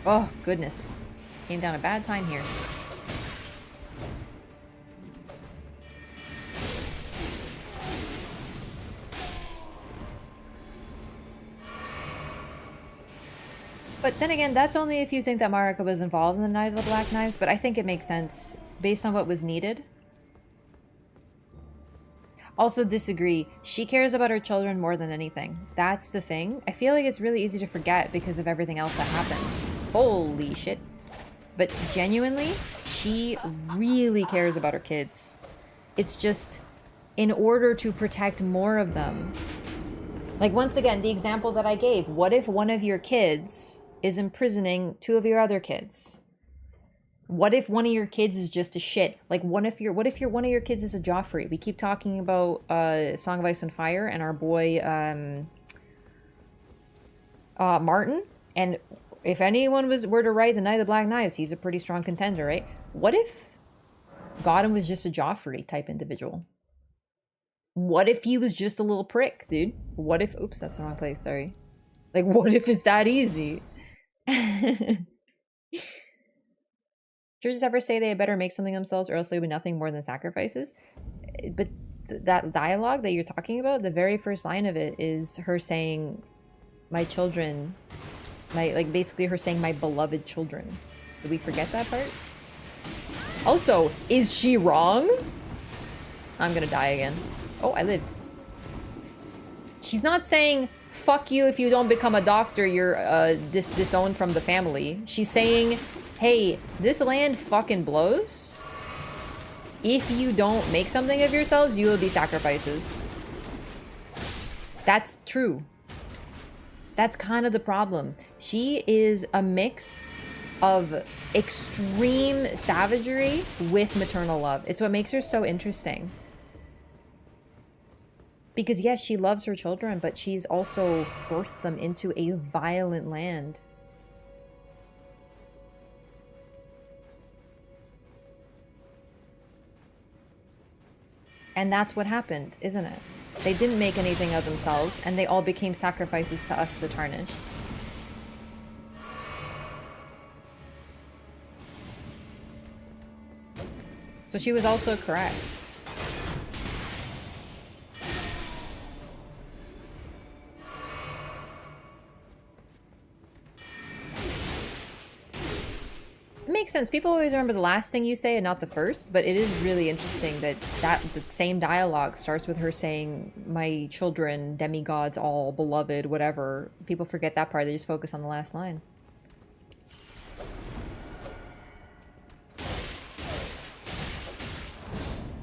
Oh, goodness. Came down a bad time here. But then again, that's only if you think that Marika was involved in the Night of the Black Knives, but I think it makes sense based on what was needed. Also disagree. She cares about her children more than anything. That's the thing. I feel like it's really easy to forget because of everything else that happens. Holy shit. But genuinely, she really cares about her kids. It's just in order to protect more of them. Like, once again, the example that I gave. What if one of your kids is imprisoning two of your other kids? What if one of your kids is just a shit? Like, what if one of your kids is a Joffrey? We keep talking about Song of Ice and Fire and our boy Martin. And if anyone were to write The Night of the Black Knives, he's a pretty strong contender, right? What if Godwin was just a Joffrey type individual? What if he was just a little prick, dude? What if... Oops, that's the wrong place, sorry. Like, what if it's that easy? Churches ever say they had better make something themselves or else they would be nothing more than sacrifices? But that dialogue that you're talking about, the very first line of it is her saying, my children, like basically her saying my beloved children. Did we forget that part? Also, is she wrong? I'm gonna die again. Oh, I lived. She's not saying, fuck you if you don't become a doctor, you're disowned from the family. She's saying, hey, this land fucking blows. If you don't make something of yourselves, you will be sacrifices. That's true. That's kind of the problem. She is a mix of extreme savagery with maternal love. It's what makes her so interesting. Because yes, she loves her children, but she's also birthed them into a violent land. And that's what happened, isn't it? They didn't make anything of themselves, and they all became sacrifices to us, the Tarnished. So she was also correct. It makes sense. People always remember the last thing you say and not the first, but it is really interesting that the same dialogue starts with her saying, my children, demigods, all beloved, whatever. People forget that part. They just focus on the last line.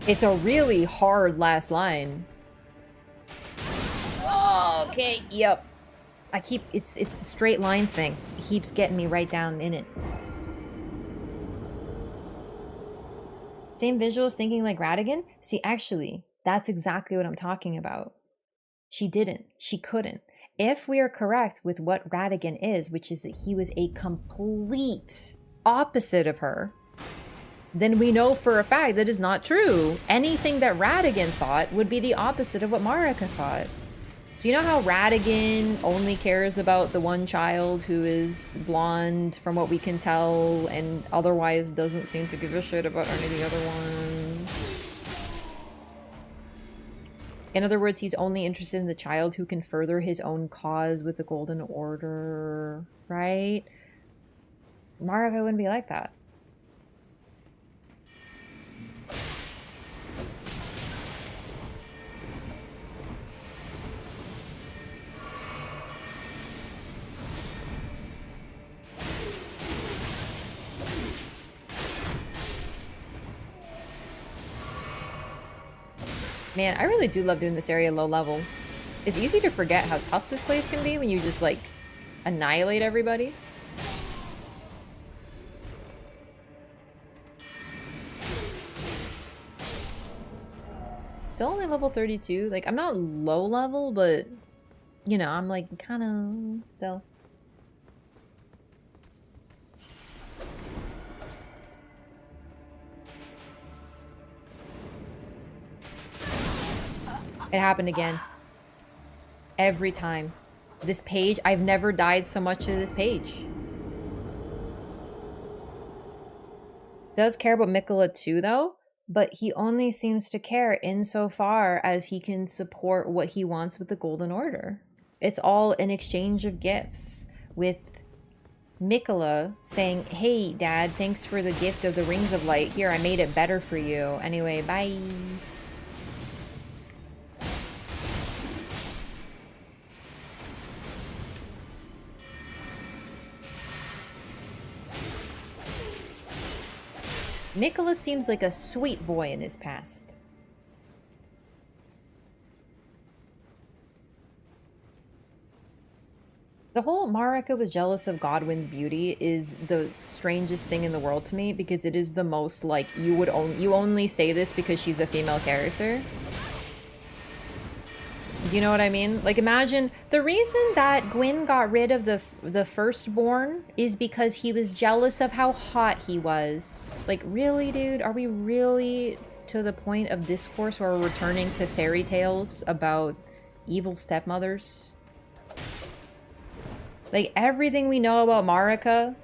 It's a really hard last line. Oh, okay, yep. It's a straight line thing. It keeps getting me right down in it. Same visuals, thinking like Radigan? See, actually, that's exactly what I'm talking about. She didn't. She couldn't. If we are correct with what Radigan is, which is that he was a complete opposite of her, then we know for a fact that is not true. Anything that Radigan thought would be the opposite of what Marika thought. So you know how Radigan only cares about the one child who is blonde, from what we can tell, and otherwise doesn't seem to give a shit about any of the other ones? In other words, he's only interested in the child who can further his own cause with the Golden Order, right? Marika wouldn't be like that. Man, I really do love doing this area low level. It's easy to forget how tough this place can be when you just, like, annihilate everybody. Still only level 32. Like, I'm not low level, but, you know, I'm, like, kind of still. It happened again. Every time. This page, I've never died so much to this page. Does care about Mikola too, though, but he only seems to care insofar as he can support what he wants with the Golden Order. It's all an exchange of gifts with Mikola saying, hey, Dad, thanks for the gift of the Rings of Light. Here, I made it better for you. Anyway, bye. Mikola seems like a sweet boy in his past. The whole Marika was jealous of Godwin's beauty is the strangest thing in the world to me, because it is the most like you only say this because she's a female character. Do you know what I mean? Like, imagine the reason that Gwyn got rid of the firstborn is because he was jealous of how hot he was. Like, really, dude? Are we really to the point of discourse where we're returning to fairy tales about evil stepmothers? Like, everything we know about Marika,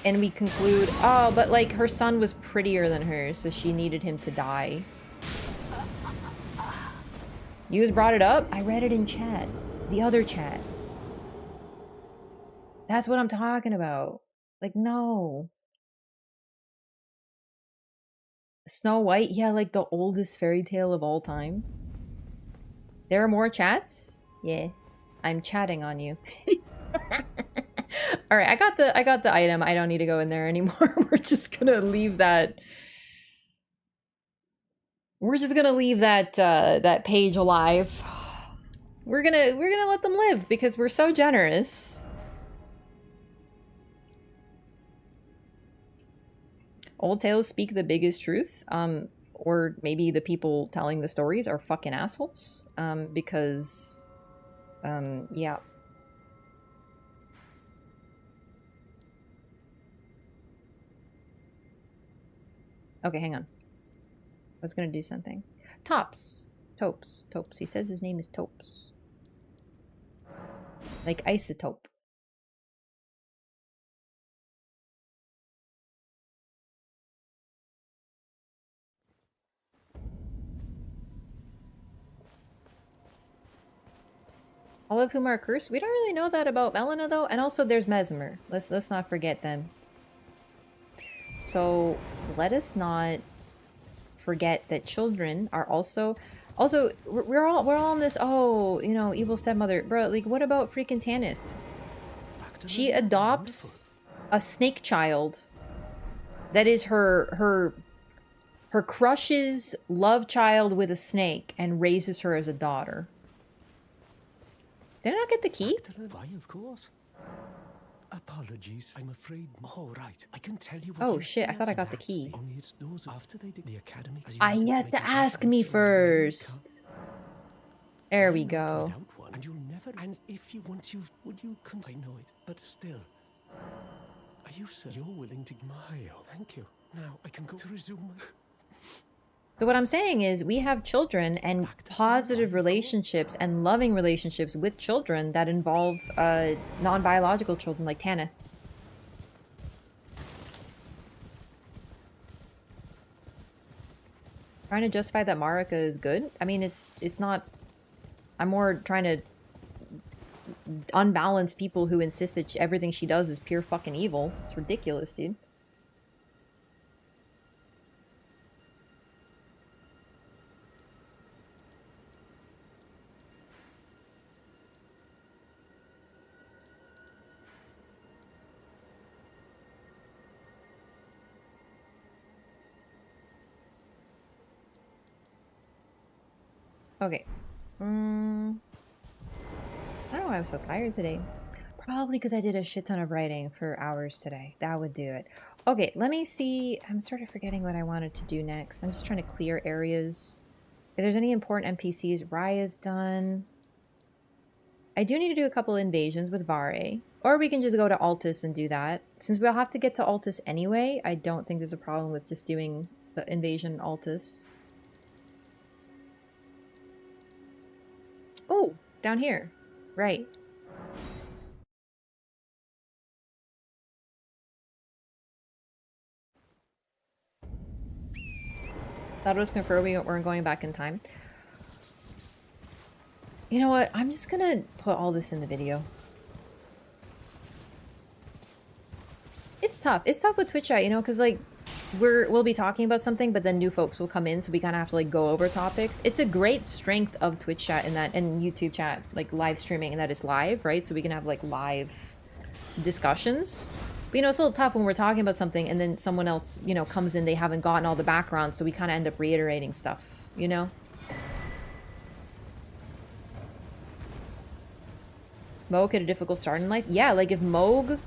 and we conclude, oh, but like her son was prettier than her, so she needed him to die. You just brought it up? I read it in chat. The other chat. That's what I'm talking about. Like, no. Snow White? Yeah, like the oldest fairy tale of all time. There are more chats? Yeah. I'm chatting on you. Alright, I got the item. I don't need to go in there anymore. We're just gonna leave that. We're just gonna leave that that page alive. We're gonna let them live because we're so generous. Old tales speak the biggest truths. Or maybe the people telling the stories are fucking assholes. Because yeah. Okay, hang on. I was gonna do something. Tops. Topes. He says his name is Topes. Like isotope. All of whom are cursed. We don't really know that about Melina though, and also there's Mesmer. Let's not forget them. So let us not forget that children are also we're all on this, oh, you know, evil stepmother. Bro, like what about freaking Tanith? She adopts a snake child that is her crush's love child with a snake and raises her as a daughter. Did I not get the key? Why, of course. Apologies, I'm afraid. Oh, right. I can tell you what. Oh shit, I thought I got the key. Only it's those after they did the academy. He has to ask me first. There we go. And you'll never. And if you want, would you? I know it, but still. Are you sir? You're willing to smile. Thank you. Now I can go to resume my. So what I'm saying is we have children and positive relationships and loving relationships with children that involve non-biological children like Tanith. Trying to justify that Marika is good? I mean, it's not... I'm more trying to unbalance people who insist that everything she does is pure fucking evil. It's ridiculous, dude. Okay. I don't know why I'm so tired today. Probably because I did a shit ton of writing for hours today. That would do it. Okay, let me see. I'm sort of forgetting what I wanted to do next. I'm just trying to clear areas. If there's any important NPCs, Raya's done. I do need to do a couple invasions with Vare. Or we can just go to Altus and do that. Since we'll have to get to Altus anyway, I don't think there's a problem with just doing the invasion in Altus. Oh, down here. Right. Thought it was confirmed we weren't going back in time. You know what? I'm just gonna put all this in the video. It's tough. It's tough with Twitch chat, you know, because like we'll be talking about something, but then new folks will come in, so we kind of have to like go over topics. It's a great strength of Twitch chat in that, and YouTube chat, like live streaming, and that it's live, right? So we can have like live discussions. But you know, it's a little tough when we're talking about something and then someone else, you know, comes in, they haven't gotten all the background, so we kind of end up reiterating stuff, you know? Moog had a difficult start in life? Yeah, like if Moog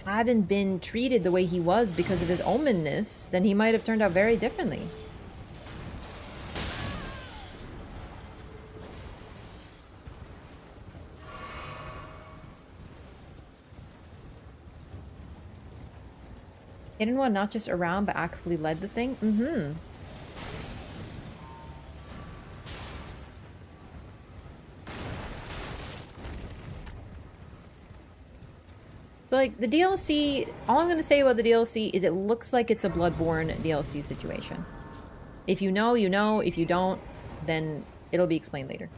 hadn't been treated the way he was because of his omenness, then he might have turned out very differently. Hidden One not just around, but actively led the thing? Mm-hmm. So, like, the DLC, all I'm going to say about the DLC is it looks like it's a Bloodborne DLC situation. If you know, you know. If you don't, then it'll be explained later.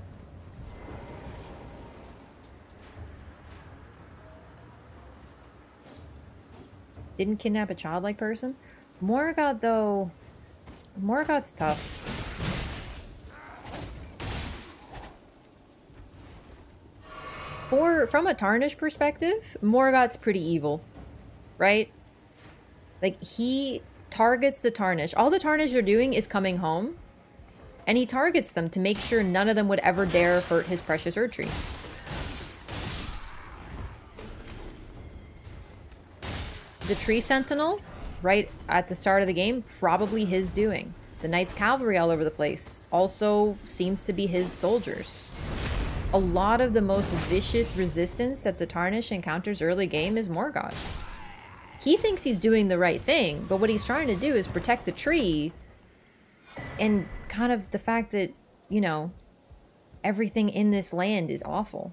Didn't kidnap a childlike person? Morgoth, though... Morgoth's tough. From a Tarnish perspective, Morgoth's pretty evil, right? Like, he targets the Tarnish. All the Tarnish are doing is coming home, and he targets them to make sure none of them would ever dare hurt his precious Erdtree. The Tree Sentinel, right at the start of the game, probably his doing. The Knights Cavalry all over the place also seems to be his soldiers. A lot of the most vicious resistance that the Tarnish encounters early game is Morgoth. He thinks he's doing the right thing, but what he's trying to do is protect the tree, and kind of the fact that, you know, everything in this land is awful.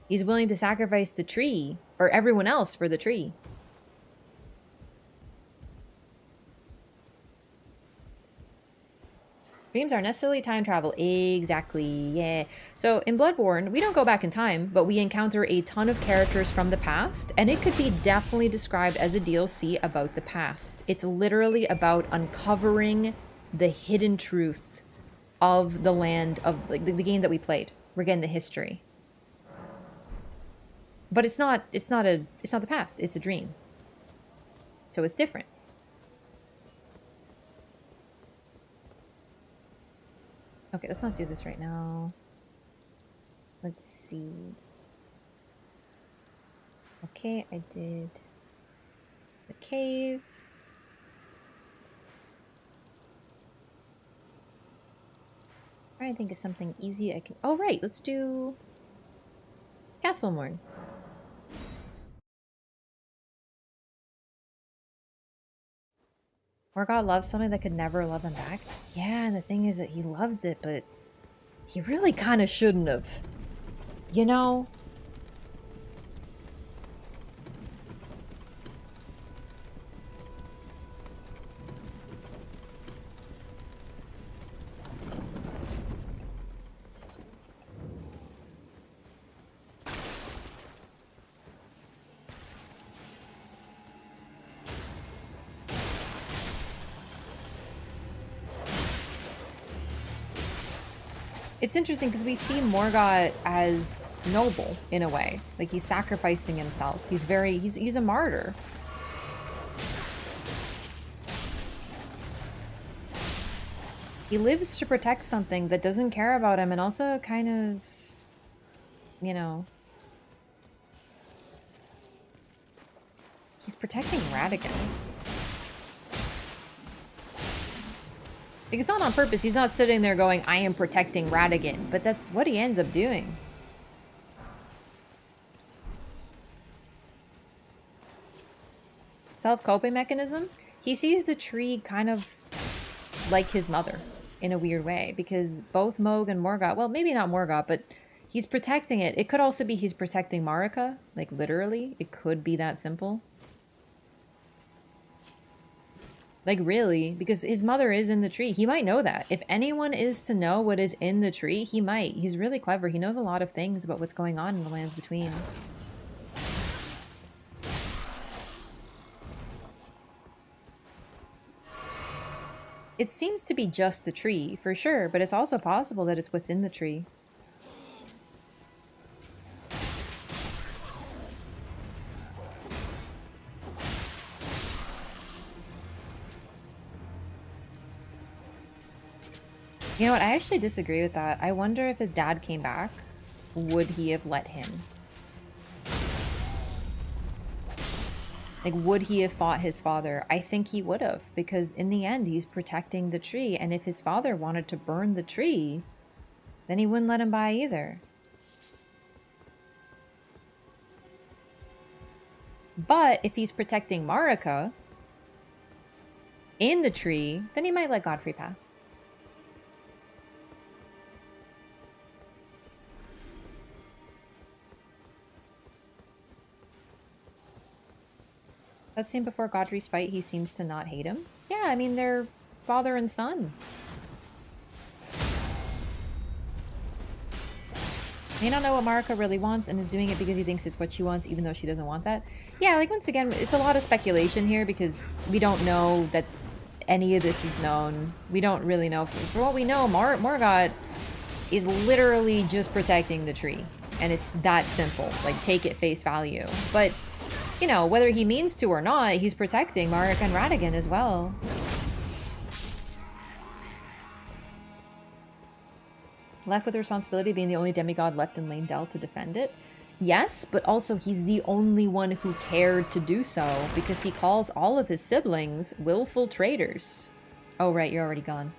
He's willing to sacrifice the tree, or everyone else for the tree. Dreams aren't necessarily time travel. Exactly, yeah. So in Bloodborne, we don't go back in time, but we encounter a ton of characters from the past, and it could be definitely described as a DLC about the past. It's literally about uncovering the hidden truth of the land of like the game that we played. We're getting the history. But it's not the past, it's a dream. So it's different. Okay, let's not do this right now. Let's see. Okay, I did the cave. Trying to think of something easy I can... Oh, right, let's do Castlemorn. Morgoth loves something that could never love him back? Yeah, and the thing is that he loved it, but he really kind of shouldn't have. You know? It's interesting because we see Morgoth as noble in a way. Like he's sacrificing himself. He's a martyr. He lives to protect something that doesn't care about him and also kind of, you know, he's protecting Radagon. Like, it's not on purpose. He's not sitting there going, I am protecting Radagon. But that's what he ends up doing. Self-coping mechanism? He sees the tree kind of like his mother in a weird way. Because both Moog and Morgoth, well, maybe not Morgoth, but he's protecting it. It could also be he's protecting Marika. Like, literally. It could be that simple. Like, really, because his mother is in the tree. He might know that. If anyone is to know what is in the tree, he might. He's really clever. He knows a lot of things about what's going on in the Lands Between. It's interesting because we see Morgoth as noble in a way. Like he's a martyr. It's not on purpose. He's not sitting there going, I am protecting Radagon. But that's what he ends up doing. Like, it's not on purpose. He's not sitting there going, I am protecting Radagon. But that's what he ends up doing. It seems to be just the tree, for sure, but it's also possible that it's what's in the tree. You know what? I actually disagree with that. I wonder if his dad came back, would he have let him? Like, would he have fought his father? I think he would have, because in the end, he's protecting the tree, and if his father wanted to burn the tree, then he wouldn't let him by either. But if he's protecting Marika in the tree, then he might let Godfrey pass. That scene before Godfrey's fight, he seems to not hate him. Yeah, I mean, they're father and son. May not know what Marika really wants and is doing it because he thinks it's what she wants, even though she doesn't want that. Yeah, like, once again, it's a lot of speculation here because we don't know that any of this is known. We don't really know. For what we know, Morgott is literally just protecting the tree. And it's that simple. Like, take it face value. But, you know, whether he means to or not, he's protecting Marika and Radigan as well. Left with the responsibility of being the only demigod left in Leyndell to defend it? Yes, but also he's the only one who cared to do so because he calls all of his siblings willful traitors. Oh, right, you're already gone.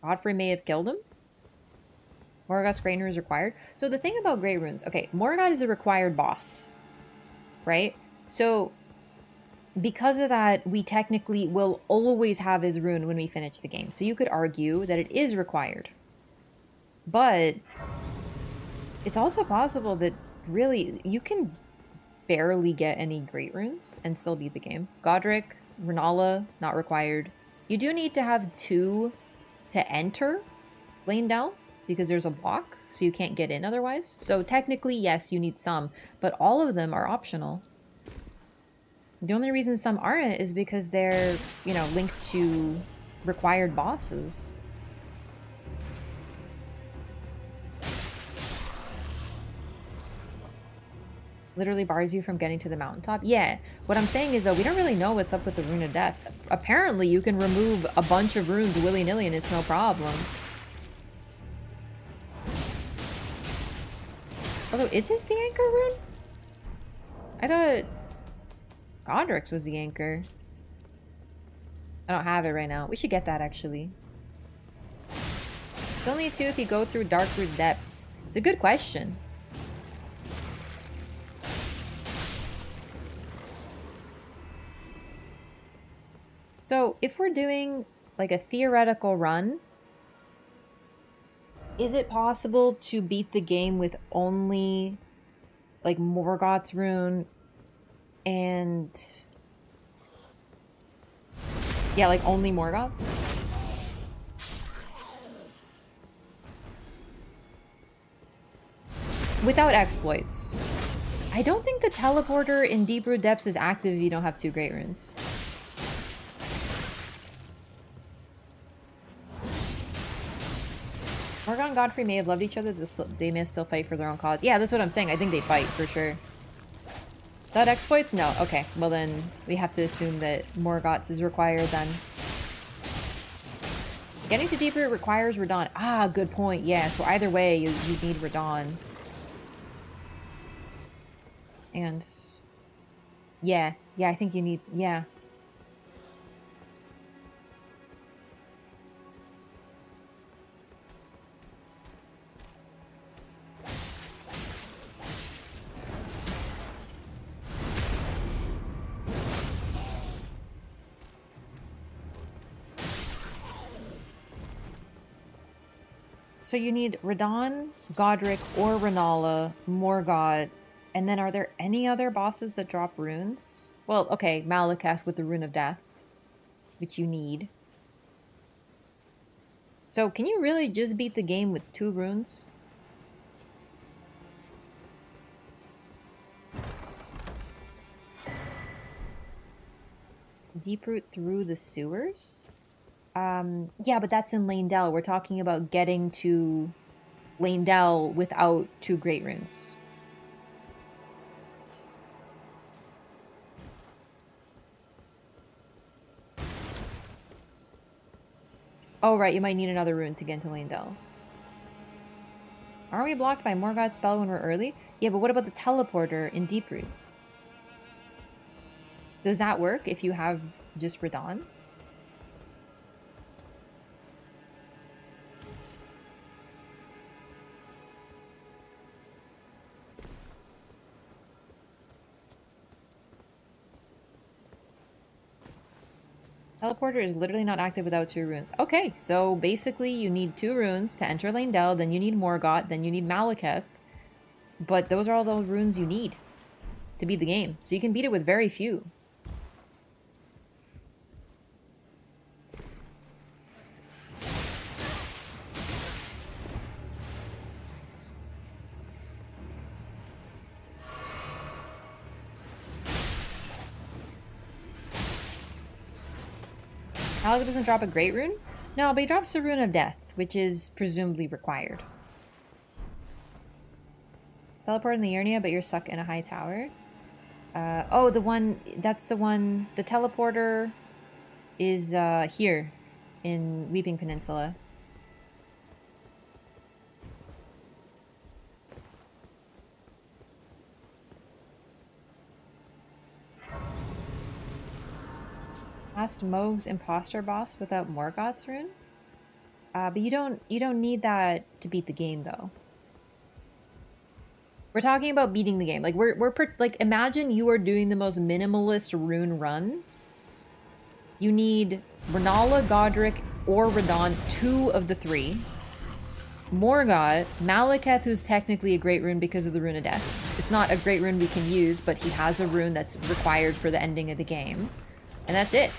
Godfrey may have killed him? Morgott's Great Rune is required. So the thing about Great Runes, okay, Morgott is a required boss, right? So because of that, we technically will always have his rune when we finish the game. So you could argue that it is required. But it's also possible that really you can barely get any Great Runes and still beat the game. Godric, Renala, not required. You do need to have 2 to enter Leyndell, because there's a block, so you can't get in otherwise. So technically, yes, you need some, but all of them are optional. The only reason some aren't is because they're, you know, linked to required bosses. Literally bars you from getting to the mountaintop. Yeah, what I'm saying is, though, we don't really know what's up with the Rune of Death. Apparently, you can remove a bunch of runes willy-nilly and it's no problem. Although, is this the anchor rune? I thought Godric's was the anchor. I don't have it right now. We should get that, actually. It's only a 2 if you go through Darkroot Depths. It's a good question. So, if we're doing, like, a theoretical run, is it possible to beat the game with only, like, Morgott's rune and... yeah, like, only Morgott's? Without exploits. I don't think the teleporter in Deeproot Depths is active if you don't have 2 Great Runes. Morgott and Godfrey may have loved each other, they may still fight for their own cause. Yeah, that's what I'm saying. I think they fight, for sure. Without exploits? No. Okay, well then, we have to assume that Morgott's is required then. Getting to Deeproot requires Radahn. Ah, good point. Yeah, so either way, you need Radahn. And... yeah, I think you need... yeah. So you need Radahn, Godric, or Renala, Morgott, and then are there any other bosses that drop runes? Well, okay, Malekith with the Rune of Death, which you need. So can you really just beat the game with 2 runes? Deep root through the sewers? Yeah, but that's in Lanedell. We're talking about getting to Lanedell without 2 Great Runes. Oh, right, you might need another rune to get into Lanedell. Are we blocked by Morgoth's spell when we're early? Yeah, but what about the teleporter in Deeproot? Does that work if you have just Radon? Teleporter is literally not active without 2 runes. Okay, so basically you need 2 runes to enter Lanedell, then you need Morgoth, then you need Malekith. But those are all the runes you need to beat the game. So you can beat it with very few. Malekith doesn't drop a Great Rune? No, but he drops a Rune of Death, which is presumably required. Teleport in the area, but you're stuck in a high tower. Oh, the one... That's the one... The teleporter is here in Weeping Peninsula. Last Mohg's imposter boss without Morgoth's rune? But you don't need that to beat the game though. We're talking about beating the game. Like like imagine you are doing the most minimalist rune run. You need Renala, Godric, or Radon, 2 of the 3. Morgoth, Malekith, who's technically a great rune because of the Rune of Death. It's not a great rune we can use, but he has a rune that's required for the ending of the game. And that's it.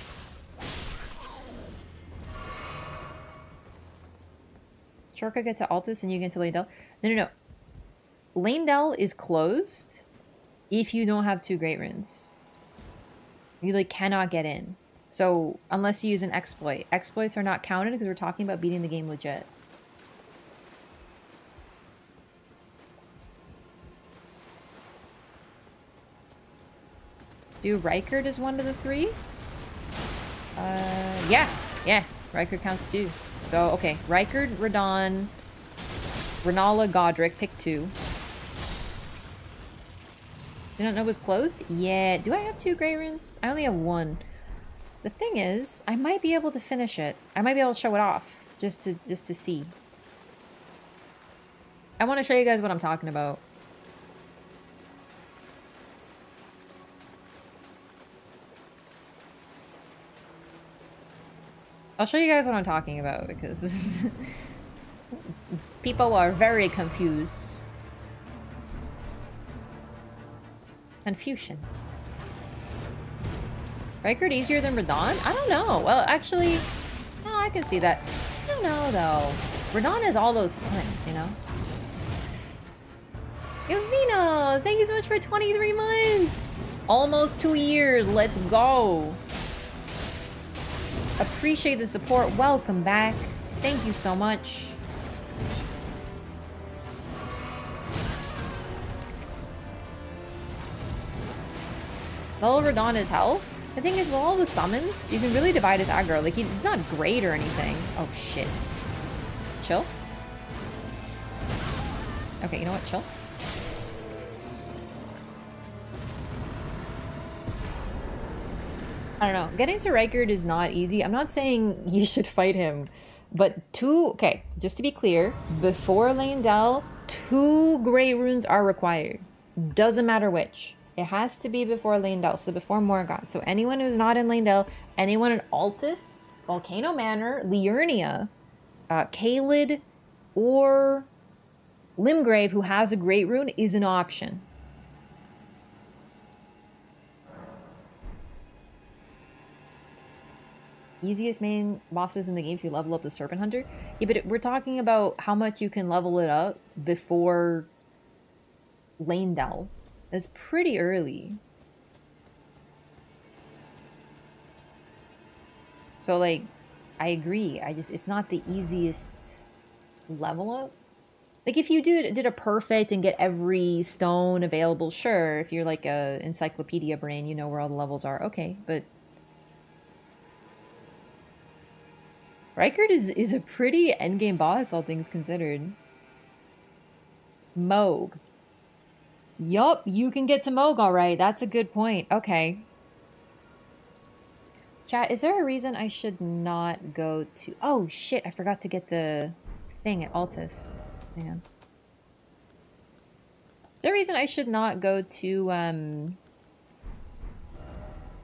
Shortcut get to Altus and you get to Lanedell. No. Lanedell is closed if you don't have 2 great runes. You like cannot get in. So unless you use an exploit. Exploits are not counted because we're talking about beating the game legit. Do Rykard as 1 of the 3? Yeah. Rykard counts 2. So, okay. Rykard, Radon, Renala, Godric, pick 2. You don't know what's closed? Yeah. Do I have 2 Grey Runes? I only have 1. The thing is, I might be able to finish it. I might be able to show it off. Just to see. I want to show you guys what I'm talking about. I'll show you guys what I'm talking about because people are very confused. Confusion. Rykard easier than Radon? I don't know. Well, actually, no, I can see that. I don't know, though. Radon has all those suns, you know? Yo, Zeno! Thank you so much for 23 months! Almost 2 years. Let's go! Appreciate the support. Welcome back. Thank you so much. Level Radon is hell. The thing is, with all the summons, you can really divide his aggro. Like, he's not great or anything. Oh, shit. Chill. Okay, you know what? Chill. I don't know. Getting to Rykard is not easy. I'm not saying you should fight him, but okay, just to be clear, before Lanedell, 2 Grey Runes are required. Doesn't matter which. It has to be before Lanedell, so before Morgoth. So anyone who's not in Lanedell, anyone in Altus, Volcano Manor, Liurnia, Caelid, or Limgrave who has a Great Rune is an option. Easiest main bosses in the game if you level up the Serpent Hunter. Yeah, but we're talking about how much you can level it up before Lanedell. That's pretty early. So, like, I agree. It's not the easiest level up. Like, if you did a perfect and get every stone available, sure. If you're like a encyclopedia brain, you know where all the levels are. Okay, but Rykard is a pretty endgame boss, all things considered. Moog. Yup, you can get to Moog all right. That's a good point. Okay. Chat, is there a reason I should not go to... Oh, shit, I forgot to get the thing at Altus. Hang on. Is there a reason I should not go to,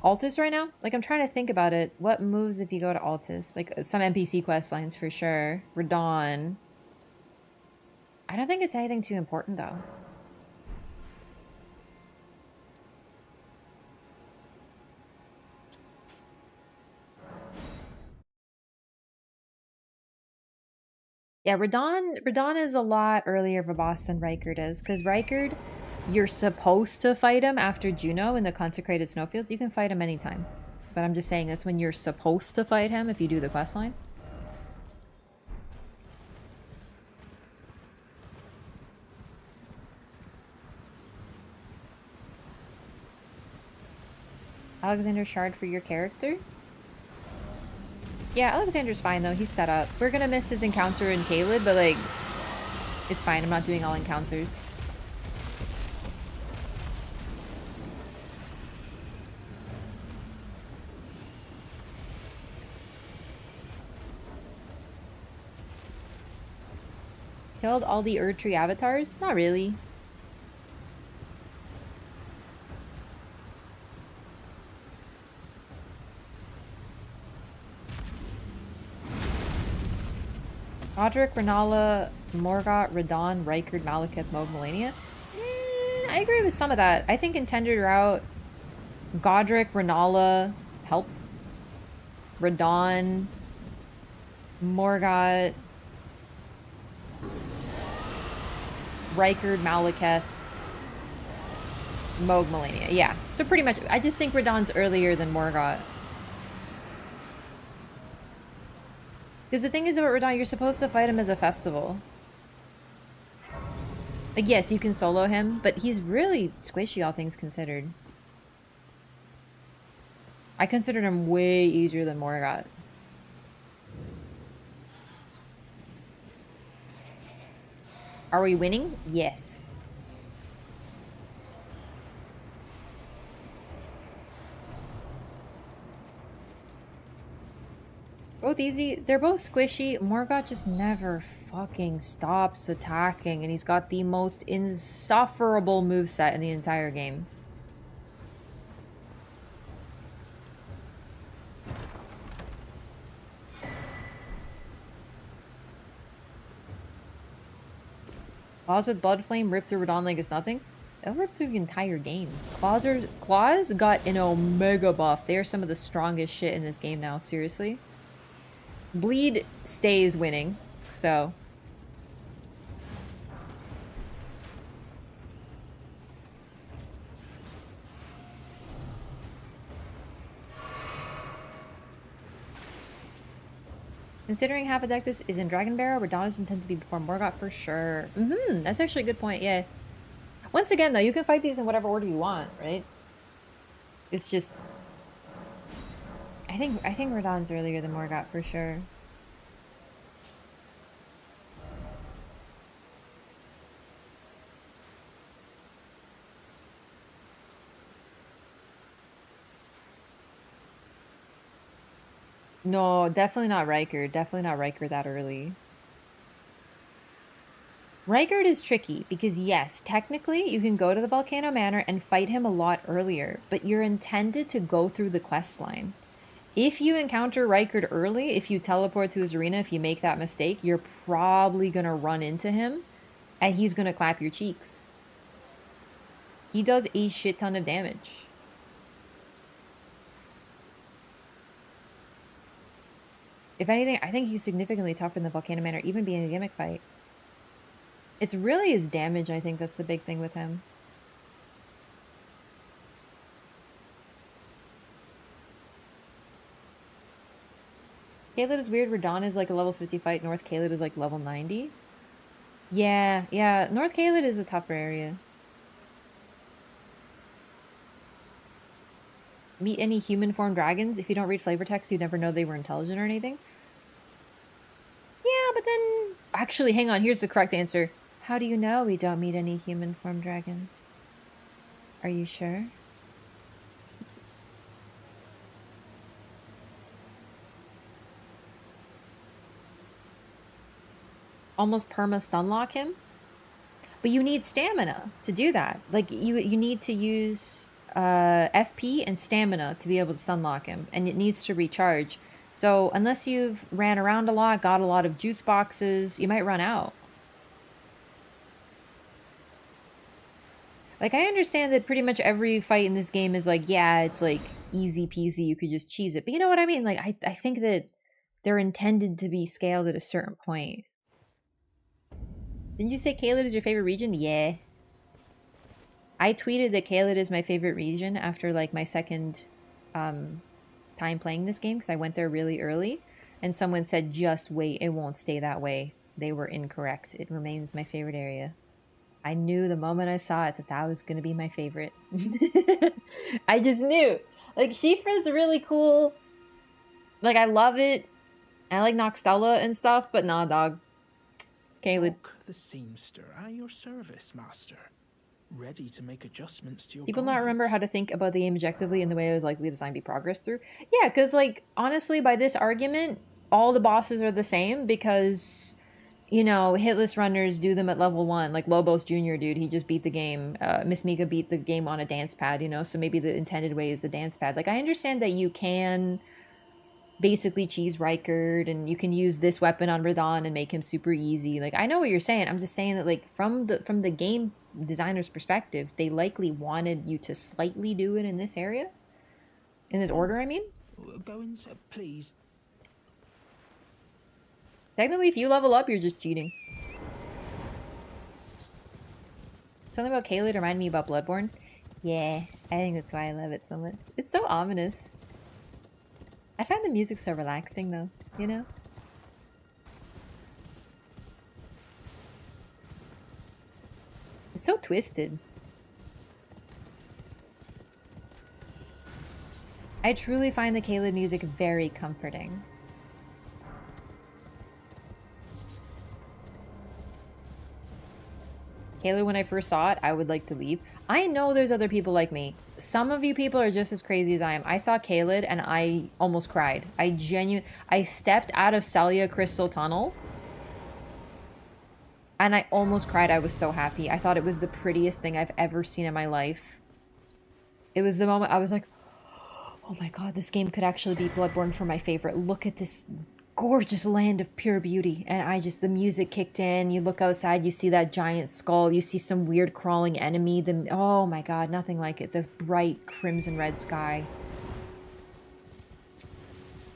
Altus right now? Like, I'm trying to think about it. What moves if you go to Altus? Like, some NPC quest lines for sure. Radon. I don't think it's anything too important, though. Yeah, Radon is a lot earlier of a boss than Rykard is, because Rykard, you're supposed to fight him after Juno in the Consecrated Snowfields. You can fight him anytime. But I'm just saying that's when you're supposed to fight him if you do the questline. Alexander Shard for your character? Yeah, Alexander's fine though. He's set up. We're gonna miss his encounter in Caelid, but like, it's fine. I'm not doing all encounters. Killed all the Erdtree avatars? Not really. Roderick, Renala, Morgott, Radon, Rykard, Malekith, Moog, Melania? I agree with some of that. I think intended route, Godric, Renala, help. Radon, Morgott, Rykard, Malekith, Moog, Melania. Yeah, so pretty much, I just think Radon's earlier than Morgott. Because the thing is about Radon, you're supposed to fight him as a festival. Like, yes, you can solo him, but he's really squishy, all things considered. I considered him way easier than Morgott. Are we winning? Yes. Both easy. They're both squishy. Morgott just never fucking stops attacking, and he's got the most insufferable moveset in the entire game. Claws with Blood Flame rip through Radon like it's nothing? They'll rip through the entire game. Claws got an omega buff. They are some of the strongest shit in this game now, seriously. Bleed stays winning, so. Considering half Adectus is in Dragon Barrow, Radon is intended to be before Morgott for sure. That's actually a good point, yeah. Once again, though, you can fight these in whatever order you want, right? It's just... I think Radon's earlier than Morgott for sure. No, definitely not Rykard. Definitely not Rykard that early. Rykard is tricky because yes, technically you can go to the Volcano Manor and fight him a lot earlier, but you're intended to go through the quest line. If you encounter Rykard early, if you teleport to his arena, if you make that mistake, you're probably going to run into him and he's going to clap your cheeks. He does a shit ton of damage. If anything, I think he's significantly tougher than the Volcano Manor, even being a gimmick fight. It's really his damage, I think, that's the big thing with him. Caelid is weird. Radon is like a level 50 fight. North Caelid is like level 90. Yeah, yeah. North Caelid is a tougher area. Meet any human form dragons. If you don't read flavor text, you'd never know they were intelligent or anything. Yeah, but then... Actually, hang on. Here's the correct answer. How do you know we don't meet any human form dragons? Are you sure? Almost perma stunlock him? But you need stamina to do that. Like, you need to use FP and stamina to be able to stunlock him. And it needs to recharge. So, unless you've ran around a lot, got a lot of juice boxes, you might run out. Like, I understand that pretty much every fight in this game is like, yeah, it's like easy peasy, you could just cheese it. But you know what I mean? Like, I think that they're intended to be scaled at a certain point. Didn't you say Caelid is your favorite region? Yeah. I tweeted that Caelid is my favorite region after like my second time playing this game because I went there really early. And someone said, just wait, it won't stay that way. They were incorrect. It remains my favorite area. I knew the moment I saw it that that was going to be my favorite. I just knew. Like, Shifra's really cool. Like, I love it. I like Noxtella and stuff, but nah, dog. Caelid. The seamster at your service, master. Ready to make adjustments to your People not remember how to think about the game objectively in the way it was likely designed to be progressed through. Yeah, because, like, honestly, by this argument, all the bosses are the same because, you know, hitless runners do them at level 1. Like, Lobos Jr., dude, he just beat the game. Miss Mika beat the game on a dance pad, you know? So maybe the intended way is a dance pad. Like, I understand that you can basically cheese Rykard and you can use this weapon on Radon and make him super easy. Like, I know what you're saying. I'm just saying that, like, from the game designer's perspective, they likely wanted you to slightly do it in this area. In this order, I mean. Go in, please. Technically, if you level up, you're just cheating. Something about Caelid reminded me about Bloodborne. Yeah, I think that's why I love it so much. It's so ominous. I find the music so relaxing, though, you know? It's so twisted. I truly find the Caelid music very comforting. Caelid, when I first saw it, I would like to leave. I know there's other people like me. Some of you people are just as crazy as I am. I saw Caelid and I almost cried. I stepped out of Celia Crystal Tunnel and I almost cried. I was so happy. I thought it was the prettiest thing I've ever seen in my life. It was the moment I was like, oh my god, this game could actually be Bloodborne for my favorite. Look at this gorgeous land of pure beauty. And the music kicked in. You look outside, you see that giant skull. You see some weird crawling enemy. Oh my god, nothing like it. The bright crimson red sky.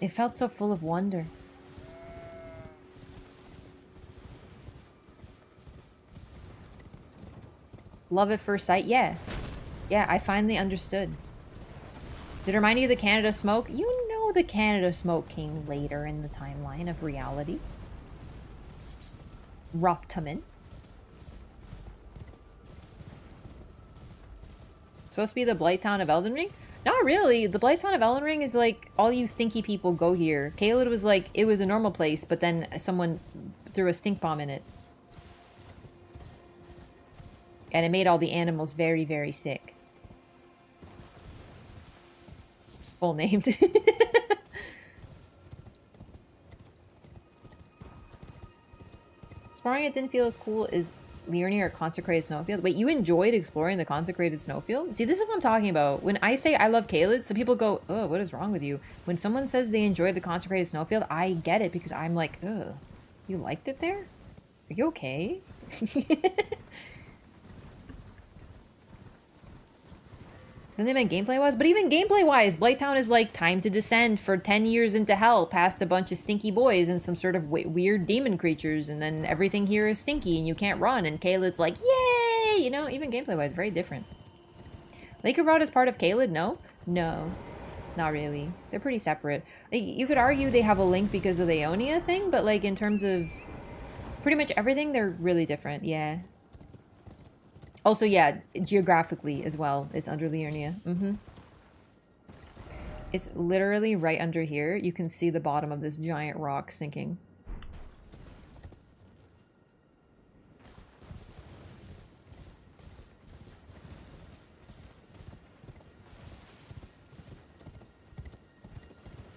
It felt so full of wonder. Love at first sight? Yeah. Yeah, I finally understood. Did it remind you of the Canada smoke? You know the Canada smoke came later in the timeline of reality. Roptamin. It's supposed to be the Blight Town of Elden Ring? Not really. The Blight Town of Elden Ring is like, all you stinky people go here. Caelid was like, it was a normal place, but then someone threw a stink bomb in it. And it made all the animals very, very sick. Full named. Exploring it didn't feel as cool as Liurnia or Consecrated Snowfield. Wait, you enjoyed exploring the Consecrated Snowfield? See, this is what I'm talking about. When I say I love Caelid, some people go, oh, what is wrong with you? When someone says they enjoyed the Consecrated Snowfield, I get it because I'm like, ugh, you liked it there? Are you okay? Then they meant gameplay-wise? But even gameplay-wise, Blighttown is like time to descend for 10 years into hell past a bunch of stinky boys and some sort of weird demon creatures, and then everything here is stinky and you can't run, and Caelid's like, yay! You know, even gameplay-wise, very different. Laker Rod is part of Caelid? No? No. Not really. They're pretty separate. Like, you could argue they have a link because of the Ionia thing, but like in terms of pretty much everything, they're really different. Yeah. Also, yeah, geographically as well. It's under Liurnia. It's literally right under here. You can see the bottom of this giant rock sinking.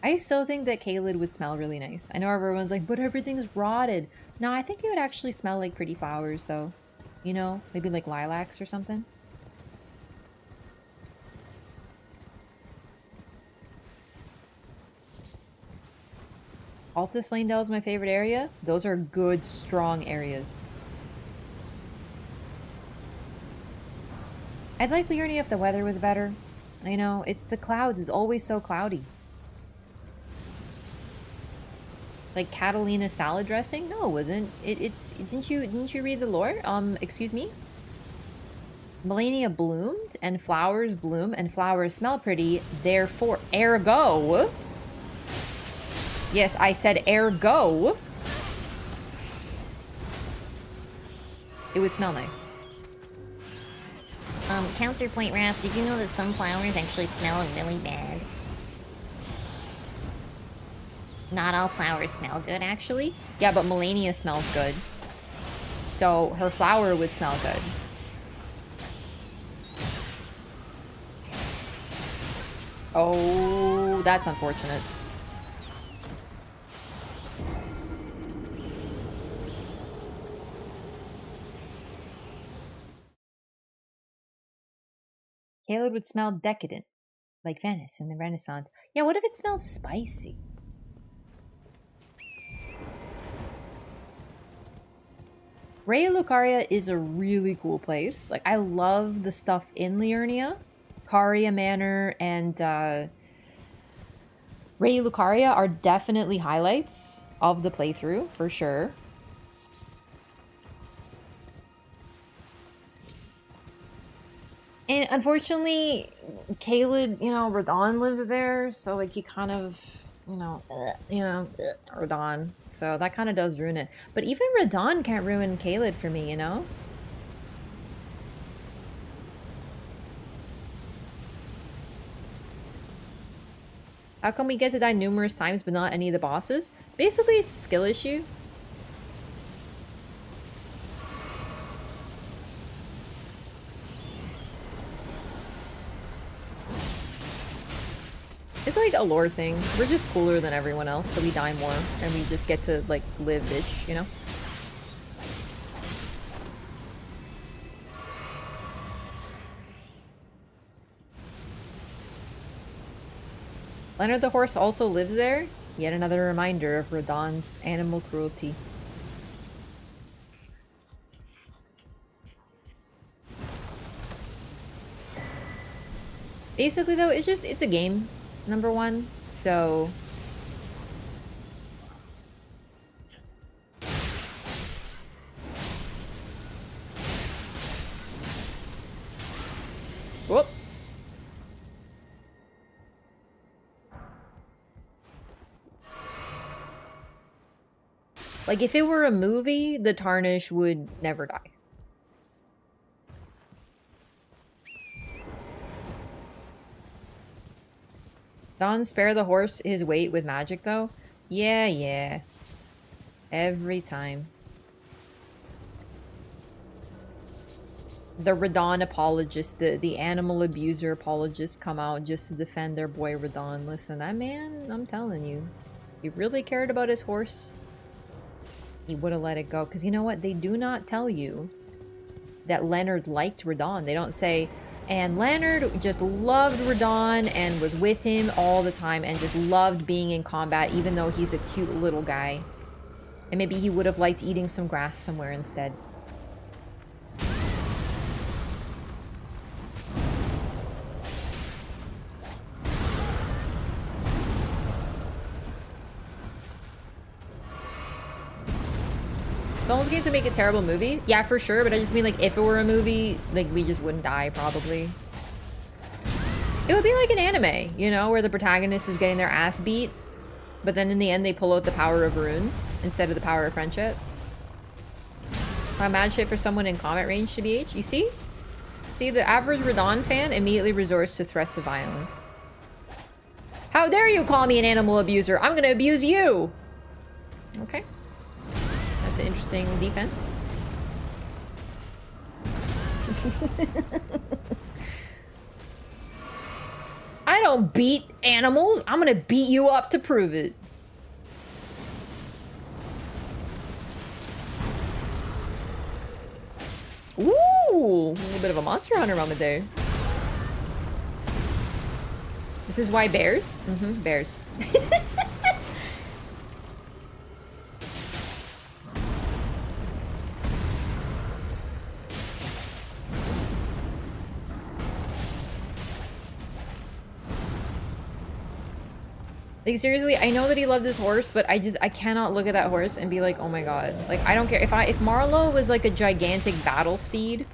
I still think that Caelid would smell really nice. I know everyone's like, but everything's rotted. No, I think it would actually smell like pretty flowers, though. You know, maybe like lilacs or something. Altus Lanedale is my favorite area. Those are good, strong areas. I'd like Liurnia if the weather was better. I know, it's the clouds. It's always so cloudy. Like Catalina salad dressing? No, it wasn't. Didn't you read the lore? Excuse me? Melania bloomed and flowers bloom and flowers smell pretty, therefore ergo. Yes, I said ergo. It would smell nice. Counterpoint, Raph, did you know that some flowers actually smell really bad? Not all flowers smell good, actually. Yeah, but Melania smells good. So her flower would smell good. Oh, that's unfortunate. Caelid would smell decadent, like Venice in the Renaissance. Yeah, what if it smells spicy? Raya Lucaria is a really cool place. Like, I love the stuff in Liurnia. Caria Manor and Raya Lucaria are definitely highlights of the playthrough, for sure. And unfortunately, Caelid, you know, Radon lives there, so like he kind of, Radon. So that kind of does ruin it. But even Radon can't ruin Caelid for me, you know? How come we get to die numerous times but not any of the bosses? Basically, it's a skill issue. It's like a lore thing. We're just cooler than everyone else, so we die more, and we just get to, like, live, bitch, you know? Leonard the horse also lives there. Yet another reminder of Radon's animal cruelty. Basically, though, it's a game. Number one, so whoop. Like, if it were a movie, the Tarnish would never die. Don spare the horse his weight with magic, though? Yeah. Every time. The Radon apologists, the animal abuser apologists come out just to defend their boy Radon. Listen, that man, I'm telling you, if he really cared about his horse, he would have let it go. Because you know what? They do not tell you that Leonard liked Radon. They don't say, and Leonard just loved Radon and was with him all the time and just loved being in combat, even though he's a cute little guy. And maybe he would have liked eating some grass somewhere instead. Someone's going to make a terrible movie? Yeah, for sure, but I just mean, like, if it were a movie, like, we just wouldn't die, probably. It would be like an anime, you know, where the protagonist is getting their ass beat, but then in the end they pull out the power of runes instead of the power of friendship. My mad shit for someone in comment range to BH. You see? See, the average Radon fan immediately resorts to threats of violence. How dare you call me an animal abuser? I'm gonna abuse you! Okay. That's an interesting defense. I don't beat animals. I'm gonna beat you up to prove it. Ooh, a little bit of a Monster Hunter moment there. This is why bears? Mm-hmm, bears. Like, seriously, I know that he loved this horse, but I cannot look at that horse and be like, oh my god. Like, I don't care. If Marlowe was like a gigantic battle steed,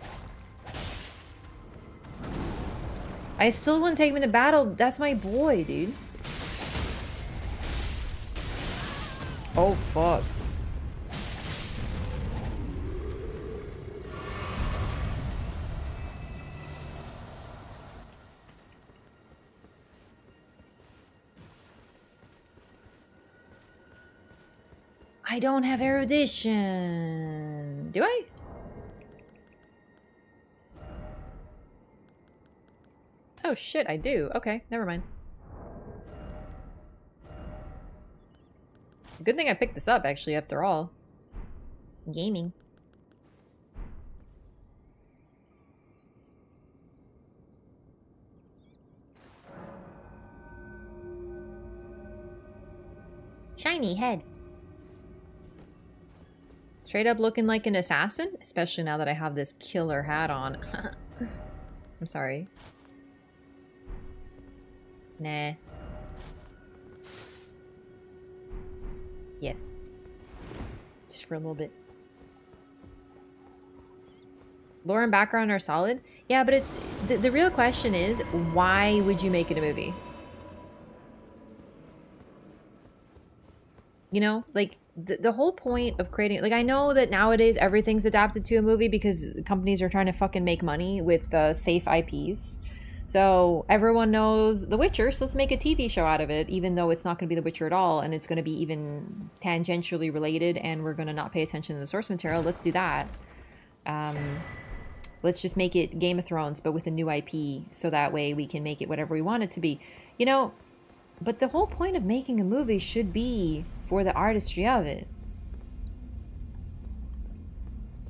I still wouldn't take him into battle. That's my boy, dude. Oh, fuck. I don't have erudition. Do I? Oh shit, I do. Okay, never mind. Good thing I picked this up, actually, after all. Gaming. Shiny head. Straight up looking like an assassin, especially now that I have this killer hat on. I'm sorry. Nah. Yes. Just for a little bit. Lore and background are solid. Yeah, but it's... The real question is, why would you make it a movie? You know? Like, the whole point of creating... Like, I know that nowadays everything's adapted to a movie because companies are trying to fucking make money with safe IPs. So everyone knows The Witcher, so let's make a TV show out of it, even though it's not going to be The Witcher at all, and it's going to be even tangentially related, and we're going to not pay attention to the source material. Let's do that. Let's just make it Game of Thrones, but with a new IP, so that way we can make it whatever we want it to be. You know, but the whole point of making a movie should be for the artistry of it.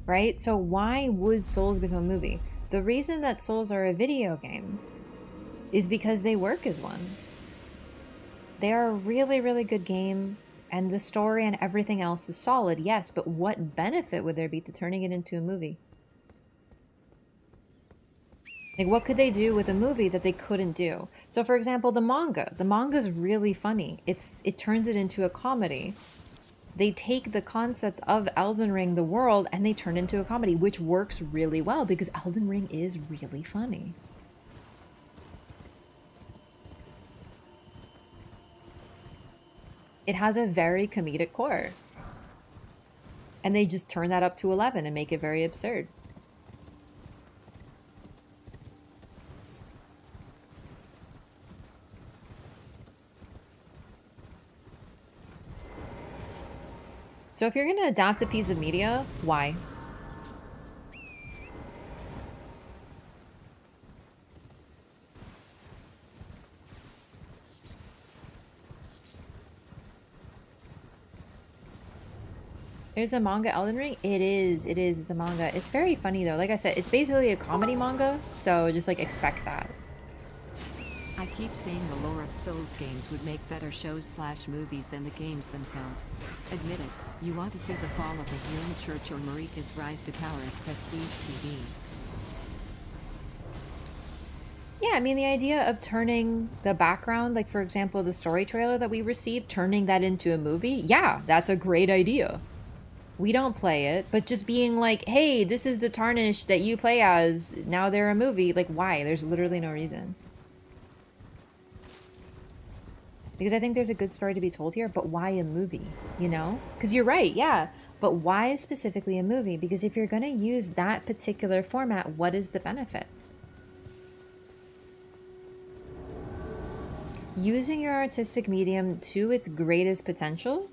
Right? So why would Souls become a movie? The reason that Souls are a video game is because they work as one. They are a really, really good game, and the story and everything else is solid, yes, but what benefit would there be to turning it into a movie? Like, what could they do with a movie that they couldn't do? So, for example, the manga. The manga is really funny. It turns it into a comedy. They take the concept of Elden Ring, the world, and they turn it into a comedy, which works really well because Elden Ring is really funny. It has a very comedic core. And they just turn that up to 11 and make it very absurd. So if you're going to adapt a piece of media, why? There's a manga, Elden Ring? It is, it's a manga. It's very funny though. Like I said, it's basically a comedy manga, so just like expect that. I keep saying the lore of Souls games would make better shows/movies than the games themselves. Admit it, you want to see the fall of the Healing Church or Marika's rise to power as prestige TV. Yeah, I mean, the idea of turning the background, like for example, the story trailer that we received, turning that into a movie, yeah, that's a great idea. We don't play it, but just being like, hey, this is the Tarnished that you play as, now they're a movie, like why? There's literally no reason. Because I think there's a good story to be told here, but why a movie, you know? Because you're right, yeah. But why specifically a movie? Because if you're going to use that particular format, what is the benefit? Using your artistic medium to its greatest potential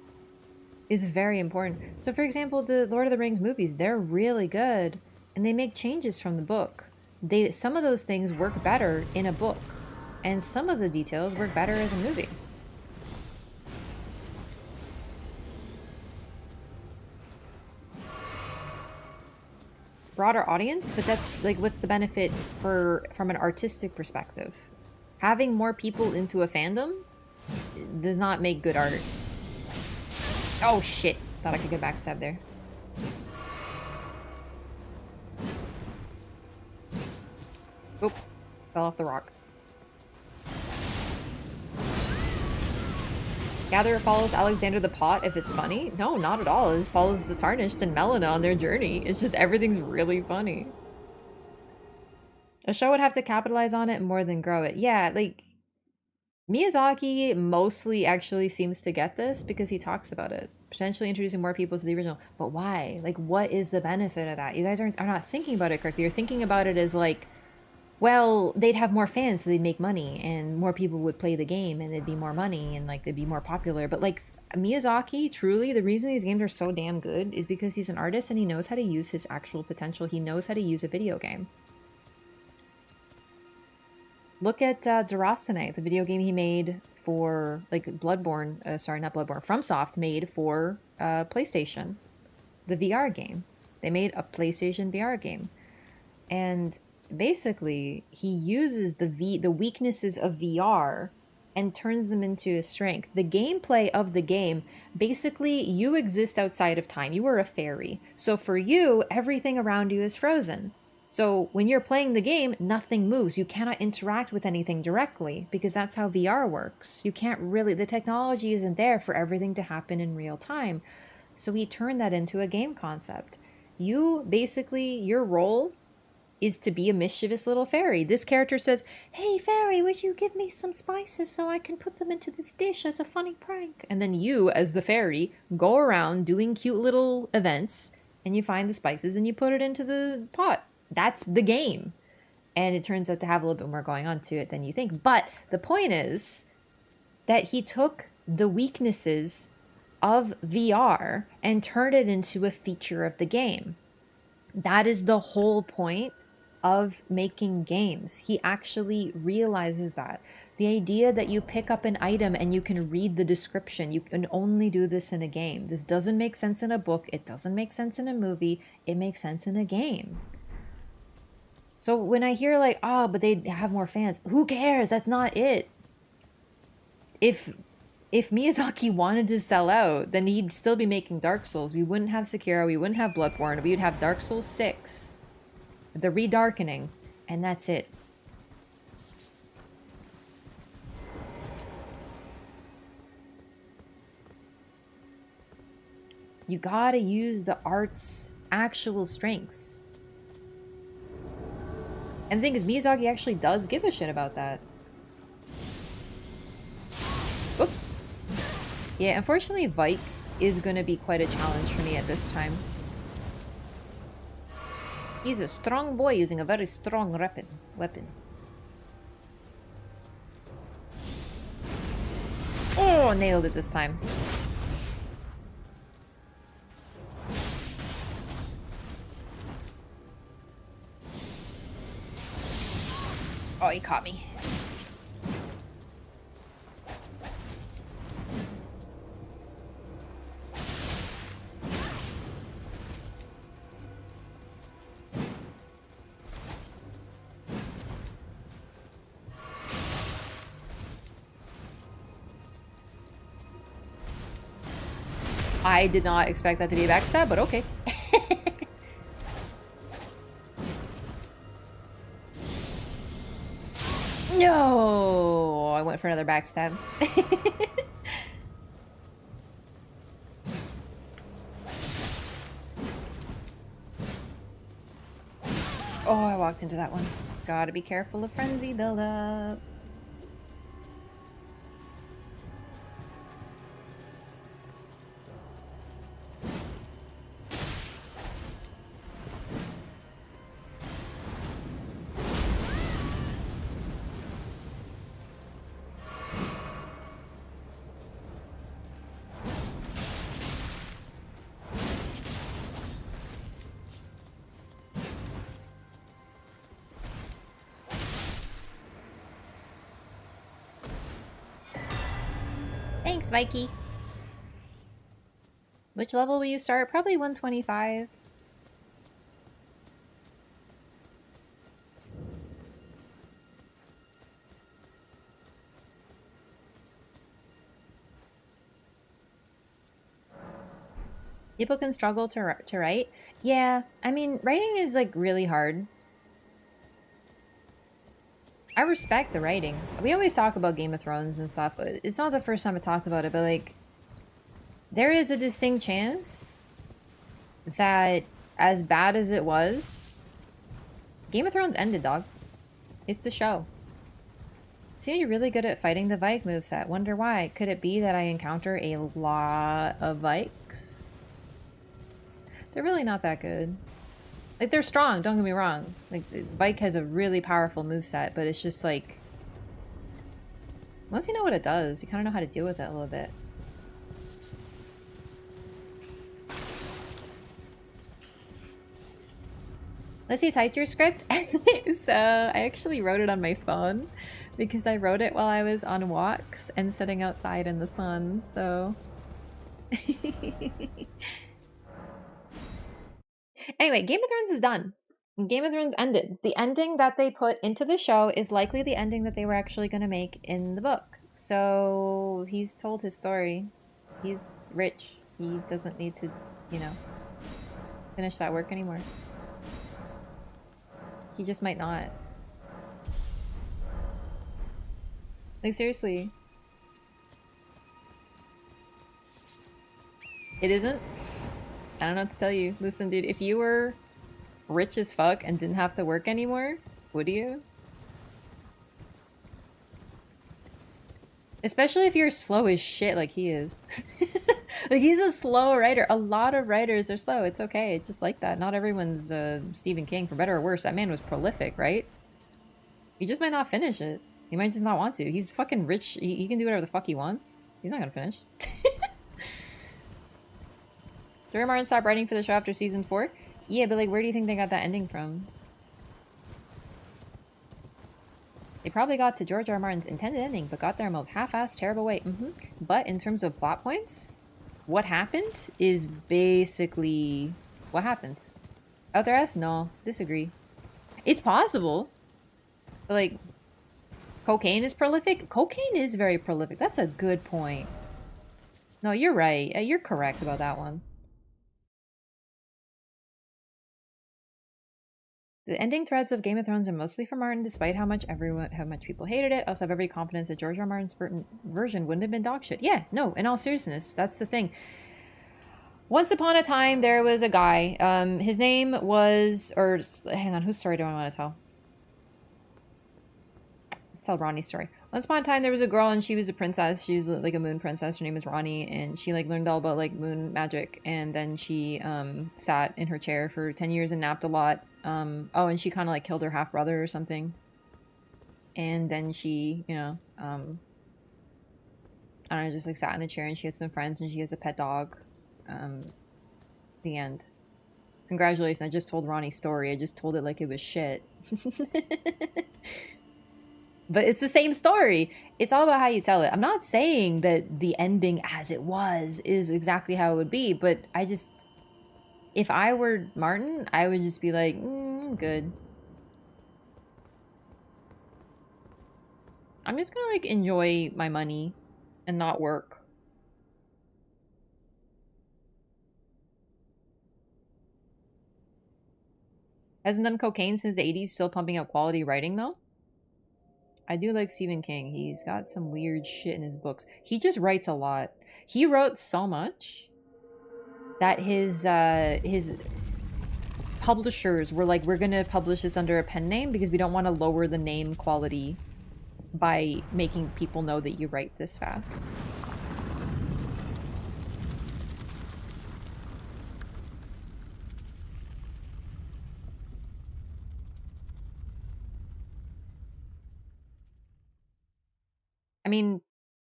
is very important. So for example, the Lord of the Rings movies, they're really good and they make changes from the book. Some of those things work better in a book and some of the details work better as a movie. Broader audience, but that's like, what's the benefit from an artistic perspective? Having more people into a fandom does not make good art. Oh shit, thought I could get backstab there. Oop, fell off the rock. Gatherer follows Alexander the Pot if it's funny? No, not at all. It just follows the Tarnished and Melina on their journey. It's just everything's really funny. A show would have to capitalize on it more than grow it. Yeah, like, Miyazaki mostly actually seems to get this because he talks about it. Potentially introducing more people to the original. But why? Like, what is the benefit of that? You guys are not thinking about it correctly. You're thinking about it as like, well, they'd have more fans so they'd make money and more people would play the game and it'd be more money and like they'd be more popular. But like Miyazaki, truly, the reason these games are so damn good is because he's an artist and he knows how to use his actual potential. He knows how to use a video game. Look at Durasane, the video game he made for like Bloodborne, sorry, not Bloodborne, FromSoft made for PlayStation, the VR game. They made a PlayStation VR game. And basically, he uses the weaknesses of VR and turns them into his strength. The gameplay of the game, basically, you exist outside of time. You are a fairy. So for you, everything around you is frozen. So when you're playing the game, nothing moves. You cannot interact with anything directly because that's how VR works. You can't really, the technology isn't there for everything to happen in real time. So he turned that into a game concept. You basically, your role is to be a mischievous little fairy. This character says, "Hey fairy, would you give me some spices so I can put them into this dish as a funny prank?" And then you, as the fairy, go around doing cute little events and you find the spices and you put it into the pot. That's the game. And it turns out to have a little bit more going on to it than you think. But the point is that he took the weaknesses of VR and turned it into a feature of the game. That is the whole point of making games. He actually realizes that. The idea that you pick up an item and you can read the description, you can only do this in a game. This doesn't make sense in a book. It doesn't make sense in a movie. It makes sense in a game. So when I hear like, oh, but they have more fans, who cares? That's not it. If Miyazaki wanted to sell out, then he'd still be making Dark Souls. We wouldn't have Sekiro, we wouldn't have Bloodborne, we would have Dark Souls 6. The redarkening, and that's it. You gotta use the art's actual strengths. And the thing is, Miyazaki actually does give a shit about that. Oops. Yeah, unfortunately, Vike is going to be quite a challenge for me at this time. He's a strong boy using a very strong weapon. Oh, nailed it this time. Oh, he caught me. I did not expect that to be a backstab, but okay. No! I went for another backstab. Oh, I walked into that one. Gotta be careful of frenzy buildup. Thanks, Mikey. Which level will you start? Probably 125. People can struggle to write. Yeah, I mean, writing is like really hard. I respect the writing. We always talk about Game of Thrones and stuff, but it's not the first time I talked about it, but like, there is a distinct chance that as bad as it was, Game of Thrones ended, dog. It's the show. Seem to be really good at fighting the Vike moveset. Wonder why. Could it be that I encounter a lot of Vikes? They're really not that good. Like, they're strong, don't get me wrong. Like, Vike has a really powerful moveset, but it's just like... Once you know what it does, you kind of know how to deal with it a little bit. Let's see, typed your script? So, I actually wrote it on my phone because I wrote it while I was on walks and sitting outside in the sun, so... Anyway, Game of Thrones is done. Game of Thrones ended. The ending that they put into the show is likely the ending that they were actually going to make in the book. So he's told his story. He's rich. He doesn't need to, you know, finish that work anymore. He just might not. Like, seriously. It isn't? I don't know what to tell you. Listen, dude, if you were rich as fuck and didn't have to work anymore, would you? Especially if you're slow as shit like he is. Like, he's a slow writer. A lot of writers are slow. It's okay. It's just like that. Not everyone's Stephen King, for better or worse. That man was prolific, right? He just might not finish it. He might just not want to. He's fucking rich. He can do whatever the fuck he wants. He's not gonna finish. George R. Martin stopped writing for the show after season 4? Yeah, but like, where do you think they got that ending from? They probably got to George R. R. Martin's intended ending, but got there in a half-assed, terrible way. But in terms of plot points, what happened is basically what happened. Out there, no, disagree. It's possible. But like, cocaine is prolific? Cocaine is very prolific. That's a good point. No, you're right. You're correct about that one. The ending threads of Game of Thrones are mostly for Martin, despite how much people hated it. I also have every confidence that George R. R. Martin's version wouldn't have been dog shit. Yeah, no, in all seriousness, that's the thing. Once upon a time, there was a guy. His name was, or hang on, whose story do I want to tell? Let's tell Ronnie's story. Once upon a time, there was a girl, and she was a princess. She was like a moon princess. Her name was Ronnie, and she like learned all about like moon magic. And then she sat in her chair for 10 years and napped a lot. Oh, and she kind of like killed her half brother or something. And then she, you know, I don't know, just like sat in a chair, and she had some friends, and she has a pet dog. The end. Congratulations, I just told Ronnie's story. I just told it like it was shit. But it's the same story. It's all about how you tell it. I'm not saying that the ending as it was is exactly how it would be, but I just... If I were Martin, I would just be like, good. I'm just gonna like enjoy my money and not work. Hasn't done cocaine since the 80s, still pumping out quality writing though? I do like Stephen King. He's got some weird shit in his books. He just writes a lot. He wrote so much that his publishers were like, we're gonna publish this under a pen name because we don't want to lower the name quality by making people know that you write this fast. I mean,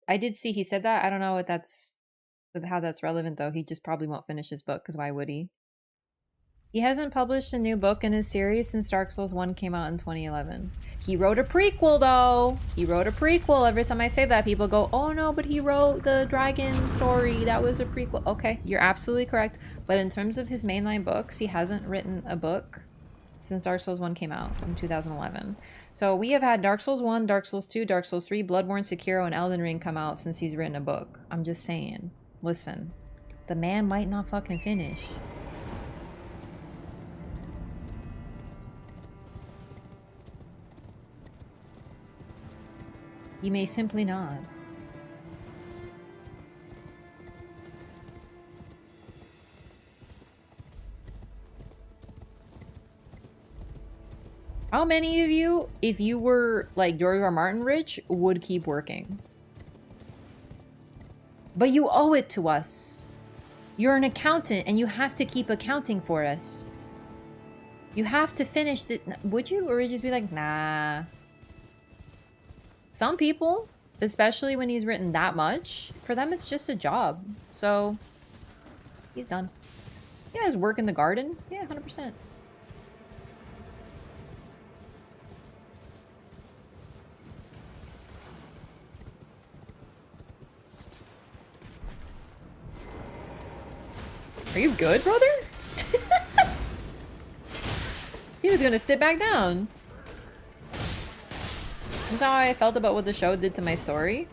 I did see he said that. I don't know how that's relevant though. He just probably won't finish his book because why would he? He hasn't published a new book in his series since Dark Souls 1 came out in 2011. He wrote a prequel, though. He wrote a prequel. Every time I say that, people go, oh no, but he wrote the dragon story. That was a prequel. Okay, you're absolutely correct. But in terms of his mainline books, he hasn't written a book since Dark Souls 1 came out in 2011. So we have had Dark Souls 1, Dark Souls 2, Dark Souls 3, Bloodborne, Sekiro, and Elden Ring come out since he's written a book. I'm just saying. Listen, the man might not fucking finish. He may simply not. How many of you, if you were like George R. Martin rich, would keep working? But you owe it to us. You're an accountant and you have to keep accounting for us. You have to finish the... Would you? Or would you just be like, nah. Some people, especially when he's written that much, for them it's just a job. So, he's done. Yeah, his work in the garden. Yeah, 100%. Are you good, brother? He was gonna sit back down. That's how I felt about what the show did to my story.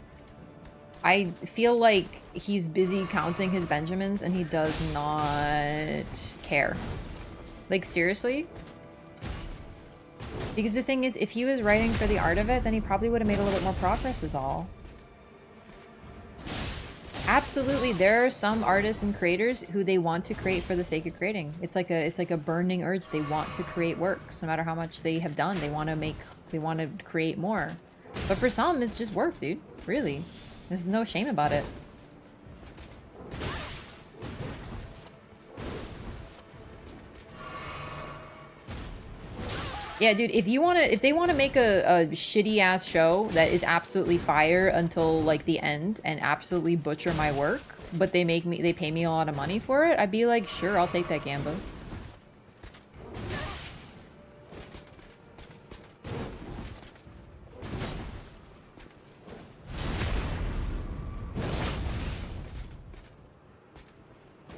I feel like he's busy counting his Benjamins and he does not care. Like, seriously? Because the thing is, if he was writing for the art of it, then he probably would have made a little bit more progress is all. Absolutely, there are some artists and creators who they want to create for the sake of creating. It's like a burning urge. They want to create works, no matter how much they have done. They want to create more. But for some, it's just work, dude. Really, there's no shame about it. Yeah, dude, if they wanna make a shitty ass show that is absolutely fire until like the end and absolutely butcher my work, but they pay me a lot of money for it, I'd be like, sure, I'll take that gamble.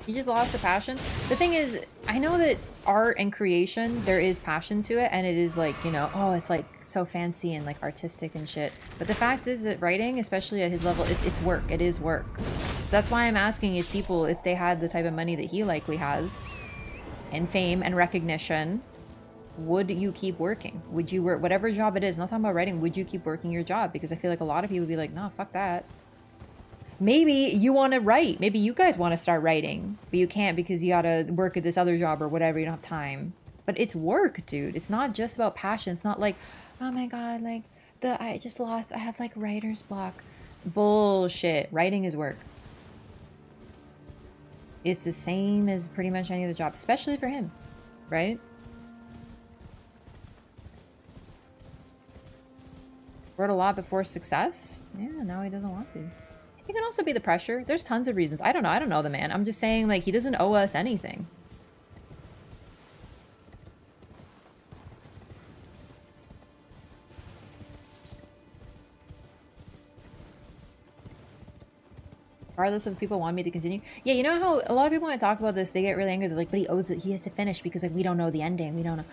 You just lost the passion. The thing is, I know that art and creation, there is passion to it, and it is like, you know, oh, it's like so fancy and like artistic and shit. But the fact is that writing, especially at his level, it's work. It is work. So that's why I'm asking if people, if they had the type of money that he likely has, and fame and recognition, would you keep working? Would you work, whatever job it is, not talking about writing, would you keep working your job? Because I feel like a lot of people would be like, no, fuck that. Maybe you want to write. Maybe you guys want to start writing, but you can't because you gotta work at this other job or whatever. You don't have time. But it's work, dude. It's not just about passion. It's not like, oh my god, like I have like writer's block. Bullshit. Writing is work. It's the same as pretty much any other job, especially for him, right? Wrote a lot before success. Yeah, now he doesn't want to. It can also be the pressure. There's tons of reasons. I don't know the man. I'm just saying, like, he doesn't owe us anything. Regardless of people want me to continue. Yeah, you know how a lot of people when I talk about this, they get really angry. They're like, but he owes it. He has to finish because like we don't know the ending. We don't know.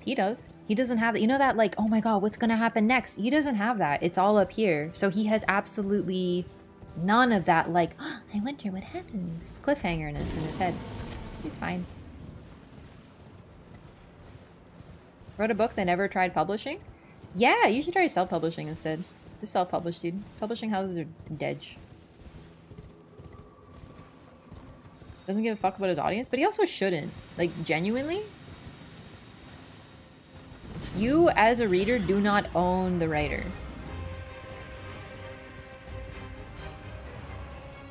He does. He doesn't have that. You know that like, oh my god, what's gonna happen next? He doesn't have that. It's all up here. So he has absolutely none of that like, oh, I wonder what happens. Cliffhangerness in his head. He's fine. Wrote a book that never tried publishing? Yeah, you should try self-publishing instead. Just self-publish, dude. Publishing houses are dead. Doesn't give a fuck about his audience, but he also shouldn't. Like, genuinely? You, as a reader, do not own the writer.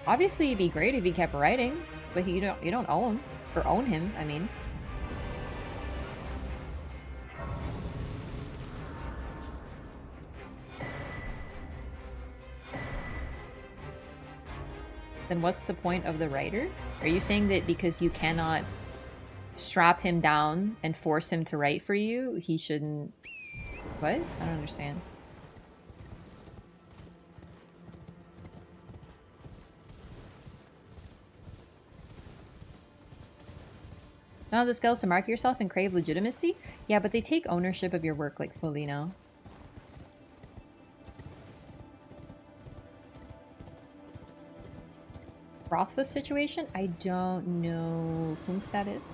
Obviously, it'd be great if he kept writing, but you don't own, or own him, I mean. Then what's the point of the writer? Are you saying that because you cannot strap him down and force him to write for you, he shouldn't... What? I don't understand. Now the skills to market yourself and crave legitimacy? Yeah, but they take ownership of your work, like, fully now. Rothfuss situation? I don't know whom's that is.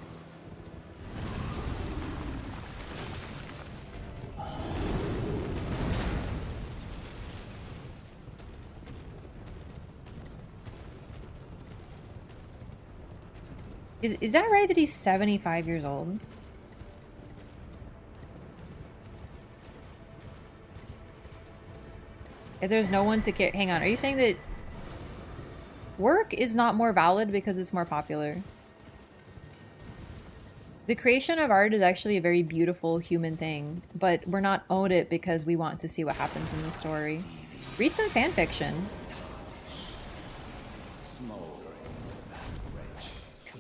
Is that right that he's 75 years old? If there's no one to care... Hang on, are you saying that work is not more valid because it's more popular? The creation of art is actually a very beautiful human thing, but we're not owed it because we want to see what happens in the story. Read some fan fiction.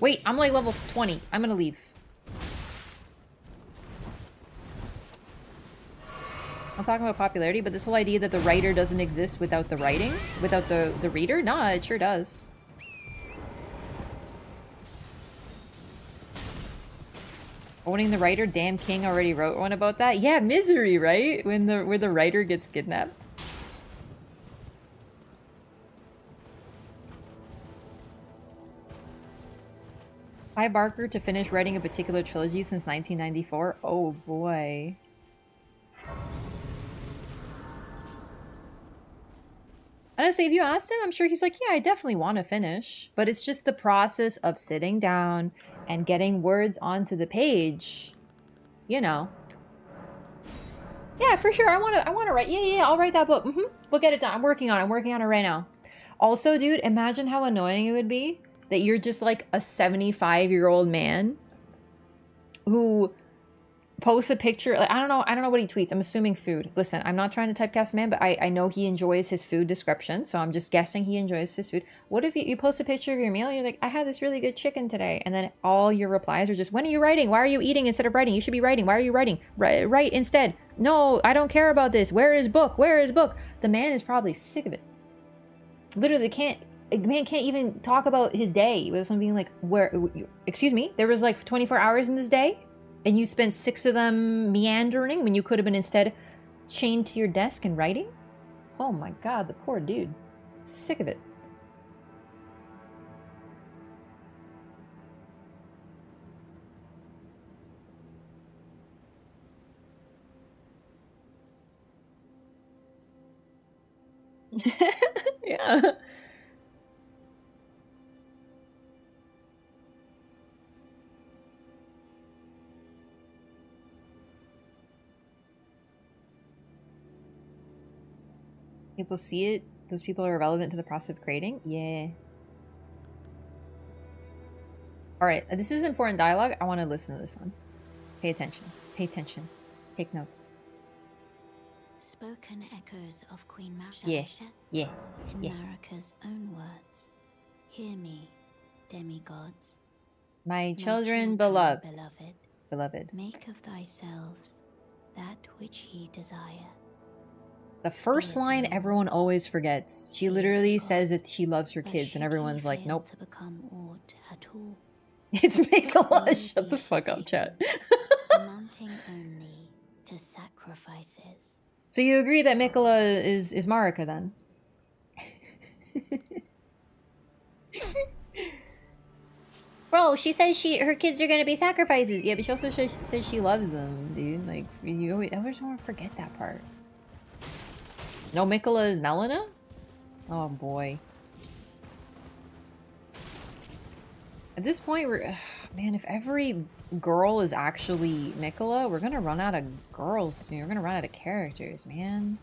Wait, I'm like level 20. I'm gonna leave. I'm talking about popularity, but this whole idea that the writer doesn't exist without the writing, without the reader? Nah, it sure does. Owning the writer? Damn, King already wrote one about that. Yeah, Misery, right? Where the writer gets kidnapped. Ty Barker to finish writing a particular trilogy since 1994. Oh boy. Honestly, if you asked him, I'm sure he's like, yeah, I definitely want to finish. But it's just the process of sitting down and getting words onto the page. You know. Yeah, for sure. I want to write. Yeah, I'll write that book. We'll get it done. I'm working on it right now. Also, dude, imagine how annoying it would be that you're just like a 75-year-old man who posts a picture. Like, I don't know what he tweets. I'm assuming food. Listen, I'm not trying to typecast a man, but I know he enjoys his food description, so I'm just guessing he enjoys his food. What if you post a picture of your meal and you're like, I had this really good chicken today, and then all your replies are just, when are you writing? Why are you eating instead of writing? You should be writing. Why are you writing? Write instead. No, I don't care about this. Where is book? Where is book? The man is probably sick of it. Literally a man can't even talk about his day without someone being like, excuse me, there was like 24 hours in this day? And you spent 6 of them meandering when you could have been instead chained to your desk and writing? Oh my god, the poor dude. Sick of it. Yeah. People see it. Those people are relevant to the process of creating. Yeah. Alright, this is important dialogue. I want to listen to this one. Pay attention. Pay attention. Take notes. Spoken echoes of Queen Marsha. Yeah. In Marika's own words. Hear me, demigods. My children beloved. Beloved. Make of thyselves that which ye desire. The first line everyone always forgets. She literally says that she loves her kids, and everyone's like, nope. To become aught at all. It's Mikola. Shut the fuck up, chat. Amounting only to sacrifices. So you agree that Mikola is Marika then? Bro, she says her kids are gonna be sacrifices. Yeah, but she also says she loves them, dude. Like, you always want to forget that part. No, Mikola is Melina? Oh boy. At this point, man, if every girl is actually Mikola, we're gonna run out of girls. We're gonna run out of characters, man.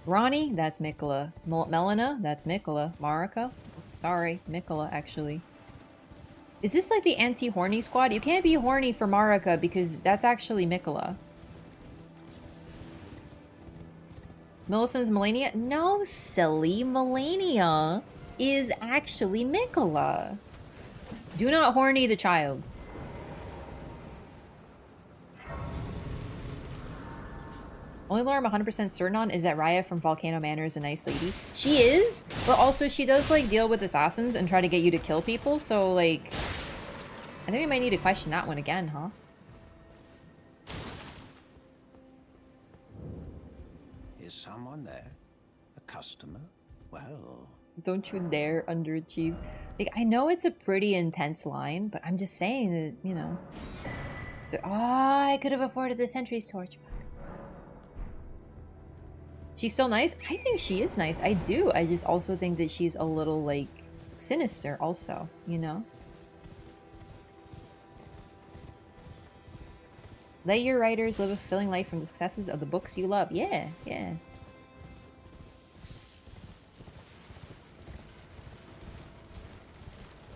Ronnie, that's Mikola. Melina, that's Mikola. Marika, sorry, Mikola, actually. Is this like the anti-horny squad? You can't be horny for Marika because that's actually Mikola. Millicent's Melania? No, silly. Melania is actually Mikola. Do not horny the child. Only lore I'm 100% certain on is that Raya from Volcano Manor is a nice lady. She is, but also she does, like, deal with assassins and try to get you to kill people, so, like... I think we might need to question that one again, huh? Is someone there? A customer? Well... Don't you dare underachieve. Like, I know it's a pretty intense line, but I'm just saying that, you know... So, oh, I could have afforded the Sentry's Torch. She's so nice? I think she is nice. I do. I just also think that she's a little, like, sinister also, you know? Let your writers live a fulfilling life from the successes of the books you love. Yeah, yeah.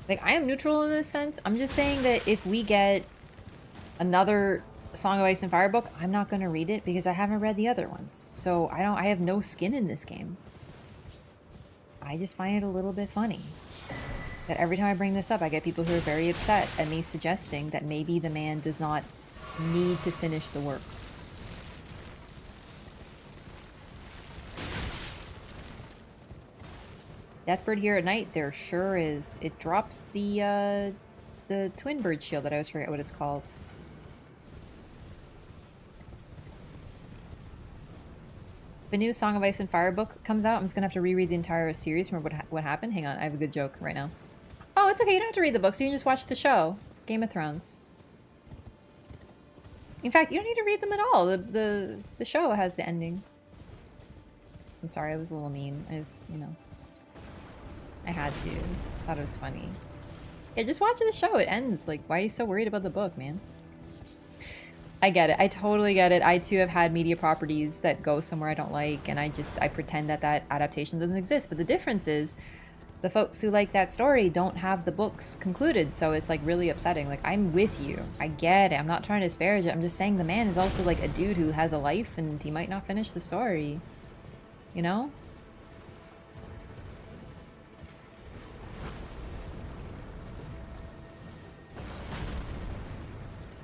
Like, I am neutral in this sense. I'm just saying that if we get another Song of Ice and Fire book, I'm not going to read it because I haven't read the other ones. So I have no skin in this game. I just find it a little bit funny that every time I bring this up, I get people who are very upset at me suggesting that maybe the man does not need to finish the work. Deathbird here at night, there sure is. It drops the twin bird shield that I always forget what it's called. The new Song of Ice and Fire book comes out. I'm just gonna have to reread the entire series. Remember what happened? Hang on, I have a good joke right now. Oh, it's okay. You don't have to read the books. You can just watch the show, Game of Thrones. In fact, you don't need to read them at all. The show has the ending. I'm sorry, I was a little mean. I just, you know, I had to. Thought it was funny. Yeah, just watch the show. It ends. Like, why are you so worried about the book, man? I get it. I totally get it. I too have had media properties that go somewhere I don't like, and I pretend that that adaptation doesn't exist. But the difference is, the folks who like that story don't have the books concluded, so it's like really upsetting. Like, I'm with you. I get it. I'm not trying to disparage it. I'm just saying the man is also like a dude who has a life, and he might not finish the story. You know?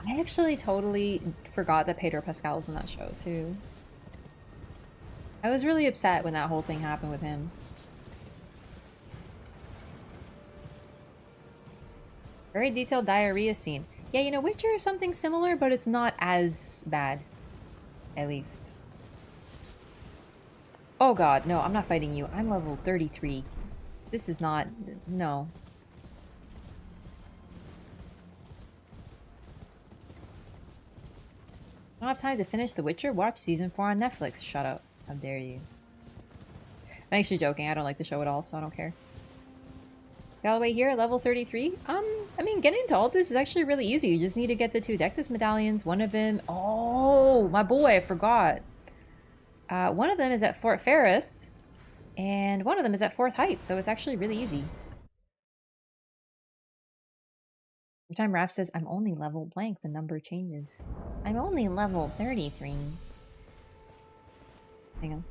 I actually totally forgot that Pedro Pascal's in that show, too. I was really upset when that whole thing happened with him. Very detailed diarrhea scene. Yeah, you know, Witcher is something similar, but it's not as bad. At least. Oh god, no, I'm not fighting you. I'm level 33. This is not... no. I don't have time to finish The Witcher? Watch season 4 on Netflix. Shut up. How dare you. I'm actually joking. I don't like the show at all, so I don't care. Galloway here, level 33. I mean, getting to Altus is actually really easy. You just need to get the 2 Dectus medallions. One of them... oh, my boy, I forgot. One of them is at Fort Ferrith, and one of them is at Fourth Heights, so it's actually really easy. Every time Raph says, I'm only level blank, the number changes. I'm only level 33. Hang on.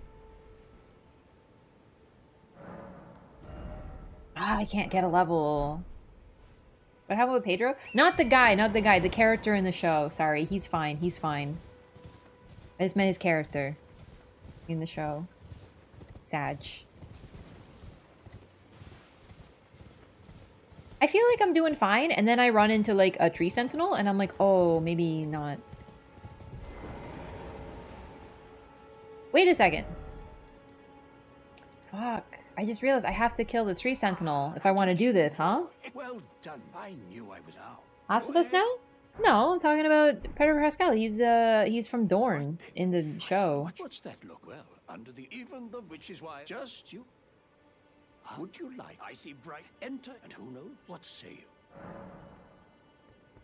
Ah, I can't get a level. What happened with Pedro? Not the guy, not the guy. The character in the show. Sorry, he's fine. He's fine. I just meant his character in the show. Sag. I feel like I'm doing fine, and then I run into, like, a tree sentinel, and I'm like, oh, maybe not. Wait a second. Fuck. I just realized I have to kill the tree sentinel if I want to do this, huh? Well done. I knew I was out. Octopus now? No, I'm talking about Pedro Pascal. He's from Dorne in the show. What's that look? Well, under the even the which is why just you. Would you like? I see bright. Enter, and who knows? What say you?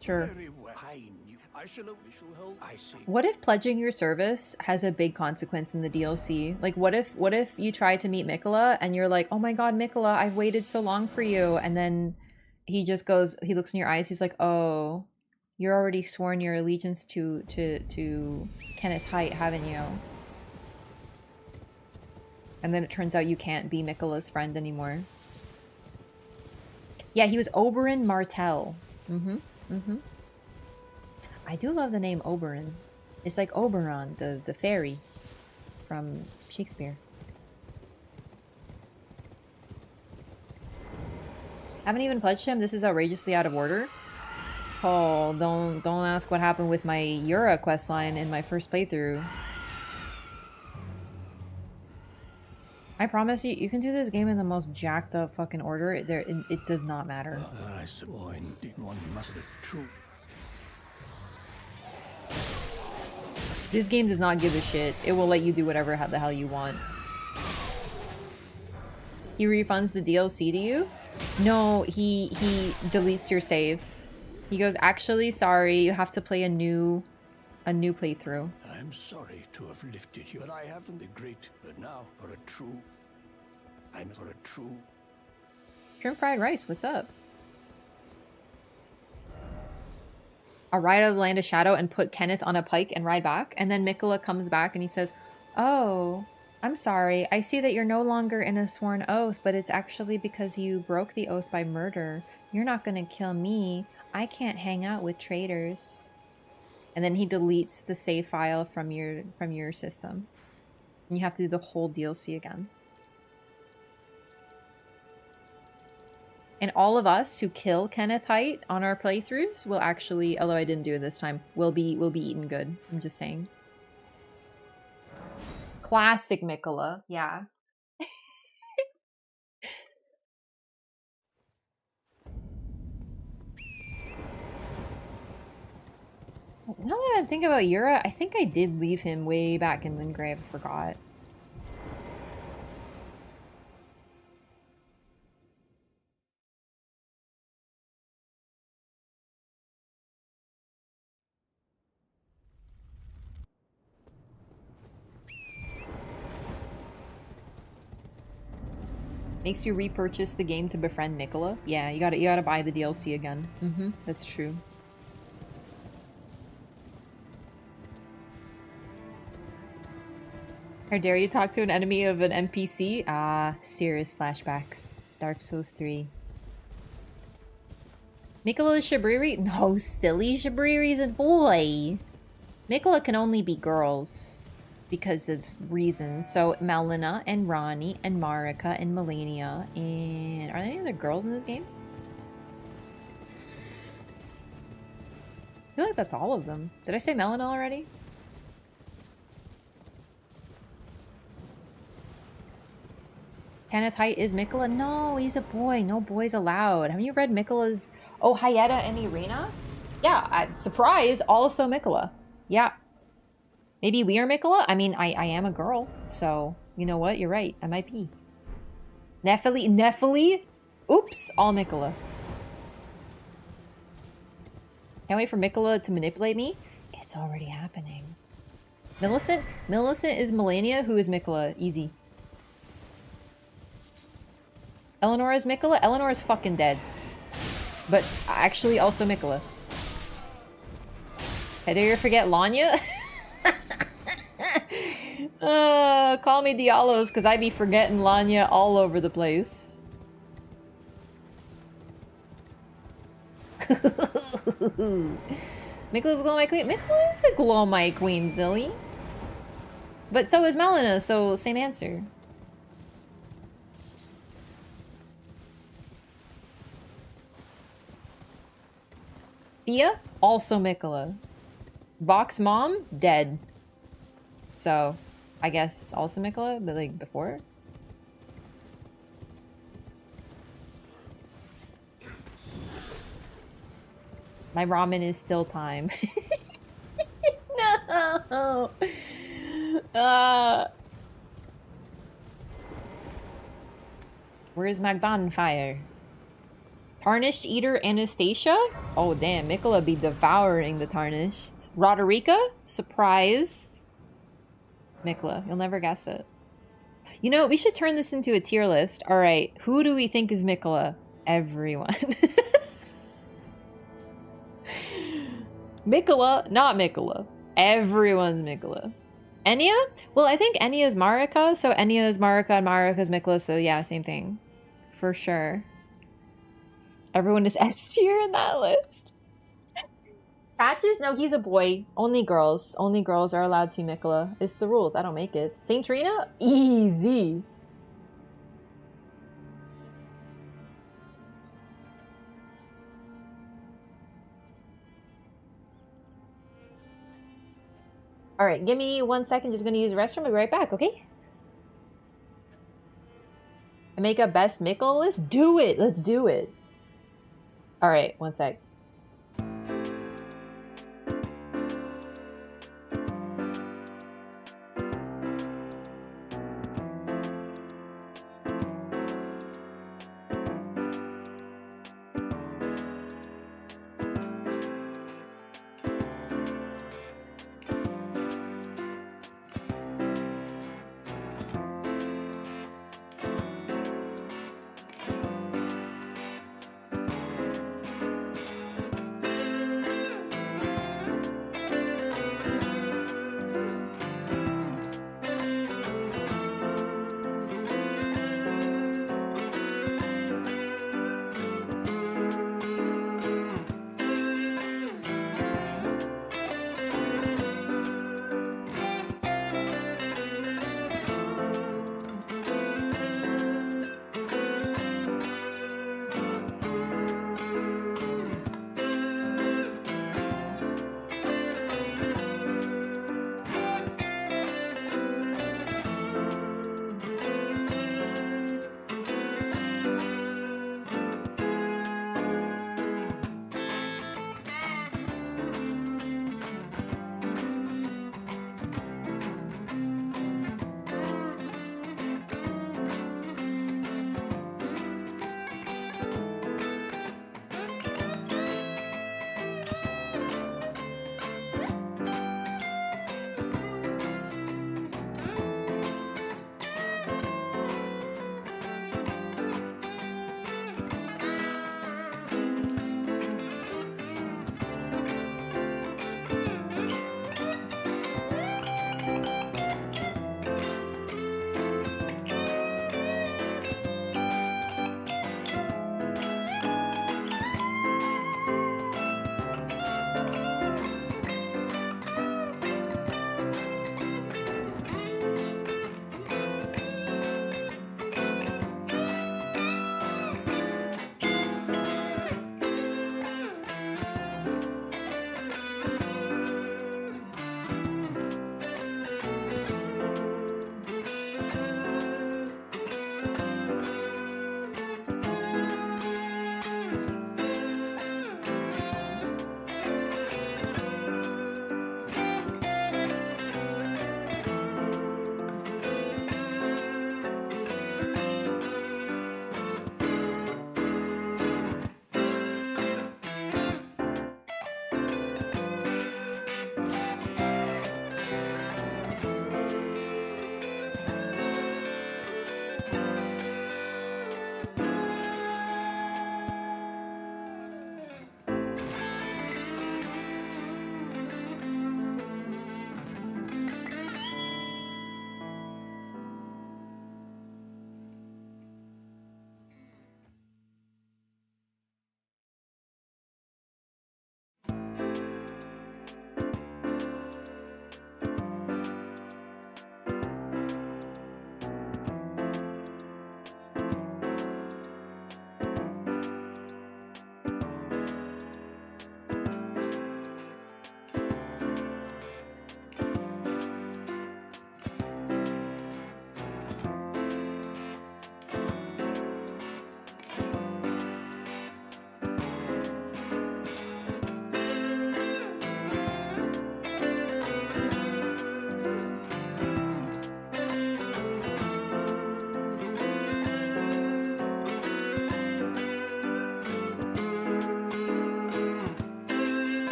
Sure. Very well. I knew. I shall hold. I see. What if pledging your service has a big consequence in the DLC? Like, what if you try to meet Mikola and you're like, oh my god, Mikola, I've waited so long for you, and then he just goes, he looks in your eyes, he's like, oh, you're already sworn your allegiance to Kenneth Haight, haven't you? And then it turns out you can't be Mikola's friend anymore. Yeah, he was Oberyn Martell. I do love the name Oberyn. It's like Oberon, the fairy from Shakespeare. Haven't even pledged him. This is outrageously out of order. Oh, don't ask what happened with my Yura questline in my first playthrough. I promise you, you can do this game in the most jacked up fucking order. It does not matter. This game does not give a shit. It will let you do whatever the hell you want. He refunds the DLC to you? No, he deletes your save. He goes, actually, sorry, you have to play a new playthrough. I'm sorry to have lifted you, but I haven't the great. But now, for a true. Shrimp fried rice, what's up? I'll ride out of the land of shadow and put Kenneth on a pike and ride back. And then Mikola comes back and he says, oh, I'm sorry. I see that you're no longer in a sworn oath, but it's actually because you broke the oath by murder. You're not gonna kill me. I can't hang out with traitors. And then he deletes the save file from your system. And you have to do the whole DLC again. And all of us who kill Kenneth Haight on our playthroughs will actually, although I didn't do it this time, will be eaten good. I'm just saying. Classic Mikola, yeah. Now that I think about Yura, I think I did leave him way back in Lingrave. I forgot. Makes you repurchase the game to befriend Mikola. Yeah, you gotta buy the DLC again. That's true. How dare you talk to an enemy of an NPC? Ah, serious flashbacks. Dark Souls 3. Mikola Shabriri? No, silly. Shabriri's a boy. Mikola can only be girls. Because of reasons. So, Melina and Ronnie and Marika and Melania. And... are there any other girls in this game? I feel like that's all of them. Did I say Melina already? Kenneth Haight is Mikola? No, he's a boy. No boys allowed. Haven't you read Mikola's... oh, Hayeta and Irina? Yeah, surprise, also Mikola. Yeah. Maybe we are Mikola? I mean, I am a girl, so you know what? You're right. I might be. Nephili? Oops, all Mikola. Can't wait for Mikola to manipulate me. It's already happening. Millicent is Melania, who is Mikola. Easy. Eleanor is Mikola? Eleanor is fucking dead. But actually also Mikola. How dare you forget Lanya? Call me Diallos, because I be forgetting Lanya all over the place. Mikola's Glow My Queen. Mikola is a Glow My Queen, Zilly. But so is Melina, so same answer. Thea, also Mikola. Vox Mom, dead. So, I guess also Mikola, but like before? My ramen is still time. No! Where's my bonfire? Tarnished Eater Anastasia? Oh damn, Mikola be devouring the Tarnished. Roderica? Surprised. Mikola, you'll never guess it. You know, we should turn this into a tier list. Alright, who do we think is Mikola? Everyone. Mikola, not Mikola. Everyone's Mikola. Enya? Well, I think Enya is Marika, so Enya is Marika and Marika is Mikola, so yeah, same thing. For sure. Everyone is S tier in that list. Patches? No, he's a boy. Only girls. Only girls are allowed to be Mikola. It's the rules. I don't make it. Saint Trina? Easy. Alright, give me 1 second. Just gonna use the restroom. I'll be right back, okay? And make a best Mikola list? Do it! Let's do it. Alright, 1 sec.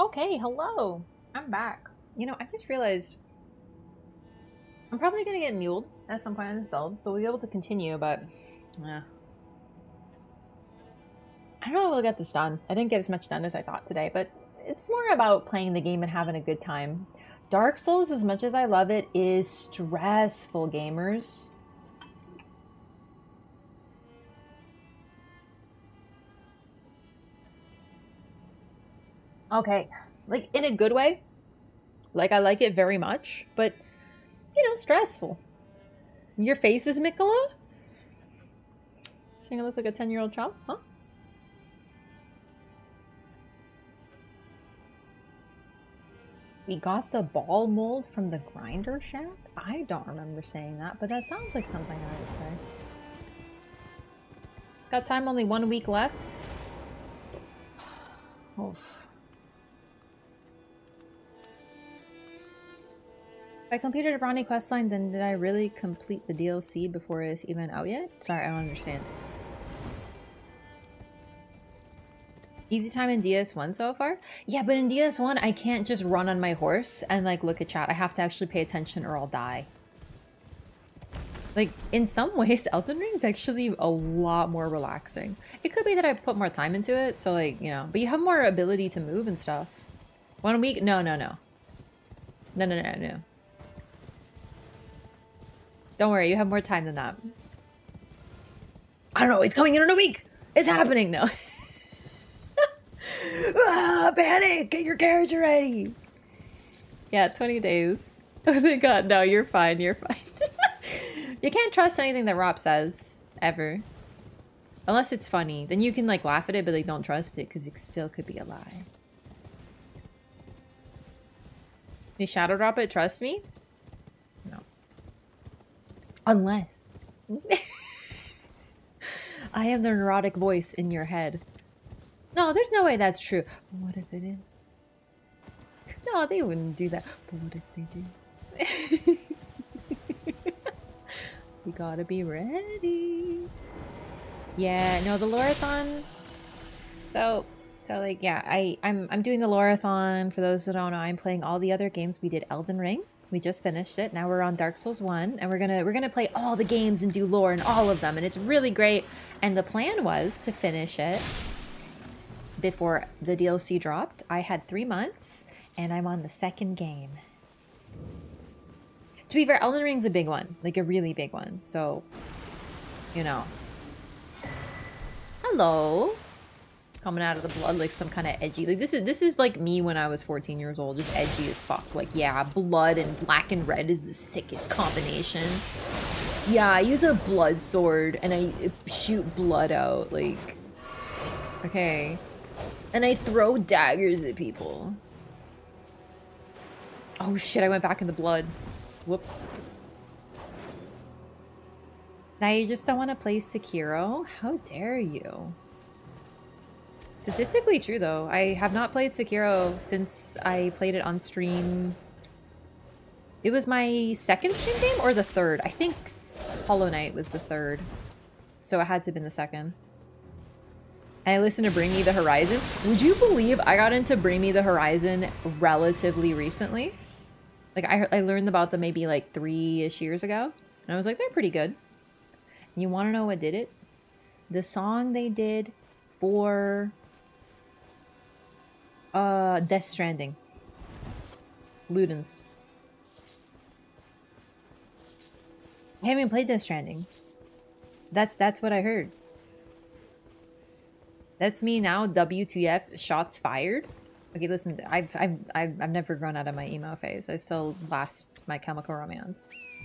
Okay, hello. I'm back. You know, I just realized I'm probably gonna get muled at some point in this build, so we'll be able to continue, but I don't know if we'll get this done. I didn't get as much done as I thought today, but it's more about playing the game and having a good time. Dark Souls, as much as I love it, is stressful, gamers. Okay, like in a good way. Like I like it very much, but you know, stressful. Your face is Mikola? So you look like a 10-year-old child, huh? We got the ball mold from the grinder shaft? I don't remember saying that, but that sounds like something I would say. Got time, only 1 week left. Oof. If I completed a brownie questline, then did I really complete the DLC before it's even out yet? Sorry, I don't understand. Easy time in DS1 so far? Yeah, but in DS1, I can't just run on my horse and like look at chat. I have to actually pay attention or I'll die. Like, in some ways, Elden Ring is actually a lot more relaxing. It could be that I put more time into it, so like, you know, but you have more ability to move and stuff. 1 week? No. No. Don't worry, you have more time than that. I don't know, it's coming in a week! It's happening now! Ah, panic! Get your carriage ready! Yeah, 20 days. Oh my god, no, you're fine, you're fine. You can't trust anything that Rob says, ever. Unless it's funny. Then you can like laugh at it, but like don't trust it, because it still could be a lie. You shadow drop it, trust me? No. Unless. I am the neurotic voice in your head. No, there's no way that's true. But what if it is? No, they wouldn't do that. But what if they do? We gotta be ready. Yeah, no, the Lorathon. So like, yeah, I'm doing the Lorathon. For those that don't know, I'm playing all the other games. We did Elden Ring. We just finished it. Now we're on Dark Souls 1, and we're gonna play all the games and do lore and all of them, and it's really great. And the plan was to finish it before the DLC dropped. I had 3 months, and I'm on the second game. To be fair, Elden Ring's a big one, like a really big one. So, you know. Hello. Coming out of the blood like some kind of edgy. Like this is like me when I was 14 years old, just edgy as fuck. Like, yeah, blood and black and red is the sickest combination. Yeah, I use a blood sword and I shoot blood out, like, okay. And I throw daggers at people. Oh shit, I went back in the blood. Whoops. Now you just don't want to play Sekiro? How dare you? Statistically true though. I have not played Sekiro since I played it on stream. It was my second stream game or the third? I think Hollow Knight was the third. So it had to have been the second. And I listened to Bring Me the Horizon. Would you believe I got into Bring Me the Horizon relatively recently? Like, I learned about them maybe like 3-ish years ago. And I was like, they're pretty good. And you want to know what did it? The song they did for Death Stranding. Ludens. I haven't even played Death Stranding. That's what I heard. That's me now. WTF? Shots fired. Okay, listen. I've never grown out of my emo phase. I still blast My Chemical Romance.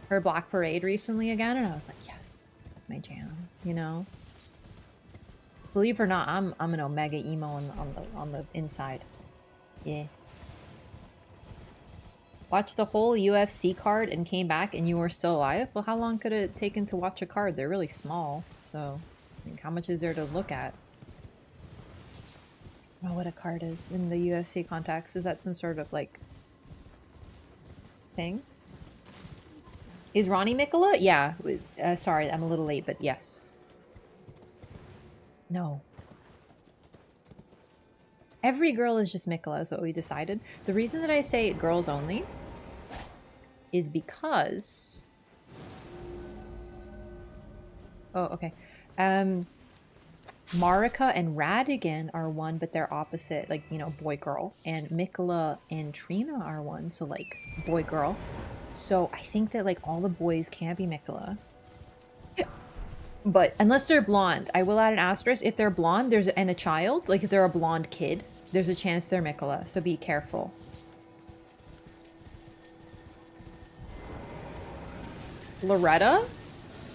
Heard Black Parade recently again, and I was like, yes, that's my jam. You know. Believe it or not, I'm an omega emo on the inside. Yeah. Watched the whole UFC card and came back, and you were still alive. Well, how long could it taken to watch a card? They're really small, so I think how much is there to look at? I don't know what a card is in the UFC context. Is that some sort of like thing? Is Ronnie Mikola? Yeah. Sorry, I'm a little late, but yes. No. Every girl is just Mikola is what we decided. The reason that I say girls only is because... Oh, okay. Marika and Radigan are one, but they're opposite, like, you know, boy-girl. And Mikola and Trina are one, so, like, boy-girl. So I think that, like, all the boys can't be Mikola. But unless they're blonde, I will add an asterisk. If they're blonde, and a child, like if they're a blonde kid, there's a chance they're Mikola, so be careful. Loretta?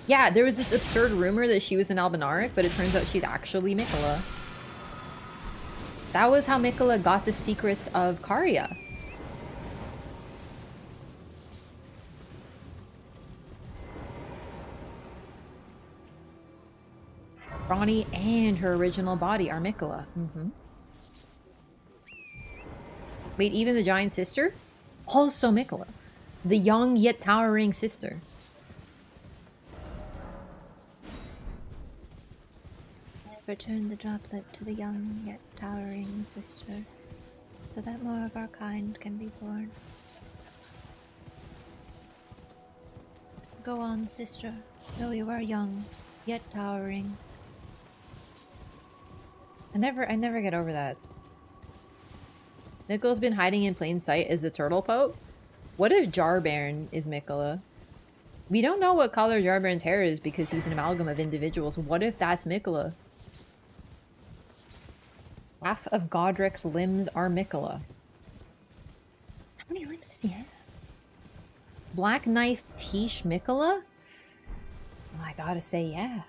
Yeah, there was this absurd rumor that she was an Albinaric, but it turns out she's actually Mikola. That was how Mikola got the secrets of Karya. Ronnie and her original body are Mikola. Wait, even the giant sister? Also Mikola. The young yet towering sister. Return the droplet to the young yet towering sister, so that more of our kind can be born. Go on, sister, though you are young, yet towering. I never get over that. Mikola's been hiding in plain sight as the Turtle Pope? What if Jarbairn is Mikola? We don't know what color Jarbairn's hair is because he's an amalgam of individuals. What if that's Mikola? Half of Godric's limbs are Mikola. How many limbs does he have? Black Knife Tish Mikola? Oh, I gotta say, yeah.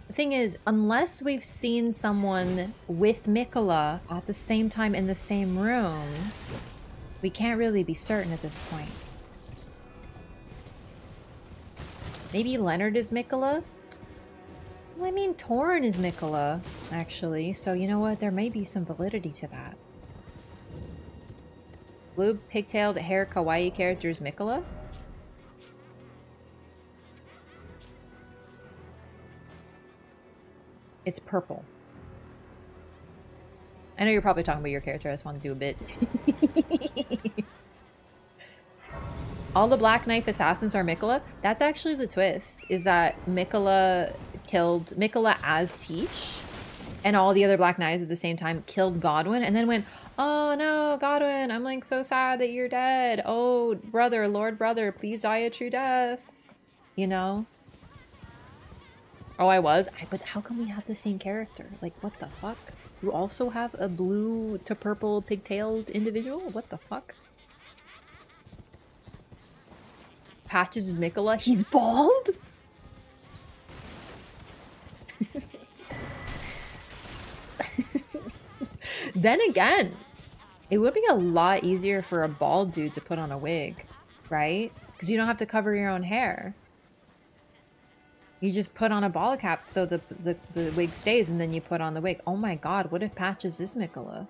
The thing is, unless we've seen someone with Mikola at the same time in the same room, we can't really be certain at this point. Maybe Leonard is Mikola? Well, I mean, Torn is Mikola, actually, so you know what? There may be some validity to that. Blue pigtailed hair kawaii character is Mikola? It's purple. I know you're probably talking about your character, I just want to do a bit. All the Black Knife assassins are Mikola? That's actually the twist, is that Mikola killed Mikola as Tish, and all the other Black Knives at the same time killed Godwin, and then went, oh no, Godwin, I'm like so sad that you're dead. Oh, brother, Lord brother, please die a true death. You know? Oh, I was? But how come we have the same character? Like, what the fuck? You also have a blue to purple pigtailed individual? What the fuck? Patches is Mikola. He's bald? Then again, it would be a lot easier for a bald dude to put on a wig, right? Because you don't have to cover your own hair. You just put on a ball cap so the wig stays, and then you put on the wig. Oh my god, what if Patches is Mikola?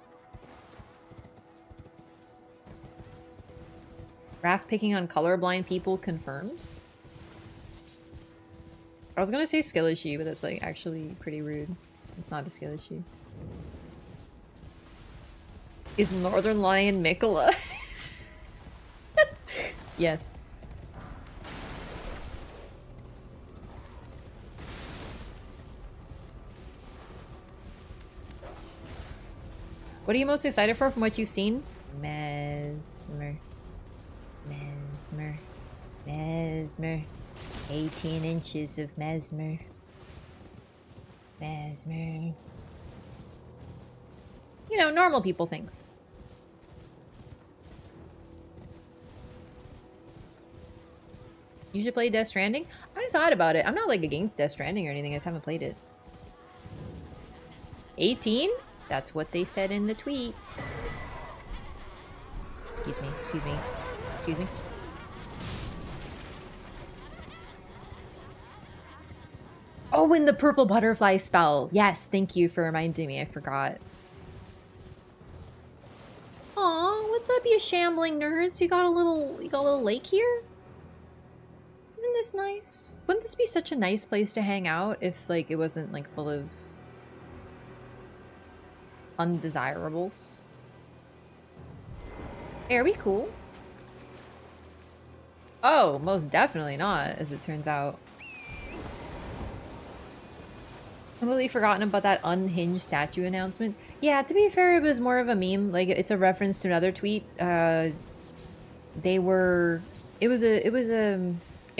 Raph picking on colorblind people confirmed? I was gonna say skill issue, but that's like actually pretty rude. It's not a skill issue. Is Northern Lion Mikola? Yes. What are you most excited for from what you've seen? Mesmer. Mesmer. Mesmer. 18 inches of Mesmer. Mesmer. You know, normal people things. You should play Death Stranding? I thought about it. I'm not like against Death Stranding or anything. I just haven't played it. 18? That's what they said in the tweet. Excuse me, excuse me, excuse me. Oh, and the purple butterfly spell. Yes, thank you for reminding me. I forgot. Aw, what's up, you shambling nerds? You got a little lake here? Isn't this nice? Wouldn't this be such a nice place to hang out if, like, it wasn't, like, full of undesirables. Hey, are we cool? Oh, most definitely not, as it turns out. Completely forgotten about that unhinged statue announcement. Yeah, to be fair, it was more of a meme. Like, it's a reference to another tweet. It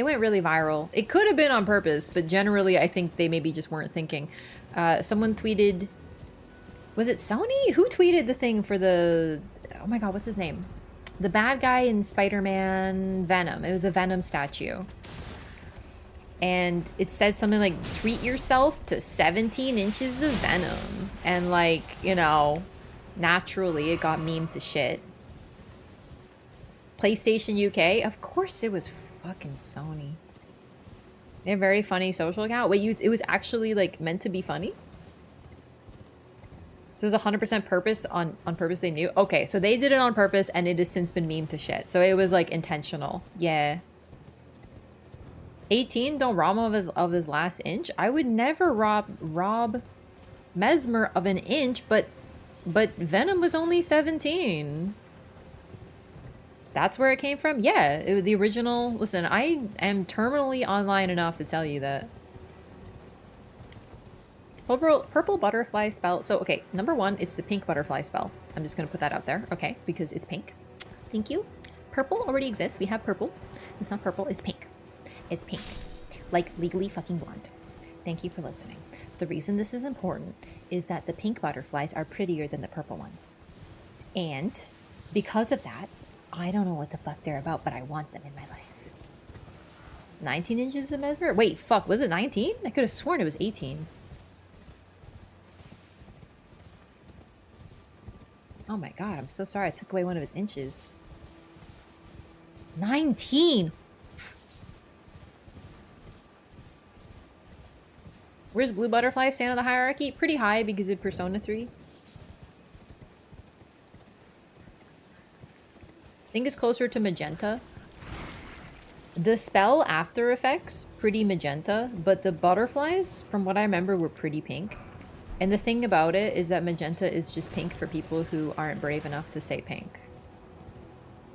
went really viral. It could have been on purpose, but generally I think they maybe just weren't thinking. Someone tweeted, was it Sony? Who tweeted the thing for the, oh my god, what's his name? The bad guy in Spider-Man Venom. It was a Venom statue. And it said something like, treat yourself to 17 inches of Venom. And like, you know, naturally it got memed to shit. PlayStation UK? Of course it was fucking Sony. They have a very funny social account. Wait, it was actually like meant to be funny? So it was 100% purpose on purpose they knew? Okay, so they did it on purpose and it has since been memed to shit. So it was like intentional. Yeah. 18, don't rob him of his last inch? I would never rob Mesmer of an inch, but Venom was only 17. That's where it came from? Yeah, the original... Listen, I am terminally online enough to tell you that. Purple butterfly spell. So, okay, number one, it's the pink butterfly spell. I'm just going to put that out there, okay? Because it's pink. Thank you. Purple already exists. We have purple. It's not purple, it's pink. It's pink. Like Legally Fucking Blonde. Thank you for listening. The reason this is important is that the pink butterflies are prettier than the purple ones. And because of that, I don't know what the fuck they're about, but I want them in my life. 19 inches of Mesmer? Wait, fuck, was it 19? I could have sworn it was 18. Oh my god, I'm so sorry I took away one of his inches. 19! Where's Blue Butterfly stand on the hierarchy? Pretty high because of Persona 3. I think it's closer to Magenta. The spell After Effects, pretty magenta, but the butterflies, from what I remember, were pretty pink. And the thing about it is that magenta is just pink for people who aren't brave enough to say pink.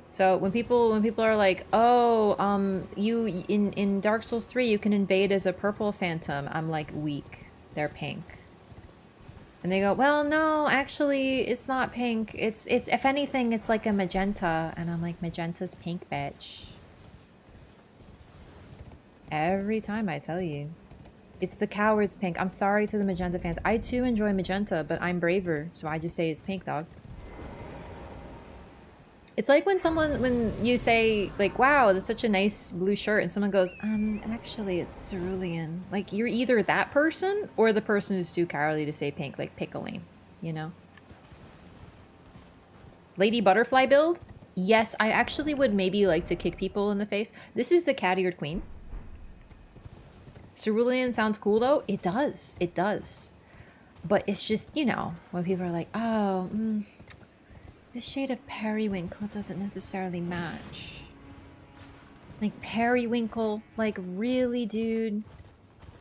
So when people are like, oh, you in Dark Souls 3 you can invade as a purple phantom, I'm like, weak. They're pink. And they go, well, no, actually, it's not pink. It's if anything, it's like a magenta. And I'm like, magenta's pink, bitch. Every time I tell you. It's the coward's pink. I'm sorry to the magenta fans. I too enjoy magenta, but I'm braver, so I just say it's pink, dog. It's like when you say, like, wow, that's such a nice blue shirt, and someone goes, actually, it's cerulean. Like, you're either that person, or the person who's too cowardly to say pink, like Pickling, you know? Lady Butterfly build? Yes, I actually would maybe like to kick people in the face. This is the cat-eared queen. Cerulean sounds cool, though. It does. It does. But it's just, you know, when people are like, oh, this shade of periwinkle doesn't necessarily match. Like, periwinkle, like, really, dude?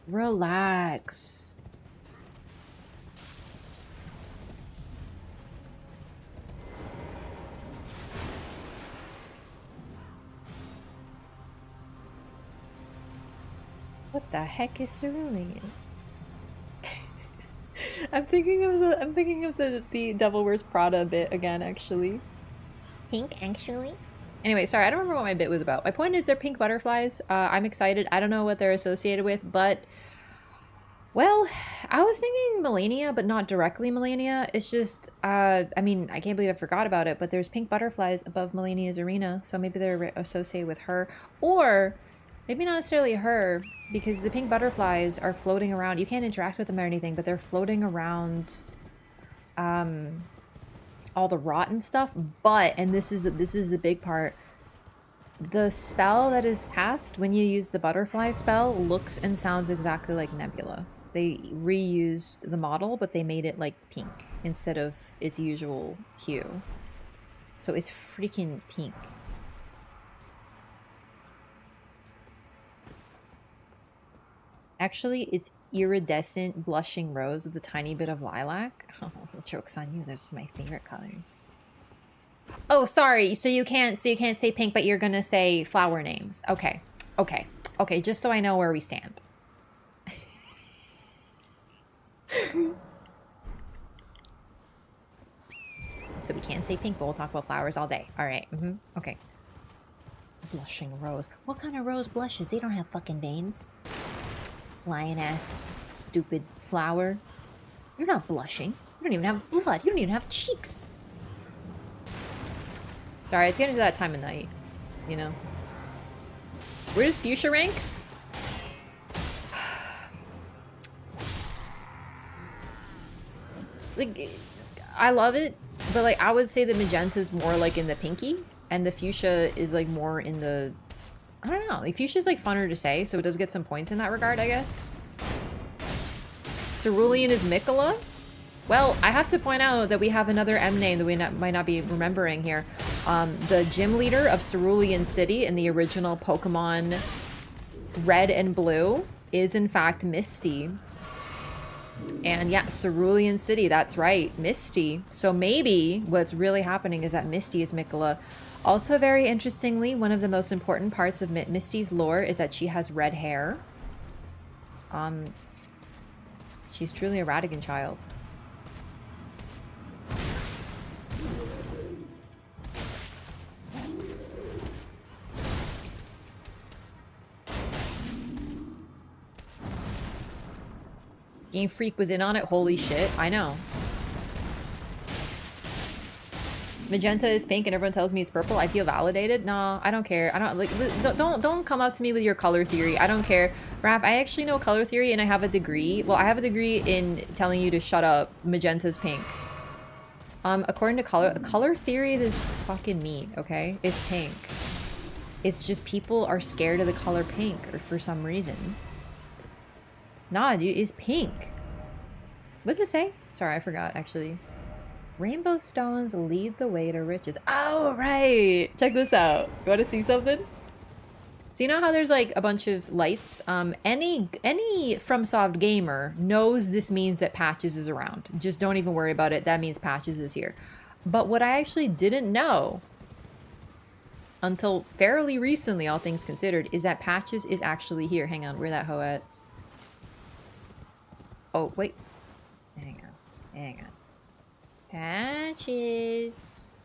Relax. What the heck is cerulean? I'm thinking of the Devil Wears Prada bit again, actually. Pink, actually? Anyway, sorry, I don't remember what my bit was about. My point is they're pink butterflies. I'm excited. I don't know what they're associated with, but... Well, I was thinking Melania, but not directly Melania. It's just, I mean, I can't believe I forgot about it, but there's pink butterflies above Melania's arena, so maybe they're associated with her. Or... maybe not necessarily her, because the pink butterflies are floating around. You can't interact with them or anything, but they're floating around all the rot and stuff. But, and this is the big part, the spell that is cast when you use the butterfly spell looks and sounds exactly like Nebula. They reused the model, but they made it like pink instead of its usual hue. So it's freaking pink. Actually, it's iridescent blushing rose with a tiny bit of lilac. Oh, joke's on you. Those are my favorite colors. Oh, sorry. So you can't say pink, but you're gonna say flower names. Okay. Okay. Okay, just so I know where we stand. So we can't say pink, but we'll talk about flowers all day. All right. Okay. Blushing rose. What kind of rose blushes? They don't have fucking veins. Lion-ass, stupid flower. You're not blushing. You don't even have blood. You don't even have cheeks. Sorry, it's getting to that time of night. You know? Where does fuchsia rank? Like, I love it, but like I would say the magenta's more like in the pinky, and the fuchsia is like more in the, I don't know. Like fuchsia's like funner to say, so it does get some points in that regard, I guess. Cerulean is Mikola. Well, I have to point out that we have another M name that we might not be remembering here. The gym leader of Cerulean City in the original Pokemon Red and Blue is in fact Misty. And yeah, Cerulean City, that's right, Misty. So maybe what's really happening is that Misty is Mikola. Also, very interestingly, one of the most important parts of Misty's lore is that she has red hair. She's truly a Radigan child. Game Freak was in on it. Holy shit. I know. Magenta is pink and everyone tells me it's purple. I feel validated. No, I don't care. I don't like don't come up to me with your color theory. I don't care. Rap, I actually know color theory and I have a degree. Well, I have a degree in telling you to shut up. Magenta's pink. According to color theory, this is fucking meat, okay? It's pink. It's just people are scared of the color pink or for some reason. Nah, dude, it's pink. What does it say? Sorry, I forgot, actually. Rainbow stones lead the way to riches. Oh, right! Check this out. You want to see something? So you know how there's like a bunch of lights? Any FromSoft gamer knows this means that Patches is around. Just don't even worry about it. That means Patches is here. But what I actually didn't know until fairly recently, all things considered, is that Patches is actually here. Hang on, where that hoe at? Oh, wait. Hang on. Patches.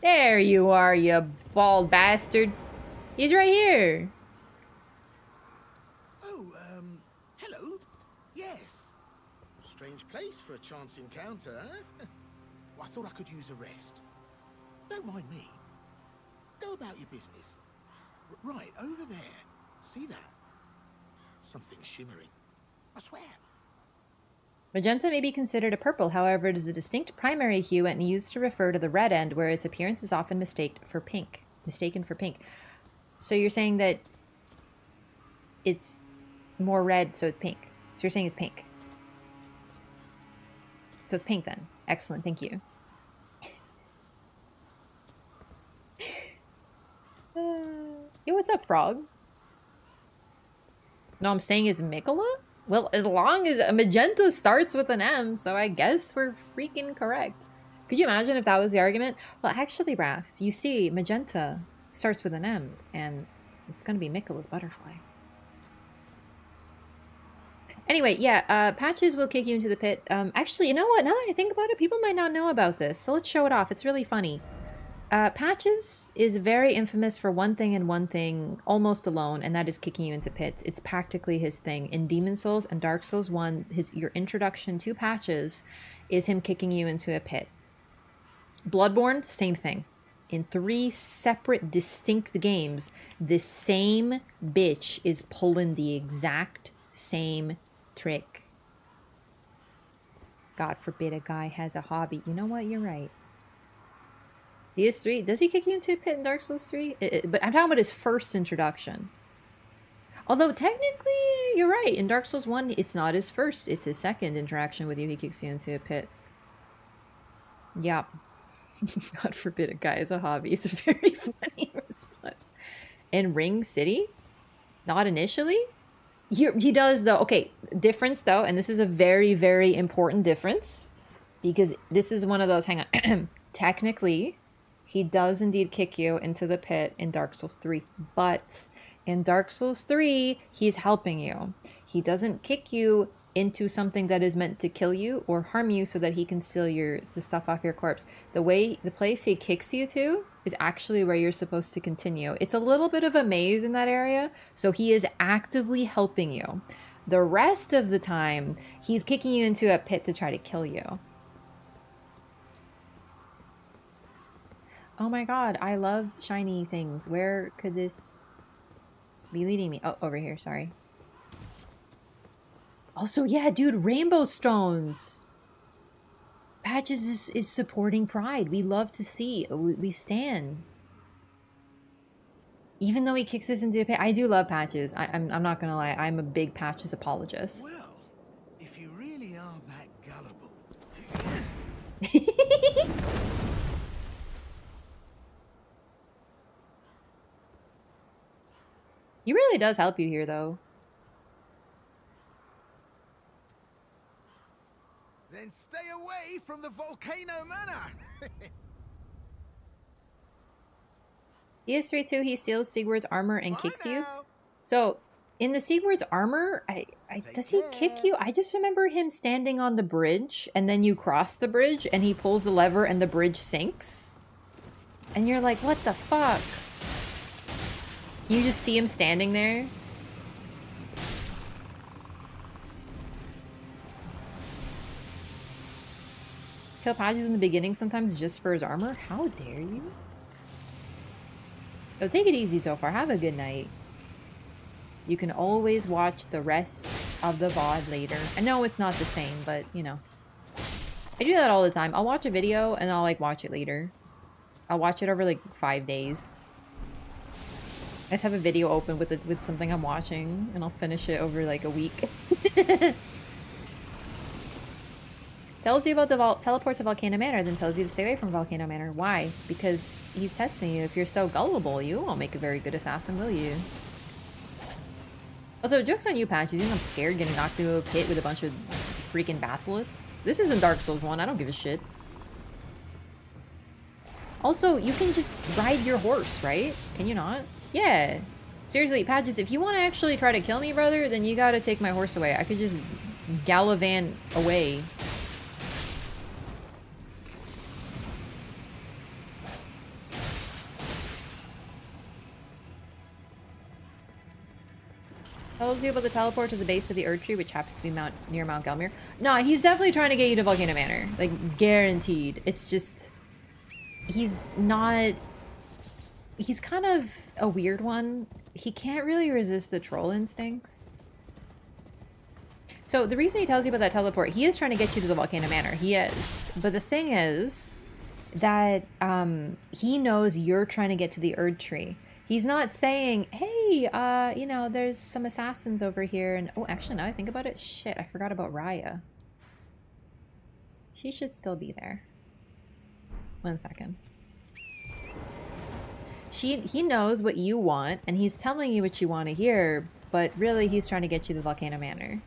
There you are, you bald bastard. He's right here. Oh, hello. Yes. Strange place for a chance encounter, huh? Well, I thought I could use a rest. Don't mind me. Go about your business. Right, over there. See that? Something shimmering. I swear. Magenta may be considered a purple, however, it is a distinct primary hue and used to refer to the red end, where its appearance is often mistaken for pink. So you're saying that it's more red, so it's pink. So you're saying it's pink. So it's pink then. Excellent, thank you. Hey, what's up, Frog? No, I'm saying it's Mikola? Well, as long as Magenta starts with an M, so I guess we're freaking correct. Could you imagine if that was the argument? Well, actually, Raph, you see, Magenta starts with an M, and it's going to be Mikola's butterfly. Anyway, yeah, Patches will kick you into the pit. Actually, you know what? Now that I think about it, people might not know about this, so let's show it off. It's really funny. Patches is very infamous for one thing and one thing almost alone, and that is kicking you into pits. It's practically his thing. In Demon Souls and Dark Souls 1, your introduction to Patches is him kicking you into a pit. Bloodborne, same thing. In 3 separate, distinct games, this same bitch is pulling the exact same trick. God forbid a guy has a hobby. You know what? You're right. DS3, does he kick you into a pit in Dark Souls 3? But I'm talking about his first introduction. Although technically, you're right. In Dark Souls 1, it's not his first. It's his second interaction with you. He kicks you into a pit. Yeah. God forbid a guy has a hobby. It's a very funny response. In Ring City? Not initially? He does though. Okay, difference though, and this is a very, very important difference because this is one of those, hang on. Technically, he does indeed kick you into the pit in Dark Souls 3, but in Dark Souls 3, he's helping you. He doesn't kick you into something that is meant to kill you or harm you so that he can steal the stuff off your corpse. The place he kicks you to is actually where you're supposed to continue. It's a little bit of a maze in that area, so he is actively helping you. The rest of the time, he's kicking you into a pit to try to kill you. Oh my god, I love shiny things. Where could this be leading me? Oh, over here, sorry. Also, yeah, dude, rainbow stones. Patches is supporting Pride. We love to see. We stand. Even though he kicks us into a pit, I do love Patches. I'm not gonna lie. I'm a big Patches apologist. Well, if you really are that gullible. He really does help you here, though. Then stay away from the Volcano Manor. DS3 2, he steals Sigurd's armor and kicks you. So, in the Sigurd's armor, does he kick you? I just remember him standing on the bridge, and then you cross the bridge, and he pulls the lever, and the bridge sinks. And you're like, what the fuck? You just see him standing there. Kill Patches in the beginning sometimes just for his armor? How dare you? So take it easy so far. Have a good night. You can always watch the rest of the VOD later. I know it's not the same, but you know. I do that all the time. I'll watch a video and I'll like watch it later. I'll watch it over like 5 days. I just have a video open with something I'm watching and I'll finish it over like a week. Tells you about the teleport to Volcano Manor, then tells you to stay away from Volcano Manor. Why? Because he's testing you. If you're so gullible, you won't make a very good assassin, will you? Also, joke's on you, Patch. You think I'm scared getting knocked into a pit with a bunch of freaking basilisks? This isn't Dark Souls 1. I don't give a shit. Also, you can just ride your horse, right? Can you not? Yeah. Seriously, Patches, if you want to actually try to kill me, brother, then you gotta take my horse away. I could just gallivant away. Tells you about the teleport to the base of the Erd Tree, which happens to be near Mount Gelmir. No, he's definitely trying to get you to Volcano Manor. Like, guaranteed. It's just... He's not... He's kind of a weird one. He can't really resist the troll instincts. So, the reason he tells you about that teleport, he is trying to get you to the Volcano Manor. He is. But the thing is that he knows you're trying to get to the Erd Tree. He's not saying, hey, you know, there's some assassins over here. And oh, actually, now I think about it, shit, I forgot about Raya. She should still be there. 1 second. He knows what you want, and he's telling you what you want to hear, but really he's trying to get you to Volcano Manor.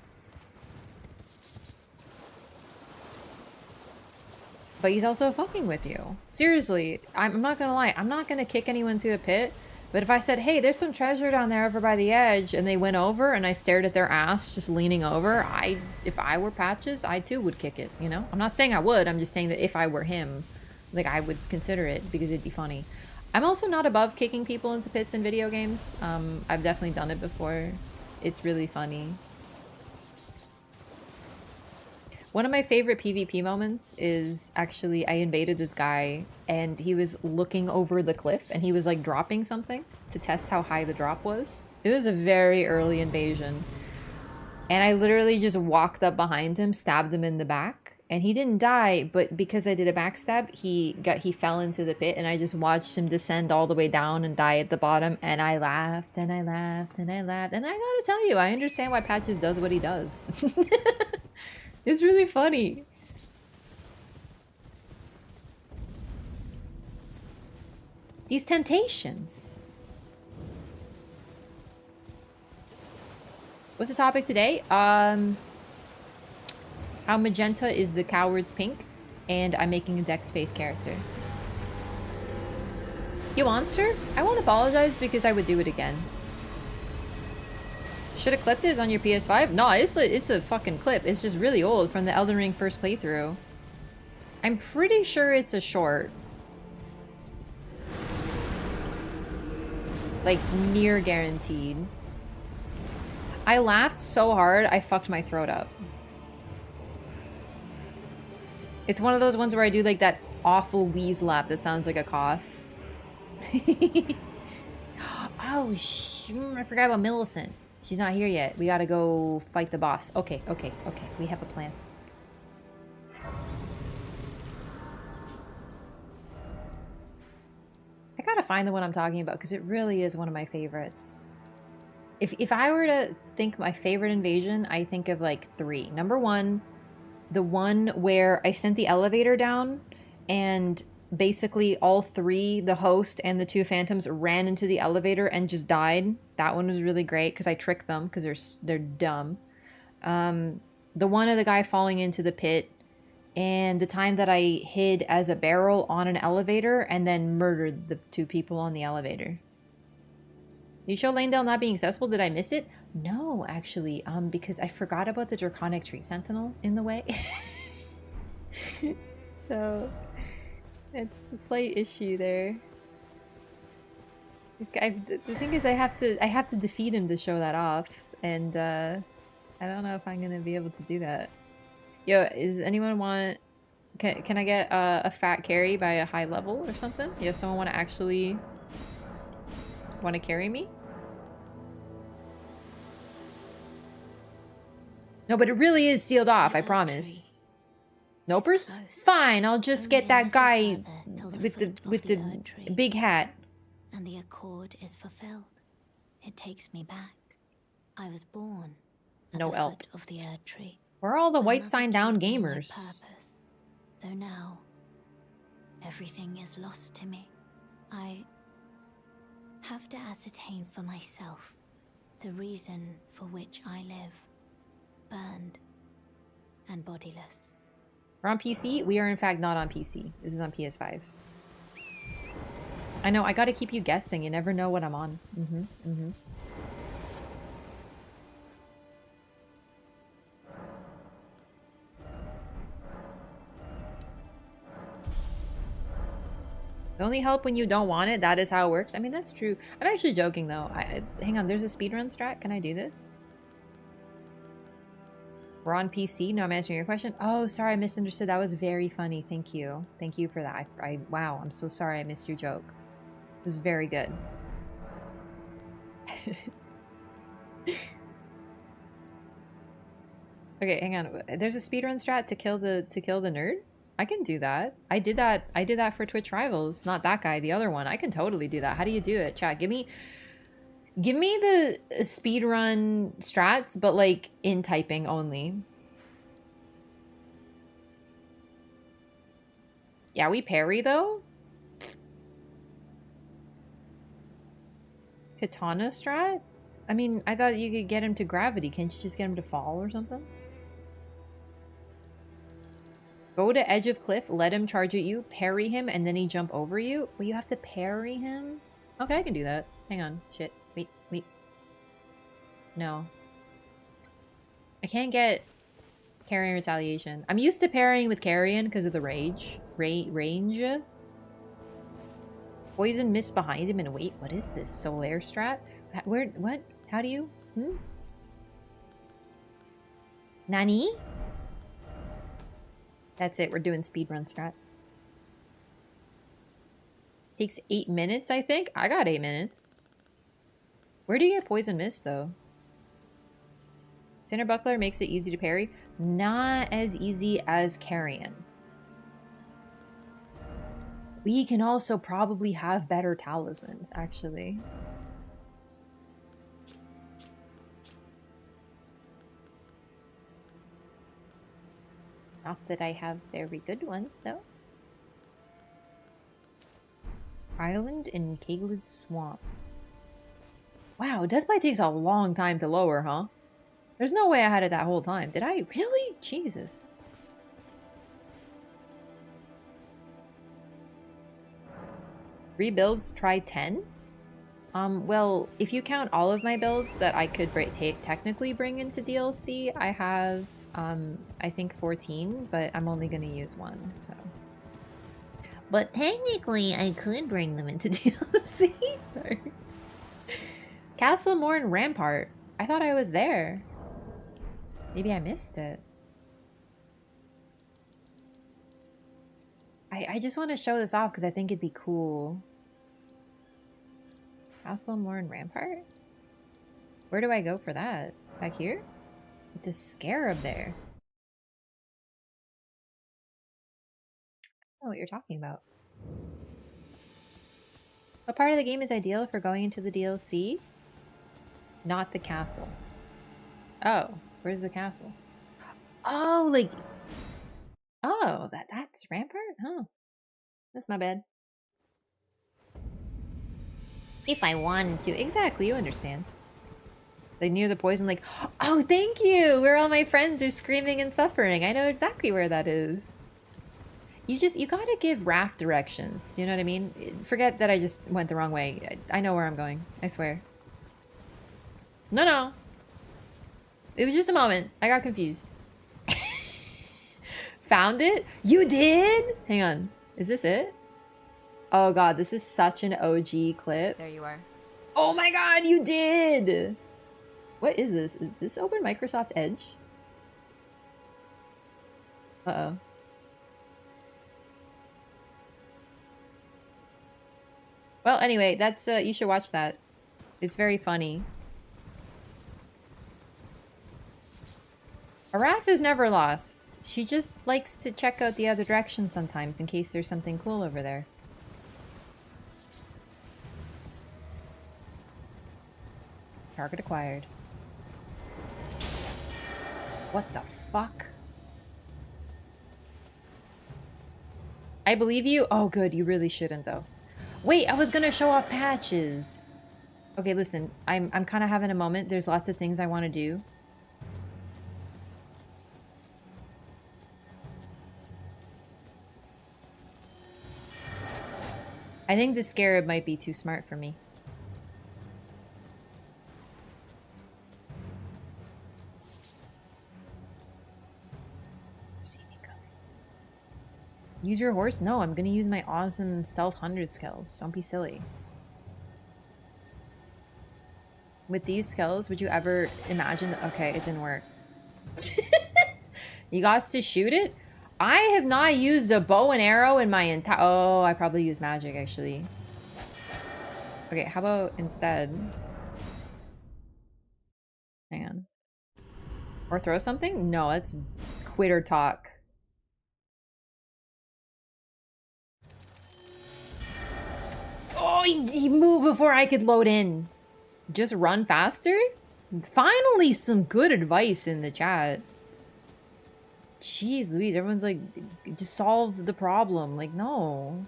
But he's also fucking with you. Seriously, I'm not gonna lie, I'm not gonna kick anyone to a pit. But if I said, hey, there's some treasure down there over by the edge, and they went over, and I stared at their ass just leaning over, if I were Patches, I too would kick it, you know? I'm not saying I would, I'm just saying that if I were him, like, I would consider it, because it'd be funny. I'm also not above kicking people into pits in video games. I've definitely done it before. It's really funny. One of my favorite PvP moments is actually I invaded this guy and he was looking over the cliff and he was like dropping something to test how high the drop was. It was a very early invasion. And I literally just walked up behind him, stabbed him in the back, and he didn't die, but because I did a backstab, he fell into the pit and I just watched him descend all the way down and die at the bottom, and I laughed and I laughed and I laughed. And I gotta tell you, I understand why Patches does what he does. It's really funny. These temptations. What's the topic today? How magenta is the coward's pink, and I'm making a Dex Faith character. You monster? I won't apologize because I would do it again. Should have clipped this on your PS5? No, it's a fucking clip. It's just really old from the Elden Ring first playthrough. I'm pretty sure it's a short. Like, near guaranteed. I laughed so hard, I fucked my throat up. It's one of those ones where I do like that awful wheeze laugh that sounds like a cough. Oh, I forgot about Millicent. She's not here yet. We gotta go fight the boss. Okay. We have a plan. I gotta find the one I'm talking about because it really is one of my favorites. If I were to think my favorite invasion, I think of like 3. Number 1, the one where I sent the elevator down and basically all 3, the host and the 2 phantoms, ran into the elevator and just died. That one was really great because I tricked them because they're dumb. The one of the guy falling into the pit, and the time that I hid as a barrel on an elevator and then murdered the 2 people on the elevator. You show Lanedale not being accessible? Did I miss it? No, actually, because I forgot about the Draconic Tree Sentinel in the way. So, it's a slight issue there. This guy, the thing is, I have to defeat him to show that off, and I don't know if I'm gonna be able to do that. Yo, is anyone want? Can I get a fat carry by a high level or something? Yeah, someone want to actually want to carry me? No, but it really is sealed off, I promise. Nopers? Fine, I'll just get that guy with the big hat. And the accord is fulfilled. It takes me back. I was born at No the elk. foot of the Erd Tree. Where are all the My white mother sign down gave me my gamers? purpose, though now everything is lost to me. I have to ascertain for myself the reason for which I live, burned and bodiless. We're on PC? We are in fact not on PC. This is on PS5. I know, I gotta keep you guessing. You never know what I'm on. Only help when you don't want it. That is how it works. I mean, that's true. I'm actually joking, though. Hang on, there's a speedrun strat. Can I do this? We're on PC? No, I'm answering your question. Oh, sorry, I misunderstood. That was very funny. Thank you. Thank you for that. Wow, I'm so sorry I missed your joke. It was very good. Okay, hang on. There's a speedrun strat to kill the nerd? I can do that. I did that for Twitch Rivals. Not that guy, the other one. I can totally do that. How do you do it? Chat, give me the speedrun strats, but like in typing only. Yeah, we parry though. Katana strat? I mean, I thought you could get him to gravity. Can't you just get him to fall or something? Go to edge of cliff, let him charge at you, parry him, and then he jump over you? Well, you have to parry him? Okay, I can do that. Hang on. Shit. Wait. No. I can't get carrying retaliation. I'm used to parrying with carrion because of the range. Poison mist behind him and wait, what is this? Solaire strat? Where, what? How do you? Nani? That's it, we're doing speedrun strats. Takes 8 minutes, I think? I got 8 minutes. Where do you get poison mist, though? Cinder Buckler makes it easy to parry. Not as easy as carrion. We can also probably have better talismans, actually. Not that I have very good ones, though. Island in Caelid Swamp. Wow, Deathbite takes a long time to lower, huh? There's no way I had it that whole time. Did I? Really? Jesus. Rebuilds, try 10? Well, if you count all of my builds that I could technically bring into DLC, I have, I think 14, but I'm only gonna use one, so. But technically, I could bring them into DLC. Sorry. Castle Morn Rampart. I thought I was there. Maybe I missed it. I just want to show this off because I think it'd be cool. Castle Morn Rampart? Where do I go for that? Back here? It's a scarab there. I don't know what you're talking about. What part of the game is ideal for going into the DLC? Not the castle. Oh, where's the castle? Oh, like... Oh, that's Rampart? Oh. That's my bad. If I wanted to. Exactly, you understand. Like near the poison, like, oh, thank you! Where all my friends are screaming and suffering. I know exactly where that is. You gotta give raft directions. You know what I mean? Forget that I just went the wrong way. I know where I'm going. I swear. No. It was just a moment. I got confused. Found it? You did? Hang on. Is this it? Oh god, this is such an OG clip. There you are. Oh my god, you did! What is this? Is this open Microsoft Edge? Uh-oh. Well, anyway, that's, you should watch that. It's very funny. Araf is never lost. She just likes to check out the other direction sometimes in case there's something cool over there. Target acquired. What the fuck? I believe you? Oh good, you really shouldn't though. Wait, I was gonna show off patches. Okay, listen, I'm kind of having a moment. There's lots of things I want to do. I think the scarab might be too smart for me. Use your horse? No, I'm gonna use my awesome stealth 100 skills. Don't be silly. With these skills, would you ever imagine... Okay, it didn't work. You got to shoot it? I have not used a bow and arrow in my entire... Oh, I probably use magic, actually. Okay, how about instead... Hang on. Or throw something? No, that's quitter talk. Oh, he moved before I could load in. Just run faster? Finally, some good advice in the chat. Jeez Louise, everyone's like, just solve the problem. Like, no.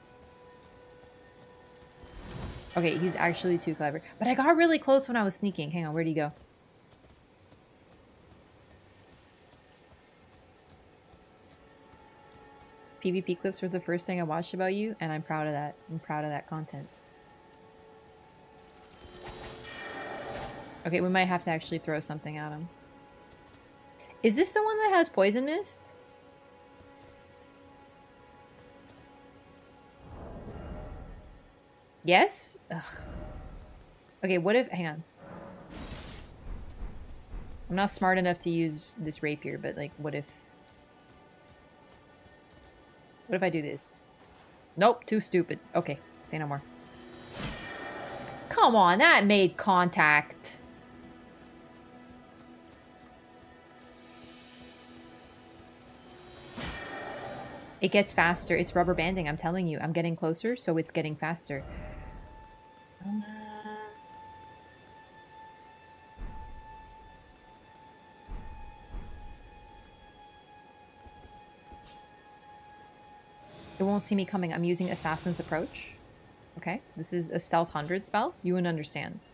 Okay, he's actually too clever. But I got really close when I was sneaking. Hang on, where'd he go? PvP clips were the first thing I watched about you, and I'm proud of that. I'm proud of that content. Okay, we might have to actually throw something at him. Is this the one that has poison mist? Yes? Ugh. Okay, what if... Hang on. I'm not smart enough to use this rapier, but like, what if... What if I do this? Nope, too stupid. Okay, say no more. Come on, that made contact. It gets faster. It's rubber banding, I'm telling you. I'm getting closer, so it's getting faster. It won't see me coming. I'm using Assassin's Approach. Okay, this is a stealth 100 spell. You wouldn't understand.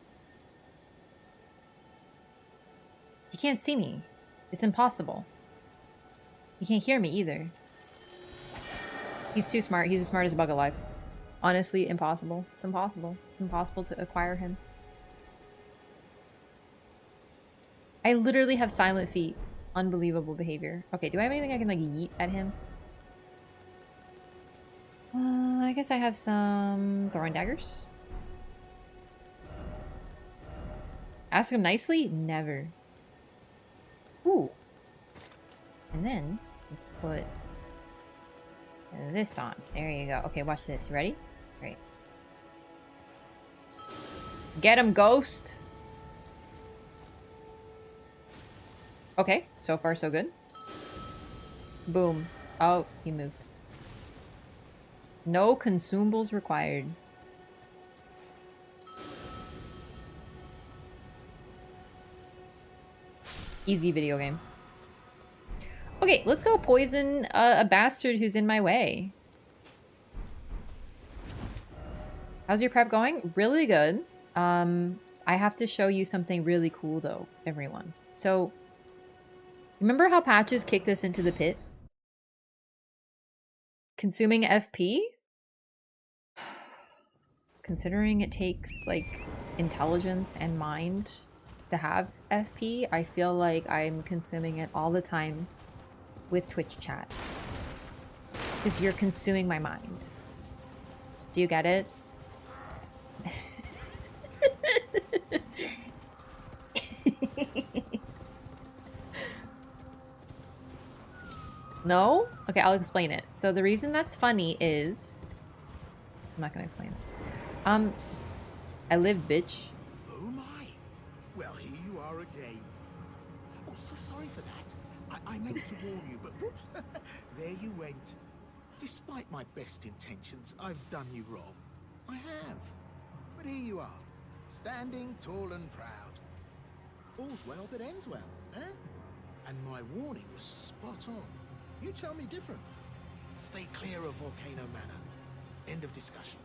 He He can't see me. It's impossible. He can't hear me either. He's too smart. He's the smartest bug alive. Honestly, impossible. It's impossible. It's impossible to acquire him. I literally have silent feet. Unbelievable behavior. Okay, do I have anything I can, like, yeet at him? I guess I have some throwing daggers. Ask him nicely? Never. Ooh. And then, let's put this on. There you go. Okay, watch this. You ready? Great. Get him, ghost! Okay, so far so good. Boom. Oh, he moved. No consumables required. Easy video game. Okay, let's go poison a bastard who's in my way. How's your prep going? Really good. I have to show you something really cool though, everyone. So, remember how Patches kicked us into the pit? Consuming FP? Considering it takes, like, intelligence and mind to have FP, I feel like I'm consuming it all the time with Twitch chat. Because you're consuming my mind. Do you get it? No? Okay, I'll explain it. So the reason that's funny is... I'm not gonna explain it. I live, bitch. Oh my! Well, here you are again. Oh, so sorry for that. I meant to warn you, but whoops, there you went. Despite my best intentions, I've done you wrong. I have. But here you are, standing tall and proud. All's well that ends well, eh? And my warning was spot on. You tell me different. Stay clear of Volcano Manor. End of discussion.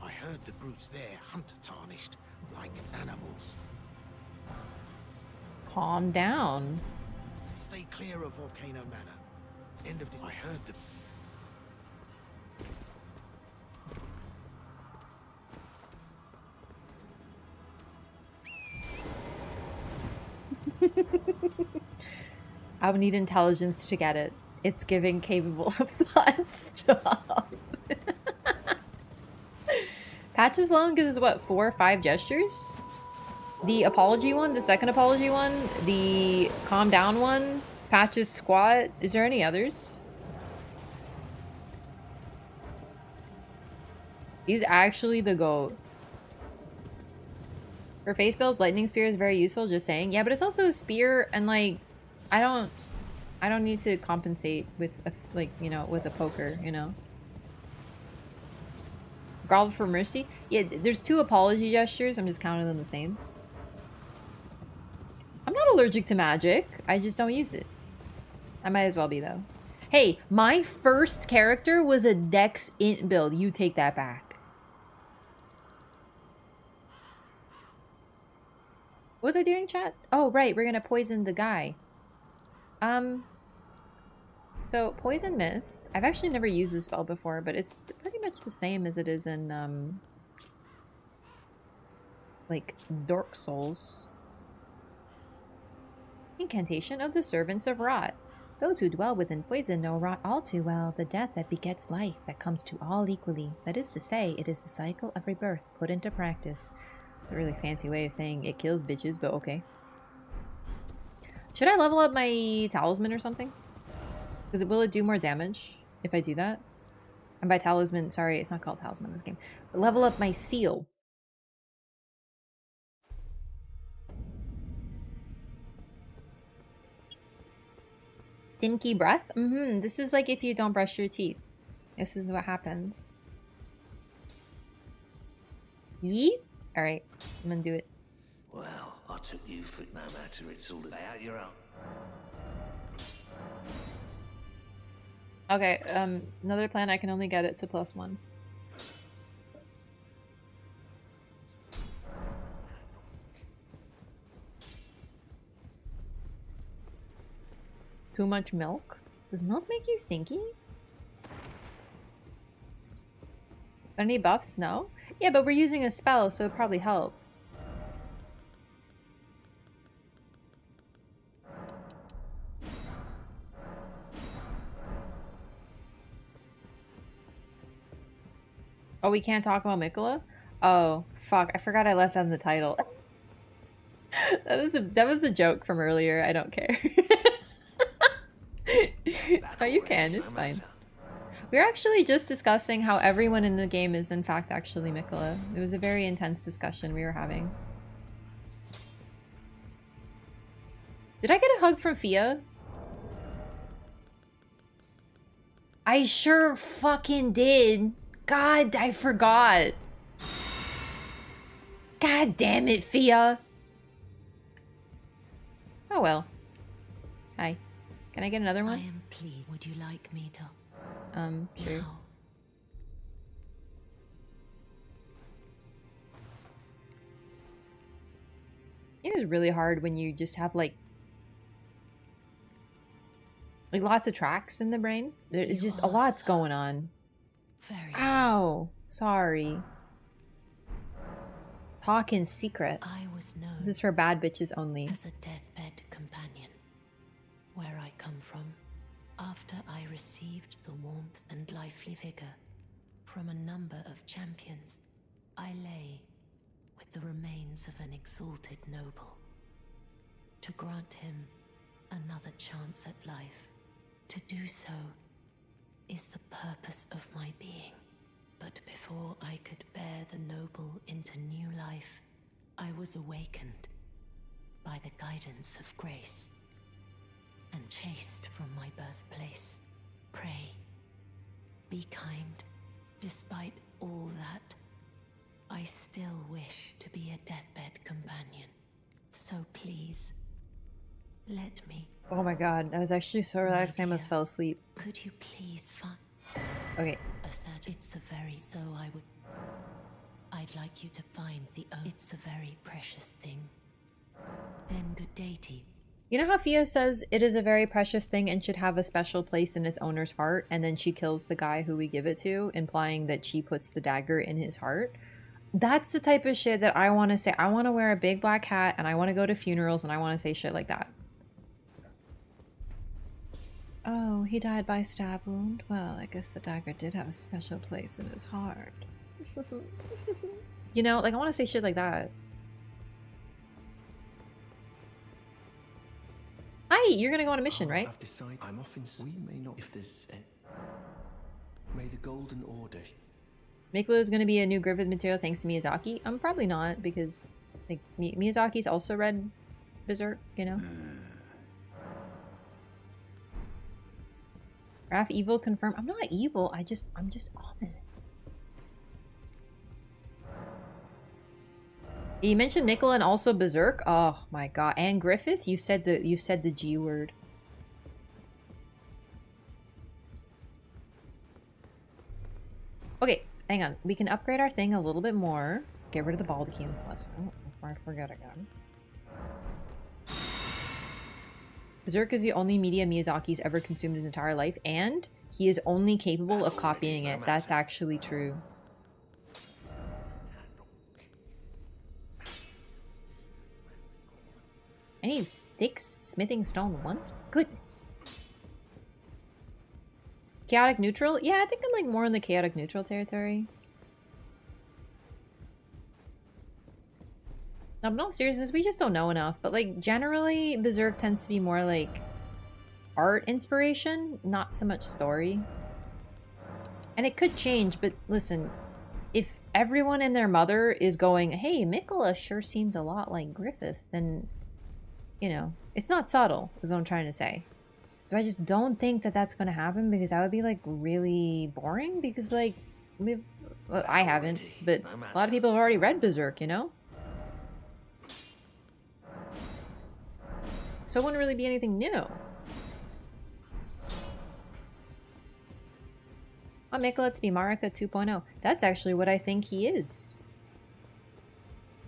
I heard the brutes there hunter tarnished, like animals. Calm down. Stay clear of Volcano Manor. End of discussion. I heard the... I would need intelligence to get it. It's giving capable of thought. Stop. Patches alone gives us what, 4 or 5 gestures? The apology one, the second apology one, the calm down one, Patches squat. Is there any others? He's actually the GOAT. For faith builds, lightning spear is very useful, just saying. Yeah, but it's also a spear, and like, I don't need to compensate with a, like, you know, with a poker, you know. Grovel for mercy? Yeah, there's 2 apology gestures. I'm just counting them the same. I'm not allergic to magic. I just don't use it. I might as well be, though. Hey, my first character was a Dex int build. You take that back. What was I doing, chat? Oh, right. We're gonna poison the guy. So, Poison Mist. I've actually never used this spell before, but it's pretty much the same as it is in, like, Dark Souls. Incantation of the Servants of Rot. Those who dwell within poison know rot all too well, the death that begets life that comes to all equally. That is to say, it is the cycle of rebirth put into practice. It's a really fancy way of saying it kills bitches, but okay. Should I level up my talisman or something? Will it do more damage if I do that? And by talisman, sorry, it's not called talisman in this game. But level up my seal. Stinky breath? This is like if you don't brush your teeth. This is what happens. Yeet? Alright, I'm gonna do it. Well, I took you for it no matter. It's all out your own. Okay, another plan, I can only get it to +1. Too much milk? Does milk make you stinky? Any buffs? No? Yeah, but we're using a spell, so it'd probably help. Oh, we can't talk about Mikola? Oh, fuck. I forgot I left that in the title. That was a joke from earlier. I don't care. Oh, you can. It's fine. We were actually just discussing how everyone in the game is in fact actually Mikola. It was a very intense discussion we were having. Did I get a hug from Fia? I sure fucking did. God, I forgot. God damn it, Fia. Oh well. Hi. Can I get another one? I am pleased. Would you like me to? Sure. Now. It is really hard when you just have like lots of tracks in the brain. There's just a lot's going on. Very Ow! Sorry. Talk in secret. I was known This is for bad bitches only. as a deathbed companion. Where I come from, after I received the warmth and lively vigor from a number of champions, I lay with the remains of an exalted noble. To grant him another chance at life, to do so is the purpose of my being. But before I could bear the noble into new life, I was awakened by the guidance of grace and chased from my birthplace. Pray, be kind. Despite all that, I still wish to be a deathbed companion. So please, let me. Oh my god, I was actually so relaxed I almost fell asleep. Could you please find... Okay. It's a very... So I would... I'd like you to find the... It's a very precious thing. Then good day to you. You know how Fia says it is a very precious thing and should have a special place in its owner's heart, and then she kills the guy who we give it to, implying that she puts the dagger in his heart? That's the type of shit that I want to say. I want to wear a big black hat, and I want to go to funerals, and I want to say shit like that. Oh, he died by stab wound? Well, I guess the dagger did have a special place in his heart. You know, like, I want to say shit like that. Hi, you're gonna go on a mission, right? I've decided I'm off in... We may not... If there's... May the Golden Order... Mikola is gonna be a new Griffith material thanks to Miyazaki? Probably not, because like Miyazaki's also read Berserk, you know? Raph evil confirmed. I'm not evil, I'm just ominous. You mentioned Mikola and also Berserk? Oh my god. And Griffith? You said the G word. Okay, hang on. We can upgrade our thing a little bit more. Get rid of the Baldachin Plus. Oh, before I forget again. Berserk is the only media Miyazaki's ever consumed his entire life, and he is only capable of copying it. That's actually true. I need 6 smithing stone once? Goodness. Chaotic neutral? Yeah, I think I'm like more in the chaotic neutral territory. No, but in all seriousness, we just don't know enough. But like generally, Berserk tends to be more like art inspiration, not so much story. And it could change, but listen, if everyone and their mother is going, hey, Mikola sure seems a lot like Griffith, then, you know, it's not subtle, is what I'm trying to say. So I just don't think that that's going to happen, because that would be like really boring, because like, well, I haven't, but a lot of people have already read Berserk, you know? So it wouldn't really be anything new. I want Mikola to be Marika 2.0. That's actually what I think he is.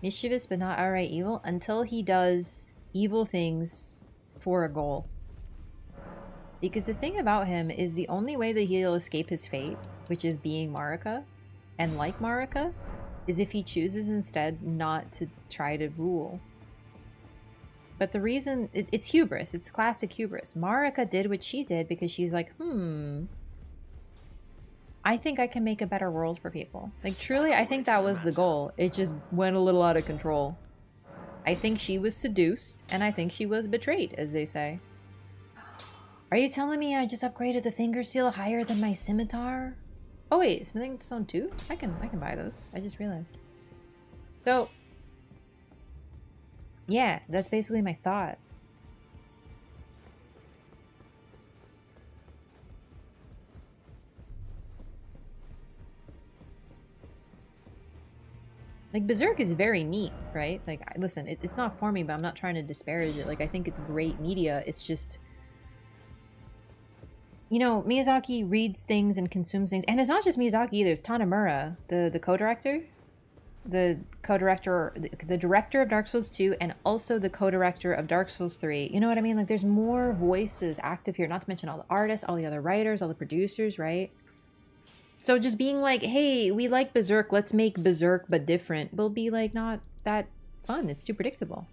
Mischievous but not outright evil until he does evil things for a goal. Because the thing about him is the only way that he'll escape his fate, which is being Marika, and like Marika, is if he chooses instead not to try to rule. But the reason... it's hubris. It's classic hubris. Marika did what she did because she's like, I think I can make a better world for people. Like, truly, I think that was the goal. It just went a little out of control. I think she was seduced, and I think she was betrayed, as they say. Are you telling me I just upgraded the finger seal higher than my scimitar? Oh wait, smithing stone 2? I can buy those. I just realized. So, yeah, that's basically my thought. Like, Berserk is very neat, right? Like, listen, it's not for me, but I'm not trying to disparage it. Like, I think it's great media. It's just... You know, Miyazaki reads things and consumes things. And it's not just Miyazaki either. It's Tanemura, the co-director. The co-director... The director of Dark Souls 2 and also the co-director of Dark Souls 3. You know what I mean? Like, there's more voices active here. Not to mention all the artists, all the other writers, all the producers, right? So just being like, hey, we like Berserk, let's make Berserk but different, will be like not that fun. It's too predictable.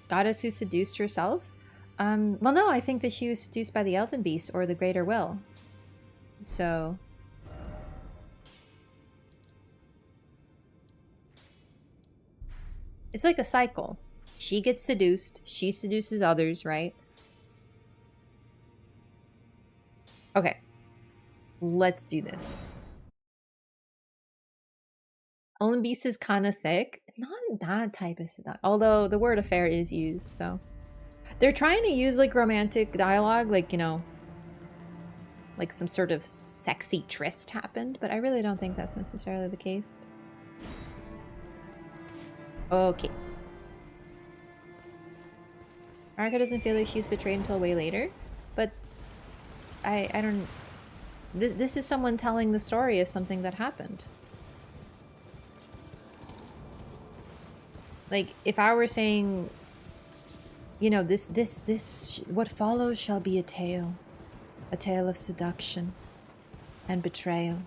Goddess who seduced herself? Well, no, I think that she was seduced by the Elven Beast or the Greater Will. So... it's like a cycle. She gets seduced, she seduces others, right? Okay. Let's do this. Elven Beast is kind of thick. Not that type of seduction. Although the word affair is used, so... They're trying to use, like, romantic dialogue, like, you know, like some sort of sexy tryst happened, but I really don't think that's necessarily the case. Okay. Marika doesn't feel like she's betrayed until way later, but I don't... This is someone telling the story of something that happened. Like, if I were saying... You know, what follows shall be a tale of seduction and betrayal,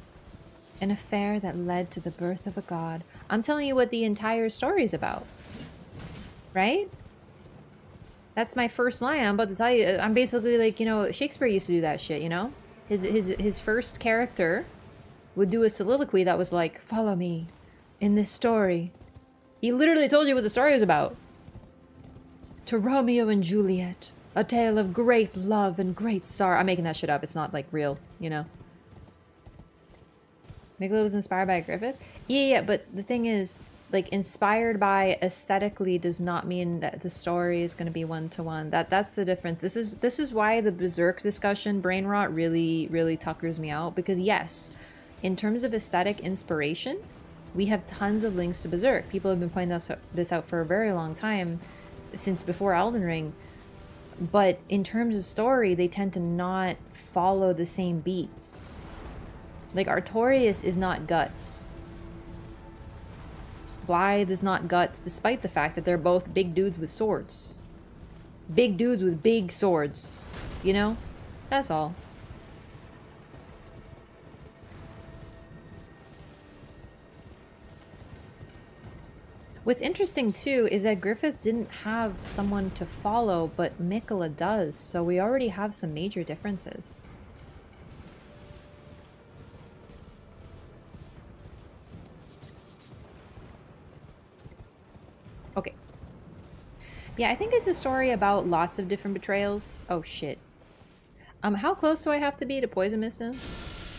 an affair that led to the birth of a god. I'm telling you what the entire story is about, right? That's my first line. I'm about to tell you. I'm basically like, you know, Shakespeare used to do that shit, you know? His first character would do a soliloquy that was like, follow me in this story. He literally told you what the story was about. To Romeo and Juliet, a tale of great love and great sorrow. I'm making that shit up. It's not, like, real, you know? Migla was inspired by Griffith? Yeah, but the thing is, like, inspired by aesthetically does not mean that the story is going to be one-to-one. That's the difference. This is why the Berserk discussion, brain rot, really, really tuckers me out. Because, yes, in terms of aesthetic inspiration, we have tons of links to Berserk. People have been pointing this out for a very long time, since before Elden Ring, but in terms of story, they tend to not follow the same beats. Like, Artorias is not Guts. Blythe is not Guts, despite the fact that they're both big dudes with swords. Big dudes with big swords. You know? That's all. What's interesting, too, is that Griffith didn't have someone to follow, but Mikola does, so we already have some major differences. Okay. Yeah, I think it's a story about lots of different betrayals. Oh, shit. How close do I have to be to poison mist him?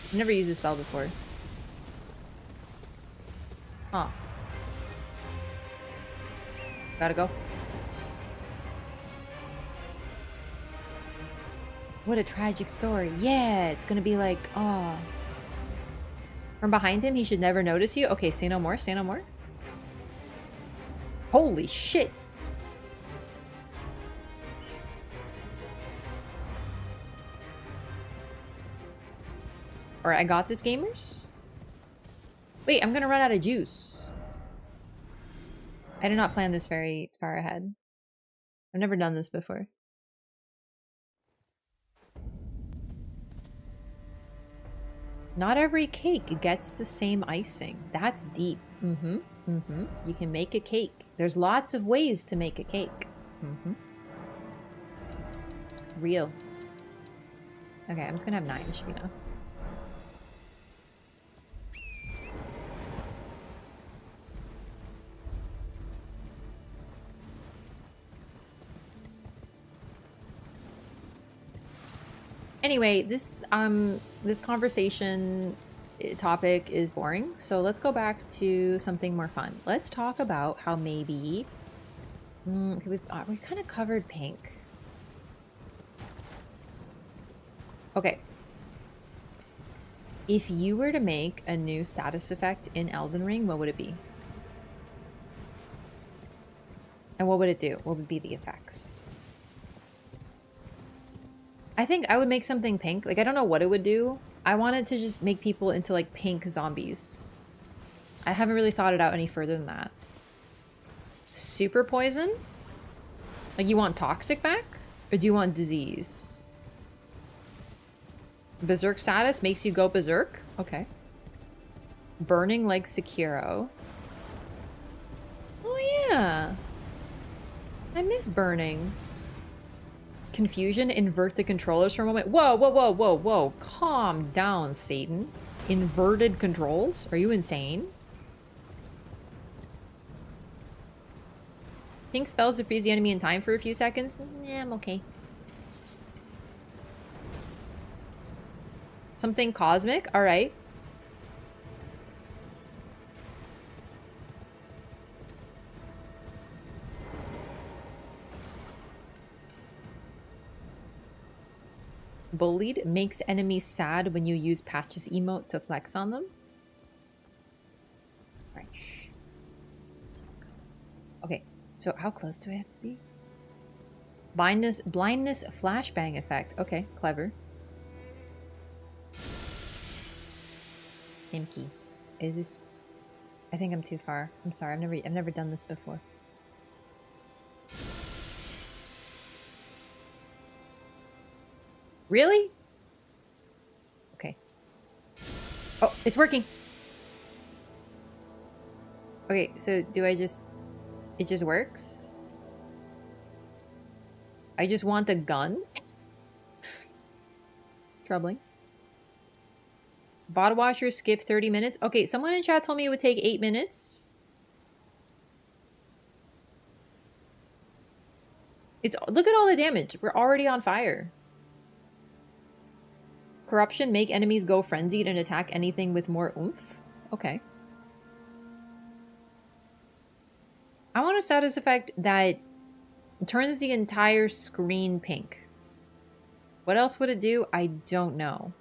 I've never used this spell before. Huh. Gotta go. What a tragic story. Yeah, it's gonna be like, oh. From behind him, he should never notice you. Okay, say no more, say no more. Holy shit. Alright, I got this, gamers. Wait, I'm gonna run out of juice. I did not plan this very far ahead. I've never done this before. Not every cake gets the same icing. That's deep. Mm-hmm. Mm-hmm. You can make a cake. There's lots of ways to make a cake. Mm-hmm. Real. Okay, I'm just gonna have 9. Should be enough. Anyway, this conversation topic is boring, so let's go back to something more fun. Let's talk about how maybe we kind of covered pink. Okay. If you were to make a new status effect in Elden Ring, what would it be? And what would it do? What would be the effects? I think I would make something pink. Like, I don't know what it would do. I wanted to just make people into, like, pink zombies. I haven't really thought it out any further than that. Super poison? Like, you want toxic back? Or do you want disease? Berserk status makes you go berserk? Okay. Burning like Sekiro. Oh, yeah. I miss burning. Confusion, invert the controllers for a moment. Whoa, whoa, whoa, whoa, whoa. Calm down, Satan. Inverted controls? Are you insane? Pink spells to freeze the enemy in time for a few seconds? Yeah, I'm okay. Something cosmic? Alright. Bullied makes enemies sad when you use patches emote to flex on them. Right. Shh. Okay, so how close do I have to be? Blindness flashbang effect. Okay, clever. Stimkey. Is this... I think I'm too far. I'm sorry, I've never done this before. Really? Okay. Oh, it's working. Okay, so do I just... It just works? I just want the gun? Troubling. Bot washer skip 30 minutes. Okay, someone in chat told me it would take 8 minutes. Look at all the damage. We're already on fire. Corruption, make enemies go frenzied and attack anything with more oomph. Okay. I want a status effect that turns the entire screen pink. What else would it do? I don't know.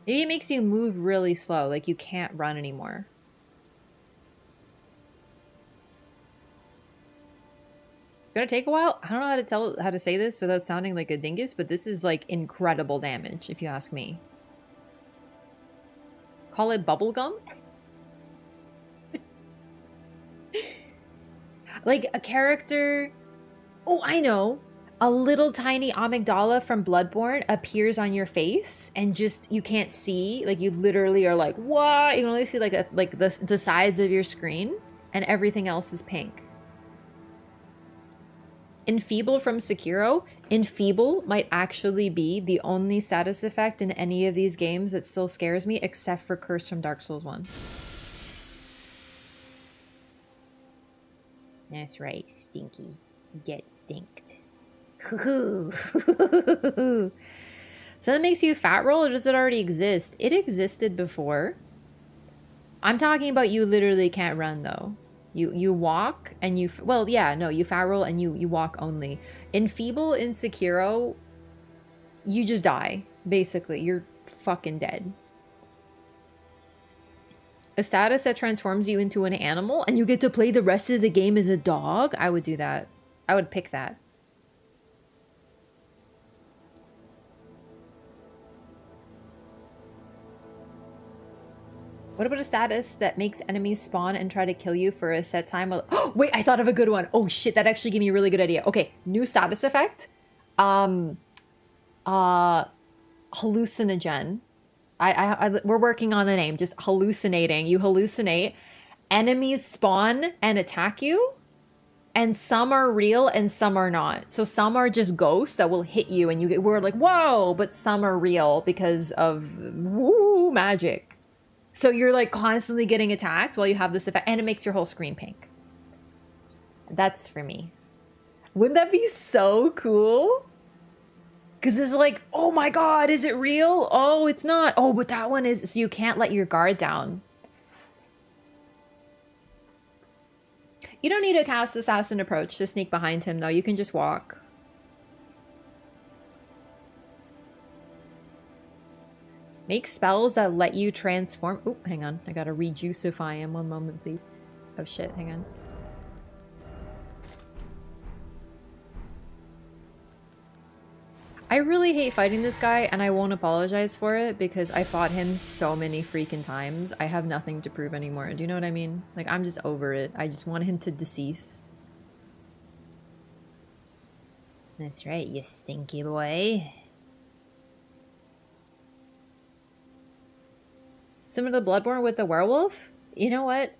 Maybe it makes you move really slow, like you can't run anymore. Gonna take a while. I don't know how to say this without sounding like a dingus, but this is like incredible damage, if you ask me. Call it bubblegum? Like a character... Oh, I know. A little tiny amygdala from Bloodborne appears on your face and just you can't see. Like you literally are like, what? You can only see like the sides of your screen and everything else is pink. Enfeeble from Sekiro. Enfeeble might actually be the only status effect in any of these games that still scares me, except for Curse from Dark Souls 1. That's right, Stinky. Get stinked. So that makes you fat roll, or does it already exist? It existed before. I'm talking about you literally can't run though. You walk and you... Well, yeah, no, you fat roll and you walk only. Enfeeble in Sekiro, you just die, basically. You're fucking dead. A status that transforms you into an animal and you get to play the rest of the game as a dog? I would do that. I would pick that. What about a status that makes enemies spawn and try to kill you for a set time? Oh, wait, I thought of a good one. Oh shit, that actually gave me a really good idea. Okay, new status effect. Hallucinogen. We're working on the name. Just hallucinating. You hallucinate. Enemies spawn and attack you. And some are real and some are not. So some are just ghosts that will hit you and we're like, whoa, but some are real because of woo magic. So you're like constantly getting attacked while you have this effect, and it makes your whole screen pink. That's for me. Wouldn't that be so cool? Because it's like, oh my god, is it real? Oh, it's not. Oh, but that one is. So you can't let your guard down. You don't need to cast Assassin Approach to sneak behind him, though. You can just walk. Make spells that let you transform. Oh, hang on. I gotta rejuicify him. One moment, please. Oh, shit. Hang on. I really hate fighting this guy, and I won't apologize for it because I fought him so many freaking times. I have nothing to prove anymore. Do you know what I mean? Like, I'm just over it. I just want him to decease. That's right, you stinky boy. Similar to Bloodborne with the werewolf? You know what?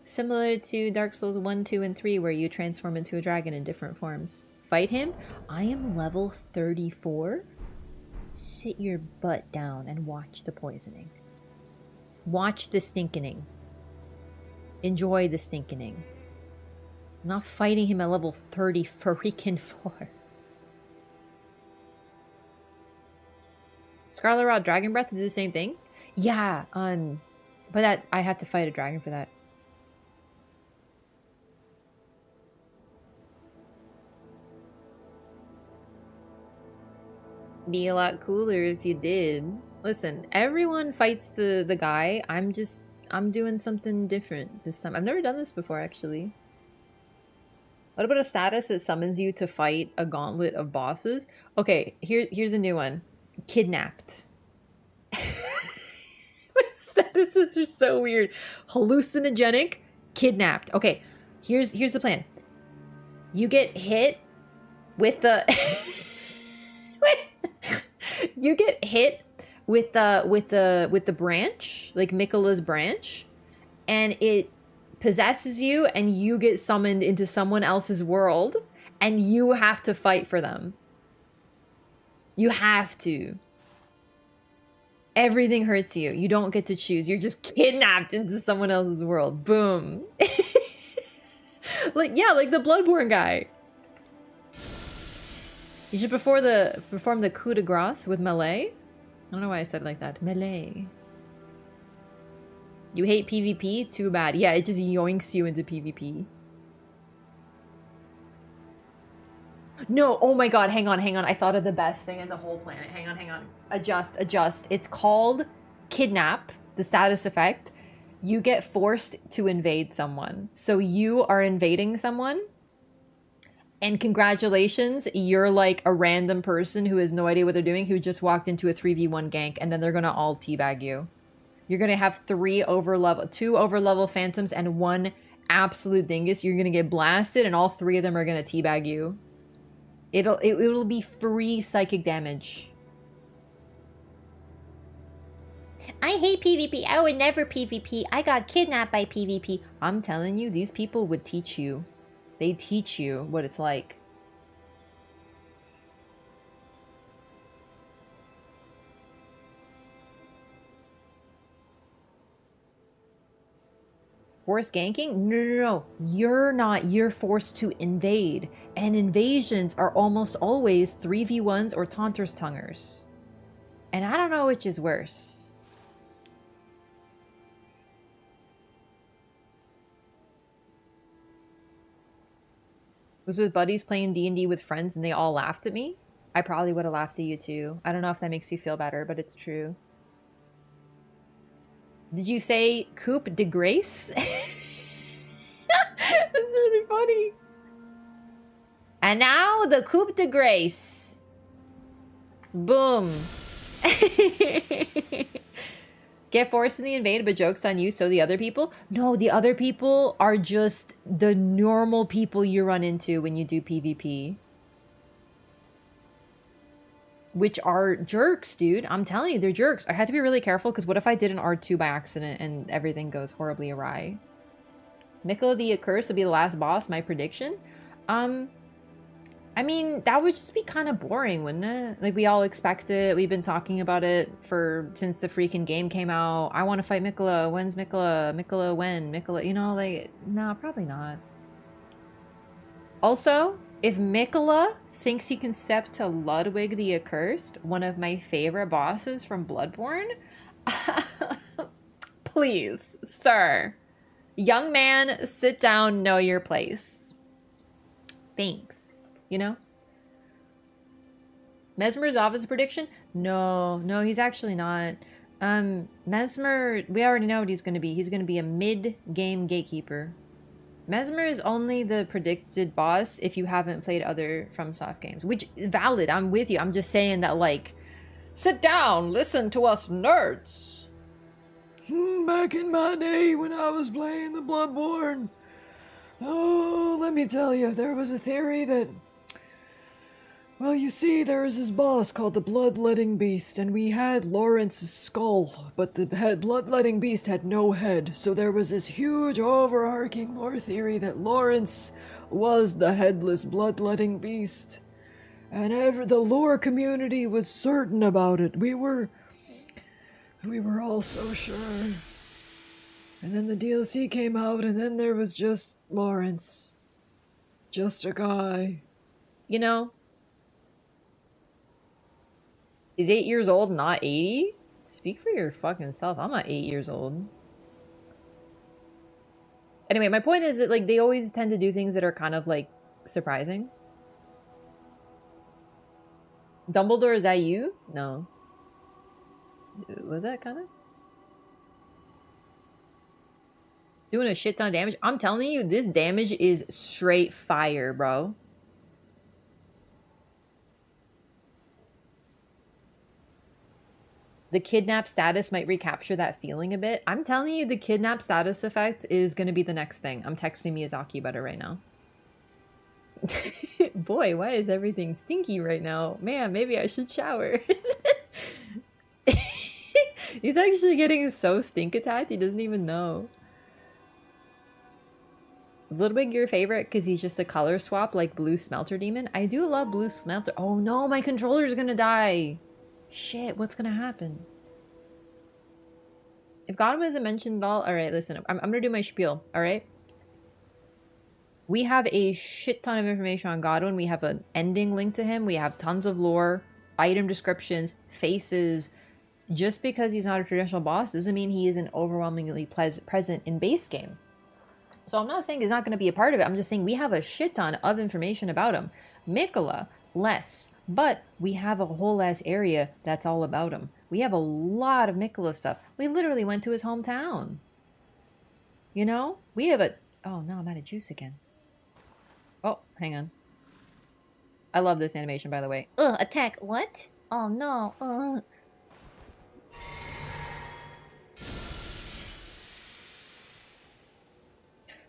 Similar to Dark Souls 1, 2, and 3 where you transform into a dragon in different forms. Fight him? I am level 34. Sit your butt down and watch the poisoning. Watch the stinkening. Enjoy the stinkening. I'm not fighting him at level 30 freaking 4. Scarlet Rod Dragon Breath to do the same thing? Yeah, but that I have to fight a dragon for that. Be a lot cooler if you did. Listen, everyone fights the guy. I'm doing something different this time. I've never done this before, actually. What about a status that summons you to fight a gauntlet of bosses? Okay, here's a new one. Kidnapped. My statuses are so weird. Hallucinogenic, kidnapped. Okay, here's the plan. You get hit with the you get hit with the branch, like Miquella's branch, and it possesses you and you get summoned into someone else's world and you have to fight for them. You have to. Everything hurts you. You don't get to choose. You're just kidnapped into someone else's world. Boom. Like the Bloodborne guy. You should perform the coup de grace with melee. I don't know why I said it like that. Melee. You hate PvP? Too bad. Yeah, it just yoinks you into PvP. No, oh my god, hang on. I thought of the best thing in the whole planet. Hang on. Adjust. It's called Kidnap, the status effect. You get forced to invade someone. So you are invading someone. And congratulations, you're like a random person who has no idea what they're doing, who just walked into a 3v1 gank, and then they're gonna all teabag you. You're gonna have 2 over-level phantoms and 1 absolute dingus. You're gonna get blasted, and all 3 of them are gonna teabag you. It'll be free psychic damage. I hate PvP. I would never PvP. I got kidnapped by PvP. I'm telling you, these people would teach you. They teach you what it's like. Forced ganking? No. You're not. You're forced to invade. And invasions are almost always 3v1s or Taunters Tungers. And I don't know which is worse. Was with buddies playing D&D with friends and they all laughed at me? I probably would have laughed at you too. I don't know if that makes you feel better, but it's true. Did you say coup de grace? That's really funny. And now the coup de grace. Boom. Get forced in the invade, but joke's on you, so the other people? No, the other people are just the normal people you run into when you do PvP. which are jerks, dude. I'm telling you, they're jerks. I had to be really careful because what if I did an R2 by accident and everything goes horribly awry? Mikola the Accursed will be the last boss, my prediction. I mean, that would just be kind of boring, wouldn't it? Like, we all expect it. We've been talking about it since the freaking game came out. I want to fight Mikola. When's Mikola? Mikola when? Mikola, you know, like, no, probably not. Also, if Mikola thinks he can step to Ludwig the Accursed, one of my favorite bosses from Bloodborne, please, sir, young man, sit down, know your place. Thanks. You know? Mesmer's office prediction? No, he's actually not. Mesmer, we already know what he's going to be. He's going to be a mid-game gatekeeper. Mesmer is only the predicted boss if you haven't played other FromSoft games, which is valid. I'm with you. I'm just saying that, like, sit down, listen to us nerds. Back in my day when I was playing the Bloodborne, oh, let me tell you, there was a theory that, well, you see, there was this boss called the Bloodletting Beast, and we had Lawrence's skull, but the Bloodletting Beast had no head, so there was this huge overarching lore theory that Lawrence was the headless Bloodletting Beast. And the lore community was certain about it. We were all so sure. And then the DLC came out, and then there was just Lawrence. Just a guy. You know? Is 8 years old not 80? Speak for your fucking self. I'm not 8 years old. Anyway, my point is that, like, they always tend to do things that are kind of, like, surprising. Dumbledore, is that you? No. Was that kind of? Doing a shit ton of damage? I'm telling you, this damage is straight fire, bro. The kidnap status might recapture that feeling a bit. I'm telling you, the kidnap status effect is going to be the next thing. I'm texting Miyazaki about it right now. Boy, why is everything stinky right now? Man, maybe I should shower. He's actually getting so stink attacked, he doesn't even know. Is Ludwig your favorite because he's just a color swap like Blue Smelter Demon? I do love Blue Smelter. Oh no, my controller's gonna die. Shit, what's gonna happen? If Godwin isn't mentioned at all, alright, listen, I'm gonna do my spiel, alright? We have a shit ton of information on Godwin. We have an ending link to him. We have tons of lore, item descriptions, faces. Just because he's not a traditional boss doesn't mean he isn't overwhelmingly present in base game. So I'm not saying he's not going to be a part of it. I'm just saying we have a shit ton of information about him. Mikola, less. But we have a whole ass area that's all about him. We have a lot of Mikola stuff. We literally went to his hometown. You know? We have a... Oh, no, I'm out of juice again. Oh, hang on. I love this animation, by the way. Ugh, attack. What? Oh, no.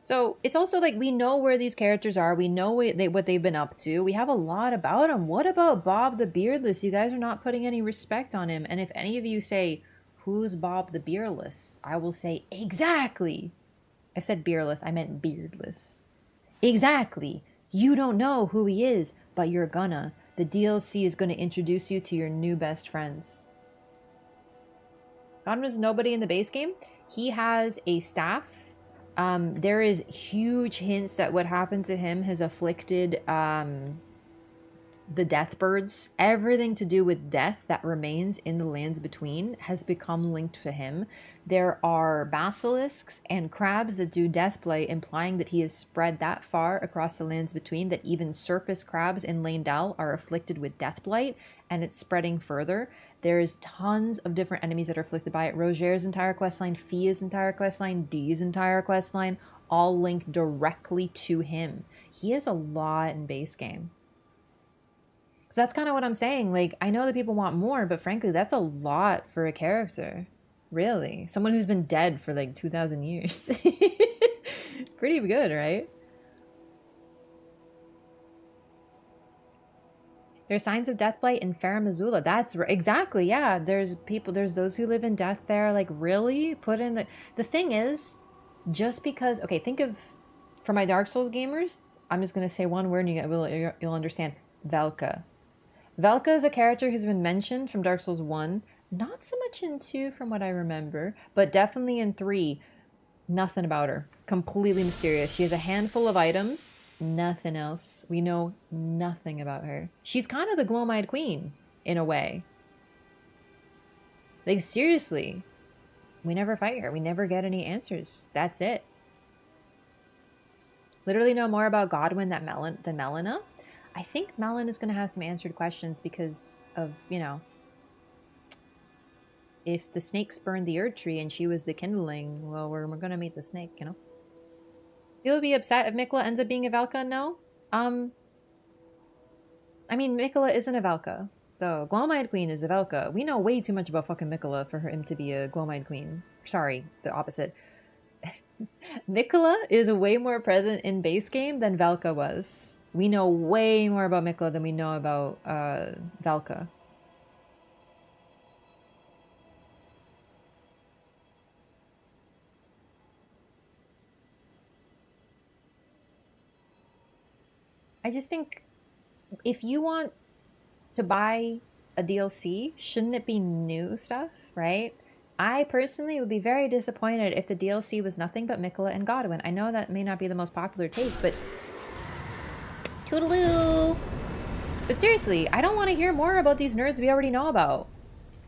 So it's also like we know where these characters are. We know what they've been up to. We have a lot about them. What about Bob the Beardless? You guys are not putting any respect on him. And if any of you say, who's Bob the Beardless? I will say, exactly. I said beardless. I meant beardless. Exactly. You don't know who he is, but you're gonna. The DLC is going to introduce you to your new best friends. Godwin is nobody in the base game. He has a staff. There is huge hints that what happened to him has afflicted the Deathbirds. Everything to do with death that remains in the lands between has become linked to him. There are basilisks and crabs that do deathplay, implying that he has spread that far across the lands between that even surface crabs in Leyndell are afflicted with deathblight, and it's spreading further. There's tons of different enemies that are afflicted by it. Roger's entire questline, Fia's entire questline, Dee's entire questline, all linked directly to him. He has a lot in base game. So that's kind of what I'm saying. Like, I know that people want more, but frankly, that's a lot for a character. Really. Someone who's been dead for like 2,000 years. Pretty good, right? There's signs of deathblight in Farum Azula. That's exactly, yeah. There's those who live in death there. Like, really? Put in the thing is, just because, okay, think of, for my Dark Souls gamers, I'm just going to say one word and you'll understand. Velka. Velka is a character who's been mentioned from Dark Souls 1. Not so much in 2 from what I remember, but definitely in 3. Nothing about her. Completely mysterious. She has a handful of items. Nothing else. We know nothing about her. She's kind of the Gloam-Eyed Queen, in a way. Like, seriously. We never fight her. We never get any answers. That's it. Literally know more about Godwin than Melina. I think Melin is going to have some answered questions because of, you know, if the snakes burned the Erd Tree and she was the kindling, well, we're going to meet the snake, you know? You'll be upset if Mikola ends up being a Velka? No. I mean, Mikola isn't a Velka, though. Gloam-Eyed Queen is a Velka. We know way too much about fucking Mikola for him to be a Gloam-Eyed Queen. Sorry, the opposite. Mikola is way more present in base game than Velka was. We know way more about Mikola than we know about Velka. I just think if you want to buy a DLC, shouldn't it be new stuff, right? I personally would be very disappointed if the DLC was nothing but Mikola and Godwin. I know that may not be the most popular take, but toodaloo! But seriously, I don't want to hear more about these nerds we already know about.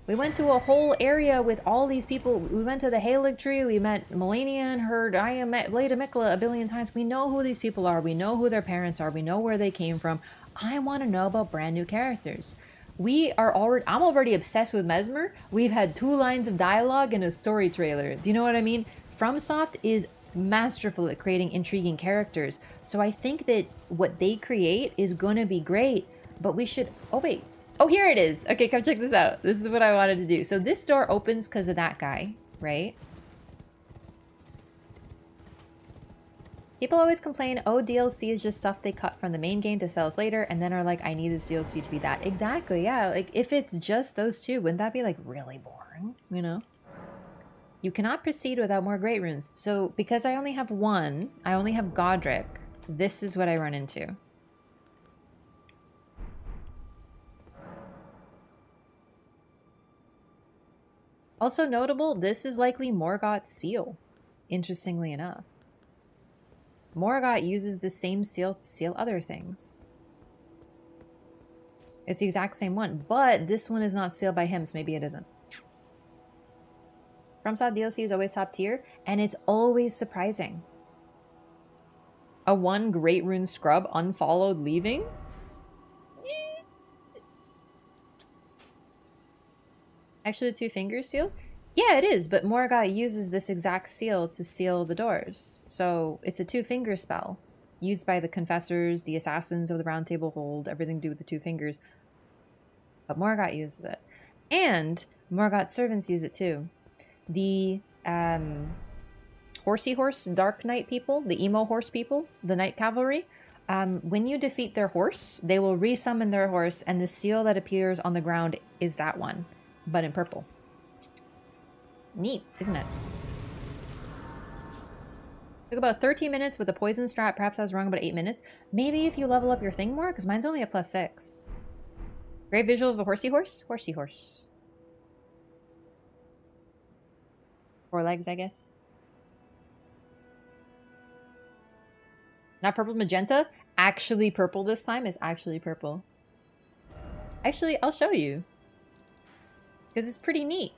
We went to a whole area with all these people. We went to the Halig Tree. We met Melania and her. I met Lady Mikola a billion times. We know who these people are. We know who their parents are. We know where they came from. I want to know about brand new characters. I'm already obsessed with Mesmer. We've had 2 lines of dialogue and a story trailer. Do you know what I mean? FromSoft is masterful at creating intriguing characters. So I think that what they create is going to be great. But we should... Oh, wait. Oh, here it is. Okay, come check this out. This is what I wanted to do. So this door opens because of that guy, right? People always complain, oh, DLC is just stuff they cut from the main game to sell us later, and then are like, I need this DLC to be that. Exactly, yeah. Like, if it's just those two, wouldn't that be, like, really boring? You know? You cannot proceed without more Great Runes. So, because I only have one, I only have Godric, this is what I run into. Also notable, this is likely Morgott's seal, interestingly enough. Morgott uses the same seal to seal other things. It's the exact same one, but this one is not sealed by him, so maybe it isn't. FromSoft DLC is always top tier, and it's always surprising. A 1 Great Rune Scrub unfollowed leaving? Actually, the 2 fingers seal? Yeah, it is, but Morgott uses this exact seal to seal the doors. So it's a 2-finger spell used by the Confessors, the Assassins of the Round Table Hold, everything to do with the 2 fingers. But Morgott uses it. And Morgott's servants use it too. The Horsey Horse Dark Knight people, the emo horse people, the Knight Cavalry, when you defeat their horse, they will resummon their horse, and the seal that appears on the ground is that one, but in purple. Neat, isn't it? Took about 13 minutes with a poison strat. Perhaps I was wrong about 8 minutes. Maybe if you level up your thing more, because mine's only a +6. Great visual of a horsey horse? Horsey horse. 4 legs, I guess. Not purple magenta. Actually purple this time. It's actually purple. Actually, I'll show you. Because it's pretty neat.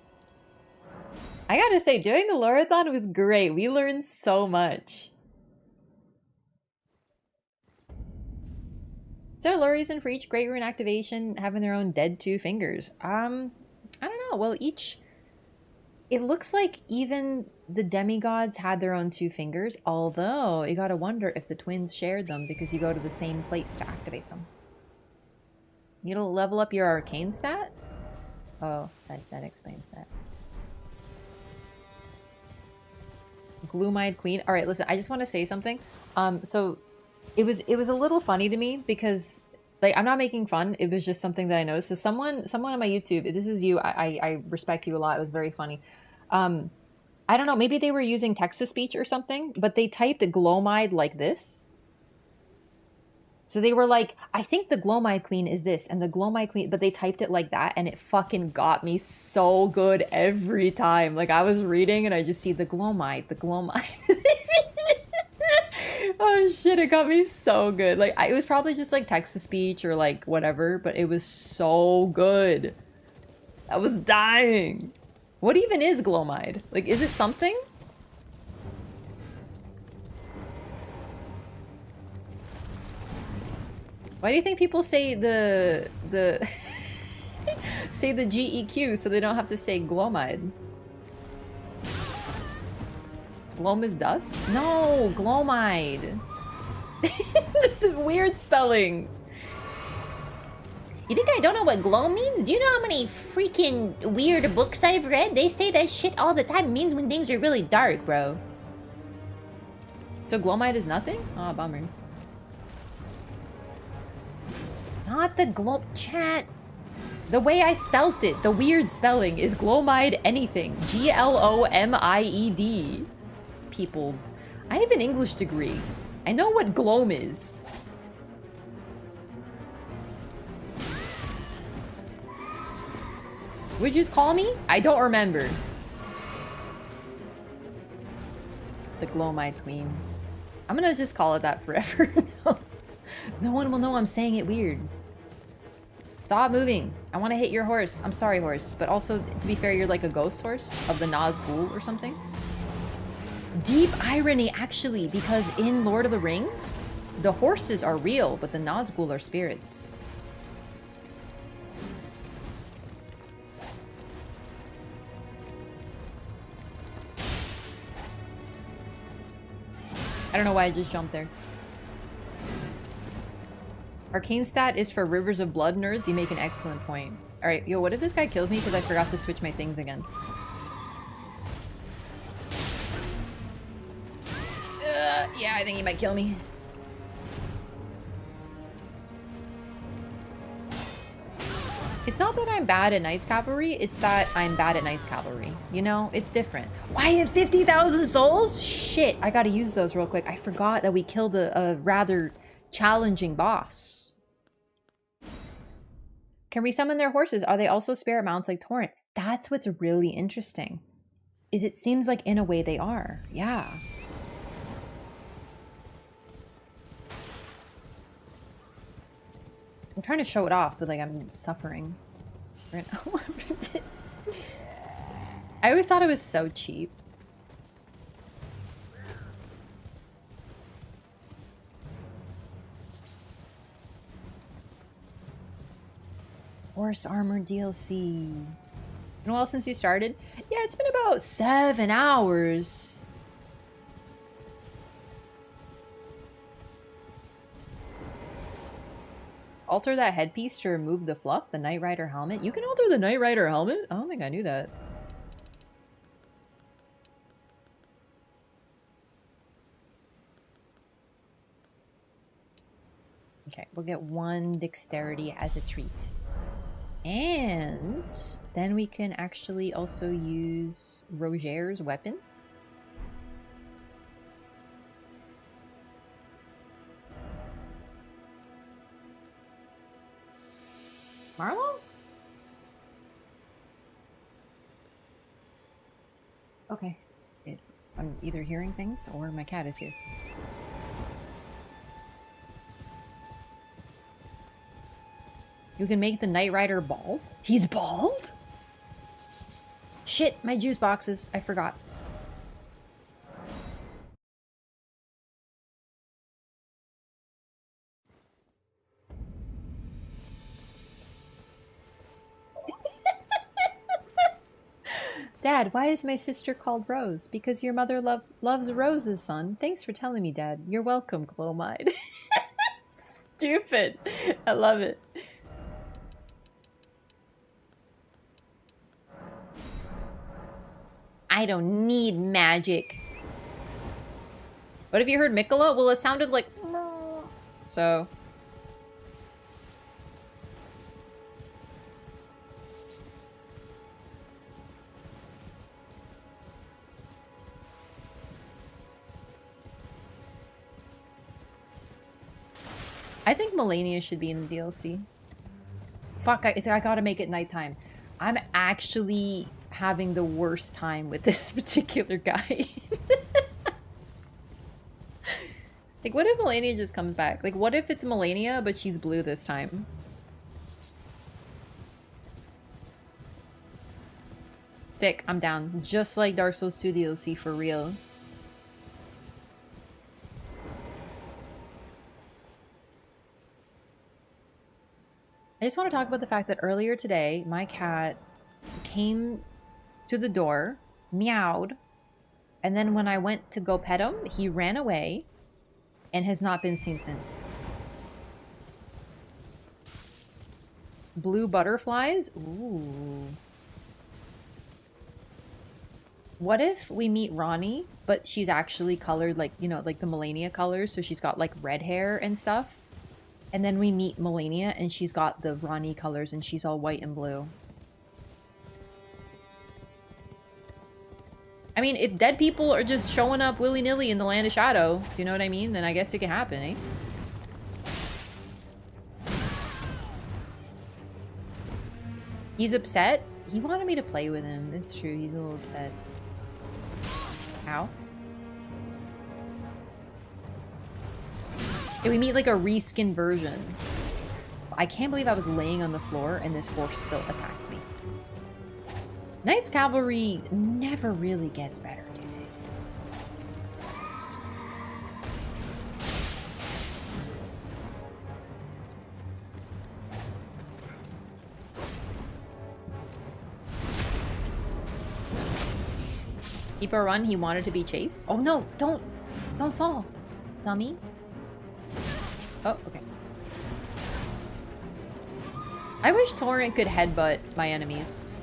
I gotta say, doing the Lorathon was great. We learned so much. Is there a lore reason for each Great Rune activation having their own dead 2 fingers? I don't know. Well, it looks like even the demigods had their own 2 fingers, although you gotta wonder if the twins shared them because you go to the same place to activate them. You don't level up your arcane stat? Oh, that explains that. Gloom-Eyed Queen. All right, listen, I just want to say something. So it was a little funny to me because Like, I'm not making fun. It was just something that I noticed. So someone on my YouTube, this is you. I respect you a lot. It was very funny. I don't know. Maybe they were using text to speech or something, but they typed glomide like this. So they were like, I think the glomide queen is this, and the glomide queen, but they typed it like that, and it fucking got me so good every time. Like, I was reading, and I just see the glomide. Oh shit, it got me so good. Like, it was probably just like text to speech or like whatever, but it was so good. I was dying. What even is glomide? Like, is it something? Why do you think people say the say the GEQ so they don't have to say glomide? Glom is dusk? No, glomide. Weird spelling. You think I don't know what glow means? Do you know how many freaking weird books I've read? They say that shit all the time. It means when things are really dark, bro. So glomide is nothing? Oh, bummer. Not the glow... Chat. The way I spelt it, the weird spelling, is glomide anything. Glomide. People. I have an English degree. I know what glom is. Would you just call me? I don't remember. The glomide queen. I'm gonna just call it that forever. No one will know I'm saying it weird. Stop moving. I want to hit your horse. I'm sorry, horse. But also, to be fair, you're like a ghost horse of the Nazgul or something. Deep irony, actually, because in Lord of the Rings, the horses are real, but the Nazgul are spirits. I don't know why I just jumped there. Arcane stat is for Rivers of Blood nerds. You make an excellent point. Alright, yo, what if this guy kills me because I forgot to switch my things again? Yeah, I think he might kill me. It's not that I'm bad at Knights Cavalry, it's that I'm bad at Knights Cavalry. You know, it's different. Why have 50,000 souls? Shit, I gotta use those real quick. I forgot that we killed a rather challenging boss. Can we summon their horses? Are they also spirit mounts like Torrent? That's what's really interesting. Is it seems like in a way they are. Yeah. I'm trying to show it off, but like I'm suffering right now. I always thought it was so cheap. Horse Armor DLC. And well, since you started? Yeah, it's been about 7 hours. Alter that headpiece to remove the fluff, the Knight Rider helmet. You can alter the Knight Rider helmet? I don't think I knew that. Okay, we'll get 1 dexterity as a treat. And then we can actually also use Roger's weapon. Marlo? Okay. I'm either hearing things or my cat is here. You can make the Knight Rider bald? He's bald? Shit, my juice boxes. I forgot. Dad, why is my sister called Rose? Because your mother loves roses, son. Thanks for telling me, Dad. You're welcome, Clomide. Stupid. I love it. I don't need magic. What have you heard, Mikola? Well, it sounded like... So... I think Melania should be in the DLC. Fuck, I gotta make it nighttime. I'm actually having the worst time with this particular guy. Like, what if Melania just comes back? Like, what if it's Melania, but she's blue this time? Sick, I'm down. Just like Dark Souls 2 DLC for real. I just want to talk about the fact that earlier today, my cat came to the door, meowed, and then when I went to go pet him, he ran away and has not been seen since. Blue butterflies? Ooh. What if we meet Ronnie, but she's actually colored like, you know, like the Melania colors, so she's got like red hair and stuff? And then we meet Melania and she's got the Ronnie colors and she's all white and blue. I mean, if dead people are just showing up willy-nilly in the Land of Shadow, do you know what I mean? Then I guess it can happen, eh? He's upset? He wanted me to play with him. It's true, he's a little upset. Ow. And we meet like a reskin version. I can't believe I was laying on the floor and this horse still attacked me. Knight's Cavalry never really gets better, do they? Keep a run, he wanted to be chased? Oh no, don't fall, dummy. Oh, okay. I wish Torrent could headbutt my enemies.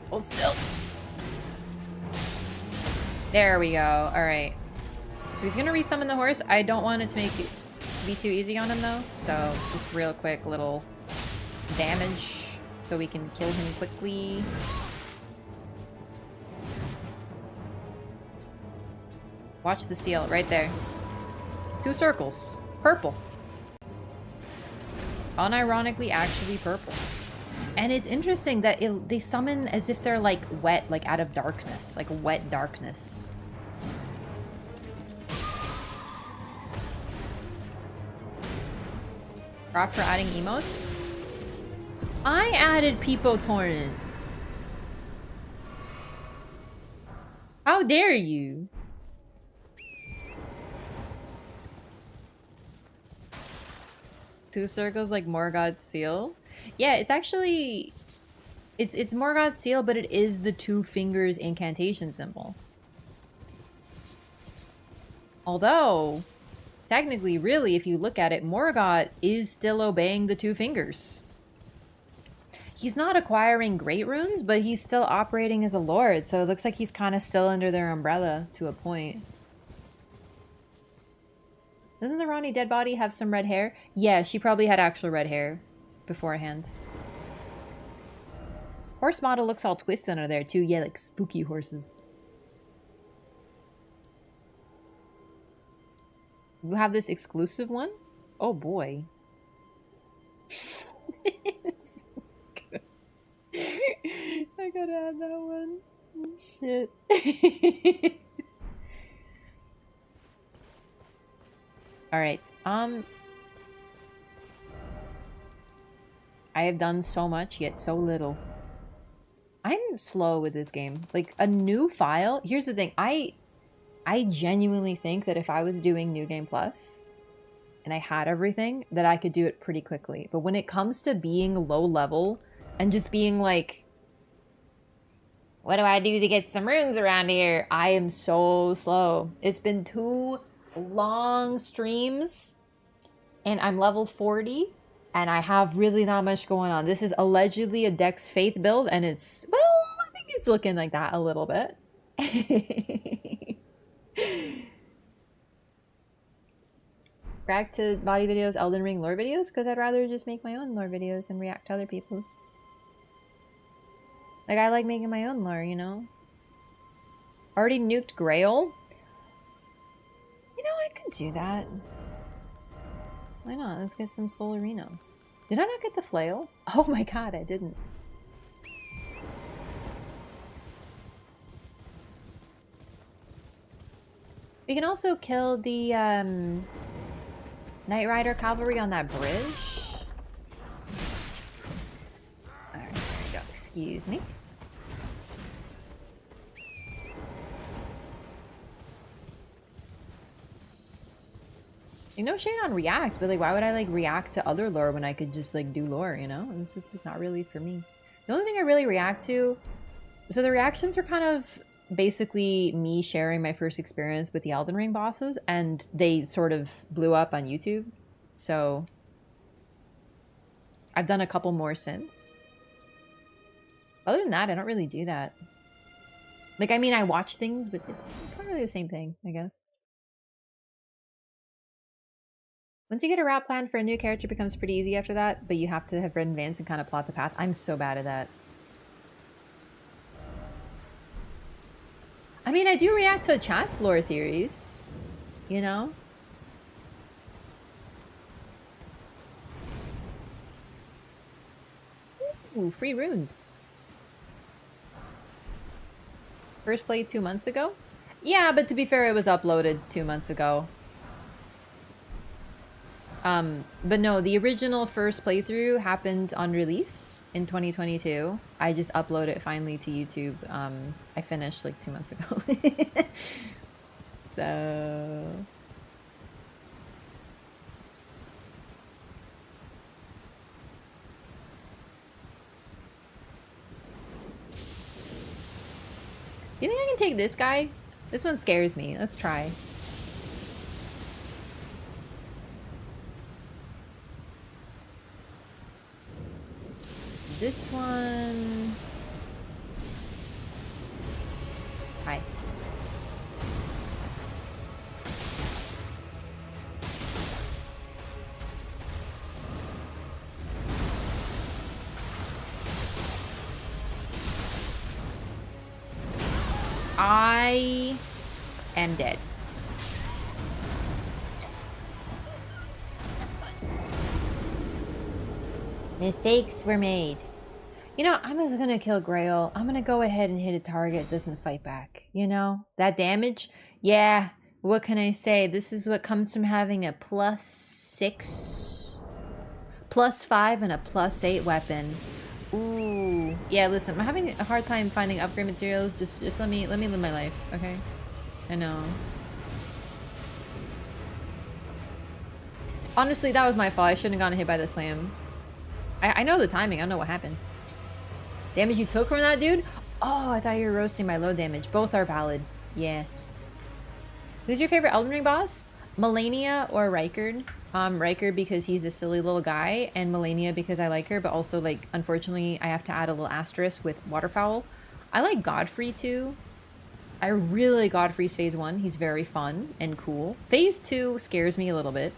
Hold still. There we go. Alright. So he's gonna resummon the horse. I don't want it to be too easy on him though. So just real quick little damage so we can kill him quickly. Watch the seal right there. 2 circles. Purple. Unironically actually purple. And it's interesting that they summon as if they're like wet, like out of darkness. Like wet darkness. Prop for adding emotes? I added Peepo Torrent. How dare you? Two circles like Morgoth's seal? Yeah, it's actually... It's Morgoth's seal, but it is the 2 fingers incantation symbol. Although... Technically, really, if you look at it, Morgoth is still obeying the 2 fingers. He's not acquiring great runes, but he's still operating as a lord, so it looks like he's kind of still under their umbrella to a point. Doesn't the Ronnie dead body have some red hair? Yeah, she probably had actual red hair beforehand. Horse model looks all twisted under there too. Yeah, like spooky horses. You have this exclusive one? Oh boy. It's so good. I gotta add that one. Shit. Alright, I have done so much, yet so little. I'm slow with this game. Like, a new file... Here's the thing, I genuinely think that if I was doing New Game Plus and I had everything, that I could do it pretty quickly. But when it comes to being low level and just being like, what do I do to get some runes around here? I am so slow. It's been 2 long streams and I'm level 40 and I have really not much going on. This is allegedly a Dex Faith build and it's, well, I think it's looking like that a little bit. react to body videos, Elden Ring lore videos, because I'd rather just make my own lore videos and react to other people's. Like, I like making my own lore, you know? Already nuked Grail? You know, I could do that. Why not? Let's get some Solarinos. Did I not get the flail? Oh my god, I didn't. We can also kill the Knight Rider cavalry on that bridge. Alright, there we go. Excuse me. You know, shade on react, but like, why would I like react to other lore when I could just like do lore, you know? It's just like, not really for me. The only thing I really react to, so the reactions were kind of basically me sharing my first experience with the Elden Ring bosses, and they sort of blew up on YouTube. So I've done a couple more since. Other than that, I don't really do that. Like, I mean, I watch things, but it's not really the same thing, I guess. Once you get a route plan for a new character, it becomes pretty easy after that, but you have to have read in advance and kind of plot the path. I'm so bad at that. I mean, I do react to chat's lore theories, you know? Ooh, free runes. First played 2 months ago? Yeah, but to be fair, it was uploaded 2 months ago. But no, the original first playthrough happened on release in 2022. I just uploaded it finally to YouTube. I finished like 2 months ago. So... Do you think I can take this guy? This one scares me. Let's try. This one... Hi. I am dead. Mistakes were made. You know, I'm just gonna kill Grail. I'm gonna go ahead and hit a target that doesn't fight back. You know? That damage? Yeah. What can I say? This is what comes from having a +6, +5, and a +8 weapon. Ooh. Yeah, listen, I'm having a hard time finding upgrade materials. Just let me live my life, okay? I know. Honestly, that was my fault. I shouldn't have gotten hit by the slam. I know the timing. I know what happened. Damage you took from that dude? Oh, I thought you were roasting my low damage. Both are valid. Yeah. Who's your favorite Elden Ring boss? Melania or Rykard? Rykard because he's a silly little guy, and Melania because I like her, but also, like, unfortunately, I have to add a little asterisk with Waterfowl. I like Godfrey, too. I really like Godfrey's Phase 1. He's very fun and cool. Phase 2 scares me a little bit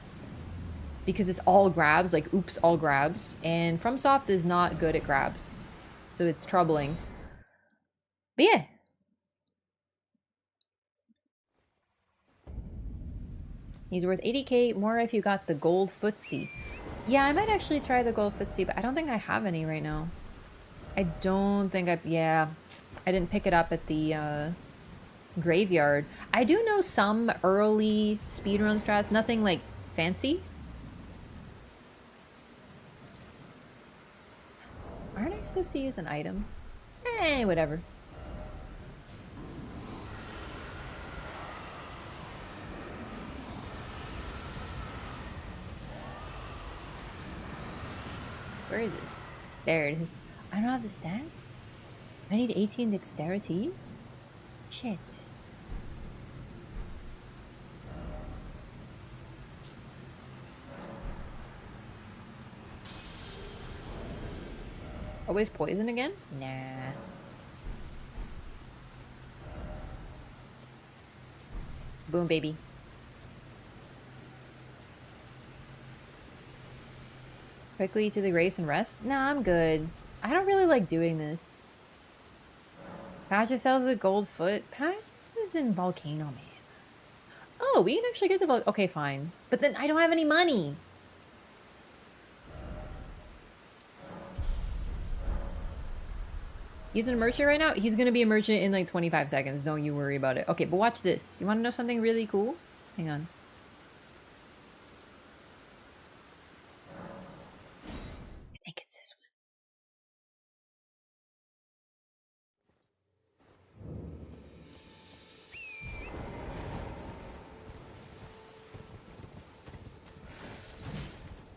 because it's all grabs, like, oops, all grabs. And FromSoft is not good at grabs, so it's troubling. But yeah. He's worth 80k more if you got the gold footsie. Yeah, I might actually try the gold footsie, but I don't think I have any right now. I don't think yeah. I didn't pick it up at the graveyard. I do know some early speedrun strats, nothing like fancy. Aren't I supposed to use an item? Eh, whatever. Where is it? There it is. I don't have the stats. I need 18 dexterity? Shit. Always poison again? Nah. Boom, baby. Quickly to the grace and rest? Nah, I'm good. I don't really like doing this. Patches sells a gold foot. Patches is in Volcano, man. Oh, we can actually get the okay, fine. But then I don't have any money. He's a merchant right now? He's gonna be a merchant in like 25 seconds. Don't you worry about it. Okay, but watch this. You wanna know something really cool? Hang on. I think it's this one.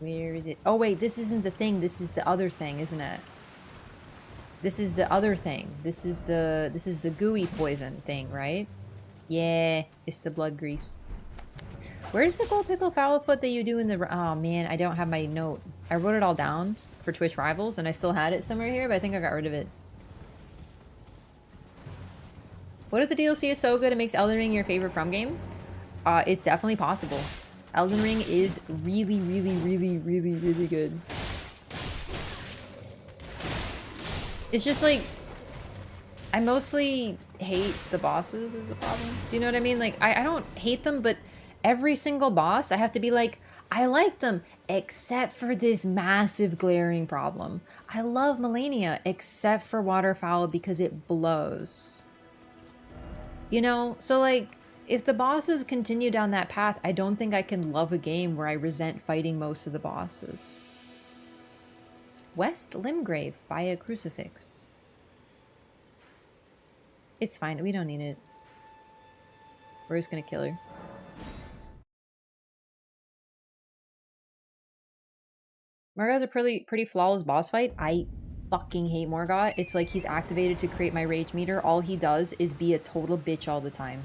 Where is it? Oh wait, this isn't the thing. This is the other thing, isn't it? This is the other thing. This is the gooey poison thing, right? Yeah, it's the blood grease. Where's the gold pickle foul foot that you do in the... Oh man, I don't have my note. I wrote it all down for Twitch Rivals and I still had it somewhere here, but I think I got rid of it. What if the DLC is so good it makes Elden Ring your favorite From game? It's definitely possible. Elden Ring is really, really, really, really, really good. It's just like, I mostly hate the bosses is the problem. Do you know what I mean? Like, I don't hate them, but every single boss, I have to be like, I like them, except for this massive glaring problem. I love Melania, except for Waterfowl because it blows. You know? So like, if the bosses continue down that path, I don't think I can love a game where I resent fighting most of the bosses. West Limgrave, buy a crucifix. It's fine, we don't need it. We're just gonna kill her. Morgoth's a pretty flawless boss fight. I fucking hate Morgoth. It's like he's activated to create my rage meter. All he does is be a total bitch all the time.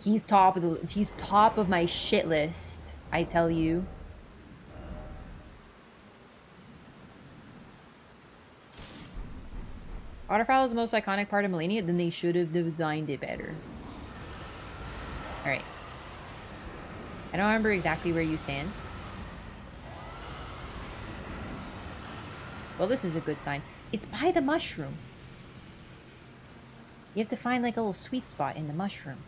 He's top of my shit list, I tell you. Waterfowl is the most iconic part of Melania, then they should have designed it better. Alright. I don't remember exactly where you stand. Well, this is a good sign. It's by the mushroom. You have to find like a little sweet spot in the mushroom.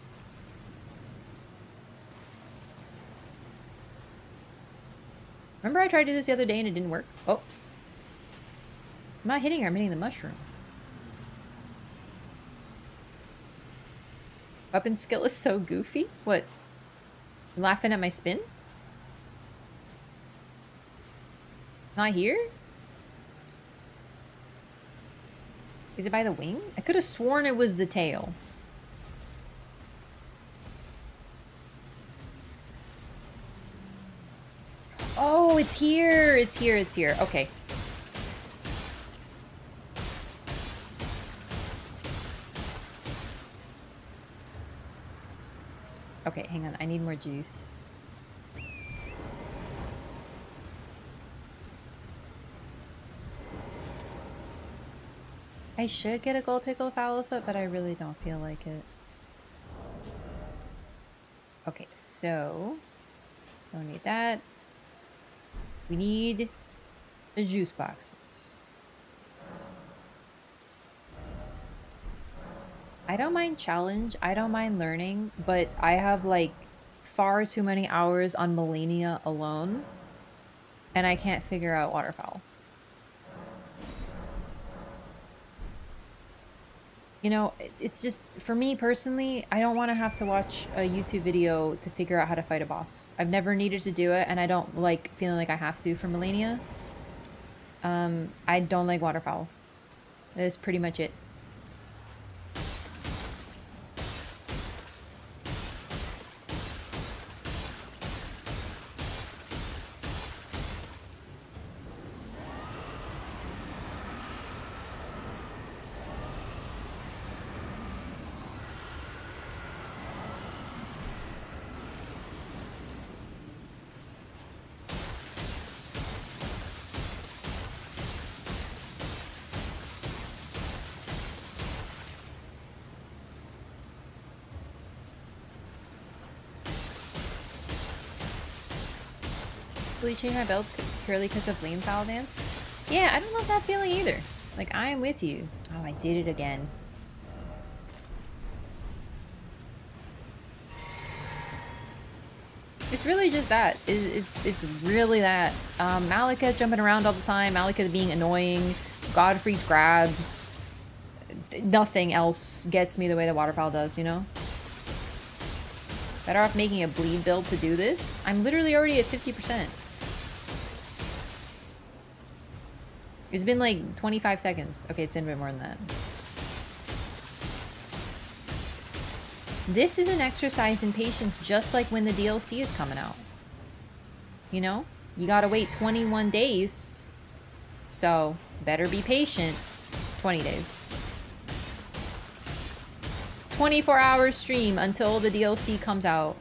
Remember I tried to do this the other day and it didn't work? Oh. I'm not hitting her, I'm hitting the mushroom. Weapon skill is so goofy? What? You laughing at my spin? Not here? Is it by the wing? I could have sworn it was the tail. Oh, it's here! It's here, it's here. Okay. Okay, hang on. I need more juice. I should get a gold pickle foul foot, but I really don't feel like it. Okay, so don't need that. We need the juice boxes. I don't mind challenge, I don't mind learning, but I have like far too many hours on Melania alone, and I can't figure out Waterfowl. You know, it's just, for me personally, I don't want to have to watch a YouTube video to figure out how to fight a boss. I've never needed to do it, and I don't like feeling like I have to for Melania. I don't like Waterfowl. That is pretty much it. possibly change my build purely because of Flame Foul Dance. Yeah, I don't love that feeling either. Like, I am with you. Oh, I did it again. It's really just that. It's really that. Malika jumping around all the time, Malika being annoying, Godfrey's grabs. Nothing else gets me the way the waterfowl does, you know? Better off making a bleed build to do this. I'm literally already at 50%. It's been like 25 seconds. Okay, it's been a bit more than that. This is an exercise in patience, just like when the DLC is coming out. You know? You gotta wait 21 days. So, better be patient. 20 days. 24-hour stream until the DLC comes out.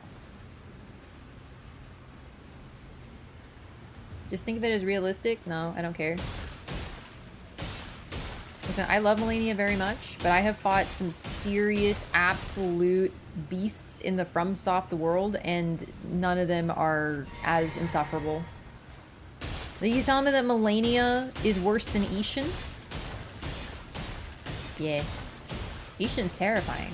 Just think of it as realistic. No, I don't care. Listen, I love Melania very much, but I have fought some serious, absolute beasts in the FromSoft world, and none of them are as insufferable. Are you telling me that Melania is worse than Ishin? Yeah. Ishin's terrifying.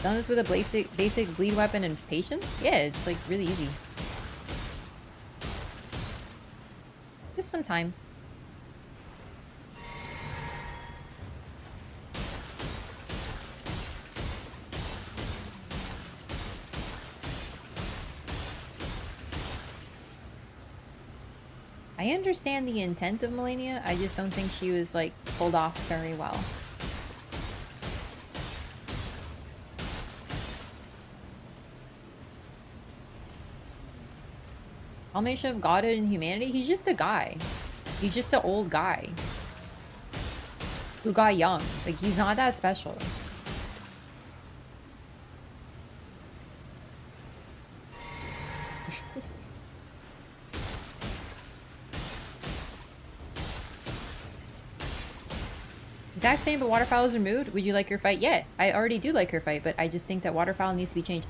Done this with a basic bleed weapon and patience? Yeah, it's like really easy. Just some time. I understand the intent of Melania, I just don't think she was like pulled off very well. Combination of godhood and humanity? He's just a guy. He's just an old guy. Who got young. Like, he's not that special. Exact same, but waterfowl is removed. Would you like your fight? Yeah, I already do like her fight, but I just think that waterfowl needs to be changed.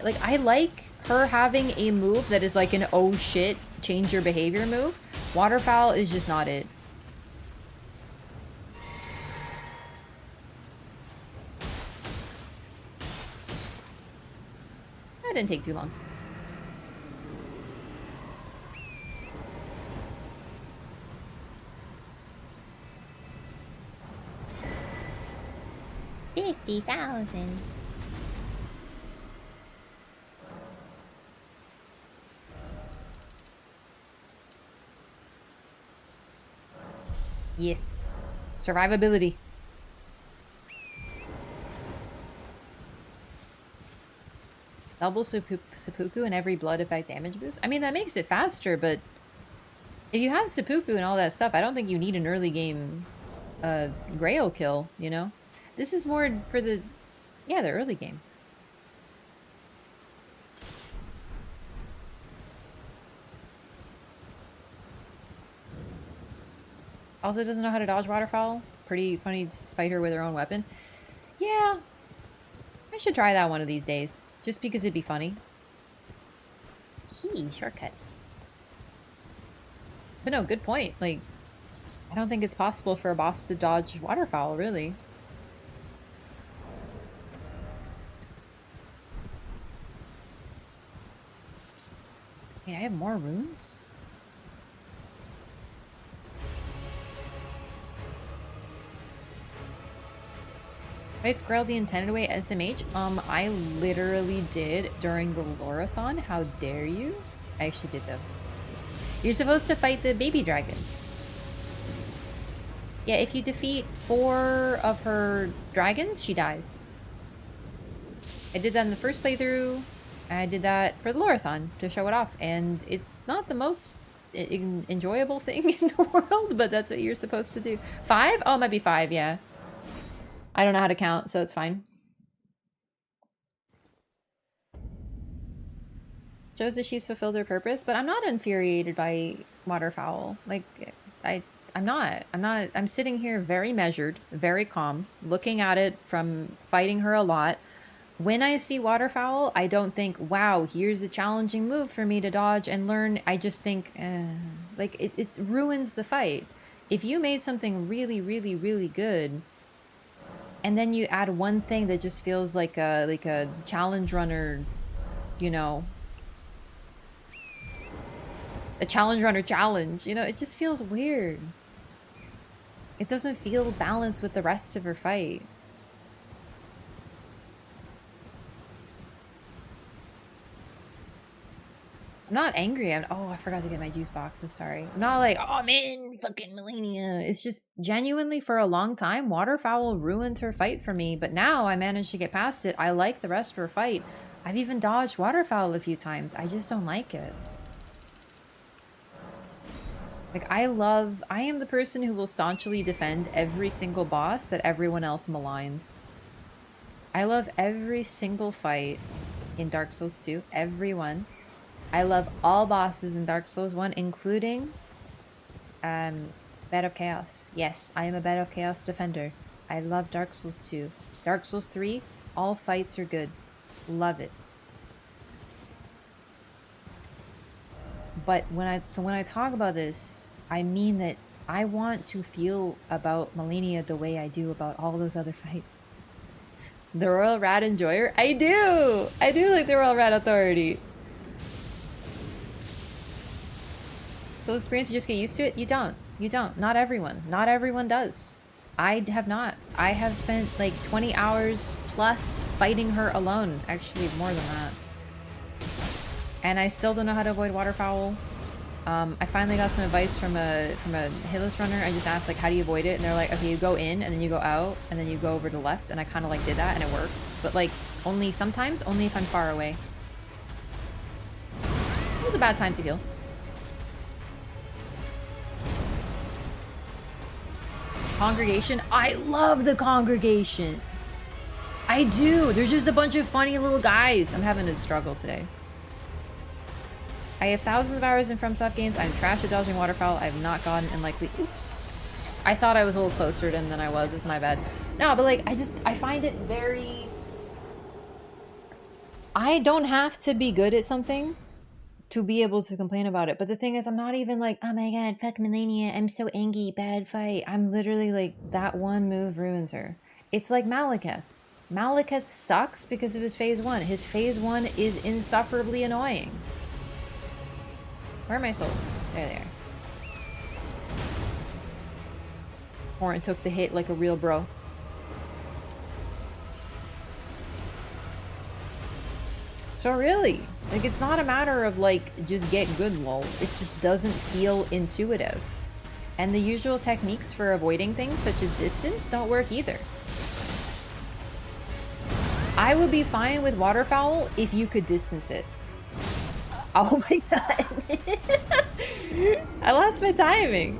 Like, I like her having a move that is like an oh shit, change your behavior move. Waterfowl is just not it. That didn't take too long. $50,000. Yes. Survivability. Double seppuku and every blood effect damage boost? I mean, that makes it faster, but if you have seppuku and all that stuff, I don't think you need an early game grail kill, you know? This is more for the, yeah, the early game. Also doesn't know how to dodge waterfowl. Pretty funny to fight her with her own weapon. Yeah. I should try that one of these days. Just because it'd be funny. Shortcut. But no, good point. Like, I don't think it's possible for a boss to dodge waterfowl, really. Wait, I have more runes? Fights Grail the intended way SMH? I literally did during the Lorathon. How dare you? I actually did though. You're supposed to fight the baby dragons. Yeah, if you defeat 4 of her dragons, she dies. I did that in the first playthrough. I did that for the Lorathon to show it off, and it's not the most enjoyable thing in the world, but that's what you're supposed to do. 5? Oh, it might be 5, yeah. I don't know how to count, so it's fine. Shows that she's fulfilled her purpose, but I'm not infuriated by waterfowl. Like, I'm sitting here very measured, very calm, looking at it from fighting her a lot. when I see waterfowl, I don't think, wow, here's a challenging move for me to dodge and learn. I just think, like, it ruins the fight. If you made something really, really, really good, and then you add one thing that just feels like a challenge runner, you know, a challenge runner challenge, you know, it just feels weird. It doesn't feel balanced with the rest of her fight. I'm not angry. Oh, I forgot to get my juice boxes. Sorry. I'm not like, oh man, fucking Melania. It's just genuinely for a long time, waterfowl ruined her fight for me. But now I managed to get past it. I like the rest of her fight. I've even dodged waterfowl a few times. I just don't like it. Like, I am the person who will staunchly defend every single boss that everyone else maligns. I love every single fight in Dark Souls 2. Everyone. I love all bosses in Dark Souls 1, including Bed of Chaos. Yes, I am a Bed of Chaos defender. I love Dark Souls 2. Dark Souls 3, all fights are good. Love it. But when I talk about this, I mean that I want to feel about Melania the way I do about all those other fights. The Royal Rat Enjoyer? I do! I do like the Royal Rat Authority. So experience, you just get used to it? You don't. You don't. Not everyone. Not everyone does. I have not. I have spent like 20 hours plus fighting her alone. Actually, more than that. And I still don't know how to avoid waterfowl. I finally got some advice from a Halos runner. I just asked, like, how do you avoid it? And they're like, okay, you go in, and then you go out, and then you go over to the left. And I kind of like did that, and it worked. But like, only sometimes, only if I'm far away. It was a bad time to heal. Congregation? I love the Congregation. I do. There's just a bunch of funny little guys. I'm having a struggle today. I have thousands of hours in FromSoft games. I'm trash at dodging waterfowl. I have not gotten unlikely. Oops. I thought I was a little closer than I was. It's my bad. No, but like, I find it very... I don't have to be good at something to be able to complain about it. But the thing is, I'm not even like, oh my god, fuck Melania, I'm so angry, bad fight. I'm literally like, that one move ruins her. It's like Malekith. Malekith sucks because of his phase 1. His phase 1 is insufferably annoying. Where are my souls? There they are. Horan took the hit like a real bro. So really, like, it's not a matter of like, just get good lol. It just doesn't feel intuitive. And the usual techniques for avoiding things, such as distance, don't work either. I would be fine with waterfowl if you could distance it. Oh my god. I lost my timing.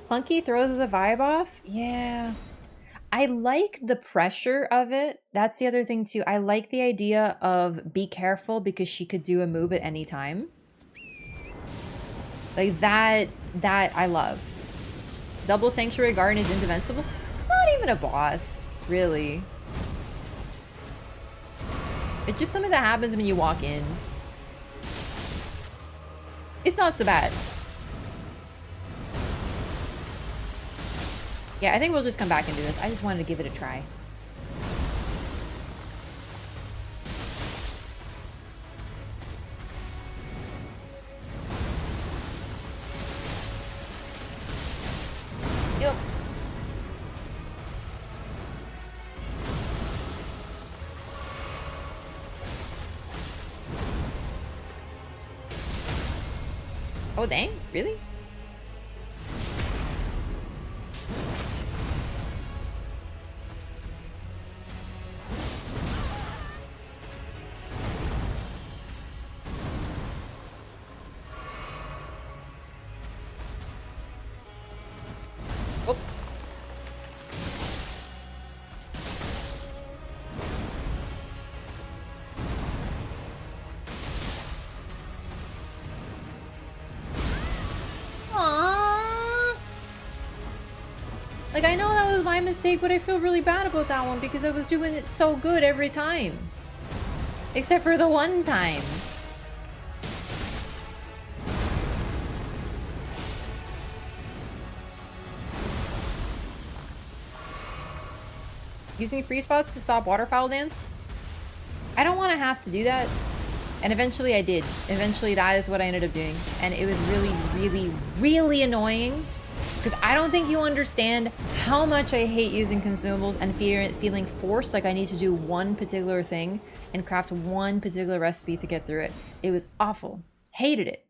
Clunky throws the vibe off? Yeah. I like the pressure of it. That's the other thing too. I like the idea of be careful because she could do a move at any time. Like that I love. Double Sanctuary Garden is indefensible. It's not even a boss, really. It's just something that happens when you walk in. It's not so bad. Yeah, I think we'll just come back and do this. I just wanted to give it a try. Yep. Oh dang, really? Like, I know that was my mistake, but I feel really bad about that one because I was doing it so good every time. Except for the one time. Using free spots to stop waterfowl dance? I don't want to have to do that. And eventually I did. Eventually that is what I ended up doing. And it was really, really, really annoying. Because I don't think you understand how much I hate using consumables and feeling forced like I need to do one particular thing and craft one particular recipe to get through it. It was awful. Hated it.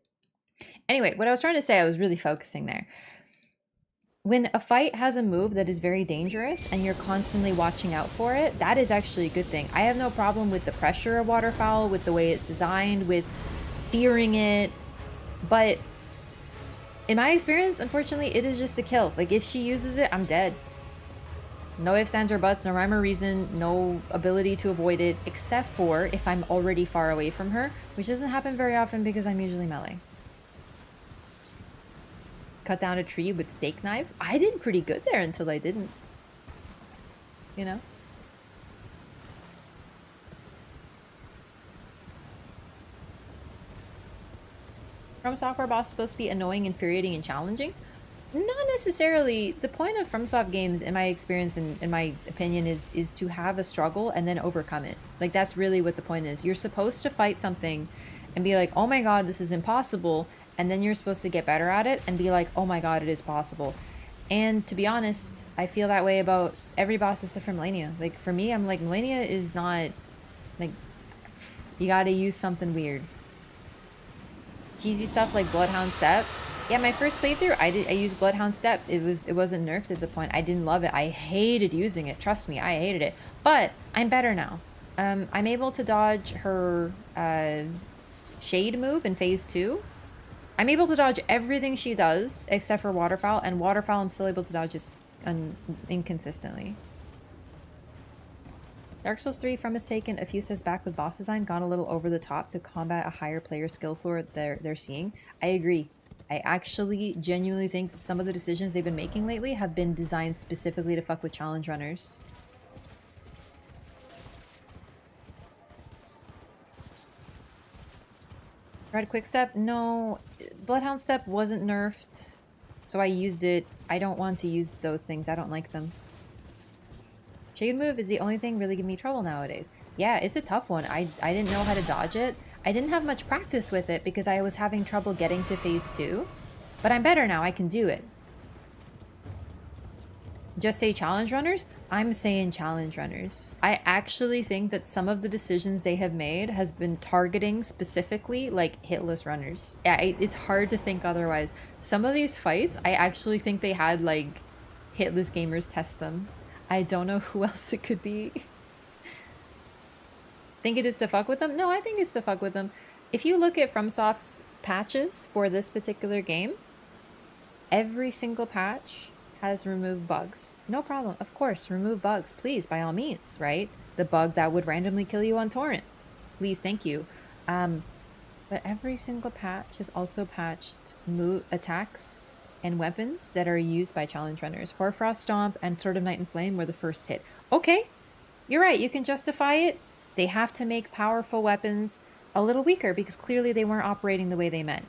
Anyway, what I was trying to say, I was really focusing there. When a fight has a move that is very dangerous and you're constantly watching out for it, that is actually a good thing. I have no problem with the pressure of waterfowl, with the way it's designed, with fearing it, but in my experience, unfortunately, it is just a kill. Like, if she uses it, I'm dead. No ifs, ands, or buts, no rhyme or reason, no ability to avoid it, except for if I'm already far away from her, which doesn't happen very often because I'm usually melee. Cut down a tree with steak knives? I did pretty good there until I didn't. You know? From Software boss is supposed to be annoying, infuriating, and challenging? Not necessarily. The point of FromSoft games, in my experience and in my opinion, is to have a struggle and then overcome it. Like, that's really what the point is. You're supposed to fight something and be like, oh my god, this is impossible. And then you're supposed to get better at it and be like, oh my god, it is possible. And to be honest, I feel that way about every boss except for Melania. Like, for me, I'm like, Melania is not, like, you gotta use something weird. Cheesy stuff like Bloodhound Step. Yeah, my first playthrough, I used Bloodhound Step. It wasn't nerfed at the point. I didn't love it. I hated using it. Trust me, I hated it. But I'm better now. I'm able to dodge her Shade move in Phase 2. I'm able to dodge everything she does except for Waterfowl, and Waterfowl I'm still able to dodge just inconsistently. Dark Souls 3, from mistaken, a few steps back with boss design, gone a little over the top to combat a higher player skill floor they're seeing. I agree. I actually genuinely think that some of the decisions they've been making lately have been designed specifically to fuck with challenge runners. Red Quick Step? No. Bloodhound Step wasn't nerfed, so I used it. I don't want to use those things. I don't like them. Shade move is the only thing really giving me trouble nowadays. Yeah, it's a tough one. I didn't know how to dodge it. I didn't have much practice with it because I was having trouble getting to Phase 2. But I'm better now. I can do it. Just say challenge runners? I'm saying challenge runners. I actually think that some of the decisions they have made has been targeting specifically like hitless runners. Yeah, it's hard to think otherwise. Some of these fights, I actually think they had like hitless gamers test them. I don't know who else it could be. Think it is to fuck with them? No, I think it's to fuck with them. If you look at FromSoft's patches for this particular game, every single patch has removed bugs. No problem. Of course, remove bugs, please, by all means, right? The bug that would randomly kill you on torrent. Please, thank you. But every single patch has also patched attacks and weapons that are used by challenge runners. Hoarfrost Stomp and Sword of Night and Flame were the first hit. Okay, you're right, you can justify it. They have to make powerful weapons a little weaker because clearly they weren't operating the way they meant.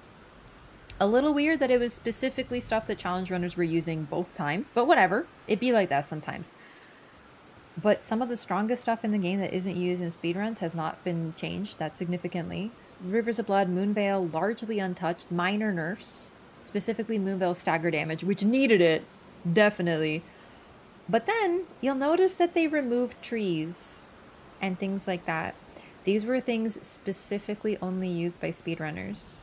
A little weird that it was specifically stuff that challenge runners were using both times, but whatever. It'd be like that sometimes. But some of the strongest stuff in the game that isn't used in speedruns has not been changed that significantly. Rivers of Blood, Moonveil, largely untouched, minor nerfs. Specifically Moonveil's stagger damage, which needed it, definitely. But then, you'll notice that they removed trees and things like that. These were things specifically only used by speedrunners.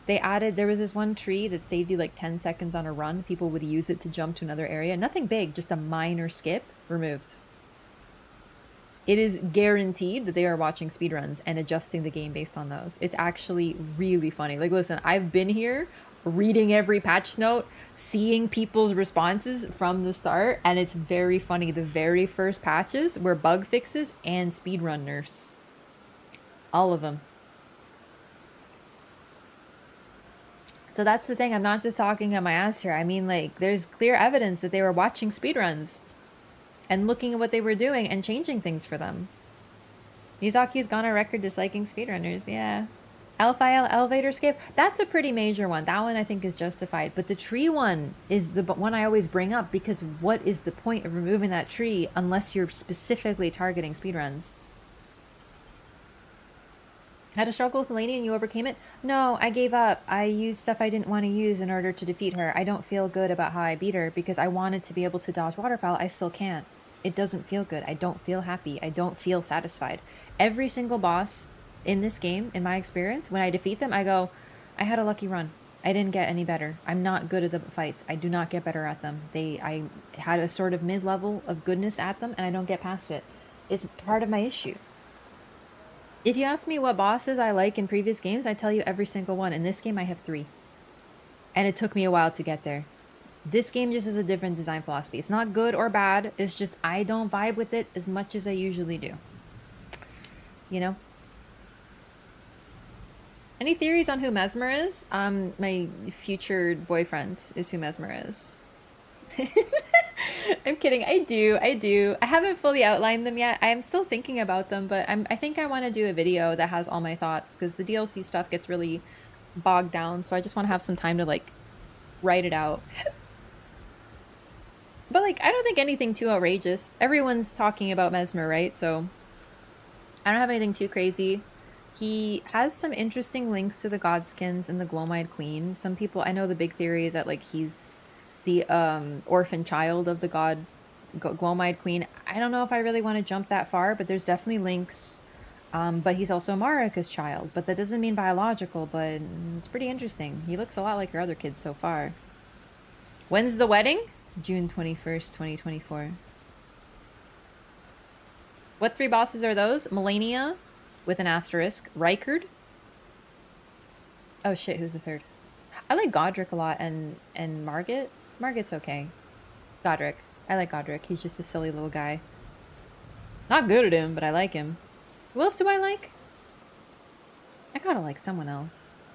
They added, there was this one tree that saved you like 10 seconds on a run. People would use it to jump to another area. Nothing big, just a minor skip, removed. It is guaranteed that they are watching speedruns and adjusting the game based on those. It's actually really funny. Like, listen, I've been here reading every patch note, seeing people's responses from the start, and it's very funny. The very first patches were bug fixes and speedrunners. All of them. So that's the thing. I'm not just talking on my ass here. I mean, like, there's clear evidence that they were watching speedruns and looking at what they were doing and changing things for them. Mizaki's gone on record disliking speedrunners. Yeah. Alpha elevator skip. That's a pretty major one. That one I think is justified. But the tree one is the one I always bring up because what is the point of removing that tree unless you're specifically targeting speedruns? Had a struggle with Melanie and you overcame it? No, I gave up. I used stuff I didn't want to use in order to defeat her. I don't feel good about how I beat her because I wanted to be able to dodge waterfowl. I still can't. It doesn't feel good. I don't feel happy. I don't feel satisfied. Every single boss in this game, in my experience, when I defeat them, I go, I had a lucky run. I didn't get any better. I'm not good at the fights. I do not get better at them. I had a sort of mid-level of goodness at them and I don't get past it. It's part of my issue. If you ask me what bosses I like in previous games, I tell you every single one. In this game, I have 3. And it took me a while to get there. This game just has a different design philosophy. It's not good or bad. It's just I don't vibe with it as much as I usually do. You know? Any theories on who Mesmer is? My future boyfriend is who Mesmer is. I'm kidding. I do. I haven't fully outlined them yet. I'm still thinking about them, but I think I want to do a video that has all my thoughts because the DLC stuff gets really bogged down. So I just want to have some time to like write it out. But like, I don't think anything too outrageous. Everyone's talking about Mesmer, right? So I don't have anything too crazy. He has some interesting links to the Godskins and the Glowmide Queen. Some people, I know the big theory is that like he's the orphan child of the Glowmide Queen. I don't know if I really want to jump that far, but there's definitely links. But he's also Marika's child, but that doesn't mean biological, but it's pretty interesting. He looks a lot like your other kids so far. When's the wedding? June 21st, 2024. What 3 bosses are those? Melania with an asterisk. Rykard. Oh shit, who's the 3rd? I like Godric a lot and Margit. Margit's okay. Godric. I like Godric. He's just a silly little guy. Not good at him, but I like him. Who else do I like? I gotta like someone else.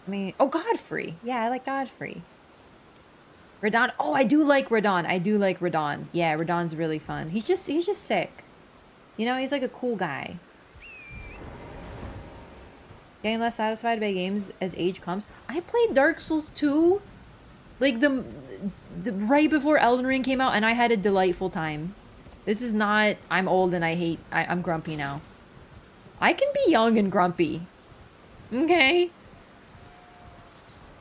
I mean, oh, Godfrey. Yeah, I like Godfrey. Radon. Oh, I do like Radon. Yeah, Radon's really fun. He's just sick. You know, he's like a cool guy. Getting less satisfied by games as age comes. I played Dark Souls 2 like the right before Elden Ring came out and I had a delightful time. This is not I'm old and I'm grumpy now. I can be young and grumpy. Okay?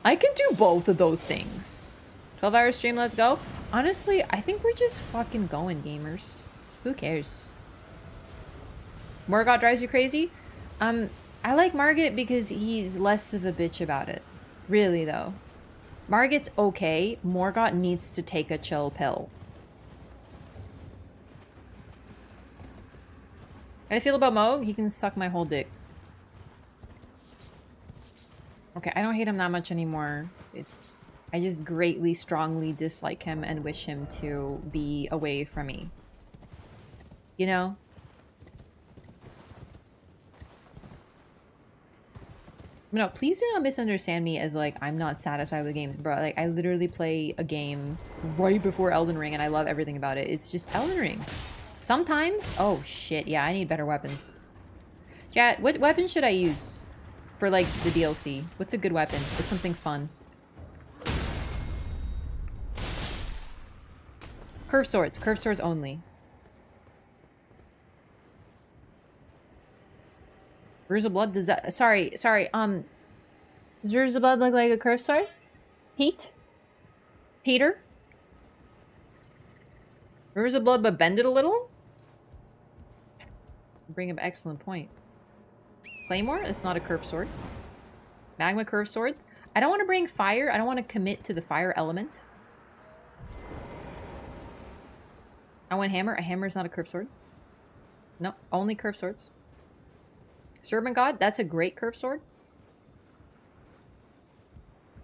I can do both of those things. 12-hour stream, let's go. Honestly, I think we're just fucking going, gamers. Who cares? Morgott drives you crazy? I like Margit because he's less of a bitch about it. Really, though. Margit's okay. Morgott needs to take a chill pill. How do I feel about Moog? He can suck my whole dick. Okay, I don't hate him that much anymore. I just greatly, strongly dislike him and wish him to be away from me. You know? No, please do not misunderstand me as like I'm not satisfied with games, bro. Like I literally play a game right before Elden Ring and I love everything about it. It's just Elden Ring. Sometimes, oh shit, yeah, I need better weapons. Chat, what weapon should I use for like the DLC? What's a good weapon? What's something fun? Curved swords only. Rivers of Blood, does that... Sorry. Does Rivers of Blood look like a curved sword? Peter? Rivers of Blood but bend it a little? Bring up excellent point. Claymore? It's not a curved sword. Magma curved swords? I don't want to bring fire. I don't want to commit to the fire element. I want hammer. A hammer is not a curved sword. No, only curved swords. Serpent God, that's a great curved sword.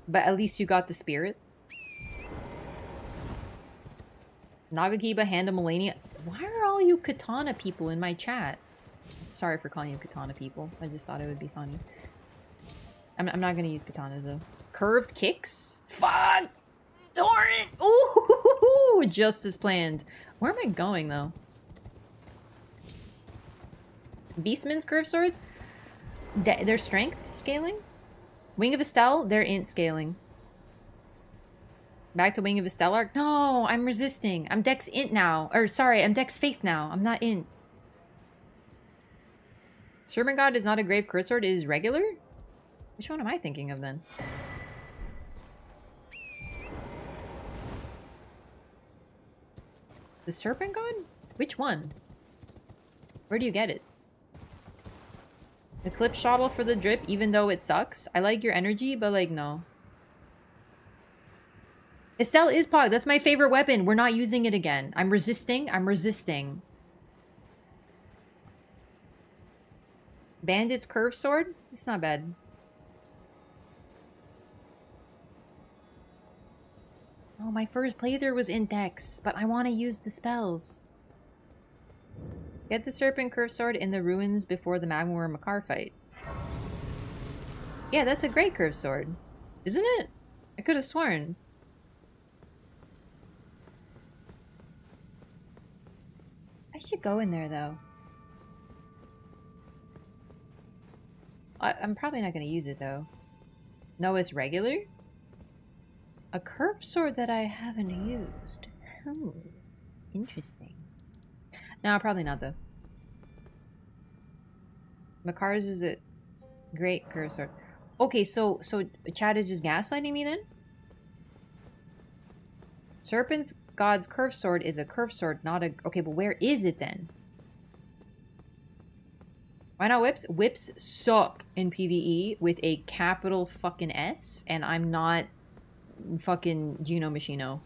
But at least you got the spirit. Nagakiba, Hand of Melania. Why are all you katana people in my chat? Sorry for calling you katana people. I just thought it would be funny. I'm not gonna use katanas though. Curved kicks? Fuck! Darn it! Ooh! Just as planned. Where am I going though? Beastman's curved swords? Their strength scaling? Wing of Estelle? They're int scaling. Back to Wing of Estelle? No! I'm resisting. I'm Dex int now. Or sorry, I'm Dex faith now. I'm not int. Serpent God is not a grave curse sword, it is regular? Which one am I thinking of then? The Serpent God? Which one? Where do you get it? Eclipse Shottle for the drip, even though it sucks. I like your energy, but like, no. Estelle is Pog. That's my favorite weapon. We're not using it again. I'm resisting. I'm resisting. Bandit's curved sword? It's not bad. Oh, my first playthrough was in Dex, but I want to use the spells. Get the Serpent Curved Sword in the ruins before the Magmor Makar fight. Yeah, that's a great curved sword. Isn't it? I could have sworn. I should go in there, though. I'm probably not going to use it, though. No, it's regular? A curved sword that I haven't used. Oh, interesting. No, probably not, though. Makar's is a great curved sword. Okay, so Chad is just gaslighting me then? Serpent's God's curved sword is a curved sword, not a... Okay, but where is it then? Why not whips? Whips suck in PvE with a capital fucking S, and I'm not fucking Gino Machino.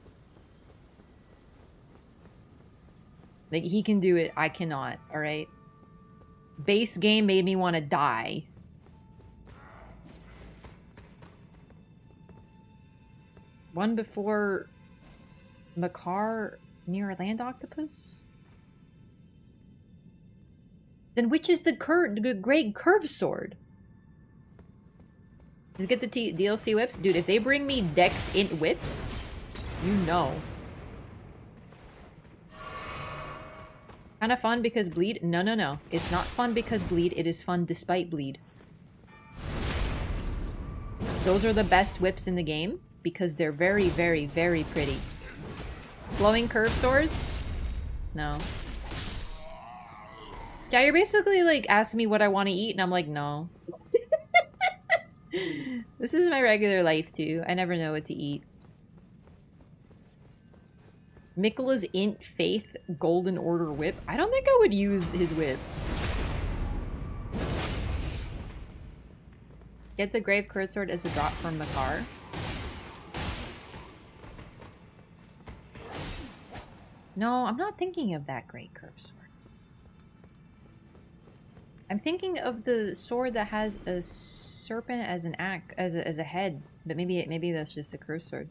Like, he can do it, I cannot, alright? Base game made me want to die. One before Makar near a land octopus? Then which is the great curved sword? Just get the DLC whips? Dude, if they bring me Dex int whips, you know. Kinda fun because bleed? No, no, no. It's not fun because bleed. It is fun despite bleed. Those are the best whips in the game because they're very, very, very pretty. Glowing curved swords? No. Yeah, you're basically like asking me what I want to eat and I'm like, no. This is my regular life too. I never know what to eat. Mikla's int faith golden order whip. I don't think I would use his whip. Get the grave curved sword as a drop from Makar. No, I'm not thinking of that great curved sword. I'm thinking of the sword that has a serpent as an as a head, but maybe that's just a curved sword.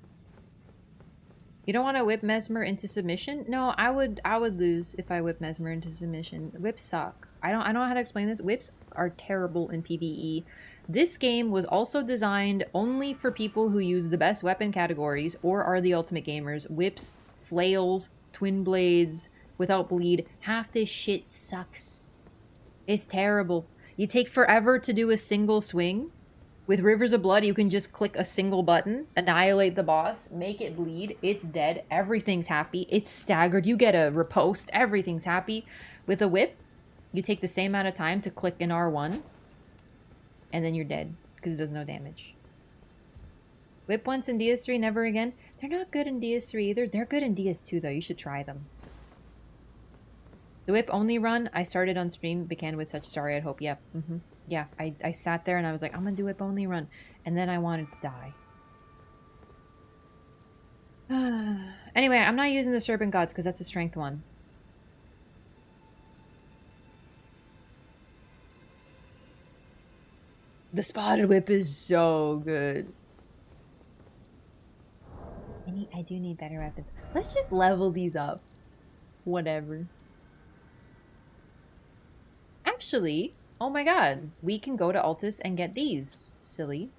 You don't want to whip Mesmer into submission? No, I would lose if I whip Mesmer into submission. Whips suck. I don't know how to explain this. Whips are terrible in PvE. This game was also designed only for people who use the best weapon categories or are the ultimate gamers. Whips, flails, twin blades, without bleed. Half this shit sucks. It's terrible. You take forever to do a single swing. With Rivers of Blood, you can just click a single button, annihilate the boss, make it bleed, it's dead, everything's happy, it's staggered, you get a riposte, everything's happy. With a whip, you take the same amount of time to click an R1, and then you're dead, because it does no damage. Whip once in DS3, never again. They're not good in DS3 either. They're good in DS2 though, you should try them. The whip only run I started on stream began with such sorry I'd hope. Yep. Yeah, I sat there and I was like, I'm gonna do whip only run. And then I wanted to die. Anyway, I'm not using the Serpent Gods because that's a strength one. The spotted whip is so good. I do need better weapons. Let's just level these up. Whatever. Actually, actually, oh my god, we can go to Altus and get these. Silly.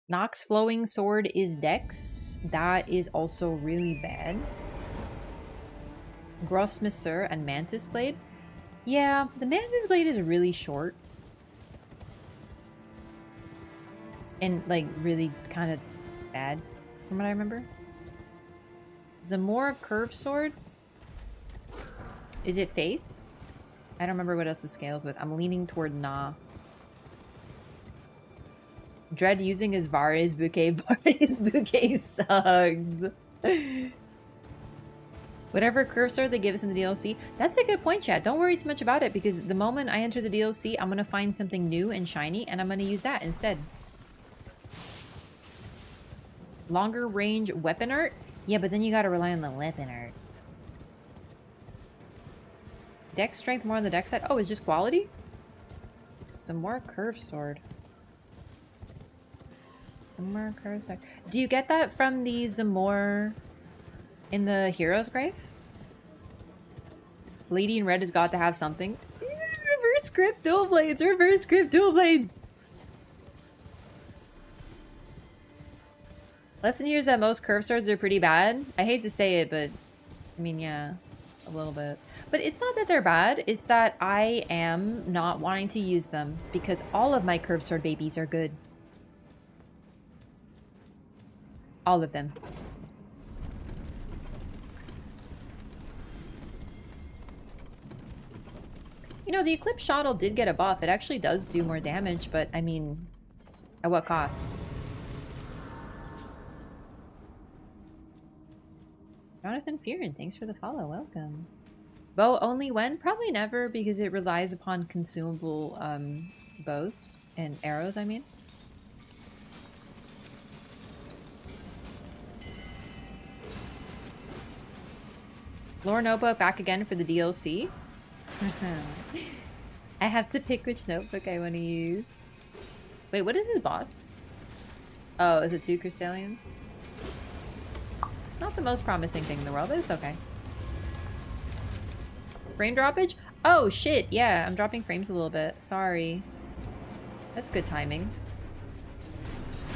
Nox Flowing Sword is Dex. That is also really bad. Grossmesser and Mantis Blade. Yeah, the Mantis Blade is really short. And, like, really kind of bad, from what I remember. Zamora Curve Sword? Is it Faith? I don't remember what else it scales with. I'm leaning toward Nah. Dread using his Vare's Bouquet. Vare's Bouquet sucks. Whatever curve sword they give us in the DLC. That's a good point, chat. Don't worry too much about it, because the moment I enter the DLC, I'm going to find something new and shiny, and I'm going to use that instead. Longer range weapon art? Yeah, but then you got to rely on the weapon art. Dex strength more on the dex side? Oh, it's just quality? Some more curve sword. Some more curve sword. Do you get that from the Zamor in the Hero's Grave? Lady in Red has got to have something. Reverse grip dual blades! Reverse grip dual blades! Lesson here is that most curve swords are pretty bad. I hate to say it, but I mean, yeah, a little bit. But it's not that they're bad, it's that I am not wanting to use them because all of my curve sword babies are good. All of them. You know, the Eclipse Shottle did get a buff. It actually does do more damage, but I mean, at what cost? Jonathan Fearon, thanks for the follow. Welcome. Bow only when? Probably never, because it relies upon consumable bows and arrows, I mean. Lore Notebook back again for the DLC. I have to pick which notebook I want to use. Wait, what is his boss? Oh, is it 2 Crystallians? Not the most promising thing in the world, but it's okay. Frame droppage? Oh, shit. Yeah, I'm dropping frames a little bit. Sorry. That's good timing.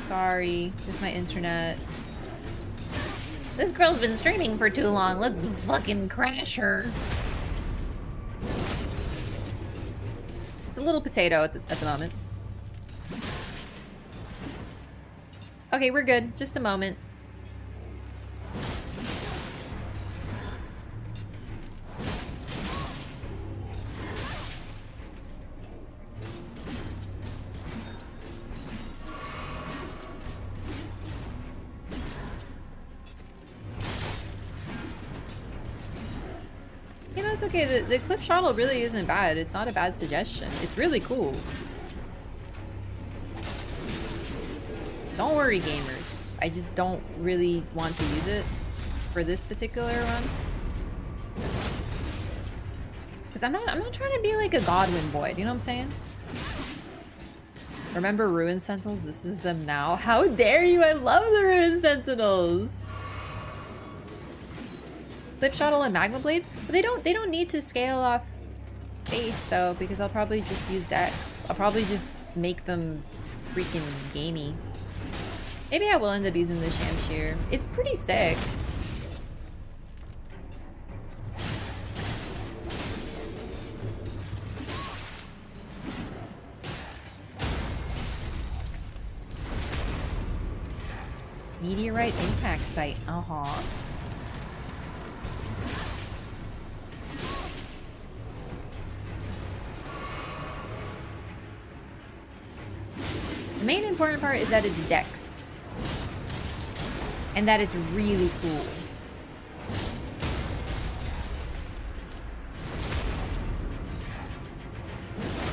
Sorry. This is my internet. This girl's been streaming for too long. Let's fucking crash her. It's a little potato at the moment. Okay, we're good. Just a moment. You know, it's okay. The clip shuttle really isn't bad. It's not a bad suggestion. It's really cool. Don't worry, gamers. I just don't really want to use it for this particular run. Because I'm not trying to be like a Godwin boy. Do you know what I'm saying? Remember Ruin Sentinels? This is them now. How dare you? I love the Ruin Sentinels. Clip Shuttle and Magma Blade, but they don't need to scale off Faith though, because I'll probably just use Dex. I'll probably just make them freaking gamey. Maybe I will end up using the Shamshir. It's pretty sick. Meteorite impact site. Uh-huh. The main important part is that it's Dex. And that it's really cool.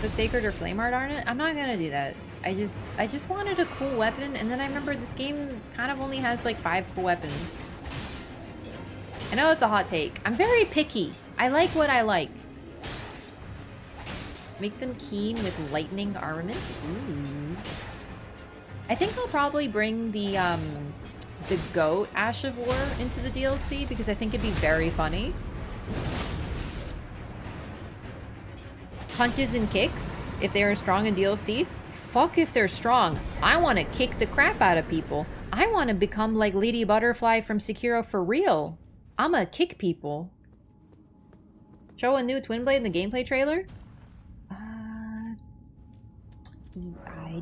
The Sacred or Flame Art aren't it? I'm not gonna do that. I just wanted a cool weapon, and then I remember this game kind of only has like 5 cool weapons. I know it's a hot take. I'm very picky. I like what I like. Make them keen with lightning armament. Ooh. I think I'll probably bring the the goat Ash of War into the DLC because I think it'd be very funny. Punches and kicks, if they are strong in DLC, fuck if they're strong. I want to kick the crap out of people. I want to become like Lady Butterfly from Sekiro for real. I'ma kick people. Show a new Twin Blade in the gameplay trailer? I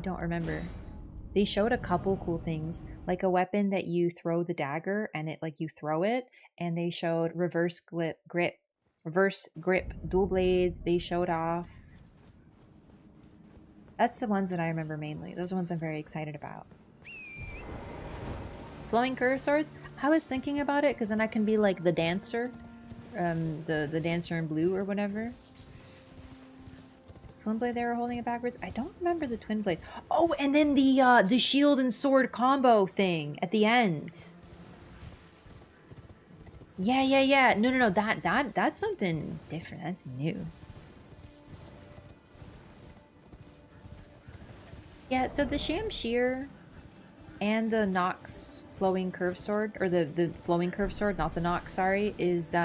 don't remember. They showed a couple cool things, like a weapon that you throw the dagger and it like you throw it, and they showed reverse grip, dual blades. They showed off. That's the ones that I remember mainly. Those are ones I'm very excited about. Flowing curve swords. I was thinking about it because then I can be like the dancer, the dancer in blue or whatever. Twin blade they were holding it backwards. I don't remember the twin blade. Oh, and then the shield and sword combo thing at the end. Yeah. No. That's something different. That's new. Yeah, so the Shamshir and the Nox flowing curve sword, or the flowing curve sword, not the Nox, sorry, is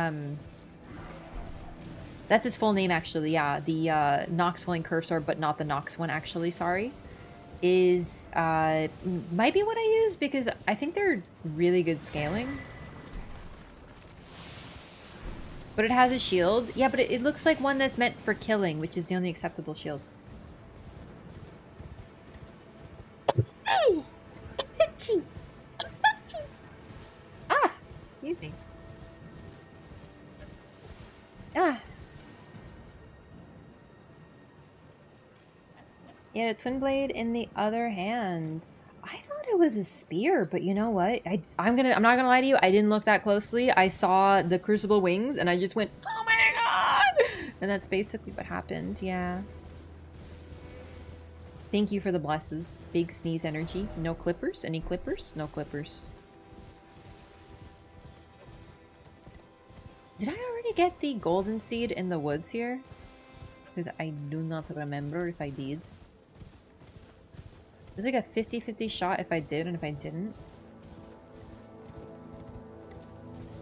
that's his full name, actually, yeah. The Nox flowing curve sword, but not the Nox one, actually, sorry. Is, might be what I use, because I think they're really good scaling. But it has a shield. Yeah, but it looks like one that's meant for killing, which is the only acceptable shield. Ah! Excuse me. Ah! Yeah, a twin blade in the other hand. I thought it was a spear, but you know what? I'm not gonna lie to you. I didn't look that closely. I saw the crucible wings, and I just went, "Oh my god!" And that's basically what happened. Yeah. Thank you for the blesses. Big sneeze energy. No clippers? Any clippers? No clippers. Did I already get the golden seed in the woods here? Because I do not remember if I did. There's like a 50-50 shot if I did and if I didn't.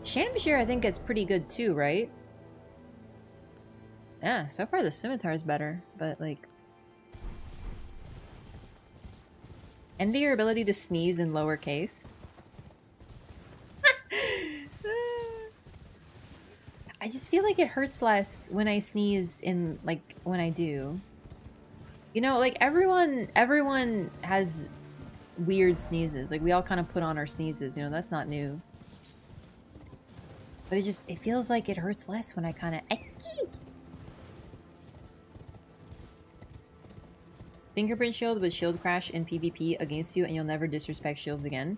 Shamshir, I think it's pretty good too, right? Yeah, so far the scimitar is better, but like... Envy your ability to sneeze in lowercase. I just feel like it hurts less when I sneeze in, like, when I do. You know, like, everyone has weird sneezes. Like, we all kind of put on our sneezes, you know, that's not new. But it feels like it hurts less when I kind of... Fingerprint shield with shield crash in PvP against you and you'll never disrespect shields again.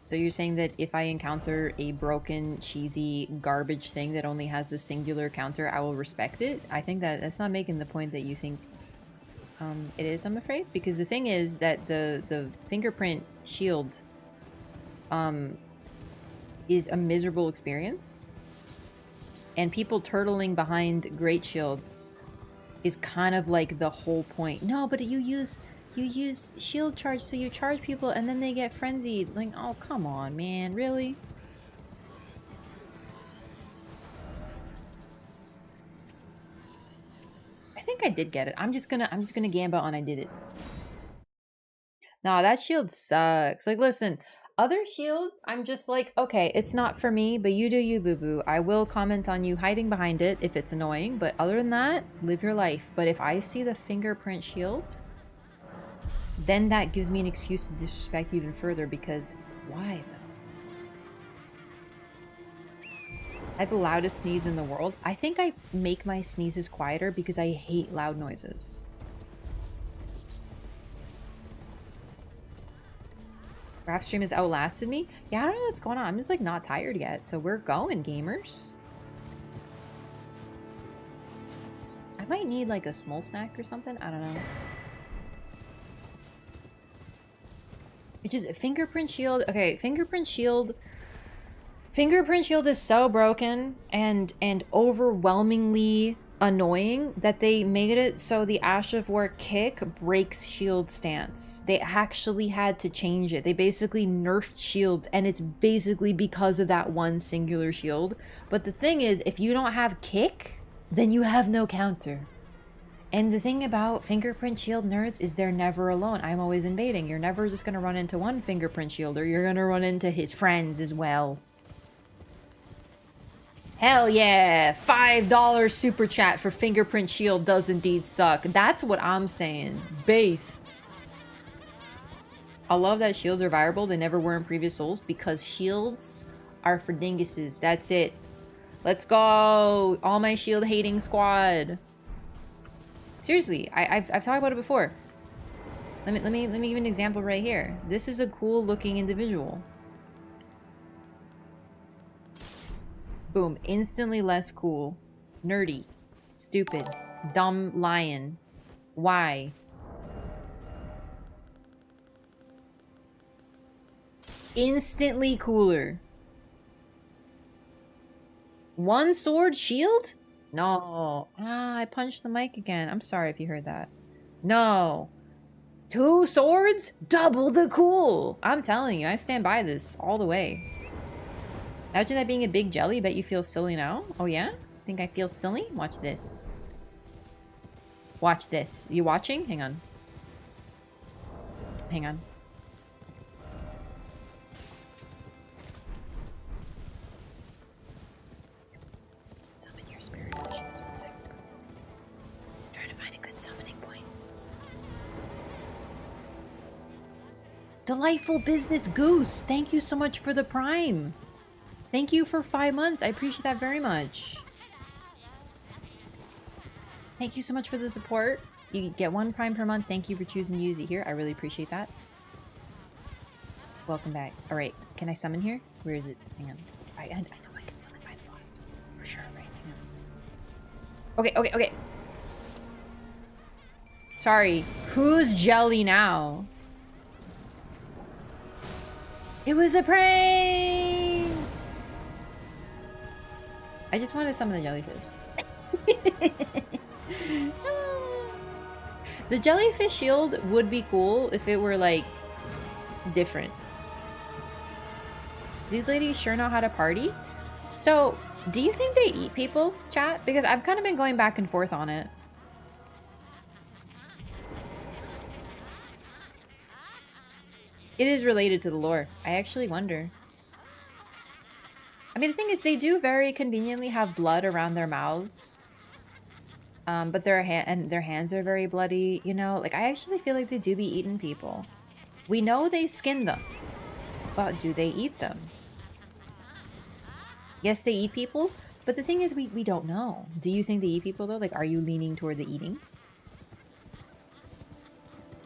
So you're saying that if I encounter a broken, cheesy, garbage thing that only has a singular counter, I will respect it? I think that's not making the point that you think it is, I'm afraid. Because the thing is that the fingerprint shield is a miserable experience. And people turtling behind great shields is kind of like the whole point. No, but you use shield charge, so you charge people and then they get frenzied. Like, oh, come on, man. Really? I think I did get it. I'm just gonna gambit on I did it. Nah, that shield sucks. Like, listen, other shields, I'm just like, okay, it's not for me, but you do you, boo-boo. I will comment on you hiding behind it if it's annoying, but other than that, live your life. But if I see the fingerprint shield, then that gives me an excuse to disrespect you even further, because why, though? I have the loudest sneeze in the world. I think I make my sneezes quieter because I hate loud noises. Graph stream has outlasted me? Yeah, I don't know what's going on. I'm just like not tired yet, so we're going, gamers. I might need like a small snack or something. I don't know. It's just fingerprint shield. Okay, fingerprint shield is so broken and overwhelmingly annoying that they made it so the Ash of War kick breaks shield stance. They actually had to change it. They basically nerfed shields, and it's basically because of that one singular shield. But the thing is, if you don't have kick, then you have no counter. And the thing about fingerprint shield nerds is they're never alone. I'm always invading. You're never just going to run into one fingerprint shielder. You're going to run into his friends as well. Hell yeah! $5 super chat for fingerprint shield does indeed suck. That's what I'm saying. Based. I love that shields are viable. They never were in previous Souls because shields are for dinguses. That's it. Let's go! All my shield hating squad. Seriously, I've talked about it before. Let me give you an example right here. This is a cool looking individual. Boom. Instantly less cool. Nerdy. Stupid. Dumb lion. Why? Instantly cooler. One sword shield? No. Ah, I punched the mic again. I'm sorry if you heard that. No. 2 swords? Double the cool. I'm telling you, I stand by this all the way. Imagine that being a big jelly. Bet you feel silly now. Oh yeah? Think I feel silly? Watch this. Watch this. You watching? Hang on. Hang on. Summon your spirit wishes. 1 second. I'm trying to find a good summoning point. Delightful business goose. Thank you so much for the prime. Thank you for 5 months. I appreciate that very much. Thank you so much for the support. You get 1 prime per month. Thank you for choosing to use it here. I really appreciate that. Welcome back. All right. Can I summon here? Where is it? Hang on. I know I can summon by the boss. For sure, right? Hang on. Okay. Sorry. Who's jelly now? It was a prank! I just want to summon the jellyfish. The jellyfish shield would be cool if it were, like, different. These ladies sure know how to party. So, do you think they eat people, chat? Because I've kind of been going back and forth on it. It is related to the lore. I actually wonder. I mean, the thing is, they do very conveniently have blood around their mouths. But their hands are very bloody, you know? Like, I actually feel like they do be eating people. We know they skin them. But do they eat them? Yes, they eat people. But the thing is, we don't know. Do you think they eat people, though? Like, are you leaning toward the eating?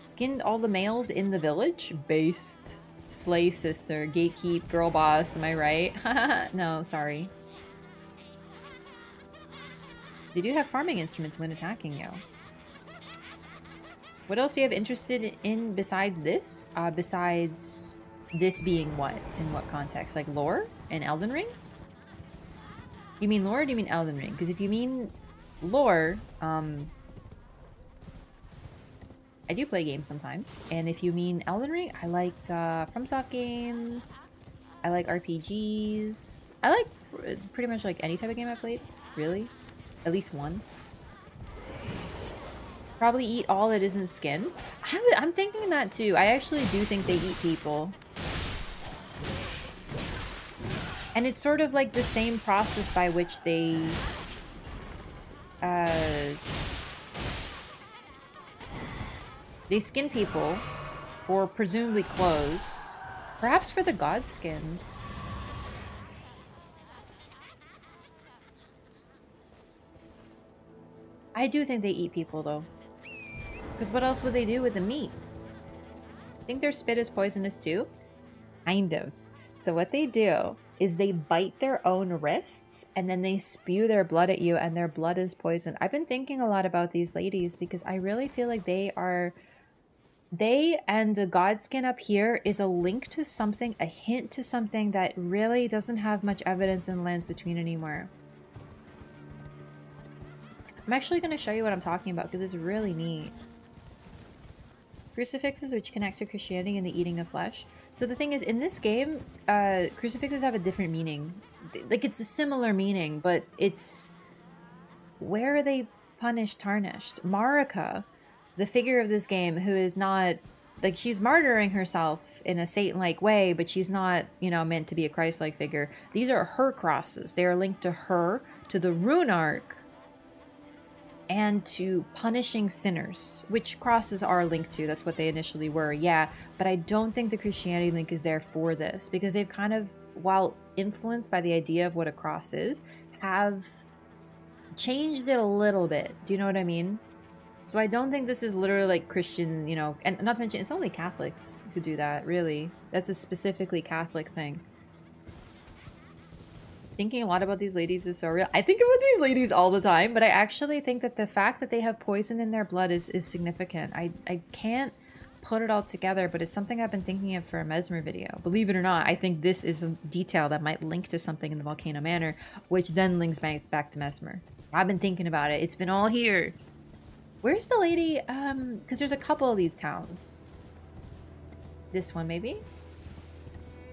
Skinned all the males in the village? Based. Slay sister, gatekeep, girl boss, am I right? No, sorry. They do have farming instruments when attacking you. What else do you have interested in besides this? Besides this being what? In what context? Like lore? In Elden Ring? You mean lore or do you mean Elden Ring? Because if you mean lore, I do play games sometimes, and if you mean Elden Ring, I like FromSoft games, I like RPGs, I like pretty much like any type of game I played, really, at least one. Probably eat all that isn't skin. I'm thinking that too. I actually do think they eat people. And it's sort of like the same process by which they skin people for presumably clothes. Perhaps for the god skins. I do think they eat people though. Because what else would they do with the meat? Think their spit is poisonous too? Kind of. So what they do is they bite their own wrists and then they spew their blood at you and their blood is poison. I've been thinking a lot about these ladies because I really feel like they and the godskin up here is a link to something, a hint to something that really doesn't have much evidence in the lands between anymore. I'm actually going to show you what I'm talking about because it's really neat. Crucifixes, which connect to Christianity and the eating of flesh. So the thing is, in this game, crucifixes have a different meaning. Like, it's a similar meaning, but it's... Where are they punished, tarnished? Marika, the figure of this game, who is not... Like, she's martyring herself in a Satan-like way, but she's not, you know, meant to be a Christ-like figure. These are her crosses. They are linked to her, to the rune arc, and to punishing sinners, which crosses are linked to. That's what they initially were, yeah. But I don't think the Christianity link is there for this, because they've kind of, while influenced by the idea of what a cross is, have changed it a little bit. Do you know what I mean? So I don't think this is literally like Christian, you know, and not to mention, it's only Catholics who do that, really. That's a specifically Catholic thing. Thinking a lot about these ladies is so real. I think about these ladies all the time, but I actually think that the fact that they have poison in their blood is significant. I can't put it all together, but it's something I've been thinking of for a Mesmer video. Believe it or not, I think this is a detail that might link to something in the Volcano Manor, which then links back to Mesmer. I've been thinking about it. It's been all here. Where's the lady? Because there's a couple of these towns. This one, maybe?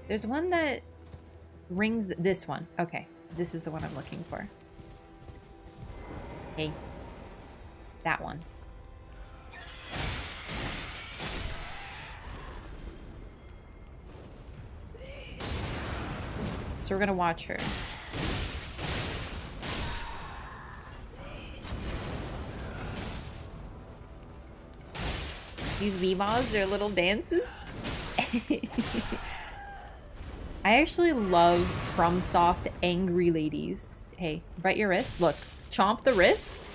There's one that rings... This one. Okay. This is the one I'm looking for. Hey. That one. So we're gonna watch her. These Vivas, their little dances. I actually love FromSoft angry ladies. Hey, bite your wrist. Look, chomp the wrist.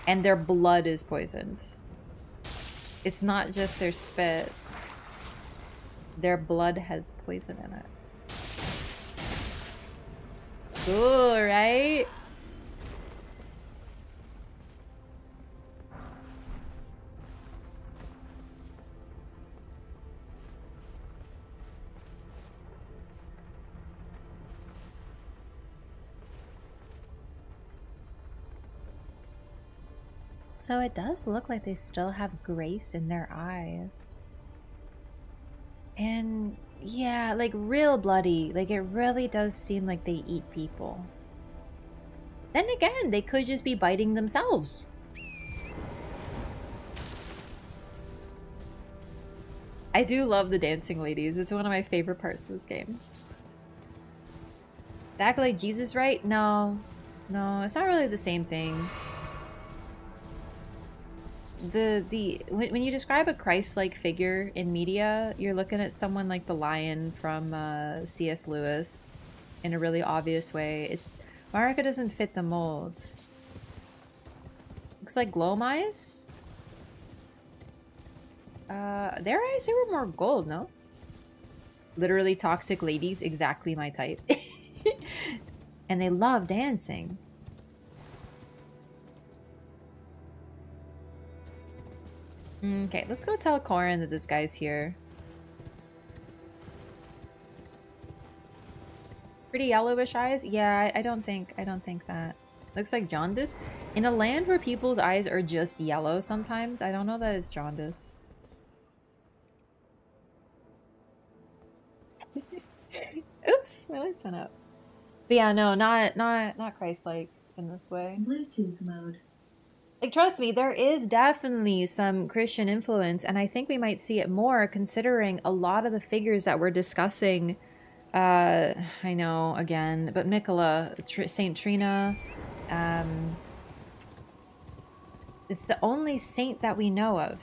And their blood is poisoned. It's not just their spit. Their blood has poison in it. Cool, right? So it does look like they still have grace in their eyes. And yeah, like real bloody. Like it really does seem like they eat people. Then again, they could just be biting themselves. I do love the dancing ladies. It's one of my favorite parts of this game. To act like Jesus, right? No. No, it's not really the same thing. When you describe a Christ-like figure in media, you're looking at someone like the Lion from C.S. Lewis in a really obvious way. Marika doesn't fit the mold. Looks like Gloam eyes. Their eyes, they were more gold, no? Literally toxic ladies, exactly my type. And they love dancing. Okay, let's go tell Corin that this guy's here. Pretty yellowish eyes? Yeah, I don't think that. Looks like jaundice. In a land where people's eyes are just yellow sometimes, I don't know that it's jaundice. Oops, my lights went up. But yeah, no, not Christ-like in this way. Bluetooth mode. Like, trust me, there is definitely some Christian influence, and I think we might see it more considering a lot of the figures that we're discussing. I know, again, but Nicola, Saint Trina, it's the only saint that we know of,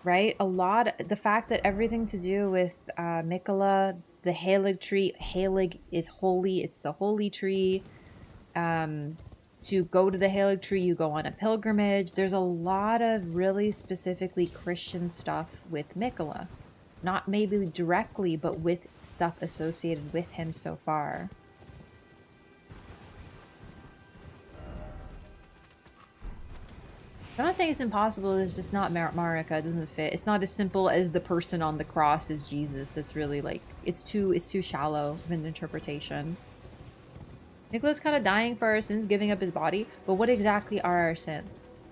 right? The fact that everything to do with Nicola, the Halig tree, Halig is holy, it's the holy tree. To go to the Halig tree, you go on a pilgrimage. There's a lot of really specifically Christian stuff with Nicola. Not maybe directly, but with stuff associated with him so far. I'm not saying it's impossible, it's just not Marika, it doesn't fit. It's not as simple as the person on the cross is Jesus. That's really like, it's too shallow of an interpretation. Mikola's kind of dying for our sins, giving up his body, but what exactly are our sins?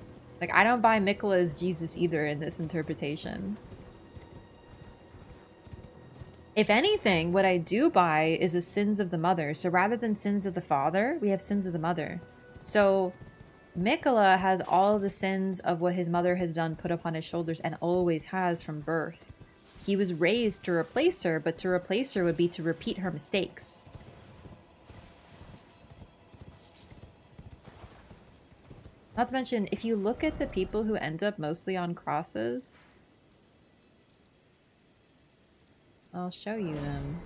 Like, I don't buy Mikola as Jesus either in this interpretation. If anything, what I do buy is the sins of the mother. So rather than sins of the father, we have sins of the mother. So Mikola has all the sins of what his mother has done put upon his shoulders and always has from birth. He was raised to replace her, but to replace her would be to repeat her mistakes. Not to mention, if you look at the people who end up mostly on crosses, I'll show you them.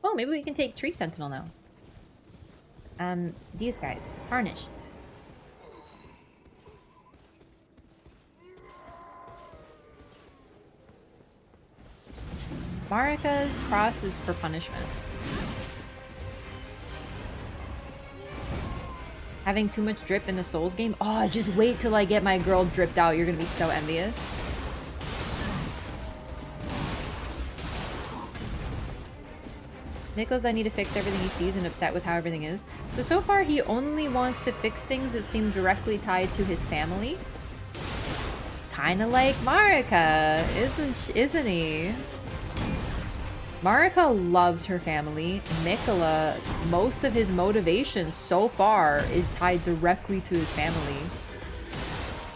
Oh, maybe we can take Tree Sentinel now. These guys. Tarnished. Marika's cross is for punishment. Having too much drip in a Souls game? Oh, just wait till I get my girl dripped out. You're gonna be so envious. Nicholas, I need to fix everything he sees and upset with how everything is. So far he only wants to fix things that seem directly tied to his family. Kinda like Marika, isn't he? Marika loves her family. Mikola, most of his motivation so far is tied directly to his family.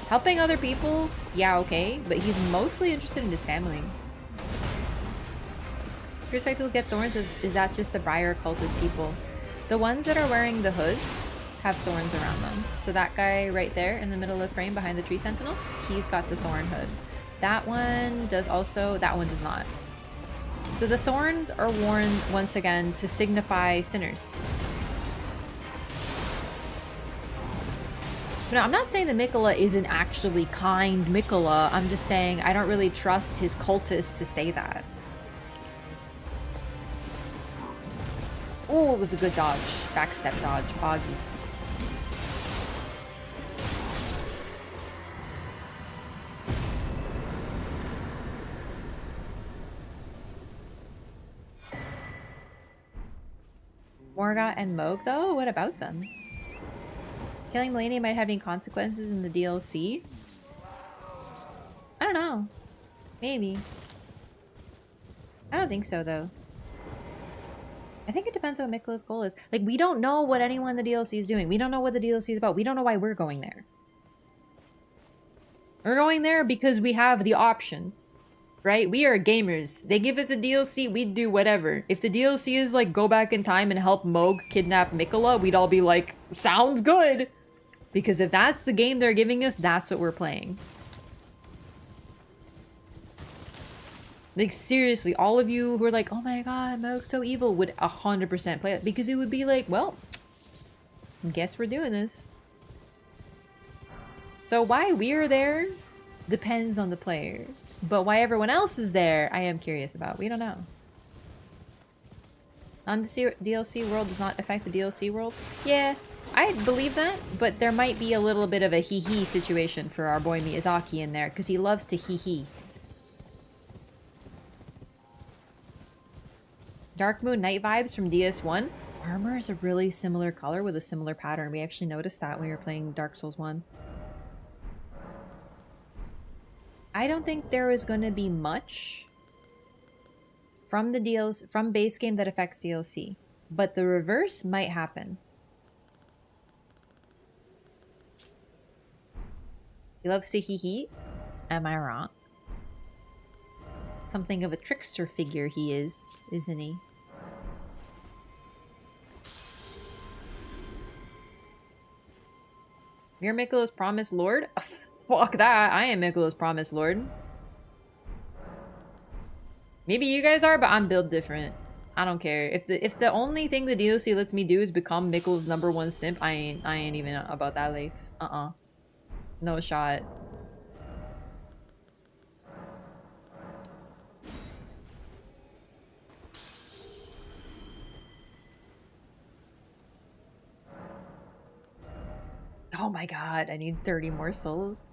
Helping other people, yeah, okay, but he's mostly interested in his family. Here's why people get thorns, is that just the Briar cultist people? The ones that are wearing the hoods have thorns around them. So that guy right there in the middle of the frame behind the Tree Sentinel, he's got the thorn hood. That one does also, that one does not. So the thorns are worn once again to signify sinners. No, I'm not saying that Mikola isn't actually kind Mikola. I'm just saying I don't really trust his cultists to say that. Oh, it was a good dodge. Backstep dodge. Boggy. Morgoth and Moog, though? What about them? Killing Melania might have any consequences in the DLC? I don't know. Maybe. I don't think so, though. I think it depends on what Mikola's goal is. Like, we don't know what anyone in the DLC is doing. We don't know what the DLC is about. We don't know why we're going there. We're going there because we have the option. Right? We are gamers. They give us a DLC, we'd do whatever. If the DLC is like, go back in time and help Moog kidnap Mikola, we'd all be like, sounds good! Because if that's the game they're giving us, that's what we're playing. Like, seriously, all of you who are like, oh my god, Moog's so evil, would 100% play it. Because it would be like, well, guess we're doing this. So why we're there depends on the player. But why everyone else is there, I am curious about. We don't know. Non-DLC world does not affect the DLC world? Yeah, I believe that, but there might be a little bit of a hee-hee situation for our boy Miyazaki in there, because he loves to hee-hee. Dark Moon Night vibes from DS1. Armor is a really similar color with a similar pattern. We actually noticed that when we were playing Dark Souls 1. I don't think there is going to be much from the DLC, from base game that affects DLC, but the reverse might happen. He loves to hee-hee. Am I wrong? Something of a trickster figure he is, isn't he? You're Mikola's promised lord? Fuck that, I am Mikola's promised lord. Maybe you guys are, but I'm built different. I don't care. If the only thing the DLC lets me do is become Mikola's #1 simp, I ain't even about that life. No shot. Oh my god, I need 30 more souls.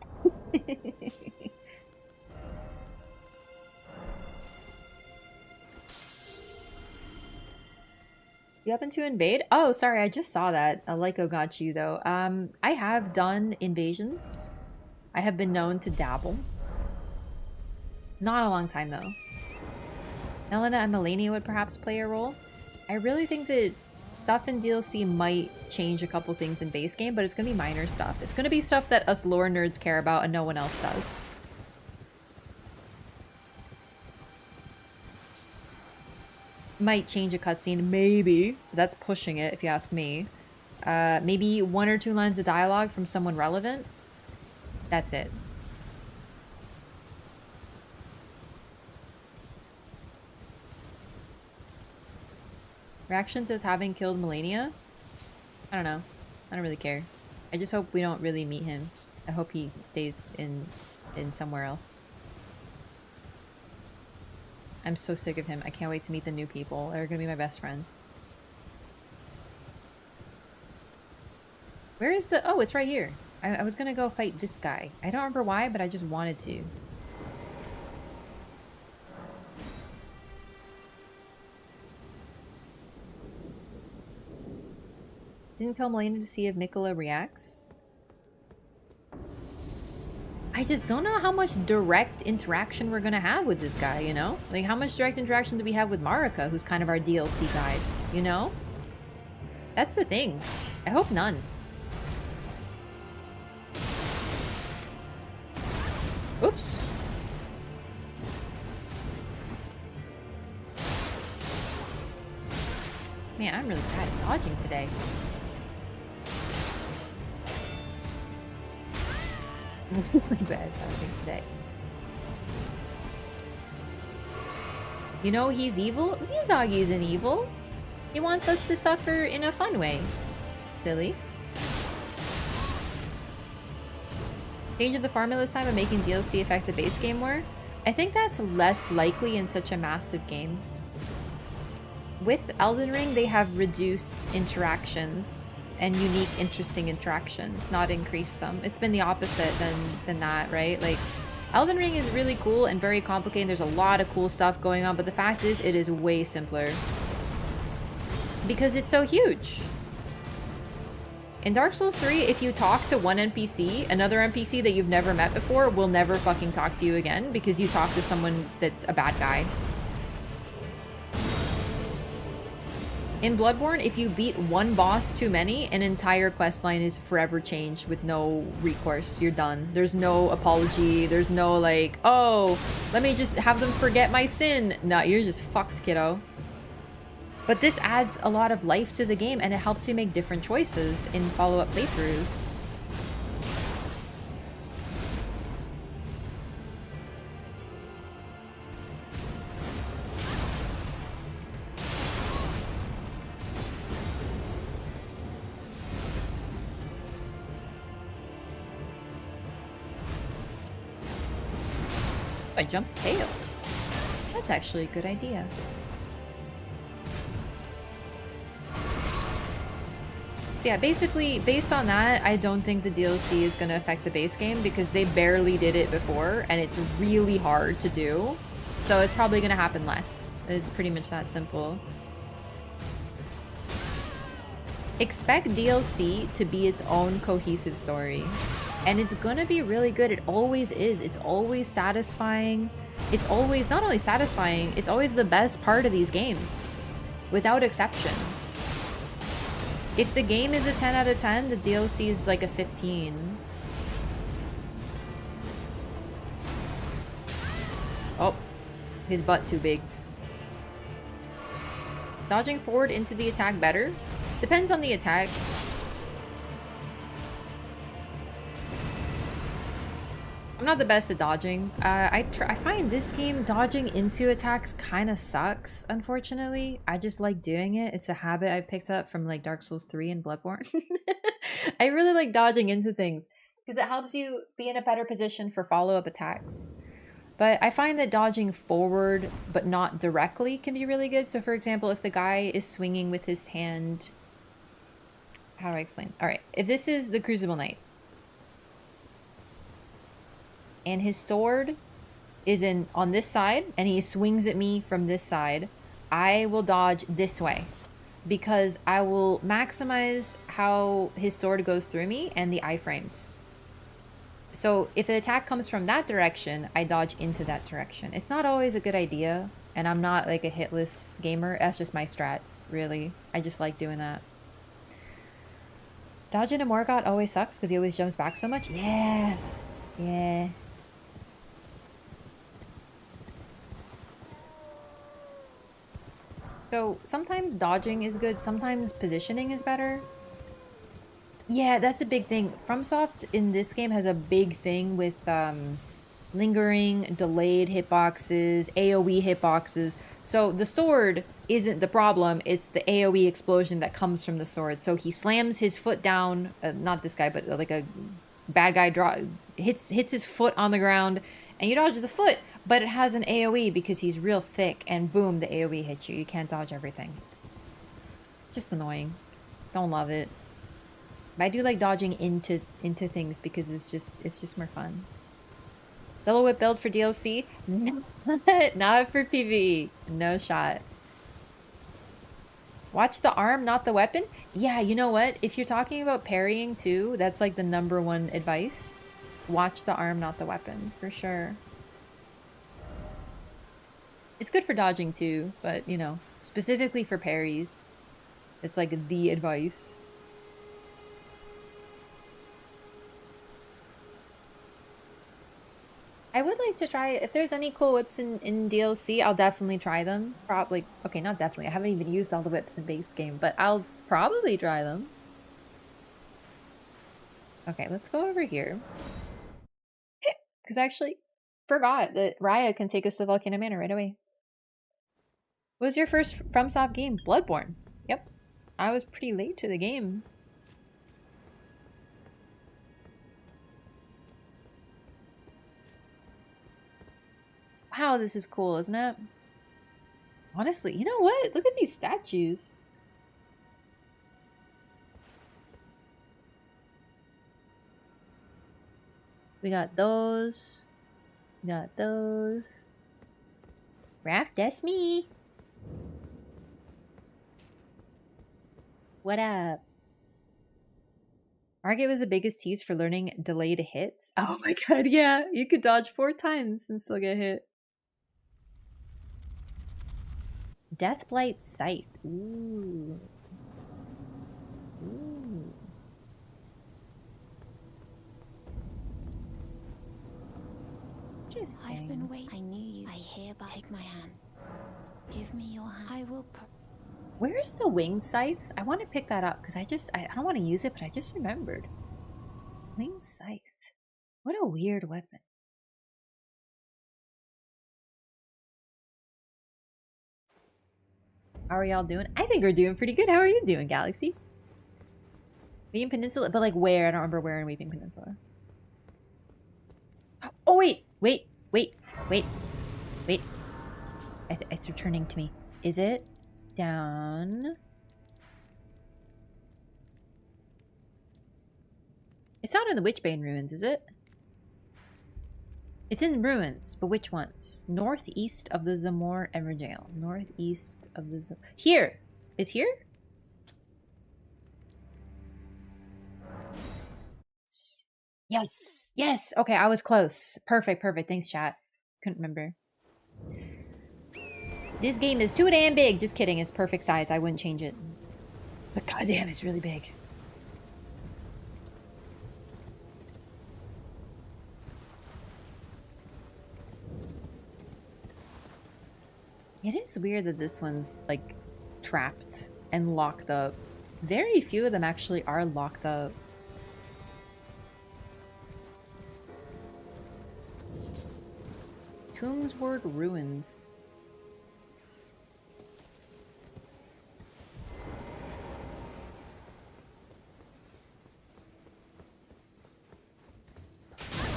You happen to invade? Oh, sorry, I just saw that. Lyco got you though. I have done invasions. I have been known to dabble. Not a long time though. Elena and Melania would perhaps play a role. I really think that stuff in DLC might change a couple things in base game, but it's gonna be minor stuff. It's gonna be stuff that us lore nerds care about and no one else does. Might change a cutscene, maybe. That's pushing it, if you ask me. Maybe 1 or 2 lines of dialogue from someone relevant. That's it. Reaction to us having killed Melania? I don't know. I don't really care. I just hope we don't really meet him. I hope he stays in somewhere else. I'm so sick of him. I can't wait to meet the new people. They're gonna be my best friends. Where is the... Oh, it's right here. I was gonna go fight this guy. I don't remember why, but I just wanted to. Didn't kill Melina to see if Mikola reacts. I just don't know how much direct interaction we're gonna have with this guy, you know? Like, how much direct interaction do we have with Marika, who's kind of our DLC guide, you know? That's the thing. I hope none. Oops. Man, I'm really bad at dodging today. Really bad at dodging today. You know he's evil? Miyazaki isn't evil. He wants us to suffer in a fun way. Silly. Changing the formula this time and making DLC affect the base game more? I think that's less likely in such a massive game. With Elden Ring, they have reduced interactions and unique, interesting interactions, not increased them. It's been the opposite than that, right? Like, Elden Ring is really cool and very complicated. There's a lot of cool stuff going on, but the fact is, it is way simpler. Because it's so huge. In Dark Souls 3, if you talk to one NPC, another NPC that you've never met before will never fucking talk to you again because you talk to someone that's a bad guy. In Bloodborne, if you beat one boss too many, an entire questline is forever changed with no recourse. You're done. There's no apology. There's no like, oh, let me just have them forget my sin. No, you're just fucked, kiddo. But this adds a lot of life to the game and it helps you make different choices in follow-up playthroughs. I jumped tail. That's actually a good idea. So yeah, basically, based on that, I don't think the DLC is going to affect the base game because they barely did it before and it's really hard to do. So it's probably going to happen less. It's pretty much that simple. Expect DLC to be its own cohesive story. And it's gonna be really good. It always is. It's always satisfying. It's always not only satisfying, it's always the best part of these games. Without exception. If the game is a 10 out of 10, the DLC is like a 15. Oh, his butt too big. Dodging forward into the attack better? Depends on the attack. I'm not the best at dodging. I find this game dodging into attacks kind of sucks, unfortunately. I just like doing it. It's a habit I picked up from like Dark Souls 3 and Bloodborne. I really like dodging into things because it helps you be in a better position for follow-up attacks. But I find that dodging forward but not directly can be really good. So for example, if the guy is swinging with his hand... How do I explain? Alright, if this is the Crucible Knight, and his sword is on this side and he swings at me from this side, I will dodge this way because I will maximize how his sword goes through me and the iframes. So if the attack comes from that direction, I dodge into that direction. It's not always a good idea, and I'm not like a hitless gamer. That's just my strats, really. I just like doing that. Dodging a Morgott always sucks because he always jumps back so much. Yeah. Yeah. So sometimes dodging is good, sometimes positioning is better. Yeah, that's a big thing. FromSoft in this game has a big thing with lingering, delayed hitboxes, AoE hitboxes. So the sword isn't the problem, it's the AoE explosion that comes from the sword. So he slams his foot down, not this guy, but like a bad guy hits his foot on the ground, and you dodge the foot, but it has an AoE because he's real thick, and boom, the AoE hits you. You can't dodge everything. Just annoying. Don't love it. But I do like dodging into things because it's just more fun. Double whip build for DLC? No, not for PvE. No shot. Watch the arm, not the weapon? Yeah, you know what? If you're talking about parrying too, that's like the #1 advice. Watch the arm, not the weapon, for sure. It's good for dodging too, but you know, specifically for parries, it's like the advice. I would like to try, if there's any cool whips in DLC, I'll definitely try them. Probably, okay, not definitely. I haven't even used all the whips in base game, but I'll probably try them. Okay, let's go over here. Because I actually forgot that Raya can take us to Volcano Manor right away. What was your first FromSoft game? Bloodborne. Yep. I was pretty late to the game. Wow, this is cool, isn't it? Honestly, you know what? Look at these statues. We got those. We got those. Raph, that's me. What up? Margit was the biggest tease for learning delayed hits. Oh my god, yeah. You could dodge 4 times and still get hit. Deathblight Scythe. Ooh. Ooh. Interesting. I've been waiting. I knew you. I hereby take my hand. Give me your hand. I will. Where's the winged scythe? I want to pick that up because I don't want to use it, but I just remembered. Winged scythe. What a weird weapon. How are y'all doing? I think we're doing pretty good. How are you doing, Galaxy? Weeping Peninsula? But like where? I don't remember where in Weeping Peninsula. Oh, wait! Wait! Wait! Wait! Wait! It's returning to me. Is it? Down. It's not in the Witchbane ruins, is it? It's in the ruins, but which ones? Northeast of the Zamor Emergale. Northeast of the Zamor. Here! Is here? Yes! Yes! Okay, I was close. Perfect, perfect. Thanks, chat. Couldn't remember. This game is too damn big. Just kidding. It's perfect size. I wouldn't change it. But goddamn, it's really big. It is weird that this one's like trapped and locked up. Very few of them actually are locked up. Tombsward Ruins.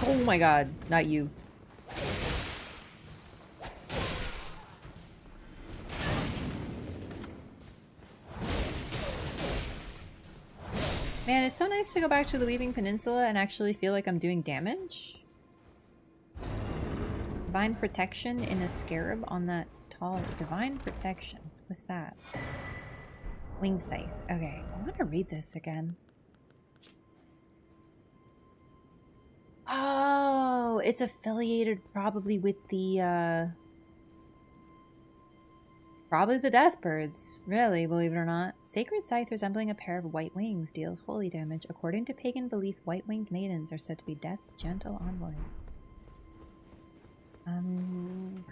Oh my god, not you. Man, it's so nice to go back to the Weeping Peninsula and actually feel like I'm doing damage. Divine Protection in a scarab on that tall... Divine Protection. What's that? Wing Scythe. Okay, I want to read this again. Oh, it's affiliated probably with the, probably the Deathbirds. Really, believe it or not. Sacred Scythe resembling a pair of white wings deals holy damage. According to pagan belief, white-winged maidens are said to be Death's gentle envoys.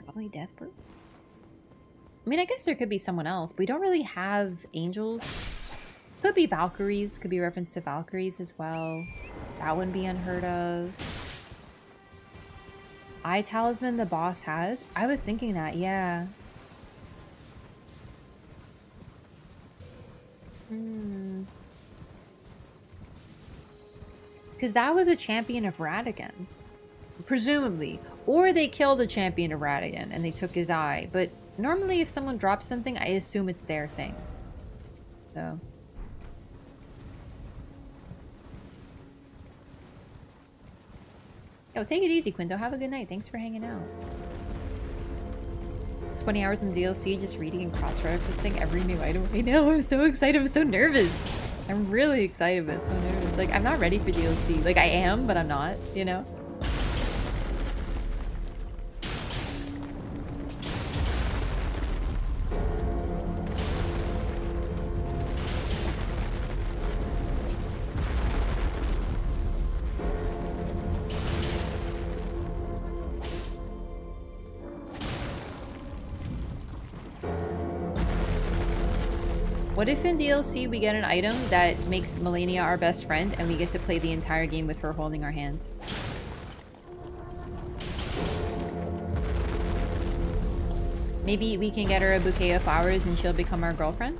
Probably Deathbirds? I mean, I guess there could be someone else. We don't really have angels. Could be Valkyries. Could be reference to Valkyries as well. That wouldn't be unheard of. Eye talisman the boss has? I was thinking that, yeah. Because that was a champion of Radigan. Presumably. Or they killed a champion of Radigan and they took his eye. But normally if someone drops something, I assume it's their thing. So... Yo, take it easy, Quinto. Have a good night. Thanks for hanging out. 20 hours in DLC just reading and cross-referencing every new item. I know, I'm so excited. I'm so nervous. I'm really excited, but so nervous. Like, I'm not ready for DLC. Like, I am, but I'm not, you know? What if in DLC we get an item that makes Melania our best friend and we get to play the entire game with her holding our hand? Maybe we can get her a bouquet of flowers and she'll become our girlfriend?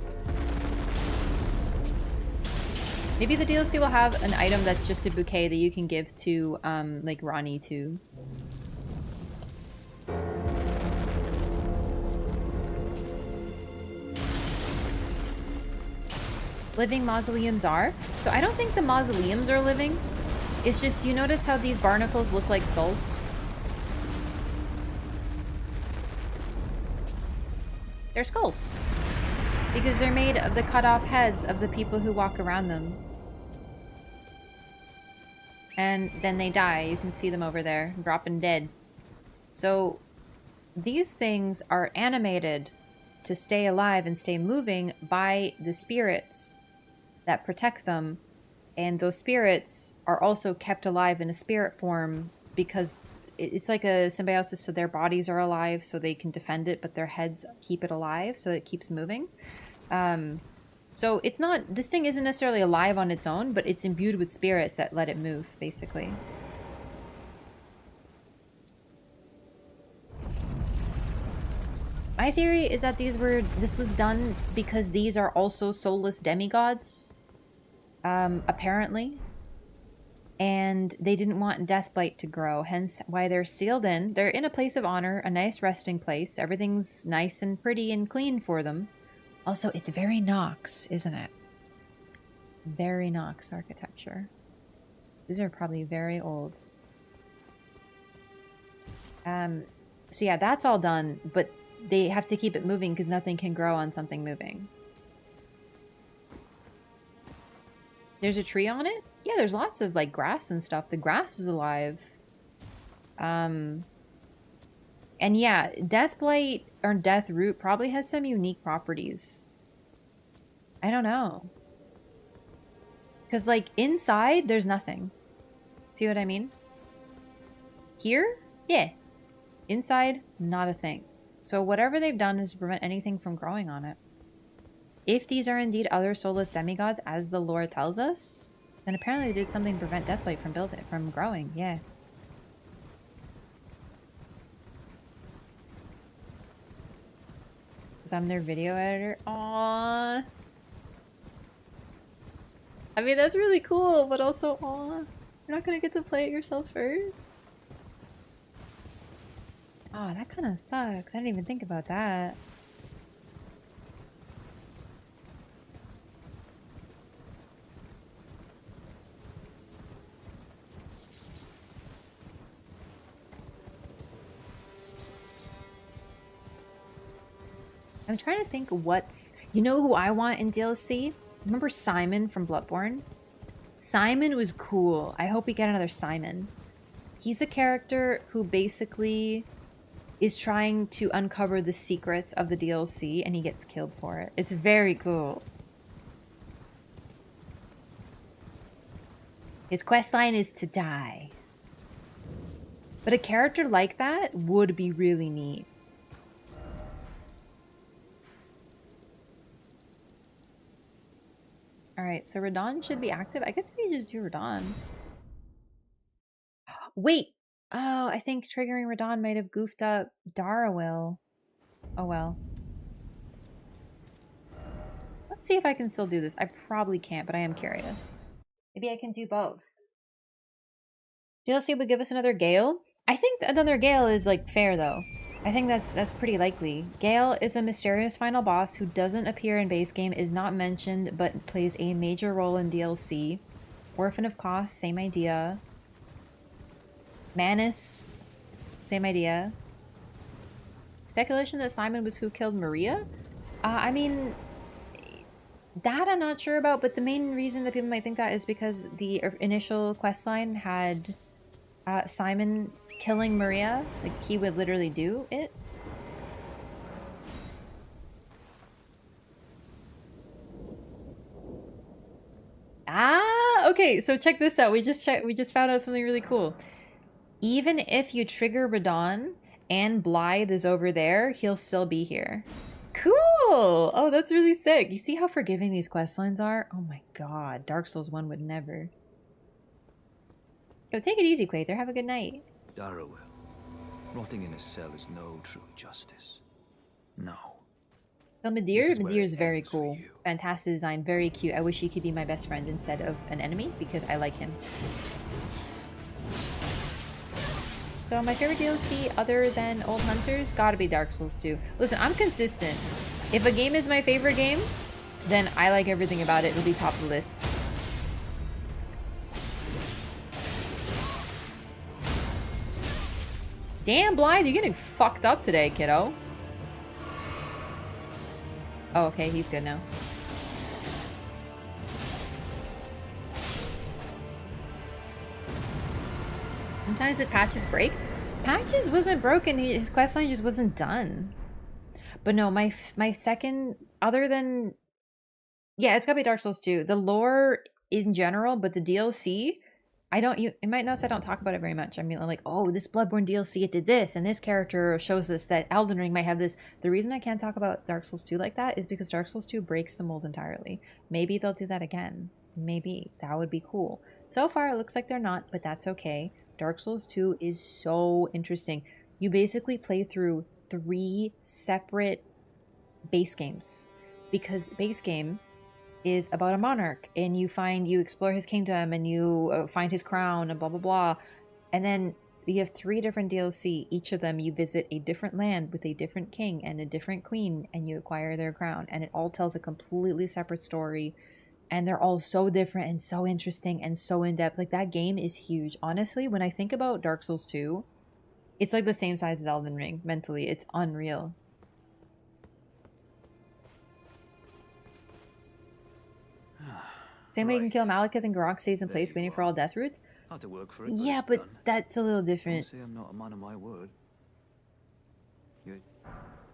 Maybe the DLC will have an item that's just a bouquet that you can give to, like, Ronnie too. Living mausoleums are. So I don't think the mausoleums are living. It's just, do you notice how these barnacles look like skulls? They're skulls. Because they're made of the cut off heads of the people who walk around them. And then they die. You can see them over there, dropping dead. So these things are animated to stay alive and stay moving by the spirits that protect them, and those spirits are also kept alive in a spirit form because it's like a symbiosis, so their bodies are alive so they can defend it, but their heads keep it alive so it keeps moving. So it's not, this thing isn't necessarily alive on its own, but it's imbued with spirits that let it move, basically. My theory is that this was done because these are also soulless demigods, apparently. And they didn't want Deathblight to grow, hence why they're sealed in. They're in a place of honor, a nice resting place. Everything's nice and pretty and clean for them. Also, it's very Nox, isn't it? Very Nox architecture. These are probably very old. So yeah, that's all done, but they have to keep it moving because nothing can grow on something moving. There's a tree on it? Yeah, there's lots of like grass and stuff. The grass is alive. And yeah, Deathblight or Deathroot probably has some unique properties. I don't know. Because like inside, there's nothing. See what I mean? Here? Yeah. Inside, not a thing. So whatever they've done is to prevent anything from growing on it. If these are indeed other soulless demigods, as the lore tells us, then apparently they did something to prevent Deathblight from growing. Yeah. Because I'm their video editor. Aww. I mean, that's really cool, but also, aww. You're not gonna get to play it yourself first? Oh, that kind of sucks. I didn't even think about that. I'm trying to think what's... You know who I want in DLC? Remember Simon from Bloodborne? Simon was cool. I hope we get another Simon. He's a character who basically is trying to uncover the secrets of the DLC, and he gets killed for it. It's very cool. His questline is to die. But a character like that would be really neat. Alright, so Radon should be active. I guess we just do Radon. Wait! Oh, I think triggering Radon might have goofed up Darawil. Oh well. Let's see if I can still do this. I probably can't, but I am curious. Maybe I can do both. DLC would give us another Gale? I think another Gale is, like, fair, though. I think that's pretty likely. Gale is a mysterious final boss who doesn't appear in base game, is not mentioned, but plays a major role in DLC. Orphan of Kos, same idea. Manus, same idea. Speculation that Simon was who killed Maria? I mean, that I'm not sure about, but the main reason that people might think that is because the initial questline had Simon killing Maria. Like, he would literally do it. Ah, okay, so check this out. We just found out something really cool. Even if you trigger Radon and Blythe is over there, he'll still be here. Cool! Oh, that's really sick. You see how forgiving these questlines are? Oh my god, Dark Souls 1 would never. Yo, take it easy, Quaither. Have a good night. Darawil, rotting in a cell is no true justice. No. So Midir? Midir is very cool. Fantastic design, very cute. I wish he could be my best friend instead of an enemy because I like him. So my favorite DLC other than Old Hunters gotta be Dark Souls 2. Listen, I'm consistent. If a game is my favorite game, then I like everything about it. It'll be top of the list. Damn, Blythe, you're getting fucked up today, kiddo. Oh, okay, he's good now. Sometimes the patches break. Patches wasn't broken. His questline just wasn't done. But no, my second, other than... Yeah, it's gotta be Dark Souls 2. The lore in general, but the DLC... you might notice I don't talk about it very much. I mean, like, oh, this Bloodborne DLC, it did this, and this character shows us that Elden Ring might have this. The reason I can't talk about Dark Souls 2 like that is because Dark Souls 2 breaks the mold entirely. Maybe they'll do that again. Maybe. That would be cool. So far, it looks like they're not, but that's okay. Dark Souls 2 is so interesting. You basically play through 3 separate base games. Because base game is about a monarch, and you explore his kingdom, and you find his crown, and blah blah blah. And then you have 3 different DLC. Each of them you visit a different land with a different king and a different queen, and you acquire their crown, and it all tells a completely separate story, and they're all so different and so interesting and so in-depth. Like, that game is huge. Honestly, when I think about Dark Souls 2, it's like the same size as Elden Ring mentally. It's unreal. Same way you can kill Malekith and Garrock stays in place waiting for all death roots. Had to work for it, Yeah, it's but done. that's a little different. Don't say I'm not a man of my word.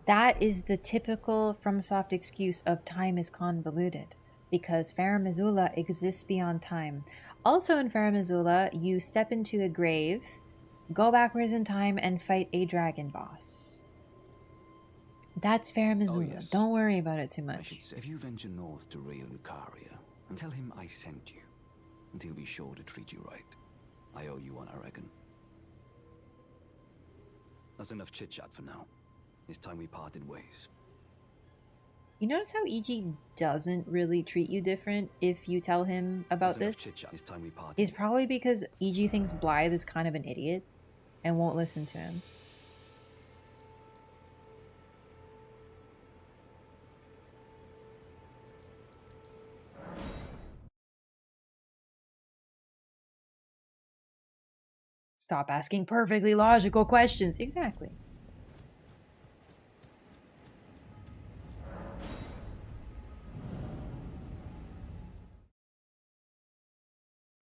That is the typical FromSoft excuse of time is convoluted, because Farum Azula exists beyond time. Also in Farum Azula, you step into a grave, go backwards in time, and fight a dragon boss. That's Farum Azula. Oh, yes. Don't worry about it too I much. should say, if you venture north to Ray Lucaria, and tell him I sent you, and he'll be sure to treat you right. I owe you one, I reckon. That's enough chit-chat for now. It's time we parted ways. You notice how EG doesn't really treat you different if you tell him about this? It's time we parted. It's probably because EG thinks Blythe is kind of an idiot and won't listen to him. Stop asking perfectly logical questions. Exactly.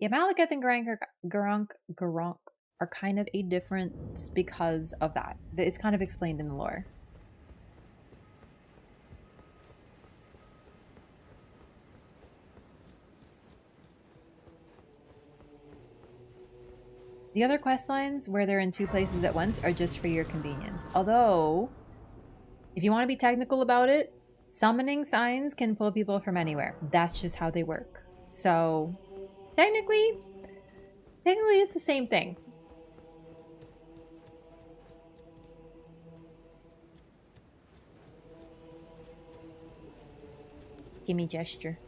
Yeah, Malekith and Garunk are kind of a difference because of that. It's kind of explained in the lore. The other quest lines, where they're in 2 places at once, are just for your convenience. Although, if you want to be technical about it, summoning signs can pull people from anywhere. That's just how they work. So, technically it's the same thing. Give me gesture.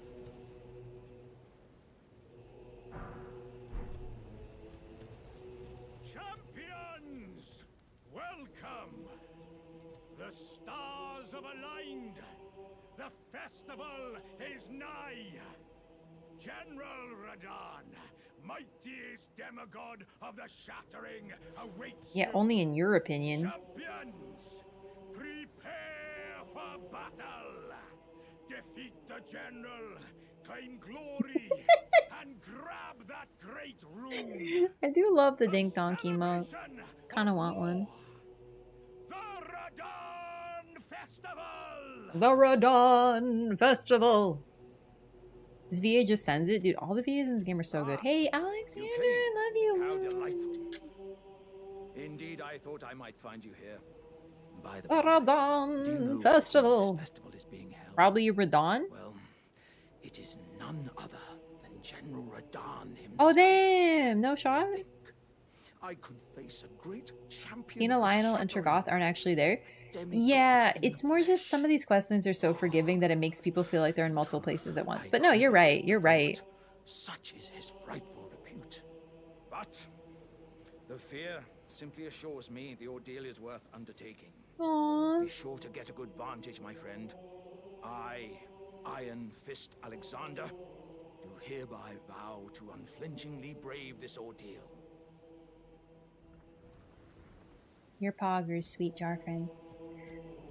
Champions, welcome. The stars have aligned. The festival is nigh. General Radahn, mightiest demigod of the Shattering, awaits Yeah, you. only in your opinion. Champions, prepare for battle. Defeat the general, claim glory, and grab that great rune. I do love the Dink Donk emote. Kinda want one. The Radahn Festival! The Radahn Festival! This VA just sends it. Dude, all the VAs in this game are so good. Hey, Alexander, I love you. How delightful. Indeed, I thought I might find you here. By the The way, Radahn do you know Festival. this festival is being held? Probably Radahn? Well, it is none other than General Radahn himself. Oh, damn! No shot? I could face a great champion. Tina, Lionel, and Tragoth aren't actually there. Yeah, it's more just some of these questions are so forgiving that it makes people feel like they're in multiple places at once. But no, you're right. You're right. Such is his frightful repute. But the fear simply assures me the ordeal is worth undertaking. Aww. Be sure to get a good vantage, my friend. I, Iron Fist Alexander, do hereby vow to unflinchingly brave this ordeal. Your poggers, sweet jar friend.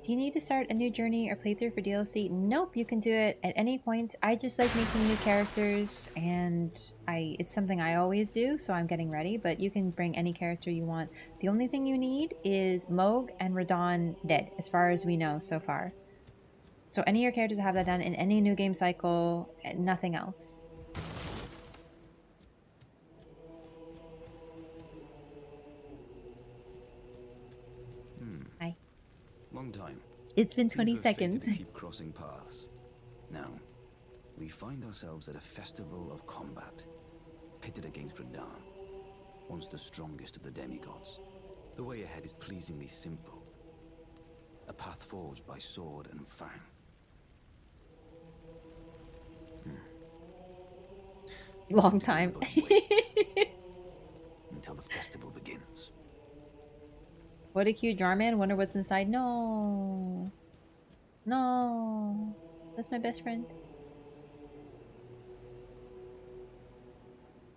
Do you need to start a new journey or playthrough for DLC? Nope, you can do it at any point. I just like making new characters, and it's something I always do, so I'm getting ready, but you can bring any character you want. The only thing you need is Mohg and Radahn dead, as far as we know so far. So any of your characters have that done in any new game cycle, and nothing else. Hi. Long time. It's been 20 We've effectively seconds. Keep crossing paths. Now, we find ourselves at a festival of combat, pitted against Radahn, once the strongest of the demigods. The way ahead is pleasingly simple. A path forged by sword and fang. Long time. Until the festival begins. What a cute jar man. Wonder what's inside. No. No. That's my best friend.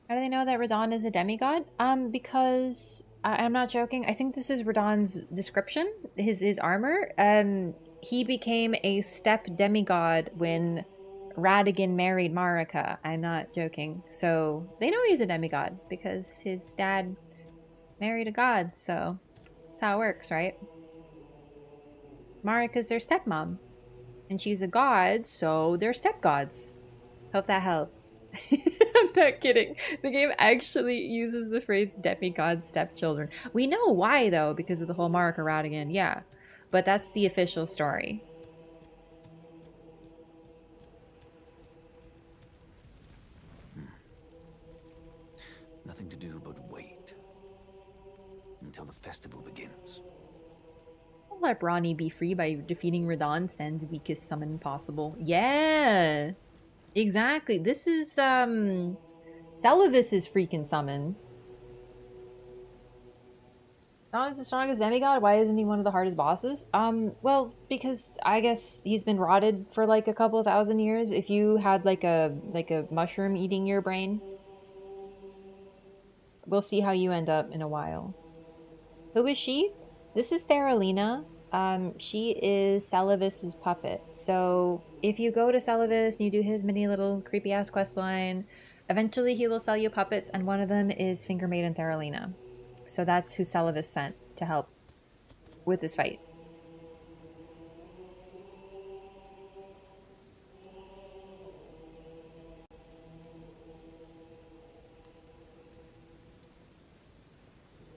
How do they know that Radahn is a demigod? Because I'm not joking. I think this is Radahn's description, his armor. He became a step demigod when Radagon married Marika. I'm not joking. So they know he's a demigod because his dad married a god. So that's how it works, right? Marika's their stepmom, and she's a god, so they're stepgods. Hope that helps. I'm not kidding. The game actually uses the phrase demigod stepchildren. We know why, though, because of the whole Marika Radagon, yeah. But that's the official story. Nothing to do but wait. Until the festival begins. I'll let Brawny be free by defeating Radahn, Sen's weakest summon possible. Yeah! Exactly. This is, Celavis's freaking summon. Radahn is the strongest demigod? Why isn't he one of the hardest bosses? Well, because I guess he's been rotted for like a couple thousand years. If you had like a mushroom eating your brain. We'll see how you end up in a while. Who is she? This is Theralina. She is Celavis's puppet. So if you go to Celavis and you do his mini little creepy ass quest line, Eventually he will sell you puppets, and one of them is Finger Maiden Theralina. So that's who Celavis sent to help with this fight.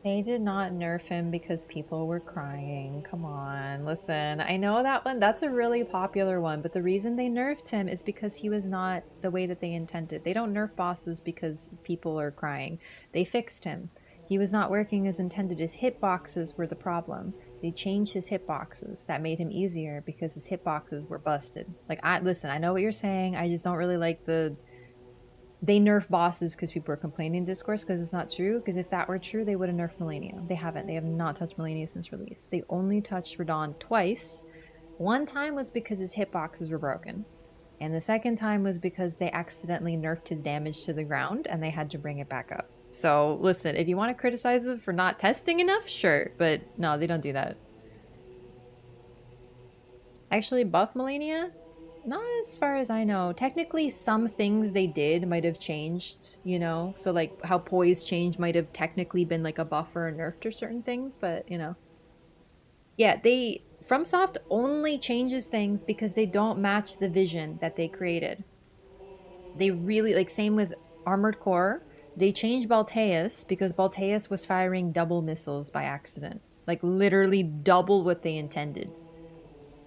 They did not nerf him because people were crying. Come on, listen. I know that one, that's a really popular one, but the reason they nerfed him is because he was not the way that they intended. They don't nerf bosses because people are crying. They fixed him. He was not working as intended. His hitboxes were the problem. They changed his hitboxes. That made him easier because his hitboxes were busted. Like, listen, I know what you're saying. I just don't really like the... They nerf bosses because people are complaining in discourse, because it's not true. Because if that were true, they would have nerfed Melania. They haven't. They have not touched Melania since release. They only touched Radon twice. One time was because his hitboxes were broken. And the second time was because they accidentally nerfed his damage to the ground and they had to bring it back up. So listen, if you want to criticize them for not testing enough, sure. But no, they don't do that. Actually, buff Melania? Not as far as I know. Technically, some things they did might have changed, you know? So, like, how poise change might have technically been, like, a buff or a nerf to certain things, but, you know. Yeah, FromSoft only changes things because they don't match the vision that they created. They really, like, same with Armored Core. They changed Balteus because Balteus was firing double missiles by accident. Like, literally double what they intended.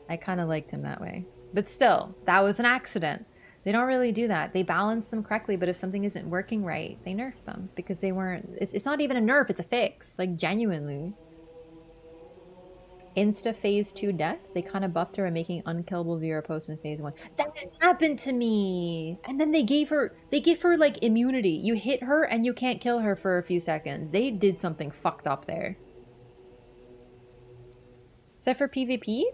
I kind of liked him that way. But still, that was an accident. They don't really do that. They balance them correctly, but if something isn't working right, they nerf them because they weren't... It's not even a nerf, it's a fix. Like, genuinely. Insta Phase 2 death, they kind of buffed her by making unkillable Vera post in Phase 1. That happened to me! And then they give her, like, immunity. You hit her and you can't kill her for a few seconds. They did something fucked up there. Except for PvP?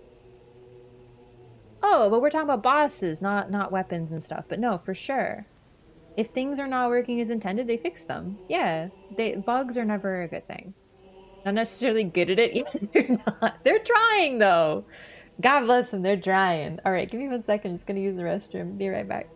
Oh, but we're talking about bosses, not weapons and stuff. But no, for sure. If things are not working as intended, they fix them. Yeah, bugs are never a good thing. Not necessarily good at it. Yes, they're not. They're trying, though. God bless them, they're trying. All right, give me 1 second. I'm just going to use the restroom. Be right back.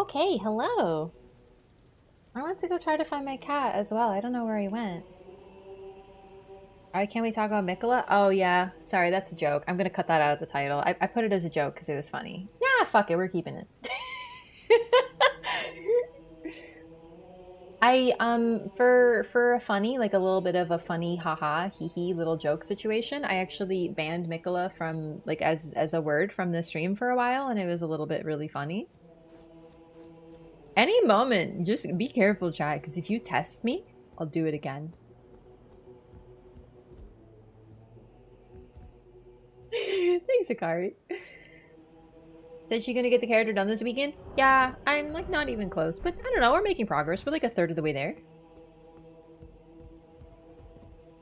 Okay, hello. I want to go try to find my cat as well. I don't know where he went. Alright, can we talk about Mikola? Oh yeah. Sorry, that's a joke. I'm gonna cut that out of the title. I put it as a joke because it was funny. Nah, fuck it, we're keeping it. I for a funny, like a little bit of a funny haha hee hee little joke situation, I actually banned Mikola from like as a word from the stream for a while, and it was a little bit really funny. Any moment, just be careful, chat, because if you test me, I'll do it again. Thanks, Akari. Is she gonna get the character done this weekend? Yeah, I'm like not even close, but I don't know, we're making progress. We're like a third of the way there.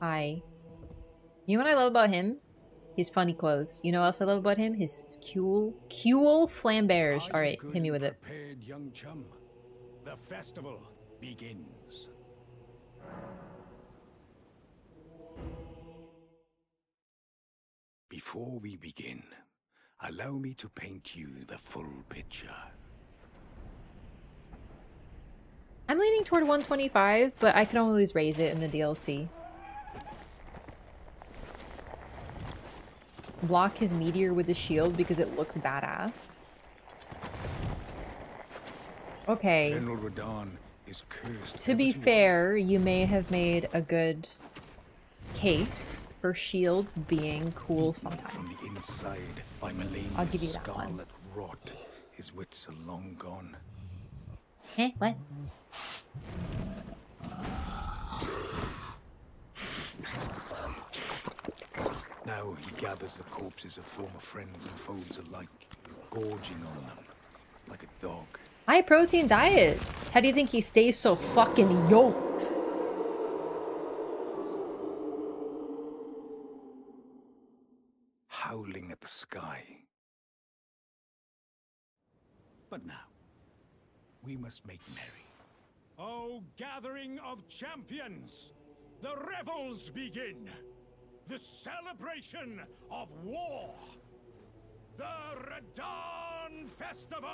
Hi. You know what I love about him? His funny clothes. You know what else I love about him? His cool flambears. Alright, hit me with it. Prepared, young chum. The festival begins. Before we begin, allow me to paint you the full picture. I'm leaning toward 125, but I can always raise it in the DLC. Block his meteor with the shield because it looks badass. Okay. General Radahn is cursed. To be fair, you may have made a good case for shields being cool sometimes. From the inside by Melania's I'll give you that one. scarlet rot. His wits are long gone. Eh? What? Now he gathers the corpses of former friends and foes alike, gorging on them like a dog. High protein diet. How do you think he stays so fucking yoked? Howling at the sky. But now, we must make merry. Oh, gathering of champions! The revels begin! The celebration of war! The Radahn Festival!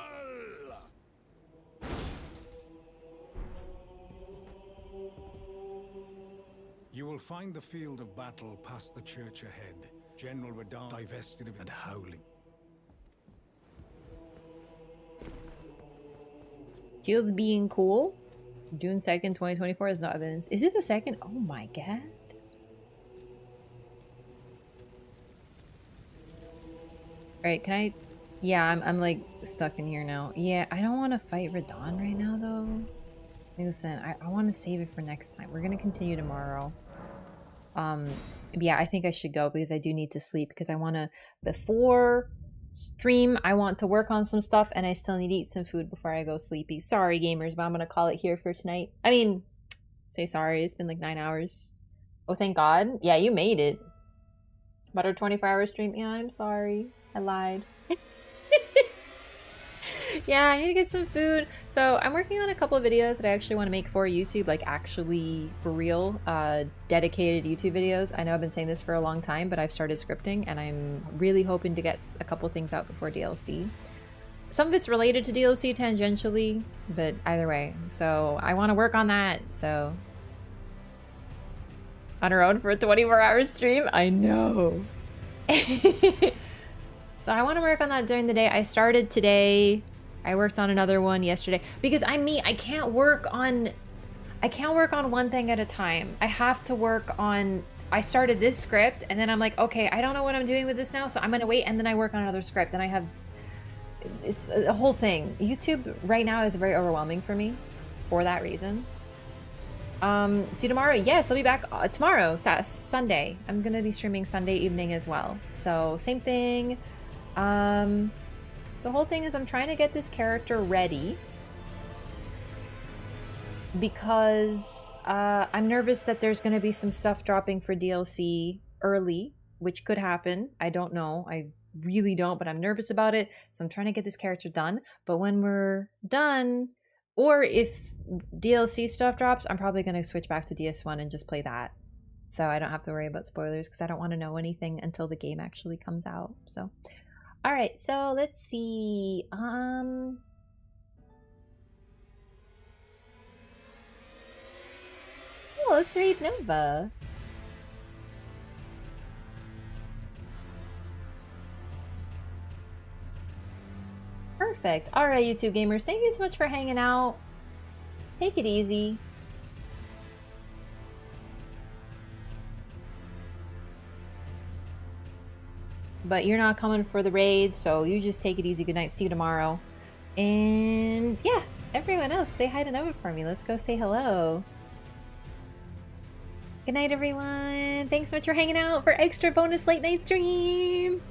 You will find the field of battle past the church ahead. General Radahn divested of and howling. Shields being cool? June 2nd, 2024 is not evidence. Is it the 2nd? Oh my god. Alright, can I... Yeah, I'm like stuck in here now. Yeah, I don't want to fight Radahn right now though. Hey, listen, I want to save it for next time. We're gonna continue tomorrow. Yeah, I think I should go because I do need to sleep because I want to... Before stream, I want to work on some stuff and I still need to eat some food before I go sleepy. Sorry, gamers, but I'm gonna call it here for tonight. I mean, say sorry. It's been like 9 hours. Oh, thank God. Yeah, you made it. About our 24-hour stream. Yeah, I'm sorry. I lied. Yeah, I need to get some food. So I'm working on a couple of videos that I actually want to make for YouTube, like actually for real, dedicated YouTube videos. I know I've been saying this for a long time, but I've started scripting and I'm really hoping to get a couple things out before DLC. Some of it's related to DLC tangentially, but either way. So I want to work on that, so... On our own for a 24-hour stream? I know. So I want to work on that during the day. I started today. I worked on another one yesterday because I can't work on one thing at a time. I have to work on... I started this script and then I'm like, okay, I don't know what I'm doing with this now, so I'm gonna wait, and then I work on another script and I have... It's a whole thing. YouTube right now is very overwhelming for me for that reason. See you tomorrow? Yes, I'll be back tomorrow, Sunday. I'm gonna be streaming Sunday evening as well. So same thing. The whole thing is I'm trying to get this character ready because I'm nervous that there's gonna be some stuff dropping for DLC early, which could happen. I don't know. I really don't, but I'm nervous about it. So I'm trying to get this character done. But when we're done, or if DLC stuff drops, I'm probably going to switch back to DS1 and just play that. So I don't have to worry about spoilers because I don't want to know anything until the game actually comes out. So, all right. So let's see. let's read Nova. Perfect. Alright, YouTube gamers, thank you so much for hanging out. Take it easy. But you're not coming for the raid, so you just take it easy. Good night. See you tomorrow. And yeah, everyone else, say hi to Nova for me. Let's go say hello. Good night, everyone. Thanks so much for hanging out for extra bonus late night stream.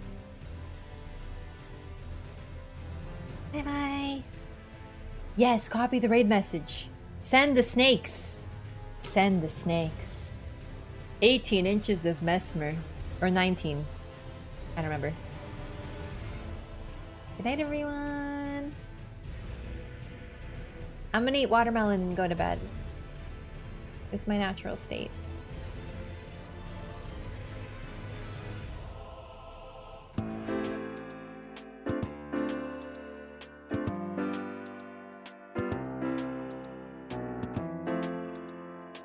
Bye-bye. Yes, copy the raid message. Send the snakes. Send the snakes. 18 inches of mesmer. Or 19. I don't remember. Good night, everyone. I'm gonna eat watermelon and go to bed. It's my natural state.